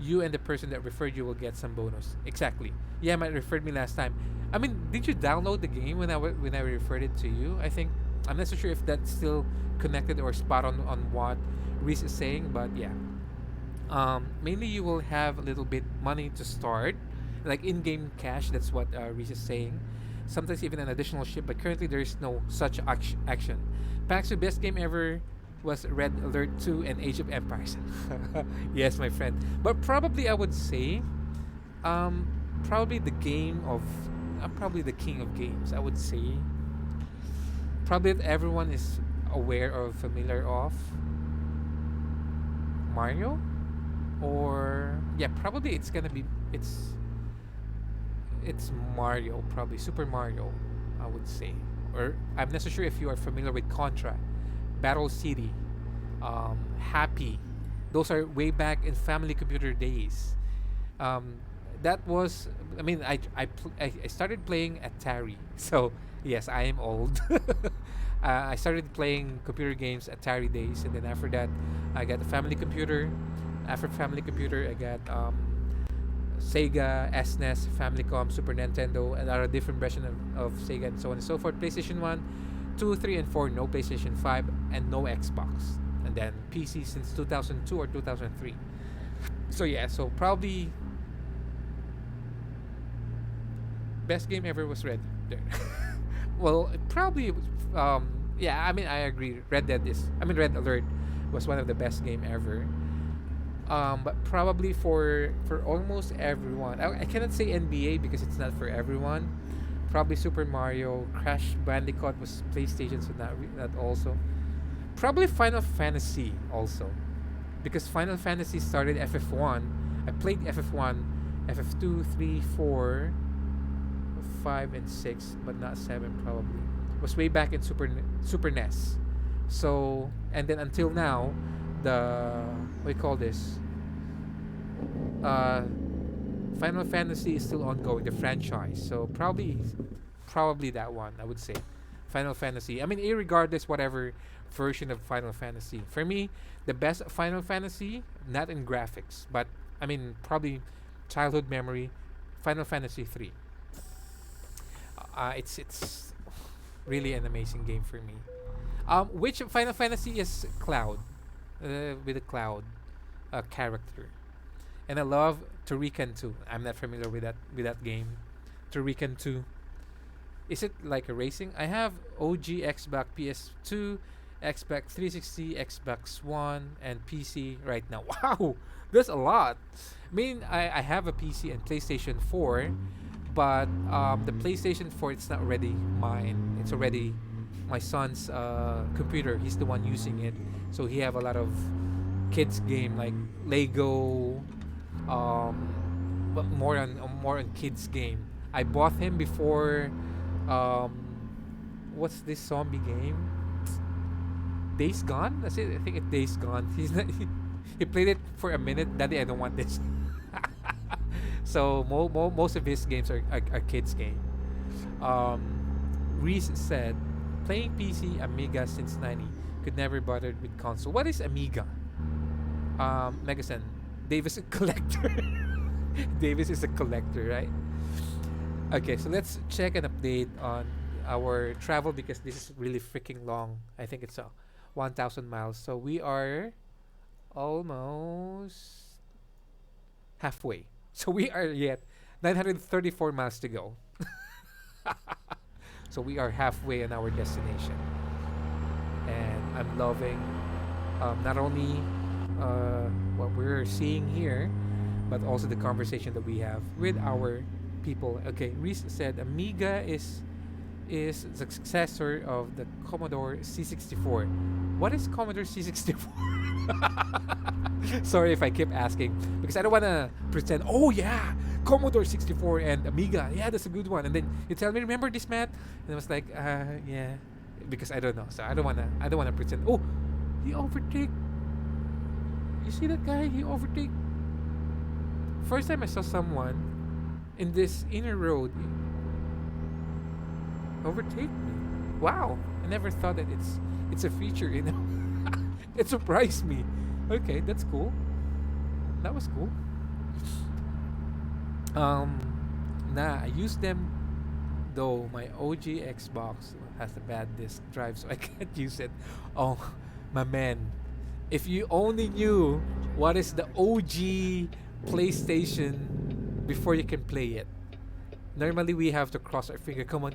you and the person that referred you will get some bonus. Exactly. Yeah, Matt referred me last time. I mean, did you download the game when I referred it to you? I think I'm not so sure if that's still connected or spot on what Reese is saying, but yeah. Mainly you will have a little bit money to start, like in-game cash. That's what Reese is saying. Sometimes even an additional ship, but currently there is no such action. Pax's best game ever was Red Alert 2 and Age of Empires. Yes, my friend. But probably I would say, probably the game of, I'm probably the king of games. I would say, probably that everyone is aware or familiar of. Mario, or yeah, probably it's Mario, probably Super Mario, I would say. Or I'm not so sure if you are familiar with Contra, Battle City. Happy. Those are way back in family computer days. Um, that was, I mean, I started playing Atari. So, yes, I am old. I started playing computer games Atari days, and then after that, I got a family computer. After family computer, I got Sega, SNES, Famicom, Super Nintendo, and other different version of Sega and so on and so forth. PlayStation 1, 2, 3, and 4, no PlayStation 5, and no Xbox. And then PC since 2002 or 2003. So yeah, so probably best game ever was Red Dead. Well, probably it was, yeah, I mean I agree. Red Alert was one of the best game ever. But probably for almost everyone. I cannot say NBA because it's not for everyone. Probably Super Mario, Crash Bandicoot was PlayStation, so not also. Probably Final Fantasy also, because Final Fantasy started FF1. I played FF1, FF2, 3, 4, 5, and 6, but not 7 probably. It was way back in Super NES. So and then until now, the what do you call this? Final Fantasy is still ongoing, the franchise. So probably that one I would say. Final Fantasy. I mean, irregardless whatever version of Final Fantasy. For me, the best Final Fantasy, not in graphics, but I mean probably childhood memory, Final Fantasy 3. It's really an amazing game for me. Which Final Fantasy is Cloud? With a Cloud character. And I love Turrican 2. I'm not familiar with that game. Turrican 2. Is it like a racing? I have OG Xbox PS2, Xbox 360, Xbox One, and PC right now. Wow, there's a lot. I mean, I have a PC and PlayStation 4, but the PlayStation 4, it's not already mine. It's already my son's computer. He's the one using it, so he have a lot of kids game like Lego, but more on kids game. I bought him before. What's this zombie game? Days Gone? That's it. I think it's Days Gone. He played it for a minute. Daddy, I don't want this. So most of his games are kids game. Reese said, playing PC Amiga since 90. Could never bothered with console. What is Amiga? Megason. Davis a collector. Davis is a collector, right? Okay, so let's check an update on our travel because this is really freaking long. I think it's 1,000 miles. So we are almost halfway. So we are yet 934 miles to go. So we are halfway on our destination. And I'm loving not only what we're seeing here, but also the conversation that we have with our people. Okay, Reese said Amiga is the successor of the Commodore C64. What is Commodore C64? Sorry if I keep asking because I don't want to pretend. Oh yeah, Commodore 64 and Amiga. Yeah, that's a good one. And then you tell me, remember this, Matt? And I was like, yeah, because I don't know. So I don't wanna pretend. Oh, he overtake. You see that guy? He overtake. First time I saw someone in this inner road overtake me. Wow, I never thought that it's a feature, you know. It surprised me. Okay, that's cool. That was cool. I use them though. My OG Xbox has a bad disk drive, so I can't use it. Oh, my man, if you only knew what is the OG PlayStation before you can play it. Normally we have to cross our finger. Come on,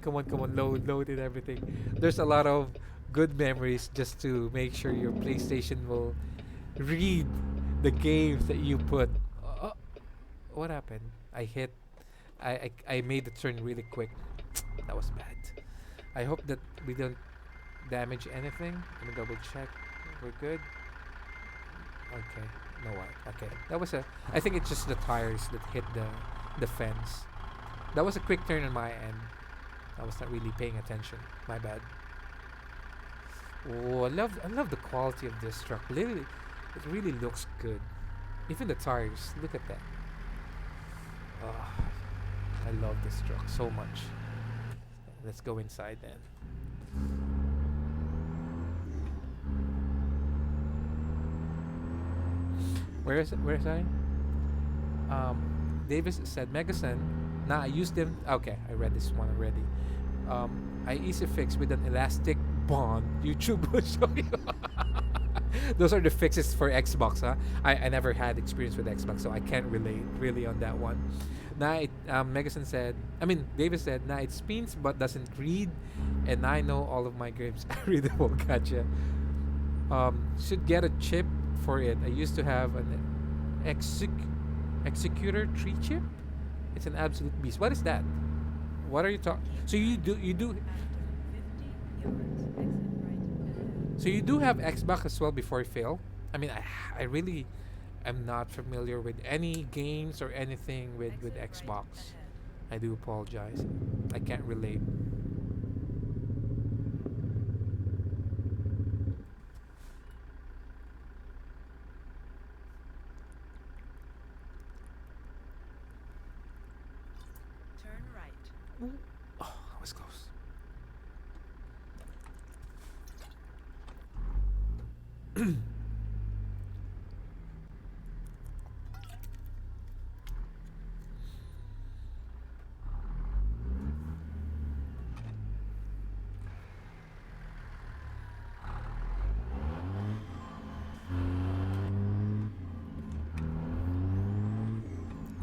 load and everything. There's a lot of good memories just to make sure your PlayStation will read the games that you put. What happened? I made the turn really quick. That was bad. I hope that we don't damage anything. Let me double check. We're good. Okay. No what? Okay. That was I think it's just the tires that hit the fence. That was a quick turn on my end. I was not really paying attention. My bad. Oh, I love the quality of this truck. Literally, it really looks good. Even the tires, look at that. Ah, I love this truck so much. Let's go inside then. Where is I? Davis said Megason. Nah, I used them. Okay, I read this one already. I easy fix with an elastic bond. YouTube will show you. Those are the fixes for Xbox, huh? I never had experience with Xbox, so I can't relate really on that one. Nah, Megason said, Davis said, nah, it spins but doesn't read, and I know all of my games are readable. Gotcha. Should get a chip for it. I used to have an executor 3 chip. It's an absolute beast. What is that? What are you talking? So you do After 50 yards, exit right. so you do have Xbox as well before Phil? I really am not familiar with any games or anything with Exit right Xbox. ahead. I do apologize. I can't relate. Turn right. Oh, that was close.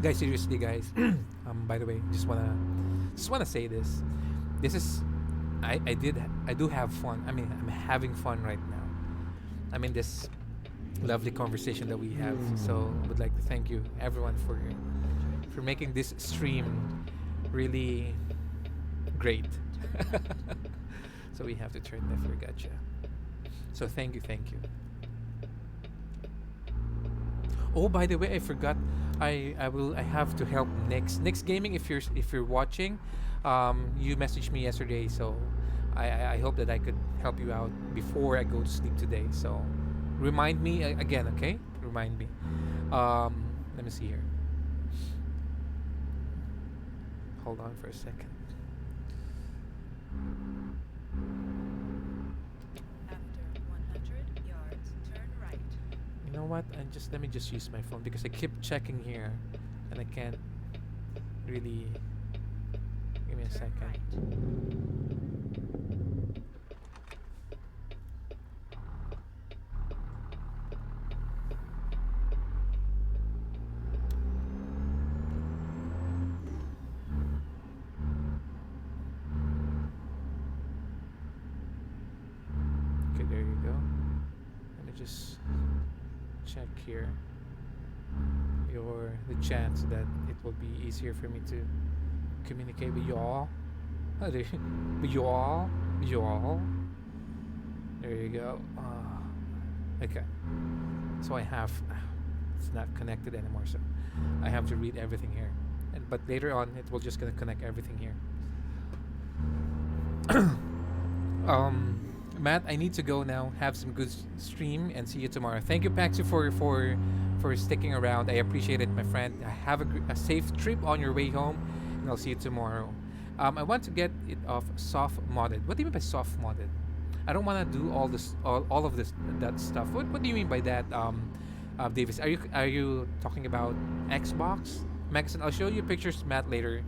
Guys, seriously, guys. By the way, just wanna say this. This is, I do have fun. I'm having fun right now. This lovely conversation that we have. So, would like to thank you, everyone, for making this stream really great. So we have to turn left for gotcha. So thank you, thank you. Oh, by the way, I forgot. I have to help Next Gaming. If you're watching, you messaged me yesterday, so I hope that I could help you out before I go to sleep today. So remind me again, okay? Remind me. Let me see here. Hold on for a second. After 100 yards, turn right. You know what? Let me just use my phone because I keep checking here, and I can't really. Give me a Turn second. right. Okay, there you go. Let me just check here the chance that it will be easier for me to communicate with y'all. With y'all. There you go. Okay. So it's not connected anymore, so I have to read everything here. But later on, it will just gonna connect everything here. Matt, I need to go now. Have some good stream and see you tomorrow. Thank you, Paxi, for sticking around. I appreciate it, my friend. Have a safe trip on your way home, and I'll see you tomorrow. I want to get it off soft modded. What do you mean by soft modded? I don't want to do all of that stuff. What do you mean by that, Davis? Are you talking about Xbox? Maxon, I'll show you pictures, Matt, later.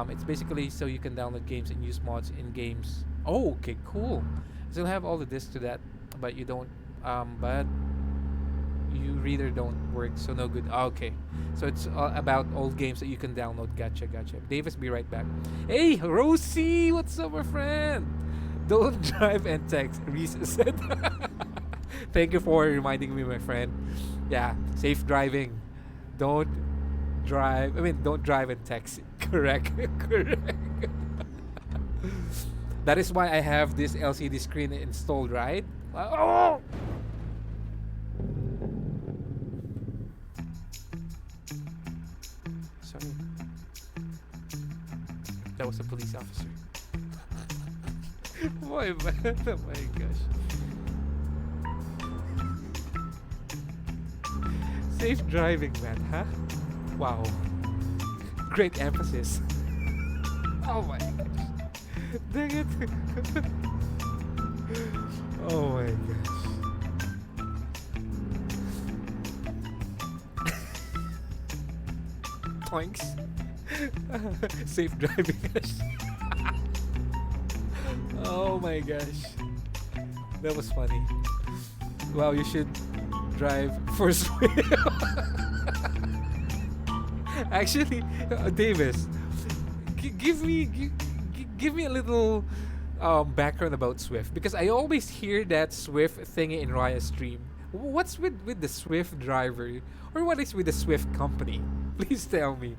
It's basically so you can download games and use mods in games. Oh, okay, cool. Still have all the discs to that, but you don't. But you reader don't work, so no good. Okay, so it's about old games that you can download. Gotcha. Davis, be right back. Hey, Rosie, what's up, my friend? Don't drive and text, Reese said. Thank you for reminding me, my friend. Yeah, safe driving. Don't don't drive and text. Correct. That is why I have this LCD screen installed, right? Oh! Sorry. That was a police officer. Oh my gosh. Safe driving, man, huh? Wow. Great emphasis. Oh my gosh. Dang it. Oh my gosh. Points. Safe driving. Oh my gosh. That was funny. Wow, you should drive for Swift. Actually, Davis, give me a little background about Swift, because I always hear that Swift thingy in Raya stream. What's with the Swift driver, or what is with the Swift company? Please tell me.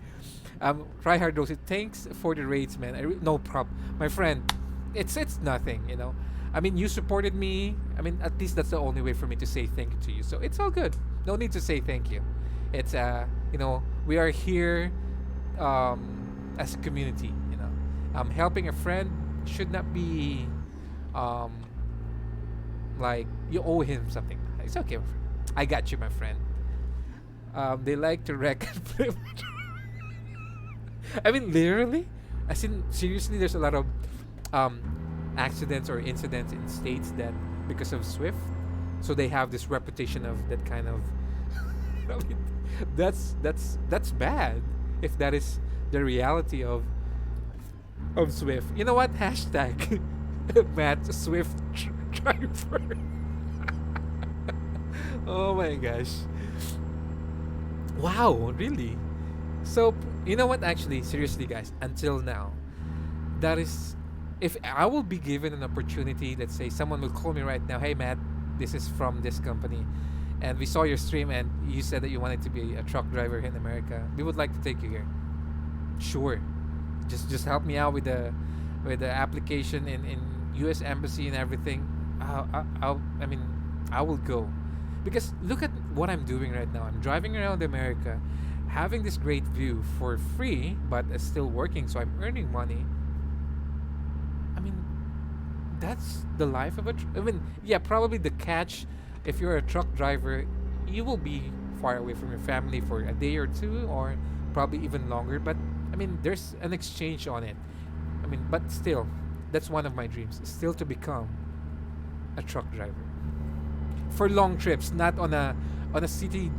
Try hard dose. Thanks for the rates, man. No problem, my friend. It's nothing, you know. I mean, you supported me. I mean, at least that's the only way for me to say thank you to you. So it's all good. No need to say thank you. It's you know, we are here as a community, you know. Helping a friend should not be like you owe him something. It's okay, my friend. I got you, my friend. They like to wreck and flip. I mean, literally, as in seriously, there's a lot of accidents or incidents in states that because of Swift, so they have this reputation of that kind of. I mean, that's bad if that is the reality of Swift. You know what? Hashtag Matt Swift driver. Oh my gosh. Wow, really? So, you know what? Actually, seriously, guys, until now, that is, if I will be given an opportunity, let's say someone will call me right now, hey, Matt, this is from this company, and we saw your stream, and you said that you wanted to be a truck driver in America. We would like to take you here. Sure, just help me out with the application in U.S. Embassy and everything. I mean, I will go, because look at what I'm doing right now. I'm driving around America, having this great view for free, but still working, so I'm earning money. I mean, that's the life of I mean, yeah, probably the catch, if you're a truck driver, you will be far away from your family for a day or two, or probably even longer. But I mean, there's an exchange on it. I mean, but still, that's one of my dreams, still to become a truck driver for long trips, not on a city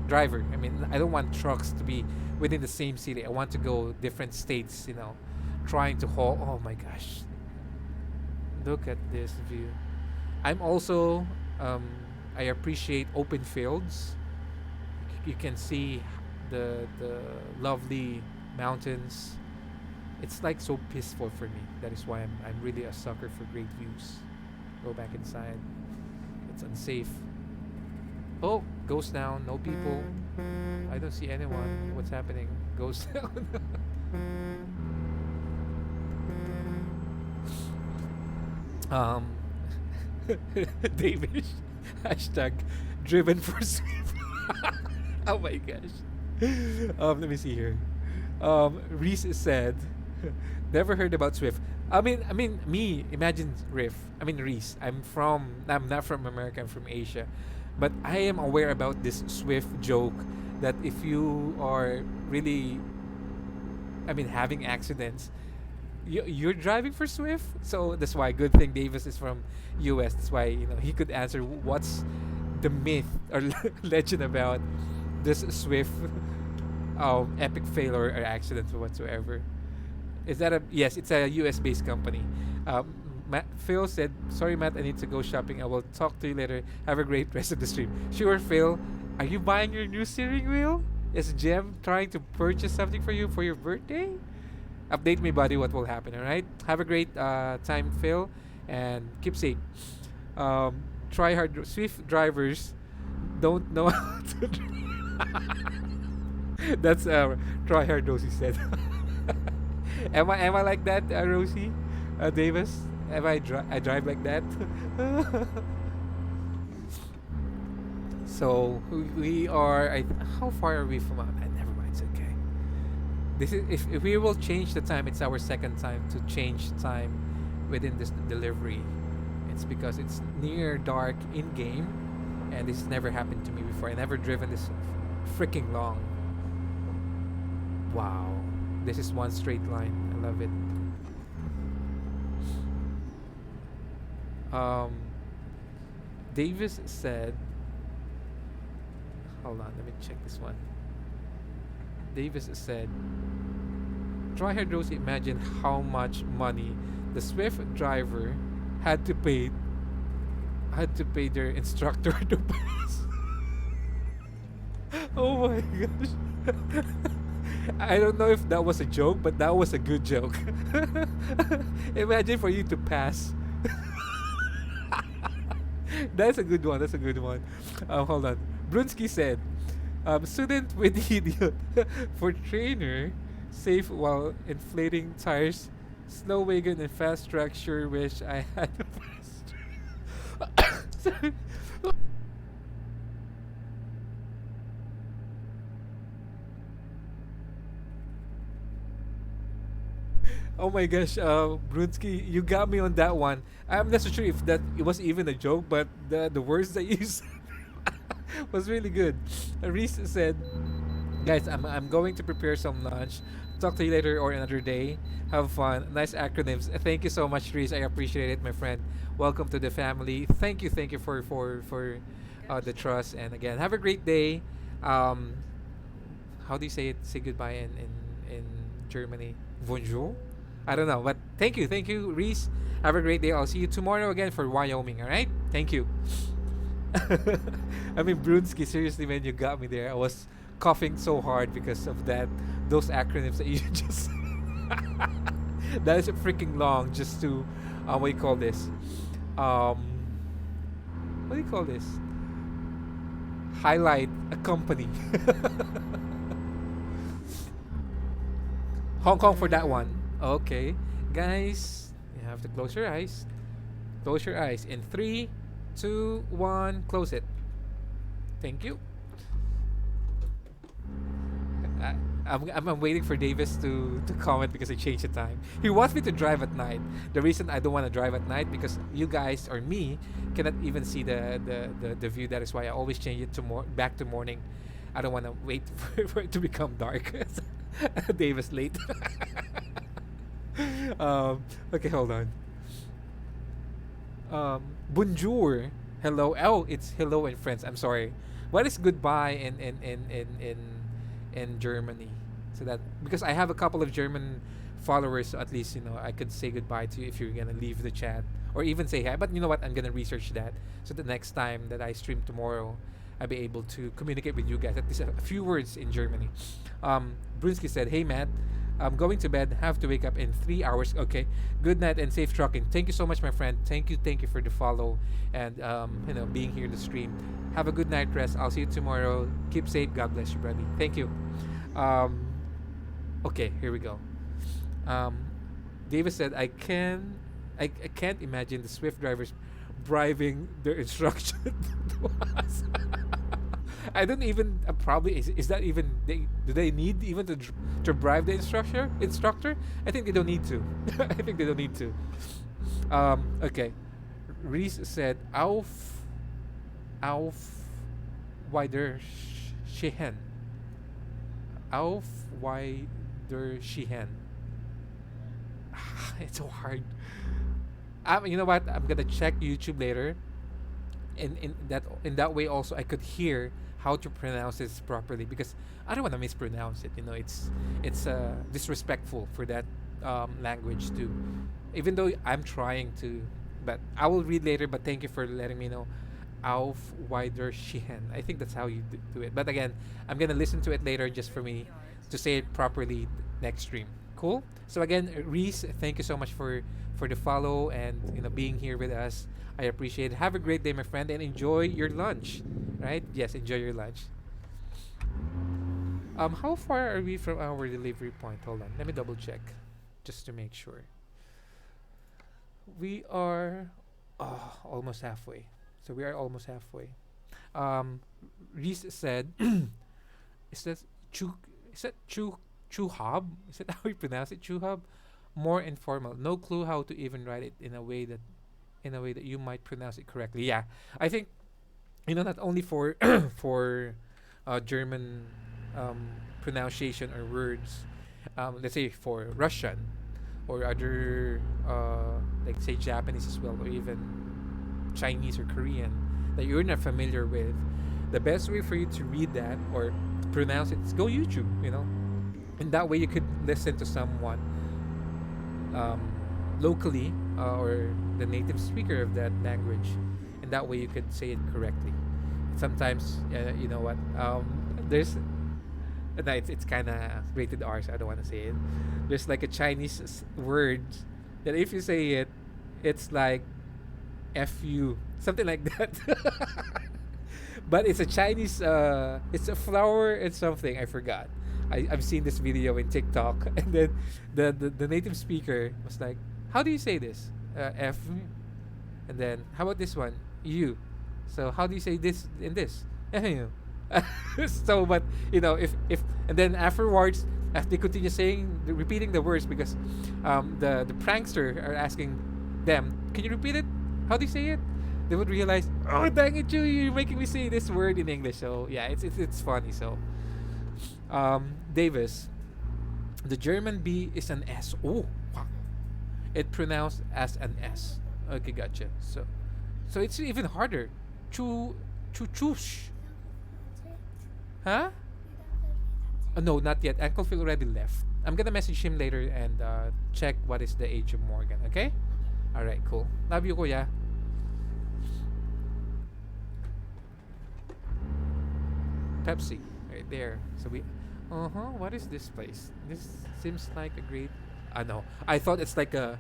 driver. I mean, I don't want trucks to be within the same city. I want to go different states, you know, trying to haul. Oh my gosh, look at this view. I'm also I appreciate open fields. You can see the lovely mountains. It's like so peaceful for me. That is why I'm really a sucker for great views. Go back inside. It's unsafe. Oh, goes down. No people. I don't see anyone. What's happening? Goes down. David. Hashtag driven for Swift. Oh my gosh. Let me see here. Reese said, never heard about Swift. I mean, me. Imagine Reese. I'm not from America. I'm from Asia, but I am aware about this Swift joke that if you are really, having accidents, you're driving for Swift. So that's why. Good thing Davis is from U.S. That's why he could answer what's the myth or legend about this Swift epic failure or accident or whatsoever. Is that yes, it's a US based company. Phil said, sorry Matt, I need to go shopping. I will talk to you later. Have a great rest of the stream. Sure, Phil. Are you buying your new steering wheel? Is Jem trying to purchase something for you for your birthday? Update me, buddy, what will happen, alright? Have a great time, Phil, and keep safe. Try hard. Swift drivers don't know how to drive. That's try hard, Rosie said. Am I like that, Rosie? Davis? Am I drive like that? So we are. How far are we from? Never mind. It's okay. This is if we will change the time. It's our second time to change time within this delivery. It's because it's near dark in game, and this has never happened to me before. I never driven this freaking long. Wow. This is one straight line. I love it. Um, Davis said, hold on, let me check this one. Davis said, try hard Rosie imagine how much money the Swift driver had to pay their instructor to pass. Oh my gosh. I don't know if that was a joke, but that was a good joke. Imagine for you to pass. That's a good one. That's a good one. Hold on. Brunsky said, student with idiot for trainer, safe while inflating tires, slow wagon and fast track. Sure wish I had a fast. Sorry. Oh my gosh, Brunsky, you got me on that one. I'm not so sure if that it was even a joke, but the words that you said was really good. Reese said, guys, I'm going to prepare some lunch. Talk to you later or another day. Have fun. Nice acronyms. Thank you so much, Reese. I appreciate it, my friend. Welcome to the family. Thank you for the trust. And again, have a great day. How do you say it? Say goodbye in Germany. Bonjour. I don't know, but thank you, Reese. Have a great day. I'll see you tomorrow again for Wyoming. All right? Thank you. I mean, Brunsky, seriously, man, you got me there. I was coughing so hard because of those acronyms that you just. That is freaking long. Just to, what do you call this? What do you call this? Highlight a company. Hong Kong for that one. Okay, guys, you have to close your eyes. Close your eyes in 3, 2, 1. Close it. Thank you. I'm waiting for Davis to comment because I changed the time. He wants me to drive at night. The reason I don't want to drive at night because you guys or me cannot even see the view. That is why I always change it to back to morning. I don't want to wait for it to become dark. Davis late. Okay, hold on. Bonjour. Hello. Oh, it's hello and friends. I'm sorry. What is goodbye in Germany? So that because I have a couple of German followers, so at least I could say goodbye to you if you're gonna leave the chat or even say hi. But you know what? I'm gonna research that so the next time that I stream tomorrow, I'll be able to communicate with you guys at least a few words in Germany. Brunsky said, "Hey Matt, I'm going to bed. Have to wake up in 3 hours. Okay. Good night and safe trucking. Thank you so much, my friend. Thank you for the follow and being here in the stream. Have a good night rest. I'll see you tomorrow. Keep safe. God bless you, buddy. Thank you." Okay, here we go. Davis said, I can't imagine the Swift drivers bribing their instruction to us. I don't even probably is that even do they need even to bribe the instructor? I think they don't need to. I think they don't need to. Okay. Reese said auf wider Shehen. Auf wider Shehen. It's so hard. You know what? I'm gonna check YouTube later. In that way also I could hear how to pronounce this properly because I don't want to mispronounce it. It's disrespectful for that language too. Even though I'm trying to, but I will read later. But thank you for letting me know. Auf Wiedersehen. I think that's how you do it. But again, I'm gonna listen to it later just for me to say it properly next stream. Cool. So again, Reese, thank you so much for the follow and being here with us. I appreciate it. Have a great day, my friend, and enjoy your lunch. Right? Yes, enjoy your lunch. How far are we from our delivery point? Hold on, let me double check, just to make sure. We are almost halfway. So we are almost halfway. Reese said, "Is that chu? Is that chu hub? Is that how you pronounce it? Chu hub? More informal. No clue how to even write it in a way that you might pronounce it correctly." Yeah, I think not only for German pronunciation or words, let's say for Russian or other, like say Japanese as well, or even Chinese or Korean that you're not familiar with, the best way for you to read that or pronounce it is go YouTube, and that way you could listen to someone um, locally, or the native speaker of that language, and that way you could say it correctly. Sometimes, you know what? There's no, it's kind of rated R, so I don't want to say it. There's like a Chinese word that if you say it, it's like "fu," something like that. But it's a Chinese. It's a flower and something. I forgot. I've seen this video in TikTok, and then the native speaker was like, "How do you say this? F," and then how about this one? U. So how do you say this in this? So, but if and then afterwards, as they continue repeating the words, because the prankster are asking them, "Can you repeat it? How do you say it?" They would realize, "Oh, dang it, you're making me say this word in English." So yeah, it's funny. So, Davis, the German B is an S. Oh, wow. It pronounced as an S. Okay, gotcha. So it's even harder. Chuchush. Huh? No, not yet. Uncle Phil already left. I'm gonna message him later and check what is the age of Morgan. Okay? All right, cool. Love you, kuya. Pepsi, right there. So we. What is this place? This seems like a great. No, I thought it's like a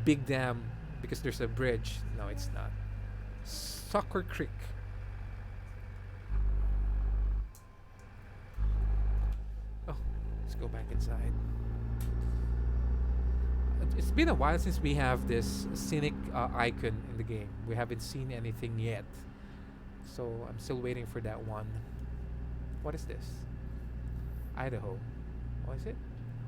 big dam because there's a bridge. No, it's not. Soccer Creek. Oh, let's go back inside. It's been a while since we have this scenic icon in the game. We haven't seen anything yet. So I'm still waiting for that one. What is this? Idaho. What is it?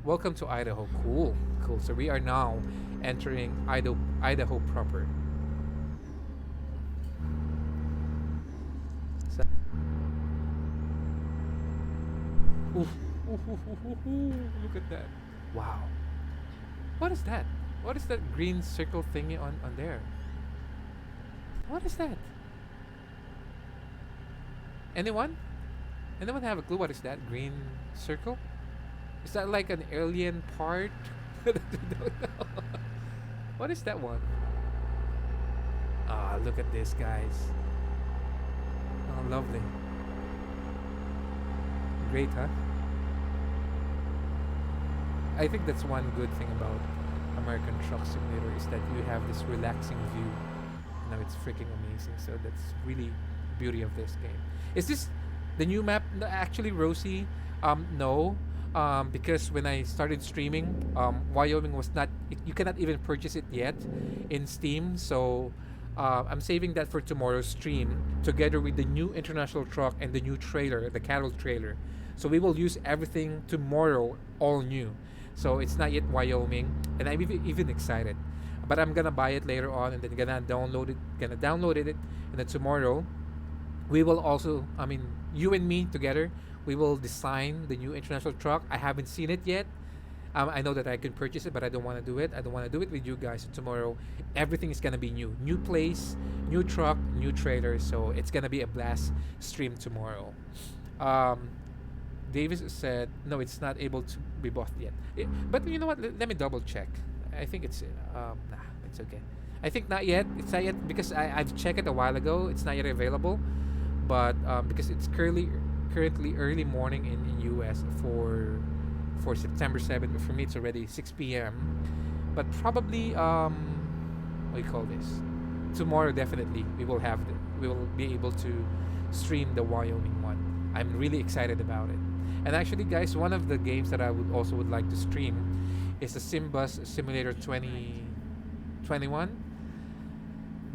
Welcome to Idaho. Cool. Cool. So we are now entering Idaho proper. So oof. Look at that. Wow. What is that? What is that green circle thingy on there? What is that? Anyone? Anyone have a clue what is that green circle? Is that like an alien part? I don't know. What is that one? Ah, look at this, guys. Oh, lovely. Great, huh? I think that's one good thing about American Truck Simulator is that you have this relaxing view. Now it's freaking amazing. So that's really the beauty of this game. Is this the new map? No, actually, Rosie, no. Because when I started streaming, Wyoming was not. You cannot even purchase it yet in Steam. So I'm saving that for tomorrow's stream, together with the new international truck and the new trailer, the cattle trailer. So we will use everything tomorrow, all new. So it's not yet Wyoming, and I'm even excited. But I'm gonna buy it later on, and then gonna download it, and then tomorrow we will also. I mean, you and me together, we will design the new international truck. I haven't seen it yet. I know that I can purchase it, but I don't want to do it. I don't want to do it with you guys. So tomorrow, everything is gonna be new. New place, new truck, new trailer. So it's gonna be a blast stream tomorrow. Davis said, no, it's not able to be bought yet. But you know what? Let me double check. I think it's it's okay. I think not yet. It's not yet because I've checked it a while ago. It's not yet available, but because it's currently early morning in US for September 7th. For me, it's already 6 p.m. But probably what do you call this? Tomorrow definitely we will be able to stream the Wyoming one. I'm really excited about it. And actually, guys, one of the games that I would like to stream is the Simbus Simulator 2021.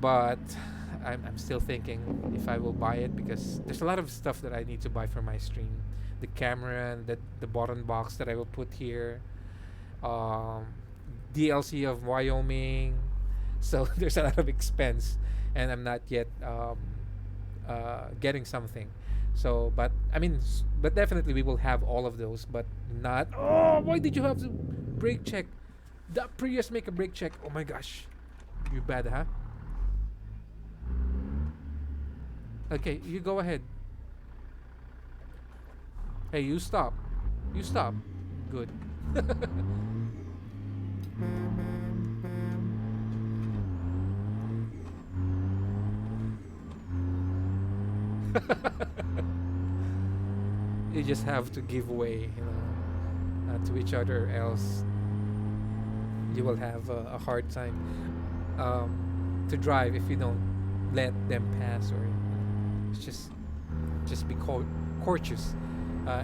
But I'm still thinking if I will buy it, because there's a lot of stuff that I need to buy for my stream. The camera, and the button box that I will put here, DLC of Wyoming. So there's a lot of expense, and I'm not yet getting something. So, but I mean, but definitely we will have all of those, but not. Oh, why did you have to brake check? The Prius make a brake check. Oh my gosh, you bad, huh? Okay, you go ahead. Hey, you stop. You stop. Good. You just have to give way, to each other, else you will have a hard time to drive if you don't let them pass, or it's just be cautious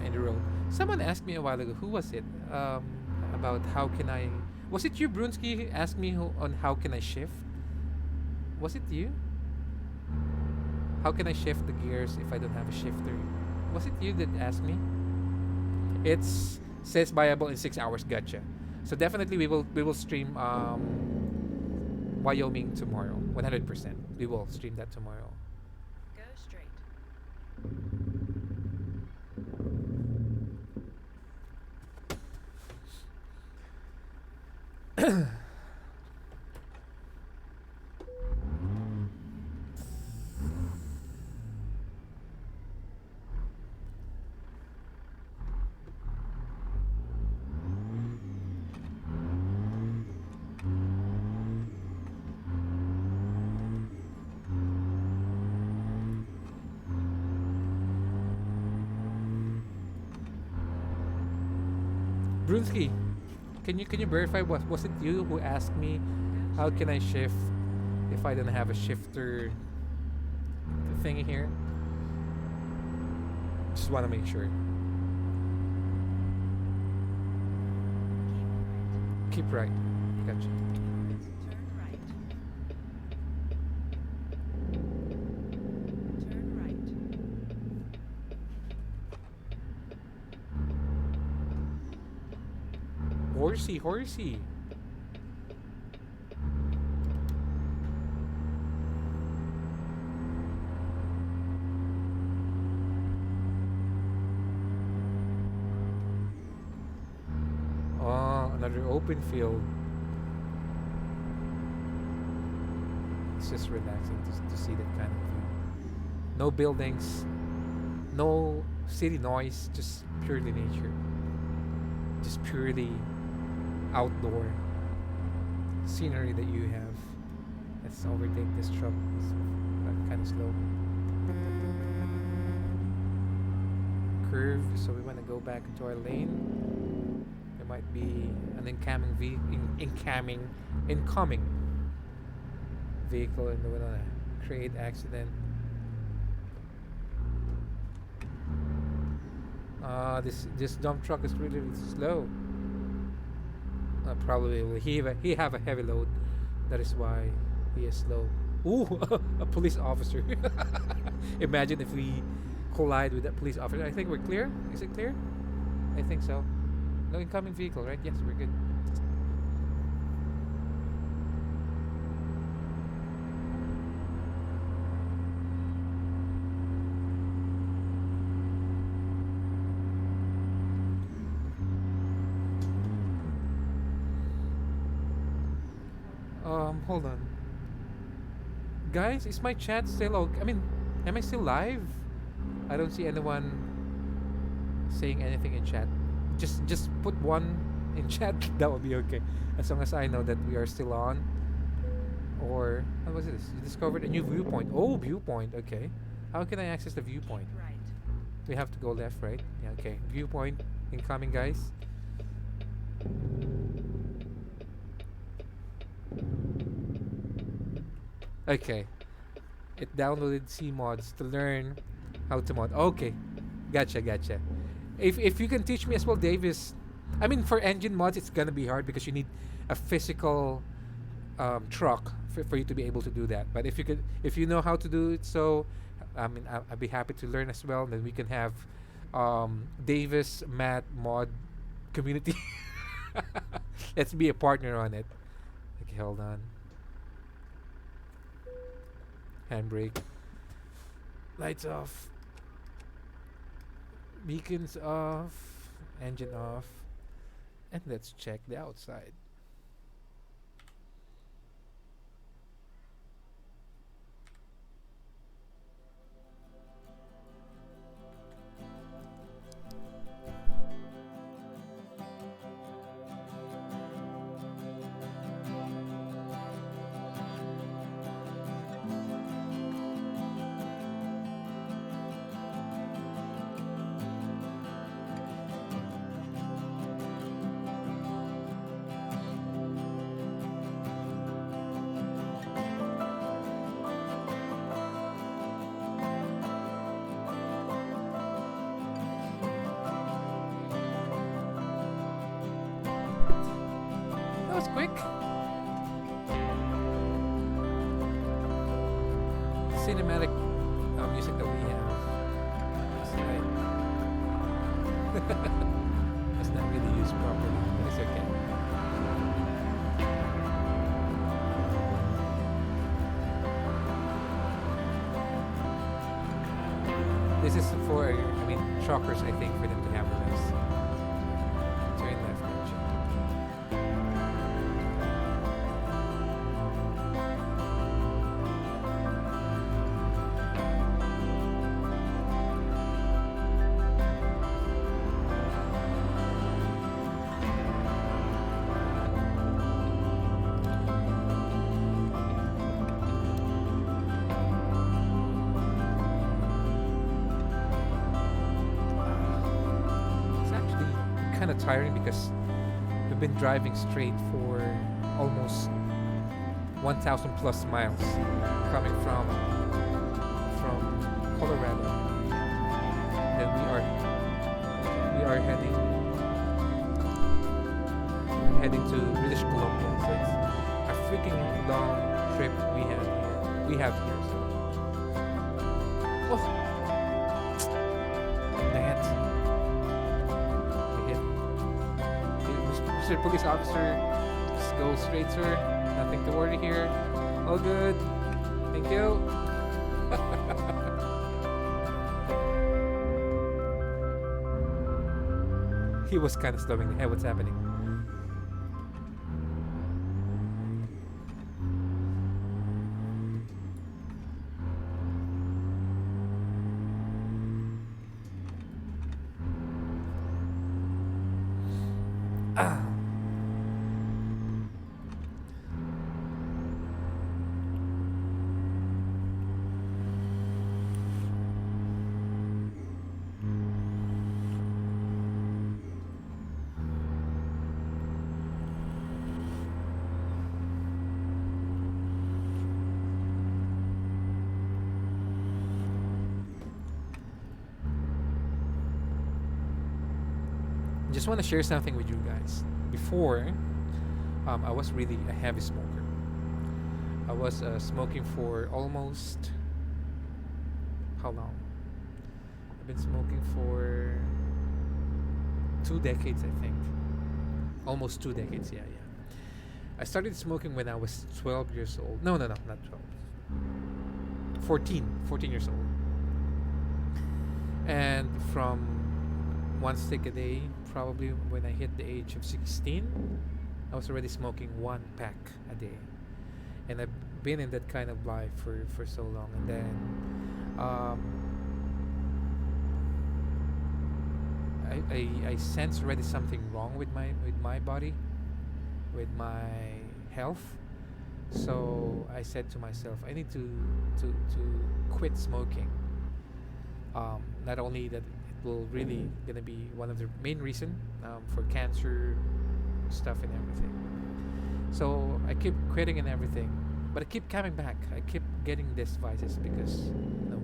in the road. Someone asked me a while ago, who was it? About how can I? Was it you, Brunsky, who asked me on how can I shift? Was it you? How can I shift the gears if I don't have a shifter? Was it you that asked me? It's says viable in 6 hours. Gotcha. So definitely we will stream Wyoming tomorrow. 100%. We will stream that tomorrow. Go straight. Brunsky, can you verify, was it you who asked me how can I shift if I don't have a shifter thingy here? Just want to make sure. Keep right. Gotcha. Turn right. Turn right. Horsey. Oh, another open field. It's just relaxing to see that kind of view. No buildings, no city noise, just purely nature. Just purely outdoor scenery that you have. Let's overtake this truck. It's kind of slow. Curve, so we want to go back into our lane. There might be an incoming vehicle, and we want to create accident. This dump truck is really, really slow. Probably he have a heavy load. That is why he is slow. Ooh, a police officer. Imagine if we collide with that police officer. I think we're clear. Is it clear? I think so. No incoming vehicle, right? Yes, we're good. Hold on. Guys, is my chat still okay? I mean, am I still live? I don't see anyone saying anything in chat. Just put one in chat. That would be okay. As long as I know that we are still on. Or what was this? You discovered a new viewpoint. Oh, viewpoint. Okay. How can I access the viewpoint? Keep right. We have to go left, right? Yeah, okay. Viewpoint incoming, guys. Okay. It downloaded zeemods to learn how to mod. Okay. Gotcha. If you can teach me as well, Davis. I mean, for engine mods, it's gonna be hard because you need a physical truck for you to be able to do that. But if you know how to do it, so I mean, I'd be happy to learn as well. Then we can have Davis Matt mod community. Let's be a partner on it. Okay, hold on. Handbrake. Lights off. Beacons off, engine off, and let's check the outside. That was quick. Cinematic music that we have. It's not really used properly, but it's okay. This is for, I mean, truckers, I think, for them to have a nice turn left engine. It's actually kind of tiring because we've been driving straight for almost 1,000 plus miles coming from Colorado. Then we are heading to British Columbia. So it's a freaking long trip we have here. So oh, dang it. We hit. Mr. Police Officer, just go straight, sir. Nothing to worry here. All good. Thank you. He was kind of slowing. Hey, what's happening? Ah. Just want to share something with you guys. Before, I was really a heavy smoker. I was smoking for almost how long? I've been smoking for 2 decades, I think. Almost 2 decades. Yeah. I started smoking when I was 12 years old. No, not 12. 14 years old. And from one stick a day, probably when I hit the age of 16, I was already smoking 1 pack a day. And I've been in that kind of life for so long. And then I sense already something wrong with my body, with my health. So I said to myself, I need to quit smoking. Not only that it will really gonna be one of the main reason for cancer stuff and everything. So I keep quitting and everything, but I keep coming back. I keep getting these vices because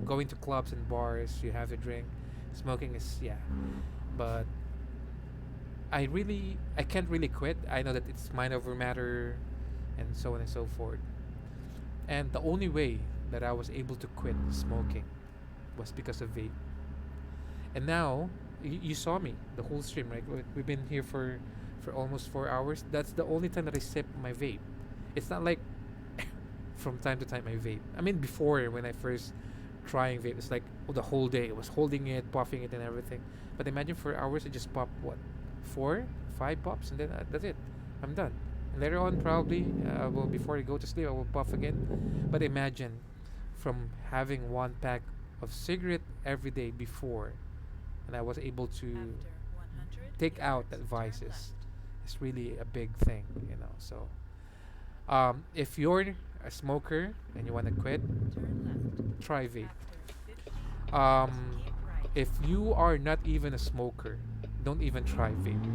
going to clubs and bars, you have to drink. Smoking is but I can't really quit. I know that it's mind over matter and so on and so forth. And the only way that I was able to quit smoking was because of vape. And now you saw me the whole stream, right? We've been here for almost 4 hours. That's the only time that I sip my vape. It's not like from time to time I vape. I mean, before when I first trying vape. It's like the whole day I was holding it, puffing it, and everything. But imagine for hours I just pop what, 4, 5 pops, and then that's it. I'm done. And later on, probably, well, before I go to sleep, I will puff again. But imagine from having one pack of cigarette every day before, and I was able to After 100 take out yards, that turn vices. left. It's really a big thing, you know. So, if you're a smoker and you want to quit, Turn left. try vape. After 50 Um, yards, keep right. if you are not even a smoker, don't even try vape.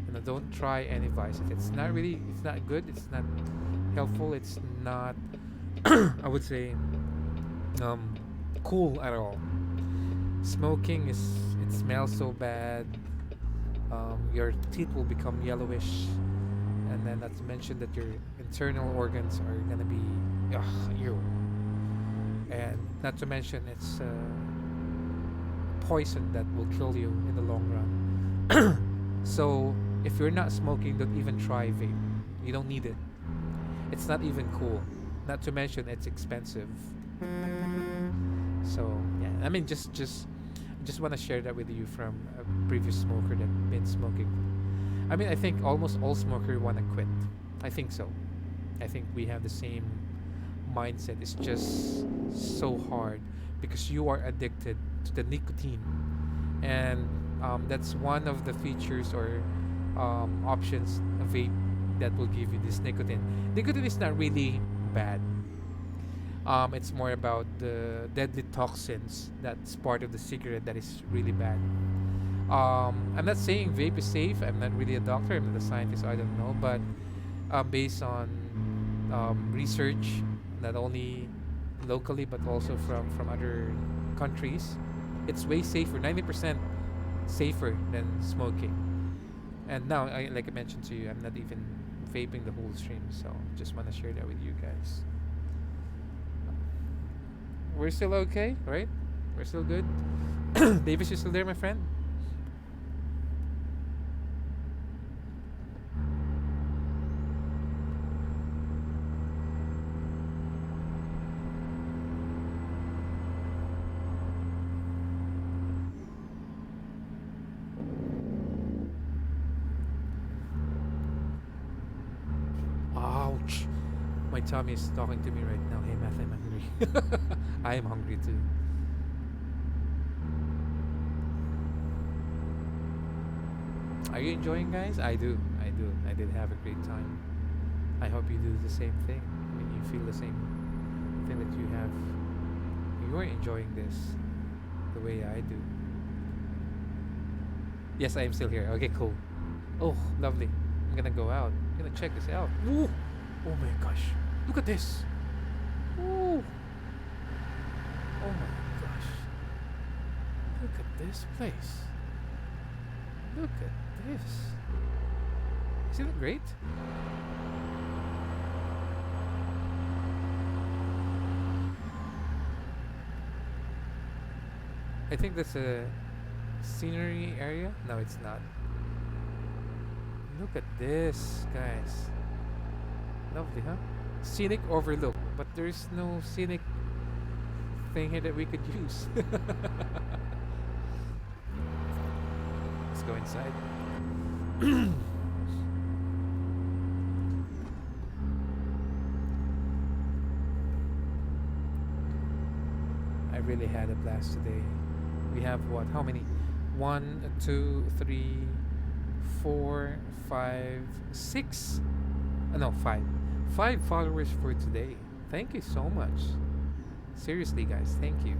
You know, don't try any vices. It's not really, it's not good. It's not helpful. It's not, I would say, um, cool at all. Smoking is, it smells so bad. Your teeth will become yellowish, and then not to mention that your internal organs are gonna be, ew. And not to mention it's poison that will kill you in the long run. So if you're not smoking, don't even try vape. You don't need it. It's not even cool. Not to mention it's expensive. So yeah, I mean just want to share that with you from a previous smoker that been smoking. I mean, I think almost all smokers want to quit. I think so. I think we have the same mindset. It's just so hard because you are addicted to the nicotine, and that's one of the features or options of vape that will give you this nicotine. Nicotine is not really bad. It's more about the deadly toxins that's part of the cigarette that is really bad. I'm not saying vape is safe. I'm not really a doctor. I'm not a scientist. So I don't know, but based on research, not only locally but also from other countries, it's way safer. 90% safer than smoking. And now, like I mentioned to you, I'm not even vaping the whole stream. So just want to share that with you guys. We're still okay, right? We're still good. Davis, you still there, my friend? Ouch. My tummy is talking to me right now. Hey, Matt, I'm hungry. I am hungry too. Are you enjoying, guys? I do. I do. I did have a great time. I hope you do the same thing. I mean, you feel the same thing that you have. You are enjoying this the way I do. Yes, I am still here. Okay, cool. Oh, lovely. I'm gonna go out. I'm gonna check this out. Ooh. Oh my gosh. Look at this. Ooh. Oh my gosh. Look at this place. Look at this. Isn't it great? I think that's a scenery area. No, it's not. Look at this, guys. Lovely, huh? Scenic overlook, but there's no scenic thing here that we could use. Let's go inside. I really had a blast today. We have what? How many? 1, 2, 3, 4, 5, 6. No, 5. 5 followers for today. Thank you so much. Seriously, guys, thank you.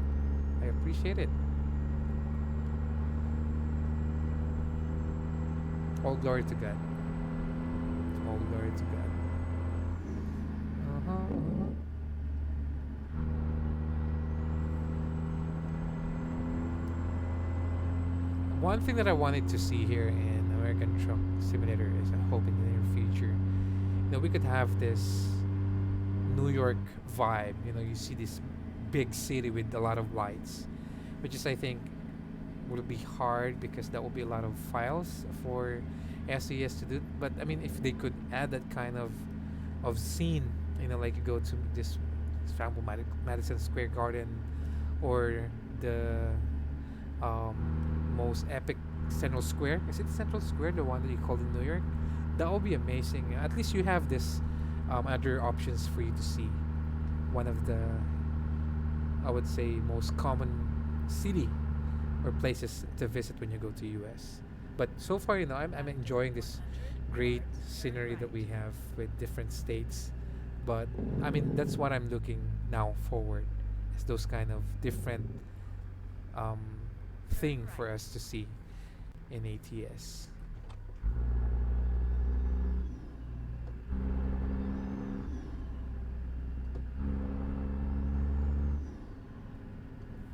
I appreciate it. All glory to God. All glory to God. One thing that I wanted to see here in American Truck Simulator is, I hope in the near future, we could have this New York vibe. You see this big city with a lot of lights, which is, I think, will be hard because that will be a lot of files for SES to do. But I mean, if they could add that kind of scene, like you go to this, for example, Madison Square Garden or the most epic Central Square. Is it Central Square, the one that you called in New York? That would be amazing. At least you have this other options for you to see. One of the, I would say, most common city or places to visit when you go to US. But so far, I'm enjoying this 100 great yards, turn scenery that right. we have with different states. But I mean, that's what I'm looking now forward, is those kind of different um, Turn thing for right. us to see in ATS.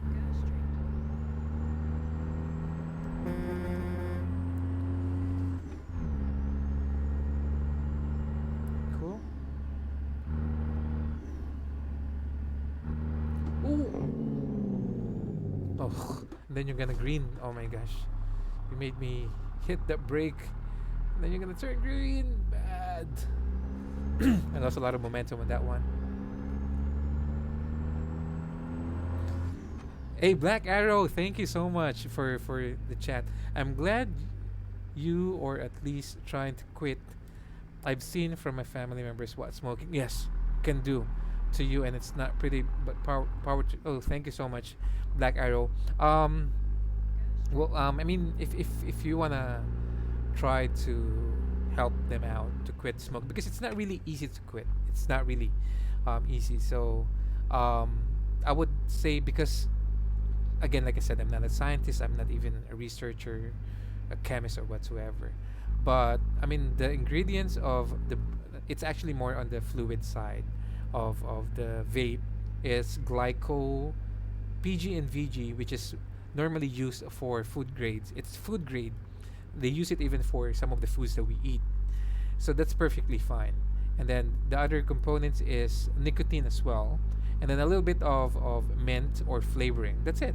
Go straight. Cool. Ooh. Oh, and then you're gonna green. Oh my gosh, you made me hit that brake. And then you're gonna turn green. Bad. I lost a lot of momentum on that one. Hey, Black Arrow, thank you so much for the chat. I'm glad you, or at least trying to quit. I've seen from my family members what smoking, yes, can do to you, and it's not pretty, but power to, oh, thank you so much, Black Arrow. Go straight. Well, I mean, if you wanna try to help them out to quit smoke, because it's not really easy to quit. It's not really easy. So um, I would say, because again, like I said, I'm not a scientist. I'm not even a researcher, a chemist, or whatsoever. But I mean, the ingredients of the, it's actually more on the fluid side of the vape, is glyco, PG and VG, which is normally used for food grades. It's food grade. They use it even for some of the foods that we eat. So that's perfectly fine. And then the other components is nicotine as well. And then a little bit of mint or flavoring. That's it.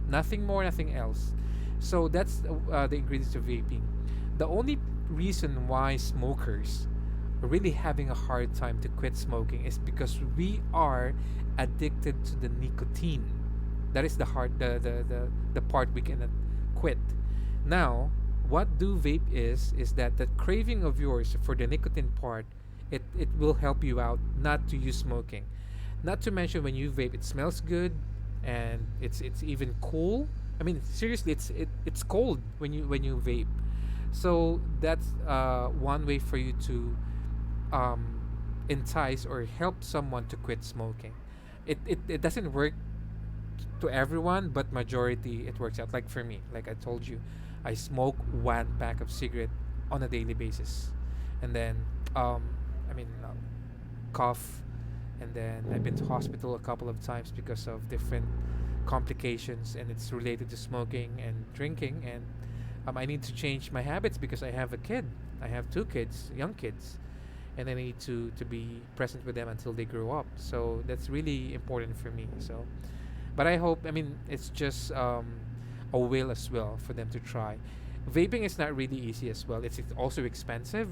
Nothing more, nothing else. So that's the ingredients of vaping. The only reason why smokers are really having a hard time to quit smoking is because we are addicted to the nicotine. That is the hard the part we cannot quit. Now, what do vape is that the craving of yours for the nicotine part, it will help you out not to use smoking. Not to mention, when you vape, it smells good, and it's even cool. I mean, seriously, it's cold when you vape. So that's one way for you to um, entice or help someone to quit smoking. It doesn't work to everyone, but majority it works out. Like for me, like I told you, I smoke one pack of cigarette on a daily basis, and then um, I mean, cough, and then I've been to hospital a couple of times because of different complications, and it's related to smoking and drinking, and I need to change my habits because I have a kid. I have two kids, young kids, and I need to be present with them until they grow up. So that's really important for me. So, but I hope, I mean, it's just a will as well for them to try. Vaping is not really easy as well. It's also expensive.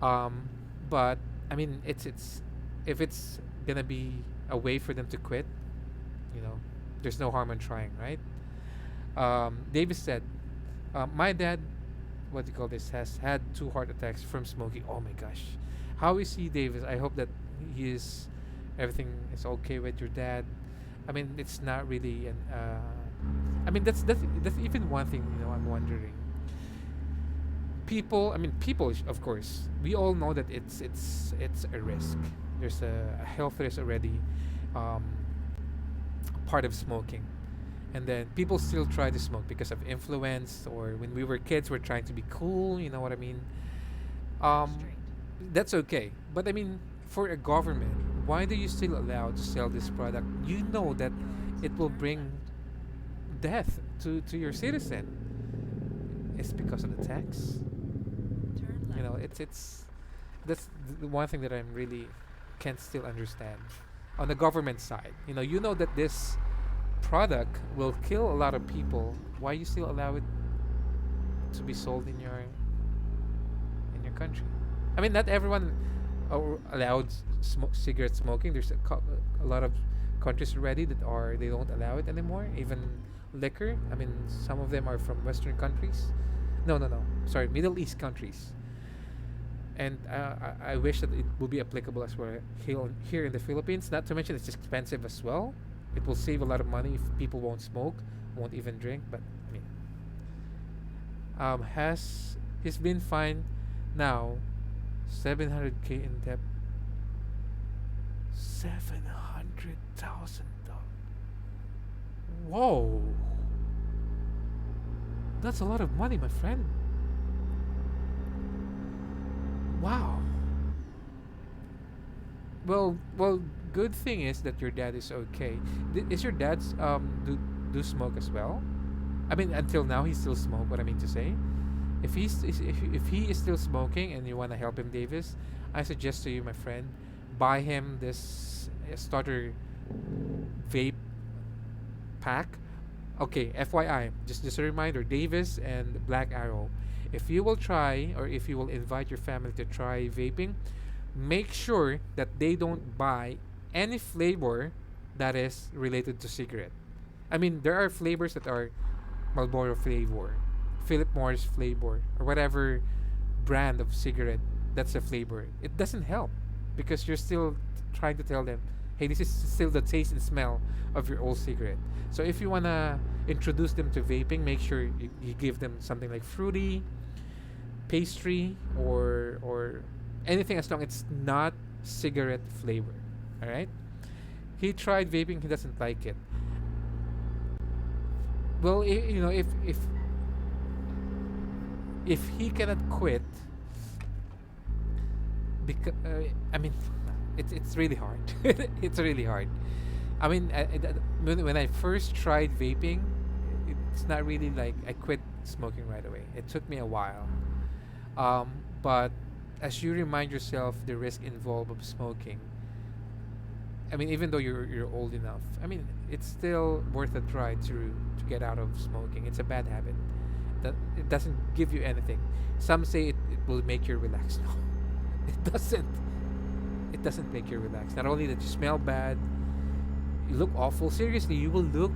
Um, but I mean, it's if it's gonna be a way for them to quit, you know, there's no harm in trying, right? Davis said, my dad, what do you call this, has had two heart attacks from smoking. Oh my gosh, how is he, Davis? I hope that he is, everything is okay with your dad. I mean, it's not really an. I mean, that's even one thing, I'm wondering. People, I mean, people, of course, we all know that it's a risk. There's a health risk already, um, part of smoking, and then people still try to smoke because of influence, or when we were kids, we're trying to be cool. You know what I mean? Go Um, straight. that's okay, but I mean, for a government, why do you still allow to sell this product? You know 100 that yards, it will turn bring left. death to your citizen. It's because of the tax. Turn You know, left. it's that's the one thing that I'm really can't still understand. On the government side, you know that this product will kill a lot of people. Why you still allow it to be sold in your country? I mean, not everyone are allowed cigarette smoking. There's a lot of countries already that are they don't allow it anymore. Even liquor. I mean, some of them are from Western countries. No, no, no. Sorry, Middle East countries. And I wish that it would be applicable as well here in the Philippines. Not to mention it's expensive as well. It will save a lot of money if people won't smoke, won't even drink. But I mean, has he's been fined now 700K in debt. $700,000. Whoa, that's a lot of money, my friend. Wow. Well, good thing is that your dad is okay. Is your dad's do smoke as well? I mean, until now he still smoke. What I mean to say, if he is still smoking and you want to help him, Davis, I suggest to you, my friend, buy him this starter vape pack. Okay, FYI, just a reminder, Davis and Black Arrow. If you will try or if you will invite your family to try vaping, make sure that they don't buy any flavor that is related to cigarette. I mean, there are flavors that are Marlboro flavor, Philip Morris flavor, or whatever brand of cigarette that's a flavor. It doesn't help because you're still trying to tell them, hey, this is still the taste and smell of your old cigarette. So if you wanna introduce them to vaping, make sure you give them something like fruity, pastry, or anything as long it's not cigarette flavor. All right. He tried vaping. He doesn't like it. Well, you know, if he cannot quit, because I mean, it's really hard. It's really hard. I mean, when I first tried vaping, it's not really like I quit smoking right away. It took me a while. But as you remind yourself the risk involved of smoking, I mean, even though you're old enough, I mean, it's still worth a try to get out of smoking. It's a bad habit. That it doesn't give you anything. Some say it will make you relax. No, it doesn't. It doesn't make you relax. Not only that you smell bad, you look awful. Seriously, you will look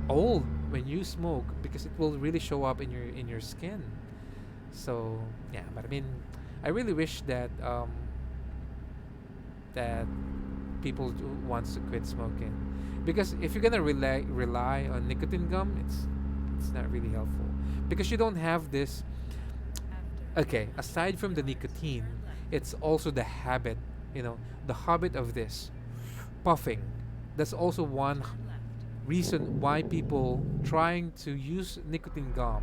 old when you smoke because it will really show up in your skin. So yeah, but I mean, I really wish that that people wants to quit smoking, because if you're gonna rely on nicotine gum, it's not really helpful because you don't have this. Okay, aside from the nicotine, it's also the habit. You know, the habit of this puffing. That's also one reason why people trying to use nicotine gum,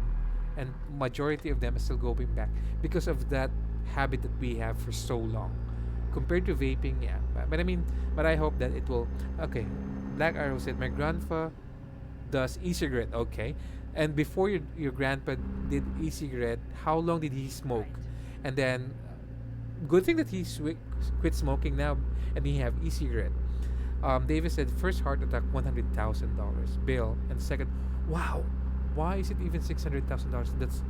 and majority of them is still going back because of that habit that we have for so long. Compared to vaping, yeah. But I mean, but I hope that it will. Okay, Black Arrow said my grandpa does e-cigarette. Okay, and before your grandpa did e-cigarette, how long did he smoke? And then, good thing that he quit smoking now, and he have e-cigarette. Davis said first heart attack $100,000 bill, and second, wow, why is it even $600,000? That's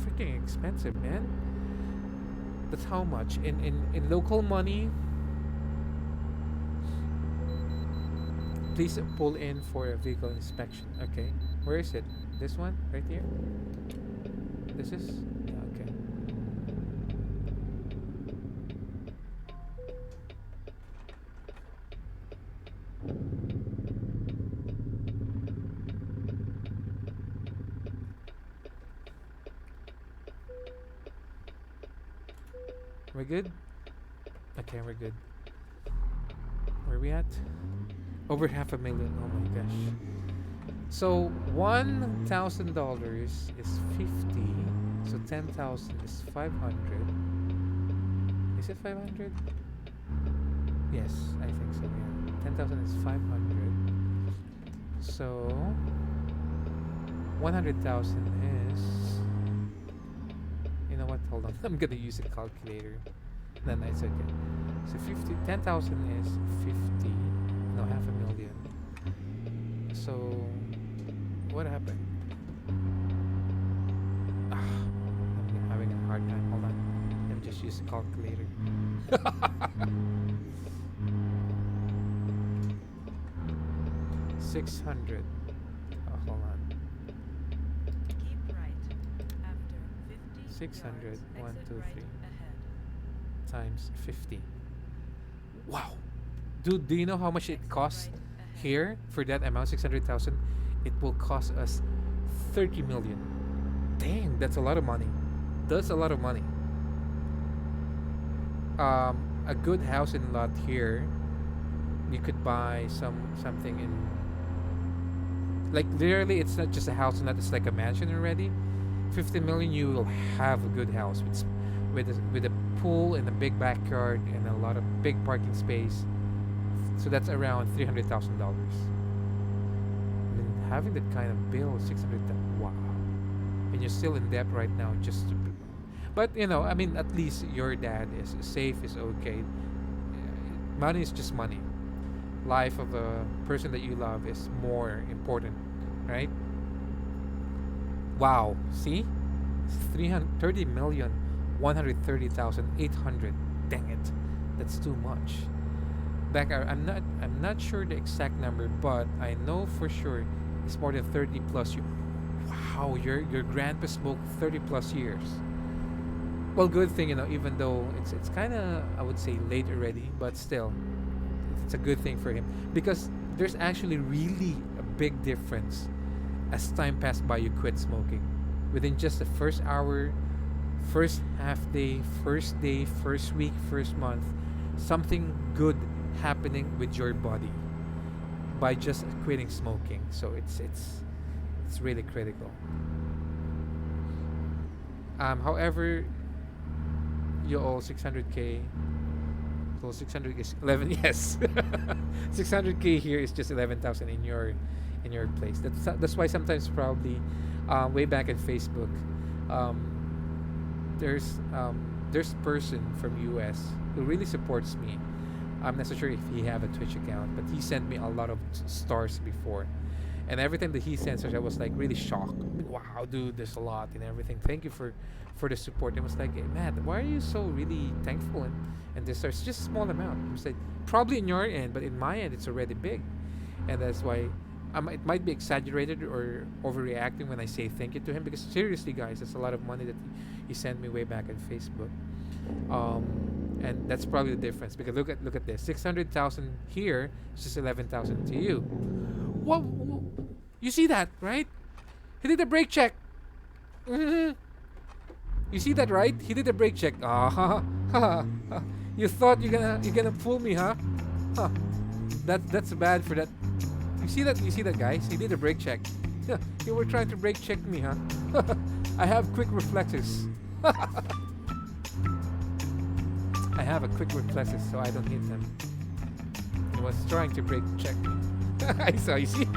freaking expensive, man. That's how much in local money. Please pull in for a vehicle inspection. Okay, where is it? This one right here. This is okay. We're good? Okay, we're good. Where are we at? Over $500,000. Oh my gosh. So $1,000 is 50. So 10,000 is 500. Is it 500? Yes, I think so. Yeah. 10,000 is 500. So 100,000 is. You know what? Hold on. I'm gonna use a calculator. No, it's okay. So 10,000 is 50. No, $500,000. So what happened? I'm having a hard time. Hold on. Let me just use a calculator. 600. Hold on. Keep right. After 50 600, yards, 1, exit 2, right 3. ahead. Times 50. Wow. Dude, do you know how much it Exit costs right ahead. here for that amount? 600,000. It will cost us 30 million. Dang, that's a lot of money. That's a lot of money. A good house and lot here, you could buy something in, like, literally it's not just a house and lot, it's like a mansion already. 50 million, you will have a good house with a pool and a big backyard and a lot of big parking space. So that's around $300,000. I mean, having that kind of bill, 600. Wow. And you're still in debt right now, just to. But you know, I mean, at least your dad is safe, is okay. Money is just money. Life of a person that you love is more important, right? Wow. See, 330,130,800. Dang it, that's too much. I'm not sure the exact number, but I know for sure it's more than 30 plus. Wow, your grandpa smoked 30 plus years. Well, good thing, even though it's kind of, I would say, late already, but still, it's a good thing for him, because there's actually really a big difference as time passed by. You quit smoking within just the first hour, first half day, first week, first month. Something good happening with your body by just quitting smoking. So it's really critical. However, you owe 600k. So 600 is 11. Yes, 600k here is just 11,000 in your place. That's why sometimes probably, way back in Facebook, um, there's person from US who really supports me. I'm not so sure if he have a Twitch account, but he sent me a lot of stars before, and every time that he sent stars, I was like really shocked. I mean, wow, dude, there's a lot and everything. Thank you for the support. I was like, hey, man, why are you so really thankful? And this starts just a small amount. I was like, probably in your end, but in my end, it's already big, and that's why. It might be exaggerated or overreacting when I say thank you to him, because seriously, guys, that's a lot of money that he sent me way back on Facebook. And that's probably the difference, because look at this, 600,000 here, it's just 11,000 to you. What? You see that, right? He did a brake check. hmm You see that, right? He did a brake check. You thought you're gonna fool me, huh? Huh. That's bad for that. You see that, guys? He did a brake check. Yeah, you were trying to brake check me, huh? I have quick reflexes. I have a quick reflexes, so I don't hit him. He was trying to brake check me. I saw. You see?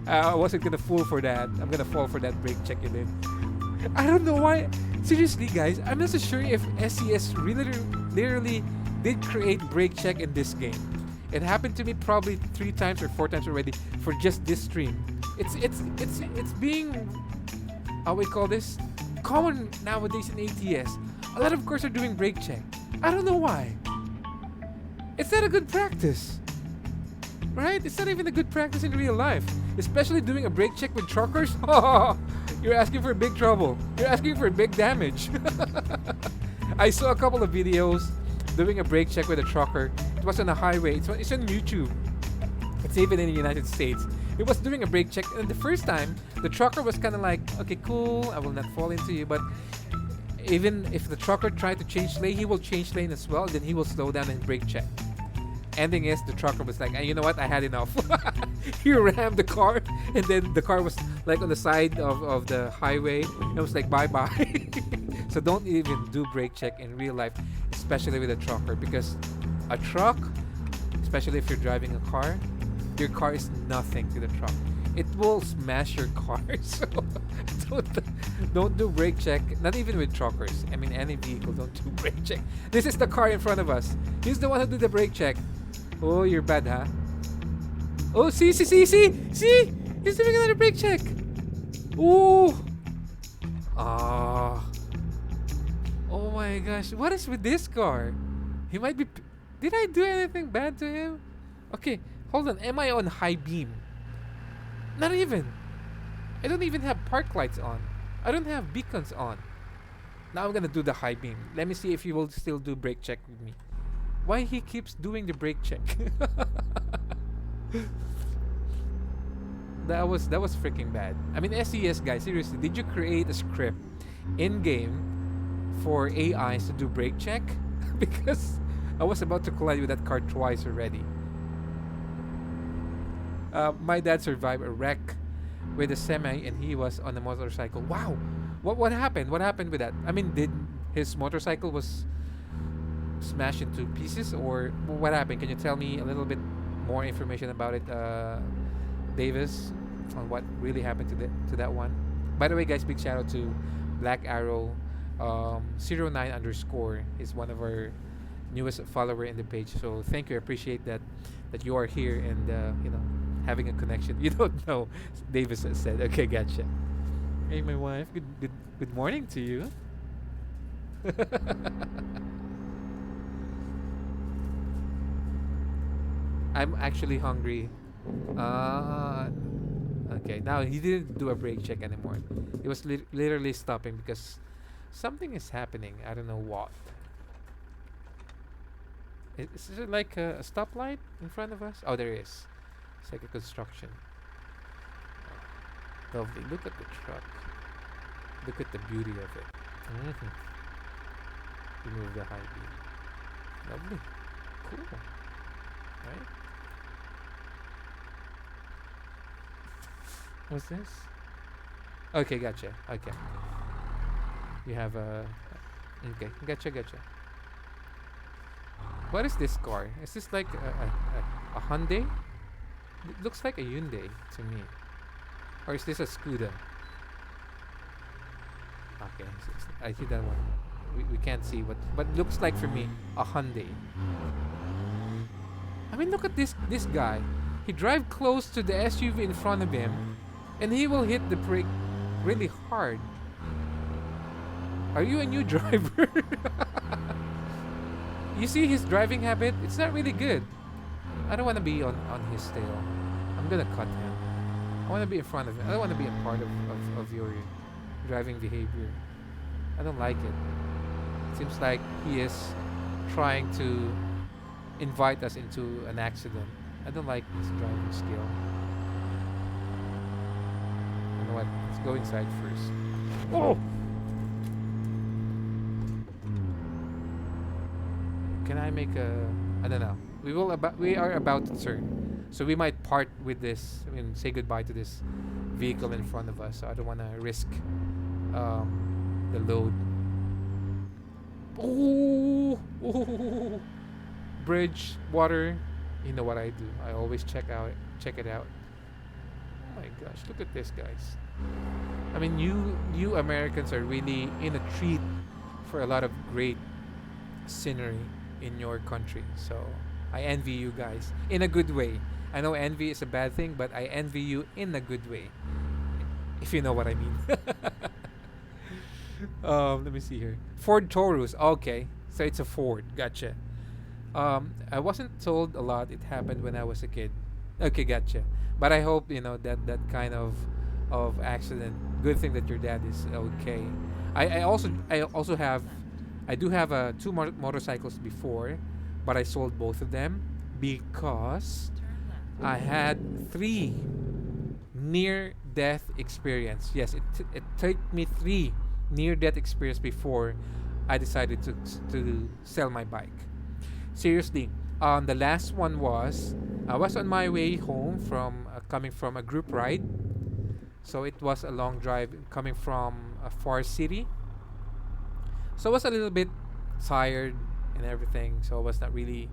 I wasn't gonna fall for that. I'm gonna fall for that brake check you did. I don't know why. Seriously, guys, I'm not so sure if SES really literally did create brake check in this game. It happened to me probably 3 times or 4 times already for just this stream. It's being, how we call this, common nowadays in ATS. A lot of cars are doing brake check. I don't know why. It's not a good practice, right? It's not even a good practice in real life, especially doing a brake check with truckers. You're asking for big trouble. You're asking for big damage. I saw a couple of videos doing a brake check with a trucker. It was on a highway. It's on YouTube. It's even in the United States. It was doing a brake check, and the first time, the trucker was kind of like, okay, cool, I will not fall into you. But even if the trucker tried to change lane, he will change lane as well. Then he will slow down and brake check. Ending is the trucker was like, you know what, I had enough. He rammed the car, and then the car was like on the side of the highway. It was like, bye-bye. So don't even do brake check in real life, especially with a trucker, because a truck, especially if you're driving a car, your car is nothing to the truck. It will smash your car. So don't do brake check. Not even with truckers. I mean, any vehicle, don't do brake check. This is the car in front of us. He's the one who did the brake check. Oh, you're bad, huh? Oh, see? He's doing another brake check. Ooh. Ah. Oh my gosh. What is with this car? He might be... Did I do anything bad to him? Okay. Hold on, am I on high beam? Not even. I don't even have park lights on. I don't have beacons on. Now I'm gonna do the high beam. Let me see if he will still do brake check with me. Why he keeps doing the brake check? that was freaking bad. I mean, SES guys, seriously, did you create a script in game for AIs to do brake check? Because I was about to collide with that car twice already. My dad survived a wreck with a semi, and he was on a motorcycle. Wow, what happened? What happened with that? I mean, did his motorcycle was smashed into pieces, or what happened? Can you tell me a little bit more information about it, Davis, on what really happened to that one? By the way, guys, big shout out to Black Arrow 09 underscore is one of our newest follower in the page. So thank you, I appreciate that you are here and you know, having a connection. You don't know, Davis said. Okay, gotcha. Hey, my wife. Good morning to you. I'm actually hungry. Okay. Now he didn't do a brake check anymore. He was literally stopping because something is happening. I don't know what. Is it like a stoplight in front of us? Oh, there is. It's like a construction. Lovely. Look at the truck. Look at the beauty of it. Remove the high beam. Lovely. Cool. Right? What's this? Okay, gotcha. Okay. You have a... Okay, gotcha. What is this car? Is this like a Hyundai? It looks like a Hyundai to me. Or is this a Skoda? Okay, I see that one. We can't see what, but it looks like for me a Hyundai. I mean, look at this guy. He drive close to the SUV in front of him, and he will hit the brake really hard. Are you a new driver? You see his driving habit? It's not really good. I don't want to be on his tail. I'm gonna cut him. I want to be in front of him. I don't want to be a part of your driving behavior. I don't like it. It seems like he is trying to invite us into an accident. I don't like his driving skill. You know what? Let's go inside first. Oh! Can I make a... I don't know. We are about to turn. So we might part with this. I mean, say goodbye to this vehicle in front of us. So I don't want to risk the load. Oh! Bridge, water. You know what I do. I always check it out. Oh my gosh, look at this, guys. I mean, you Americans are really in a treat for a lot of great scenery in your country. So I envy you guys in a good way. I know envy is a bad thing, but I envy you in a good way, if you know what I mean. Let me see here. Ford Taurus. Okay, so it's a Ford. Gotcha. I wasn't told a lot. It happened when I was a kid. Okay, gotcha. But I hope you know that kind of accident. Good thing that your dad is okay. I do have two motorcycles before, but I sold both of them because I had 3 near-death experience. Yes, it took me 3 near-death experience before I decided to sell my bike. Seriously, the last one was I was on my way home from coming from a group ride. So it was a long drive coming from a far city. So I was a little bit tired and everything. So I was not really,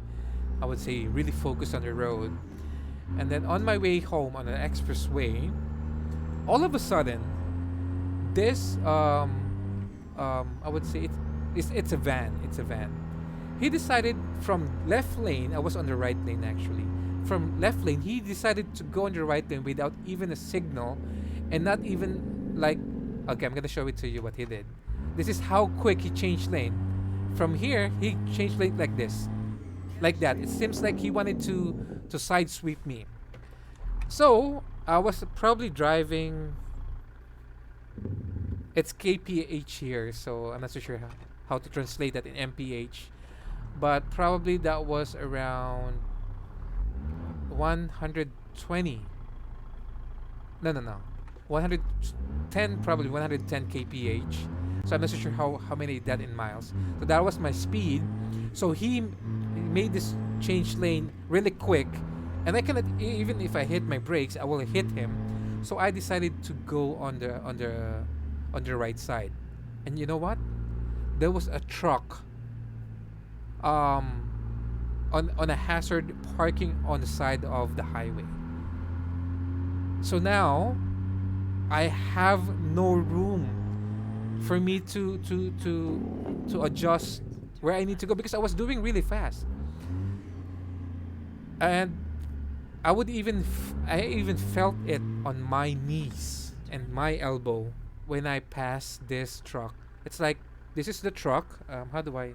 I would say, really focused on the road. And then on my way home on an expressway, all of a sudden, this I would say it's a van. It's a van. He decided from left lane. I was on the right lane actually. From left lane, he decided to go on the right lane without even a signal, and not even like. Okay, I'm gonna show it to you what he did. This is how quick he changed lane. From here, he changed lane like this, like that. It seems like he wanted to to side sweep me. So I was probably driving. It's kph here, so I'm not so sure how to translate that in mph, but probably that was around 120. No, 110, probably 110 kph. So I'm not so sure how many that in miles. So that was my speed. So he made this change lane really quick, and I cannot, even if I hit my brakes, I will hit him. So I decided to go on the right side. And you know what? There was a truck on a hazard parking on the side of the highway. So now I have no room for me to adjust where I need to go, because I was doing really fast. And I even felt it on my knees and my elbow when I passed this truck. It's like, this is the truck. How do I?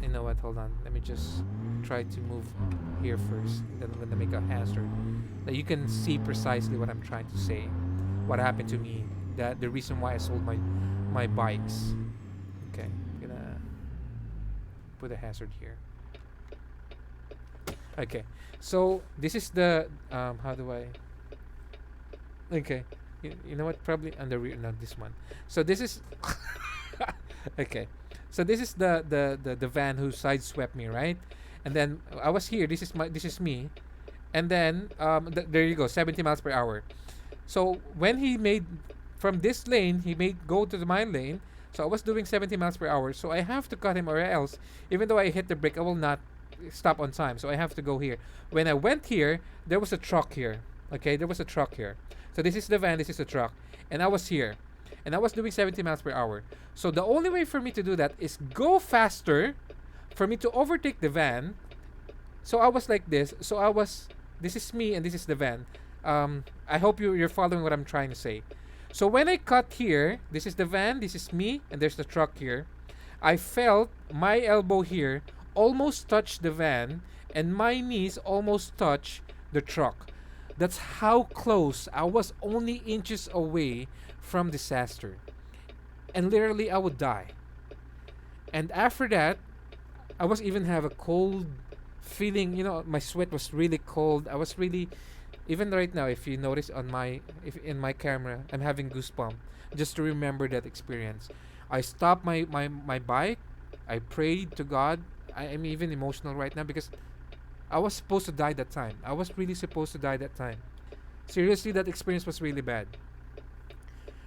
You know what? Hold on. Let me just try to move here first. Then I'm gonna make a hazard. That you can see precisely what I'm trying to say. What happened to me? That the reason why I sold my bikes. Okay, I'm gonna put a hazard here. Okay, so this is the how do I? Okay, you know what? Probably on the rear, not this one. So this is okay. So this is the van who sideswept me, right? And then I was here. This is me, and then there you go, 70 miles per hour. So when he made from this lane, he made go to my lane. So I was doing 70 miles per hour. So I have to cut him, or else, even though I hit the brake, I will not stop on time. So I have to go here. When I went here, there was a truck here. Okay, there was a truck here. So this is the van, this is the truck, and I was here, and I was doing 70 miles per hour. So the only way for me to do that is go faster, for me to overtake the van. So I was like this. So this is me and this is the van. I hope you're following what I'm trying to say. So when I cut here, this is the van, this is me, and there's the truck here. I felt my elbow here almost touch the van, and my knees almost touch the truck. That's how close I was, only inches away from disaster. And literally I would die. And after that, I was even have a cold feeling, my sweat was really cold. I was really, even right now, if you notice if in my camera, I'm having goosebumps just to remember that experience. I stopped my bike. I prayed to God. I am even emotional right now because I was supposed to die that time. I was really supposed to die that time. Seriously, that experience was really bad.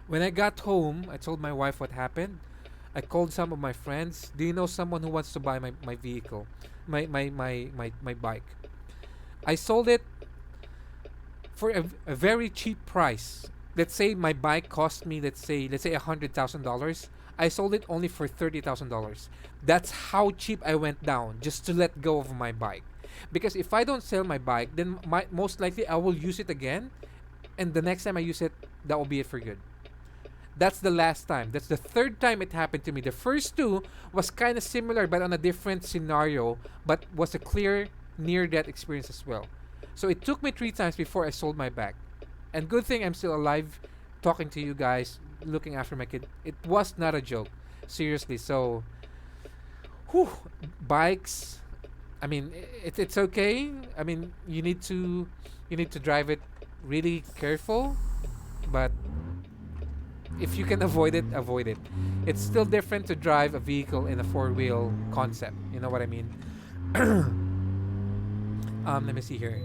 When I got home, I told my wife what happened. I called some of my friends. Do you know someone who wants to buy my vehicle? My bike. I sold it for a very cheap price. Let's say my bike cost me, let's say $100,000. I sold it only for $30,000. That's how cheap I went down, just to let go of my bike. Because if I don't sell my bike, then most likely I will use it again, and the next time I use it, that will be it for good. That's the last time. That's the third time it happened to me. The first two was kind of similar, but on a different scenario, but was a clear near-death experience as well. So it took me 3 times before I sold my bike. And good thing I'm still alive, talking to you guys, looking after my kid. It was not a joke. Seriously. So, bikes, I mean, it's okay. I mean, you need to drive it really careful, but if you can avoid it, avoid it. It's still different to drive a vehicle in a 4-wheel concept. You know what I mean? Let me see here.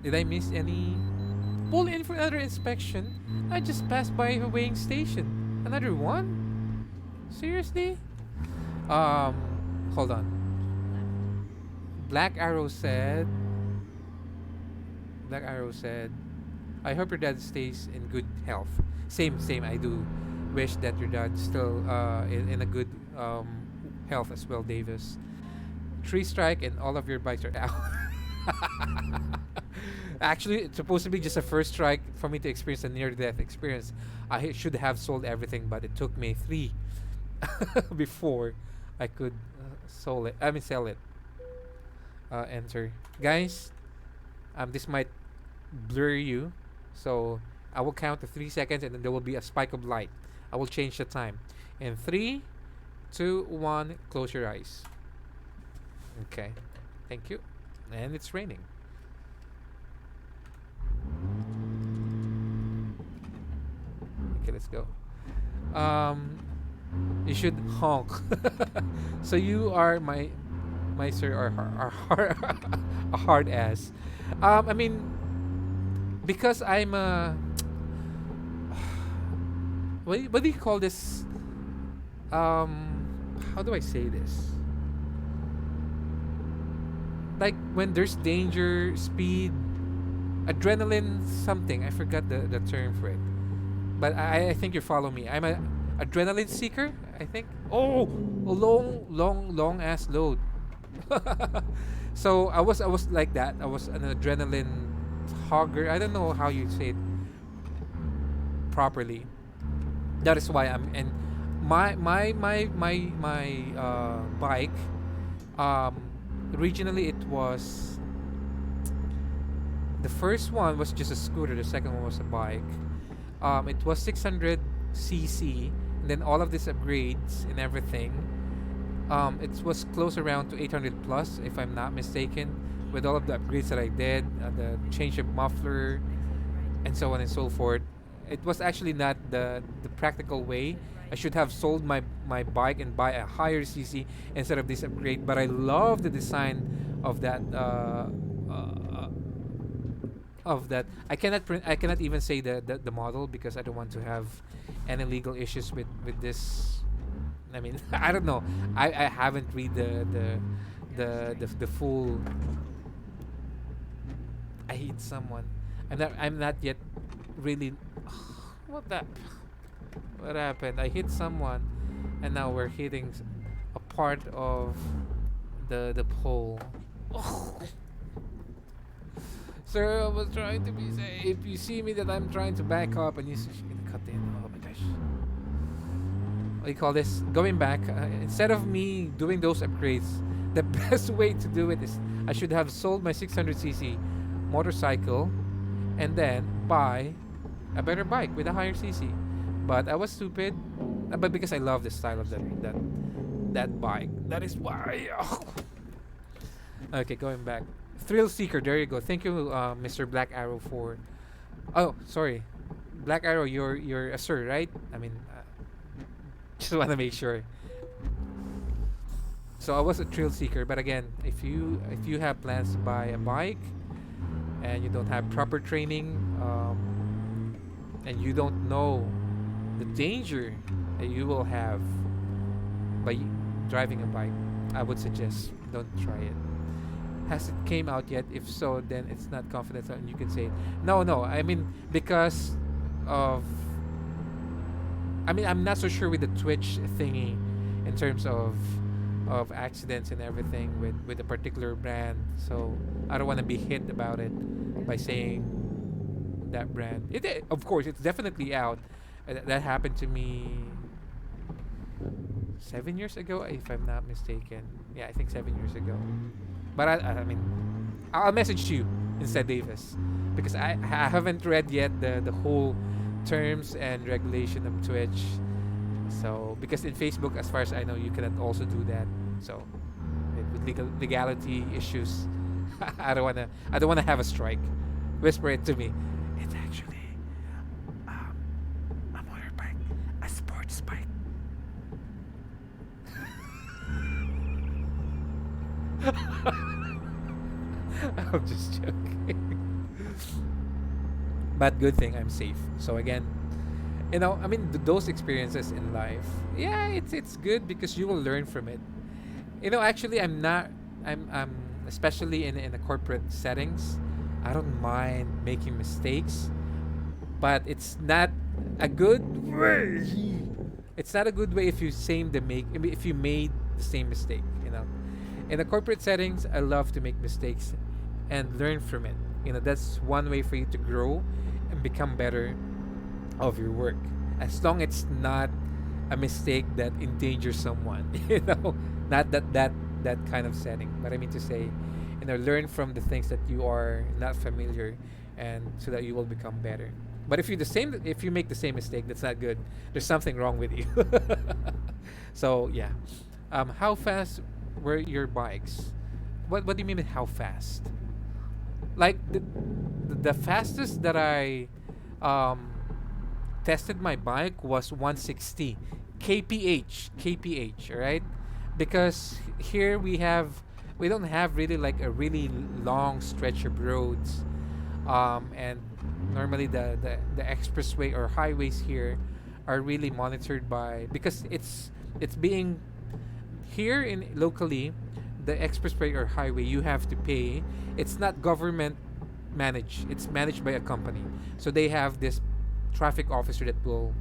Did I miss any? Pull in for another inspection. I just passed by a weighing station. Another one? Seriously? Hold on. Black Arrow said, I hope your dad stays in good health. Same. I do wish that your dad's still in a good health as well, Davis. 3 strike and all of your bikes are out. Actually, it's supposed to be just a first strike for me to experience a near-death experience. I should have sold everything, but it took me 3 before I could sell it. enter. Guys, this might blur you, so I will count to 3 seconds and then there will be a spike of light. I will change the time. In 3, 2, 1, close your eyes. Okay, thank you. And it's raining. Okay, let's go. You should honk. So you are my sir are a hard ass. I mean, because I'm a what do you call this? How do I say this? Like when there's danger, speed, adrenaline, something. I forgot the term for it. But I think you follow me. I'm a adrenaline seeker, I think. Oh, a long ass load. So I was like that. I was an adrenaline hogger. I don't know how you say it properly. That is why I'm and my bike originally it was the first one was just a scooter, the second one was a bike. It was 600 cc, and then all of these upgrades and everything, it was close around to 800 plus if I'm not mistaken, with all of the upgrades that I did, the change of muffler and so on and so forth. It was actually not the practical way. I should have sold my bike and buy a higher cc instead of this upgrade, but I love the design of that I cannot even say the model because I don't want to have any legal issues with this. I mean, I don't know. I haven't read the full. I hit someone. I'm not yet really. What happened? I hit someone, and now we're hitting a part of the pole. Sir, I was trying to be safe. You see me that I'm trying to back up, and you're gonna cut in. Oh my gosh. What do you call this? Going back, instead of me doing those upgrades, the best way to do it is I should have sold my 600cc motorcycle and then buy a better bike with a higher cc. But I was stupid. But because I love the style of that bike, that is why. Okay, going back. Thrill Seeker, there you go. Thank you, Mr. Black Arrow for. Oh, sorry, Black Arrow. You're a sir, right? I mean, just want to make sure. So I was a thrill seeker, but again, if you have plans to buy a bike and you don't have proper training, and you don't know the danger that you will have by driving a bike, I would suggest don't try it. Has it came out yet? If so, then it's not confidential and you can say no. I mean, because of I'm not so sure with the Twitch thingy in terms of accidents and everything with a particular brand, so I don't want to be hit about it by saying that brand. Of course, it's definitely out. That happened to me 7 years ago, if I'm not mistaken. Yeah, I think 7 years ago. But I mean, I'll message you instead, Davis, because I haven't read yet the whole terms and regulation of Twitch. So because in Facebook, as far as I know, you cannot also do that. So with legality issues, I don't wanna have a strike. Whisper it to me. It's actually a motorbike, a sports bike. I'm just joking. But good thing I'm safe. So again, I mean, those experiences in life, yeah, it's good because you will learn from it. Actually, I'm especially in the corporate settings, I don't mind making mistakes, but it's not a good way. It's not a good way if if you made the same mistake. In the corporate settings, I love to make mistakes and learn from it. That's one way for you to grow and become better of your work. As long it's not a mistake that endangers someone, not that kind of setting. But I mean to say, learn from the things that you are not familiar, and so that you will become better. But if you make the same mistake, that's not good. There's something wrong with you. So yeah, how fast were your bikes? What do you mean with how fast? Like the fastest that I um, tested my bike was 160 kph, all right? Because here we don't have really like a really long stretch of roads, and normally the expressway or highways here are really monitored by, because it's being here in locally, the expressway or highway you have to pay. It's not government managed, it's managed by a company, so they have this traffic officer that will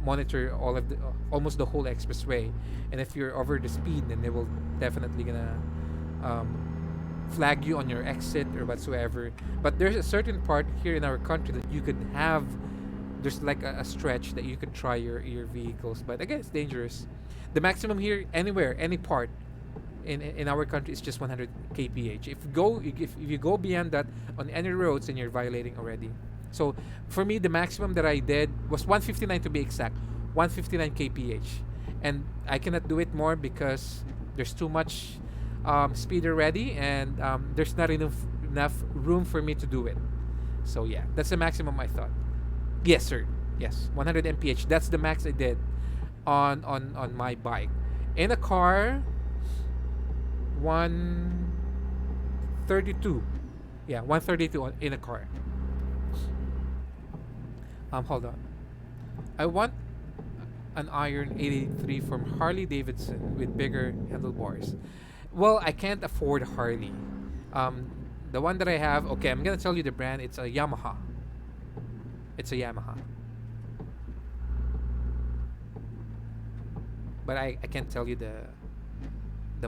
monitor all of the almost the whole expressway, and if you're over the speed, then they will definitely gonna um, flag you on your exit or whatsoever. But there's a certain part here in our country that you could have, there's like a stretch that you could try your vehicles, but again, it's dangerous. The maximum here, anywhere, any part in our country, is just 100 kph. If you go beyond that on any roads, then you're violating already. So for me, the maximum that I did was 159 to be exact, 159 kph, and I cannot do it more because there's too much speed already, and there's not enough room for me to do it. So yeah, that's the maximum I thought. Yes, sir. Yes, 100 mph. That's the max I did on my bike. In a car, 132. Yeah, 132 in a car. Hold on. I want an Iron 83 from Harley Davidson with bigger handlebars. Well, I can't afford Harley. The one that I have, okay, I'm gonna tell you the brand. It's a Yamaha. It's a Yamaha. But I can't tell you the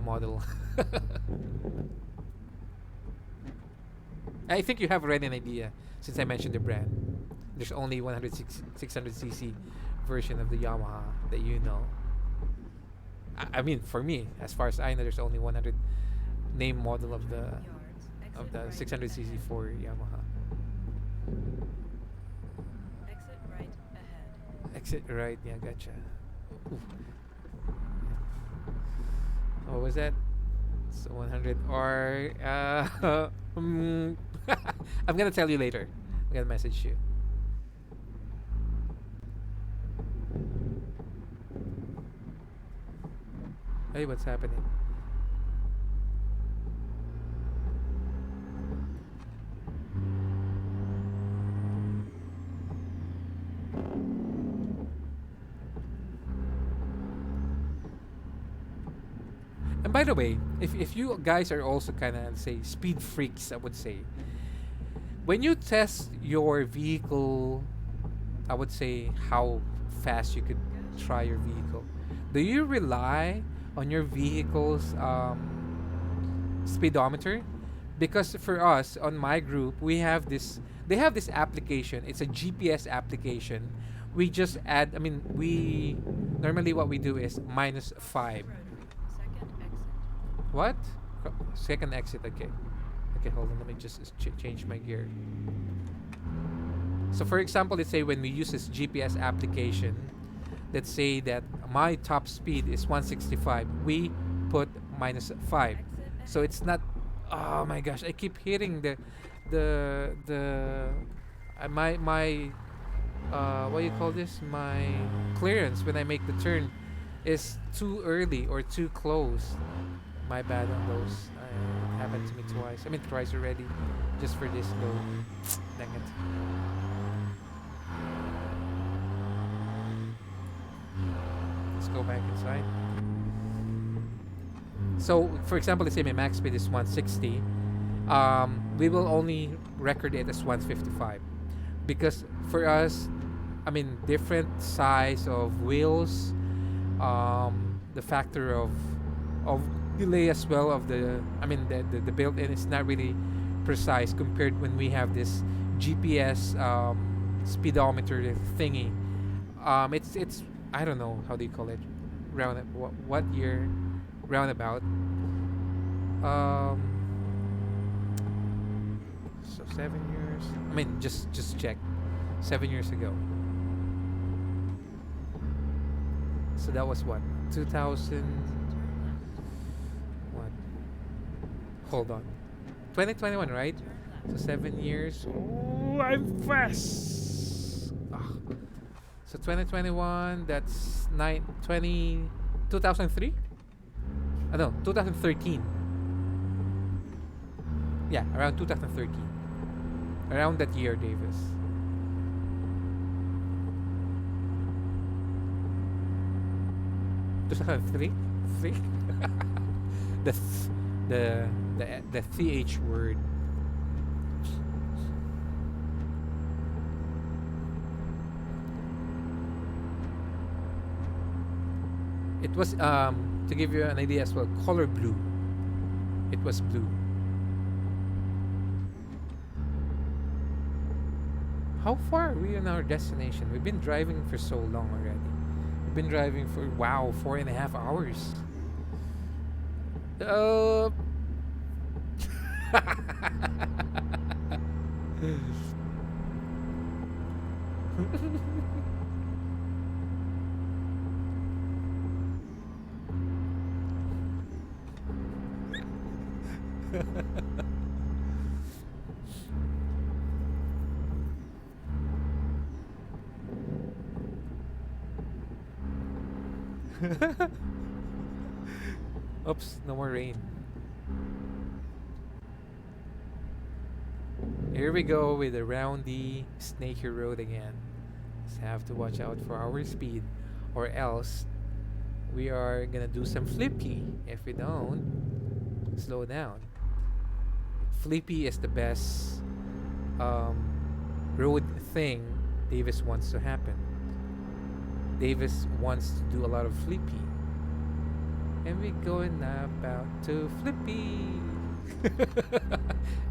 model. I think you have already an idea since I mentioned the brand. There's only 600cc version of the Yamaha that you know. I mean, for me, as far as I know, there's only 100 name model of the 600cc for Yamaha. Exit right ahead. Exit right, yeah, gotcha. Oof. What was that? So 100R. I'm gonna tell you later. I'm gonna message you. Hey, what's happening? And by the way, if you guys are also kind of, say, speed freaks, I would say, when you test your vehicle, I would say how fast you could try your vehicle. Do you rely on your vehicle's speedometer? Because for us on my group, we have this. They have this application. It's a GPS application. We just add. I mean, we normally what we do is -5. Second exit. What? Second exit. Okay. Okay, hold on. Let me just change my gear. So for example, let's say when we use this GPS application, let's say that my top speed is 165. We put -5. So it's not. Oh my gosh! I keep hitting my what do you call this? My clearance when I make the turn is too early or too close. My bad on those. It happened to me twice. I mean thrice already, just for this though. Dang it. Let's go back inside. So, for example, let's say my max speed is 160. We will only record it as 155 because for us, I mean, different size of wheels, the factor of delay as well of the, I mean, the built-in is not really precise compared when we have this GPS speedometer thingy. It's I don't know how do you call it, what year roundabout. So 7 years. I mean, just check. 7 years ago. So that was what? 2000. What? Hold on. 2021, right? So 7 years. Oh, I'm fast. Ah. So 2021. That's 2003. No, 2013. Yeah, around 2013. Around that year, Davis. Three, three. the th- the th word. It was to give you an idea as well. Color blue. It was blue. How far are we in our destination? We've been driving for so long already. We've been driving for, wow, 4.5 hours. Uh. Oops, no more rain. Here we go with the roundy, snaky road again. Just have to watch out for our speed, or else we are gonna do some flippy if we don't slow down. Flippy is the best road thing Davis wants to happen. Davis wants to do a lot of flippy. And we going about to flippy.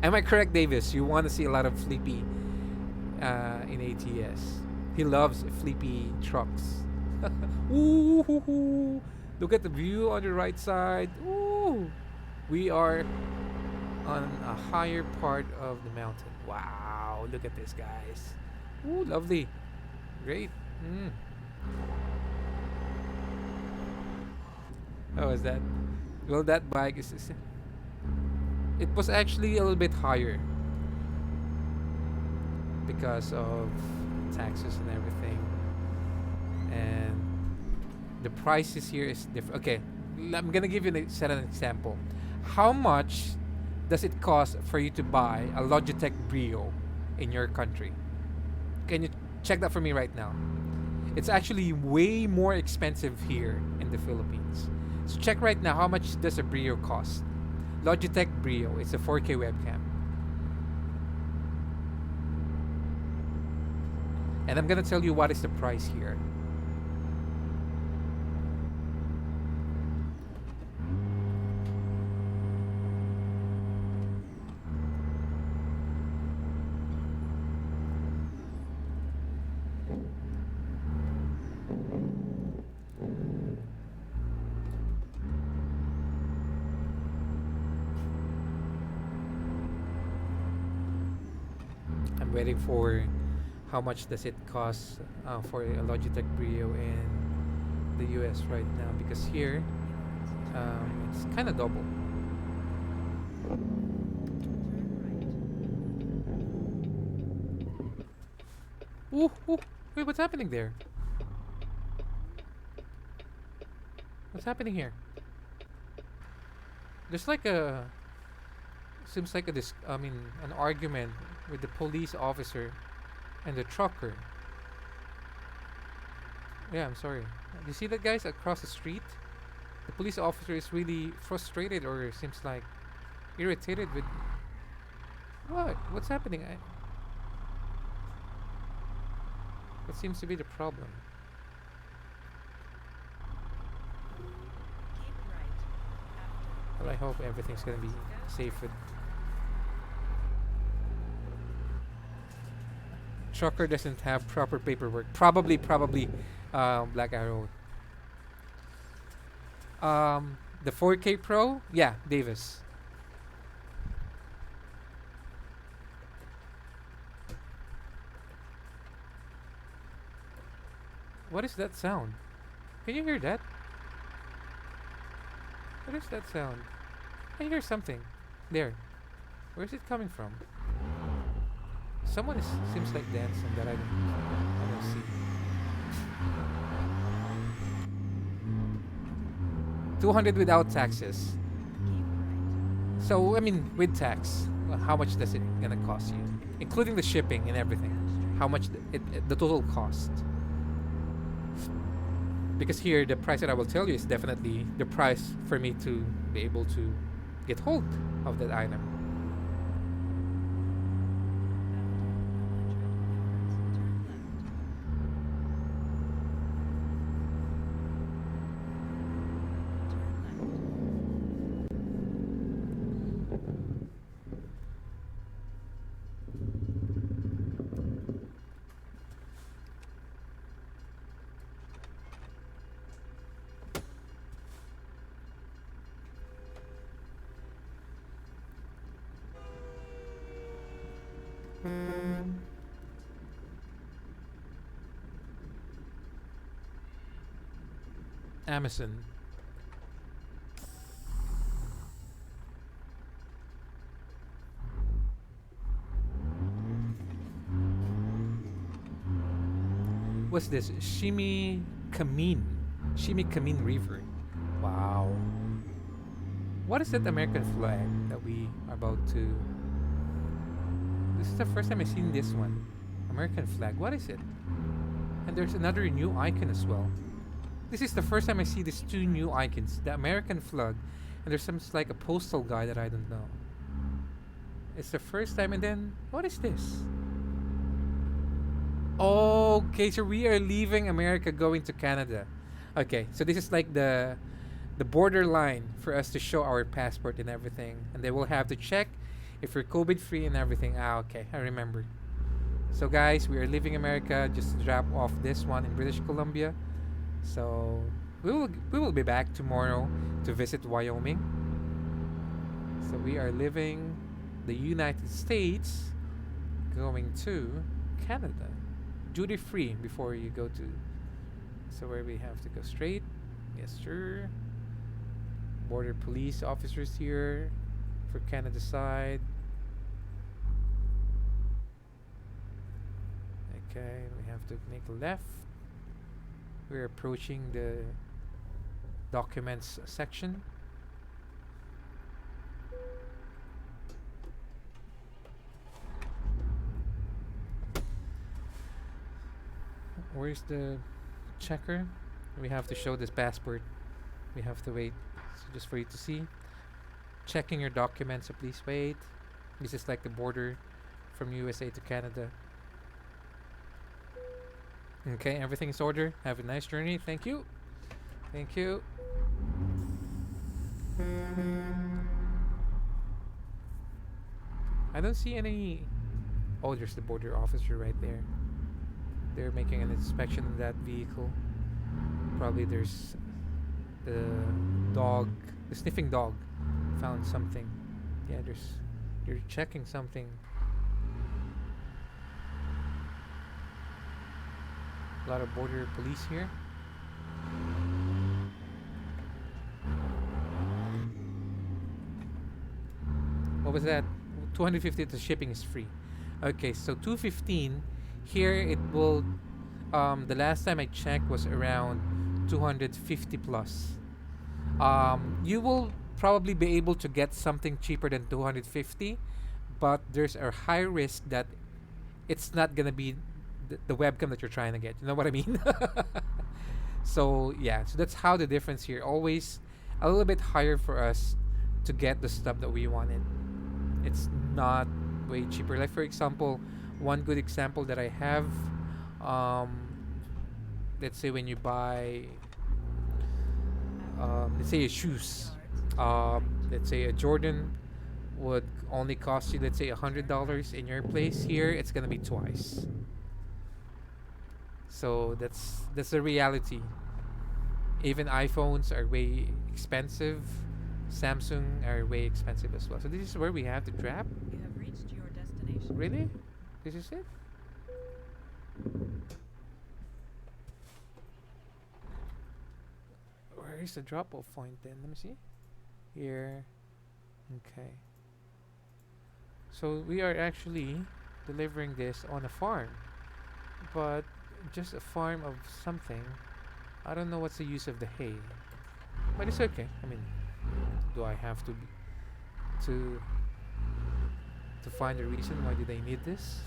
Am I correct, Davis? You want to see a lot of flippy in ATS. He loves flippy trucks. Ooh, look at the view on the right side. Ooh, we are on a higher part of the mountain. Wow, look at this, guys. Ooh, lovely. Great. How is that? Well, that bike is it was actually a little bit higher because of taxes and everything, and the prices here is different. Okay, I'm gonna give you set an example. How much does it cost for you to buy a Logitech Brio in your country? Can you check that for me right now? It's actually way more expensive here in the Philippines. So check right now, how much does a Brio cost? Logitech Brio, it's a 4K webcam. And I'm gonna tell you what is the price here. I'm waiting for how much does it cost for a Logitech Brio in the US right now, because here it's kind of double. Ooh, ooh, wait, what's happening there? What's happening here? There's like a seems like an argument with the police officer and the trucker. Yeah, I'm sorry. You see that, guys, across the street? The police officer is really frustrated, or seems like irritated with what's happening. What seems to be the problem? Keep right. After. Well, I hope everything's gonna be safe with. Trucker doesn't have proper paperwork. Probably, Black Arrow. The 4K Pro, yeah, Davis. What is that sound? Can you hear that? What is that sound? I hear something. There. Where is it coming from? Someone seems like dancing that I don't see. 200 without taxes. So I mean with tax, how much does it gonna cost you, including the shipping and everything? How much the total cost? Because here the price that I will tell you is definitely the price for me to be able to get hold of that item. Amazon. What's this? Shimi Kamin River. Wow. What is that American flag that we are about to... This is the first time I've seen this one. American flag. What is it? And there's another new icon as well. This is the first time I see these two new icons. The American flag. And there's some like a postal guy that I don't know. It's the first time. And then, what is this? Okay, so we are leaving America going to Canada. Okay, so this is like the border line for us to show our passport and everything. And they will have to check if we're COVID free and everything. Okay, I remember. So guys, we are leaving America just to drop off this one in British Columbia. So we will be back tomorrow to visit Wyoming. So we are leaving the United States going to Canada. Duty free before you go to... So where we have to go straight. Yes sir. Border police officers here for Canada side. Okay, we have to make a left. We're approaching the documents section. Where's the checker? We have to show this passport. We have to wait just for you to see. Checking your documents, so please wait. This is like the border from USA to Canada. Okay, everything is ordered. Have a nice journey. Thank you. Thank you. I don't see any... Oh, there's the border officer right there. They're making an inspection of that vehicle. Probably there's the dog, the sniffing dog found something. Yeah, they're checking something. A lot of border police here. What was that? 250. The shipping is free. Okay, so 215. Here it will... the last time I checked was around 250 plus. You will probably be able to get something cheaper than 250, but there's a high risk that it's not gonna be the webcam that you're trying to get. You know what I mean? So yeah, so that's how the difference here. Always a little bit higher for us to get the stuff that we wanted. It's not way cheaper. Like for example, one good example that I have, let's say when you buy, let's say shoes, let's say a Jordan would only cost you, let's say $100 in your place. Here it's gonna be twice. So that's the reality. Even iPhones are way expensive. Samsung are way expensive as well. So this is where we have to drop. You have reached your destination. Really? This is it? where is the drop-off point then? Let me see. Here. Okay. So we are actually delivering this on a farm, but just a farm of something. I don't know what's the use of the hay, but it's okay. I mean, do I have to to find a reason why do they need this?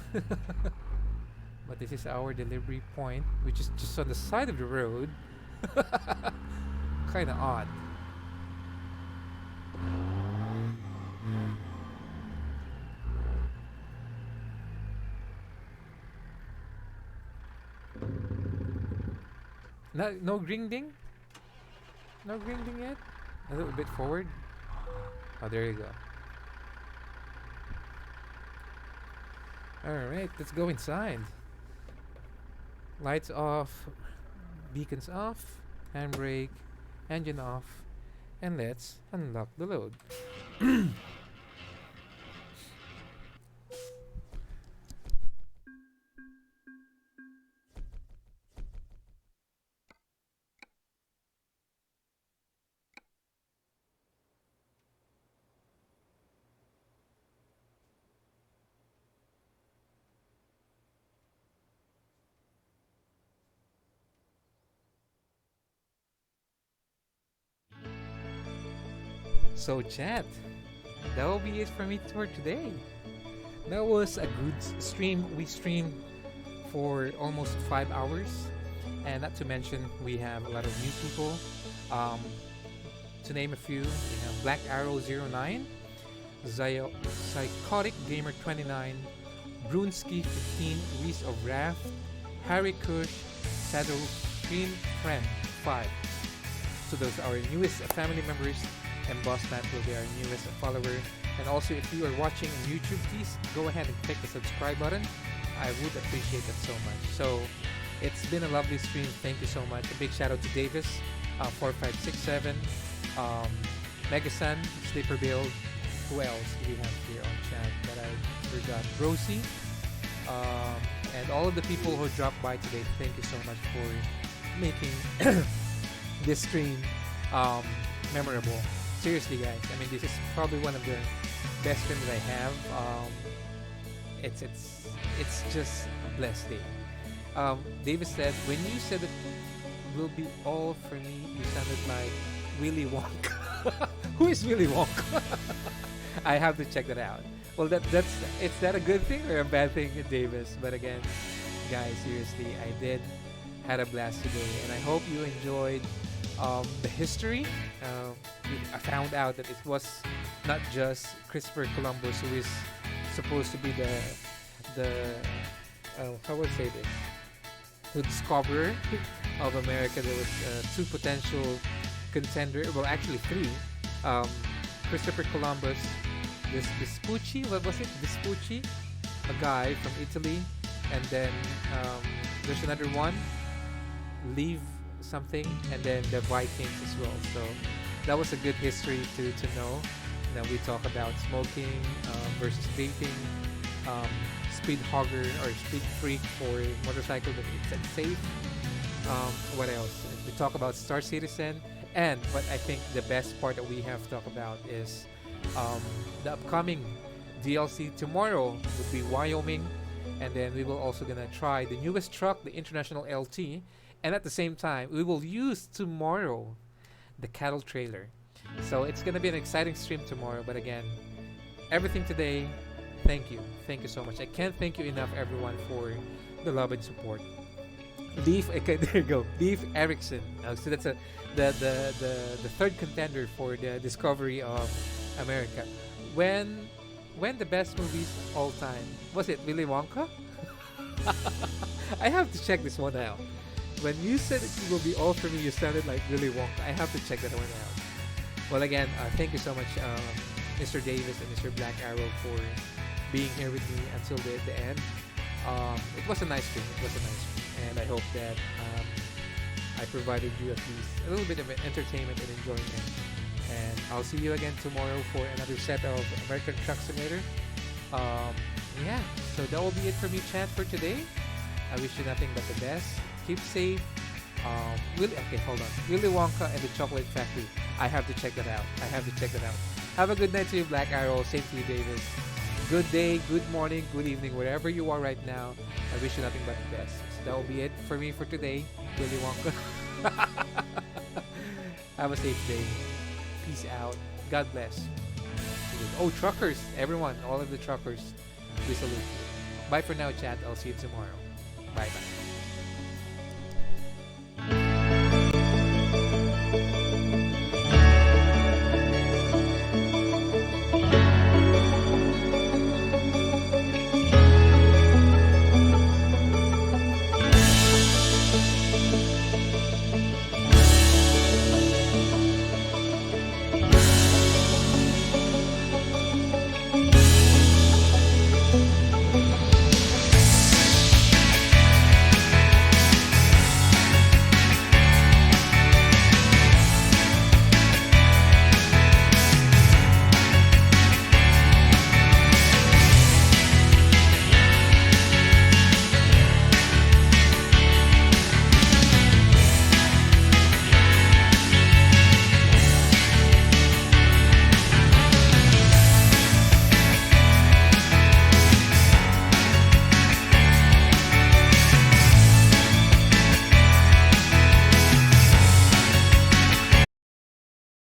But this is our delivery point, which is just on the side of the road. Kind of odd. No grinding? No grinding yet? A little bit forward. Oh, there you go. Alright, let's go inside. Lights off, beacons off, handbrake, engine off, and let's unlock the load. So chat, that will be it for me for today. That was a good stream. We streamed for almost 5 hours, and not to mention we have a lot of new people. To name a few, we have Black Arrow 09, Psychotic Gamer 29, Brunsky 15, Reese of Wrath, Harry Kush, Shadow Stream Friend 5. So those are our newest family members, and Boss Matt will be our newest follower. And also, if you are watching on YouTube, please go ahead and click the subscribe button. I would appreciate that so much. So it's been a lovely stream. Thank you so much. A big shout out to Davis, 4567, Megasun, Sleeper Build. Who else do we have here on chat that I forgot? Rosie, and all of the people who dropped by today. Thank you so much for making this stream memorable. Seriously, guys. I mean, this is probably one of the best streams that I have. It's just a blessed day. David said, when you said it will be all for me, you sounded like Willy Wonka. Who is Willy Wonka? I have to check that out. Well, is that a good thing or a bad thing, Davis? But again, guys, seriously, I did had a blast today, and I hope you enjoyed the history. I found out that it was not just Christopher Columbus who is supposed to be the how would I say this? The discoverer of America. There was two potential contenders. Well, actually three. Christopher Columbus, this Vespucci. What was it? Vespucci, a guy from Italy, and then there's another one. Leave something, and then the Vikings as well. So that was a good history to know. Now we talk about smoking versus vaping, speed hogger or speed freak for motorcycle that it's unsafe. What else? We talk about Star Citizen, and what I think the best part that we have to talk about is the upcoming DLC tomorrow would be Wyoming, and then we will also gonna try the newest truck, the International LT. And at the same time, we will use tomorrow the cattle trailer. So it's going to be an exciting stream tomorrow. But again, everything today, thank you. Thank you so much. I can't thank you enough, everyone, for the love and support. Leaf, okay, there you go. Leaf Erickson. So that's the third contender for the discovery of America. When the best movies all time? Was it Willy Wonka? I have to check this one out. When you said it will be all for me, you sounded like Willy Wonka. I have to check that one out. Well, again, thank you so much, Mr. Davis and Mr. Black Arrow, for being here with me until the end. It was a nice stream. And I hope that I provided you at least a little bit of entertainment and enjoyment. And I'll see you again tomorrow for another set of American Truck Simulator. Yeah, so that will be it for me, chat, for today. I wish you nothing but the best. Keep safe, Okay, hold on. Willy Wonka and the Chocolate Factory. I have to check that out. Have a good night to you, Black Arrow. Same to you, David. Good day, good morning, good evening, wherever you are right now. I wish you nothing but the best. So that will be it for me for today, Willy Wonka. Have a safe day. Peace out. God bless. Oh, truckers, everyone, all of the truckers, we salute you. Bye for now, chat. I'll see you tomorrow. Bye bye.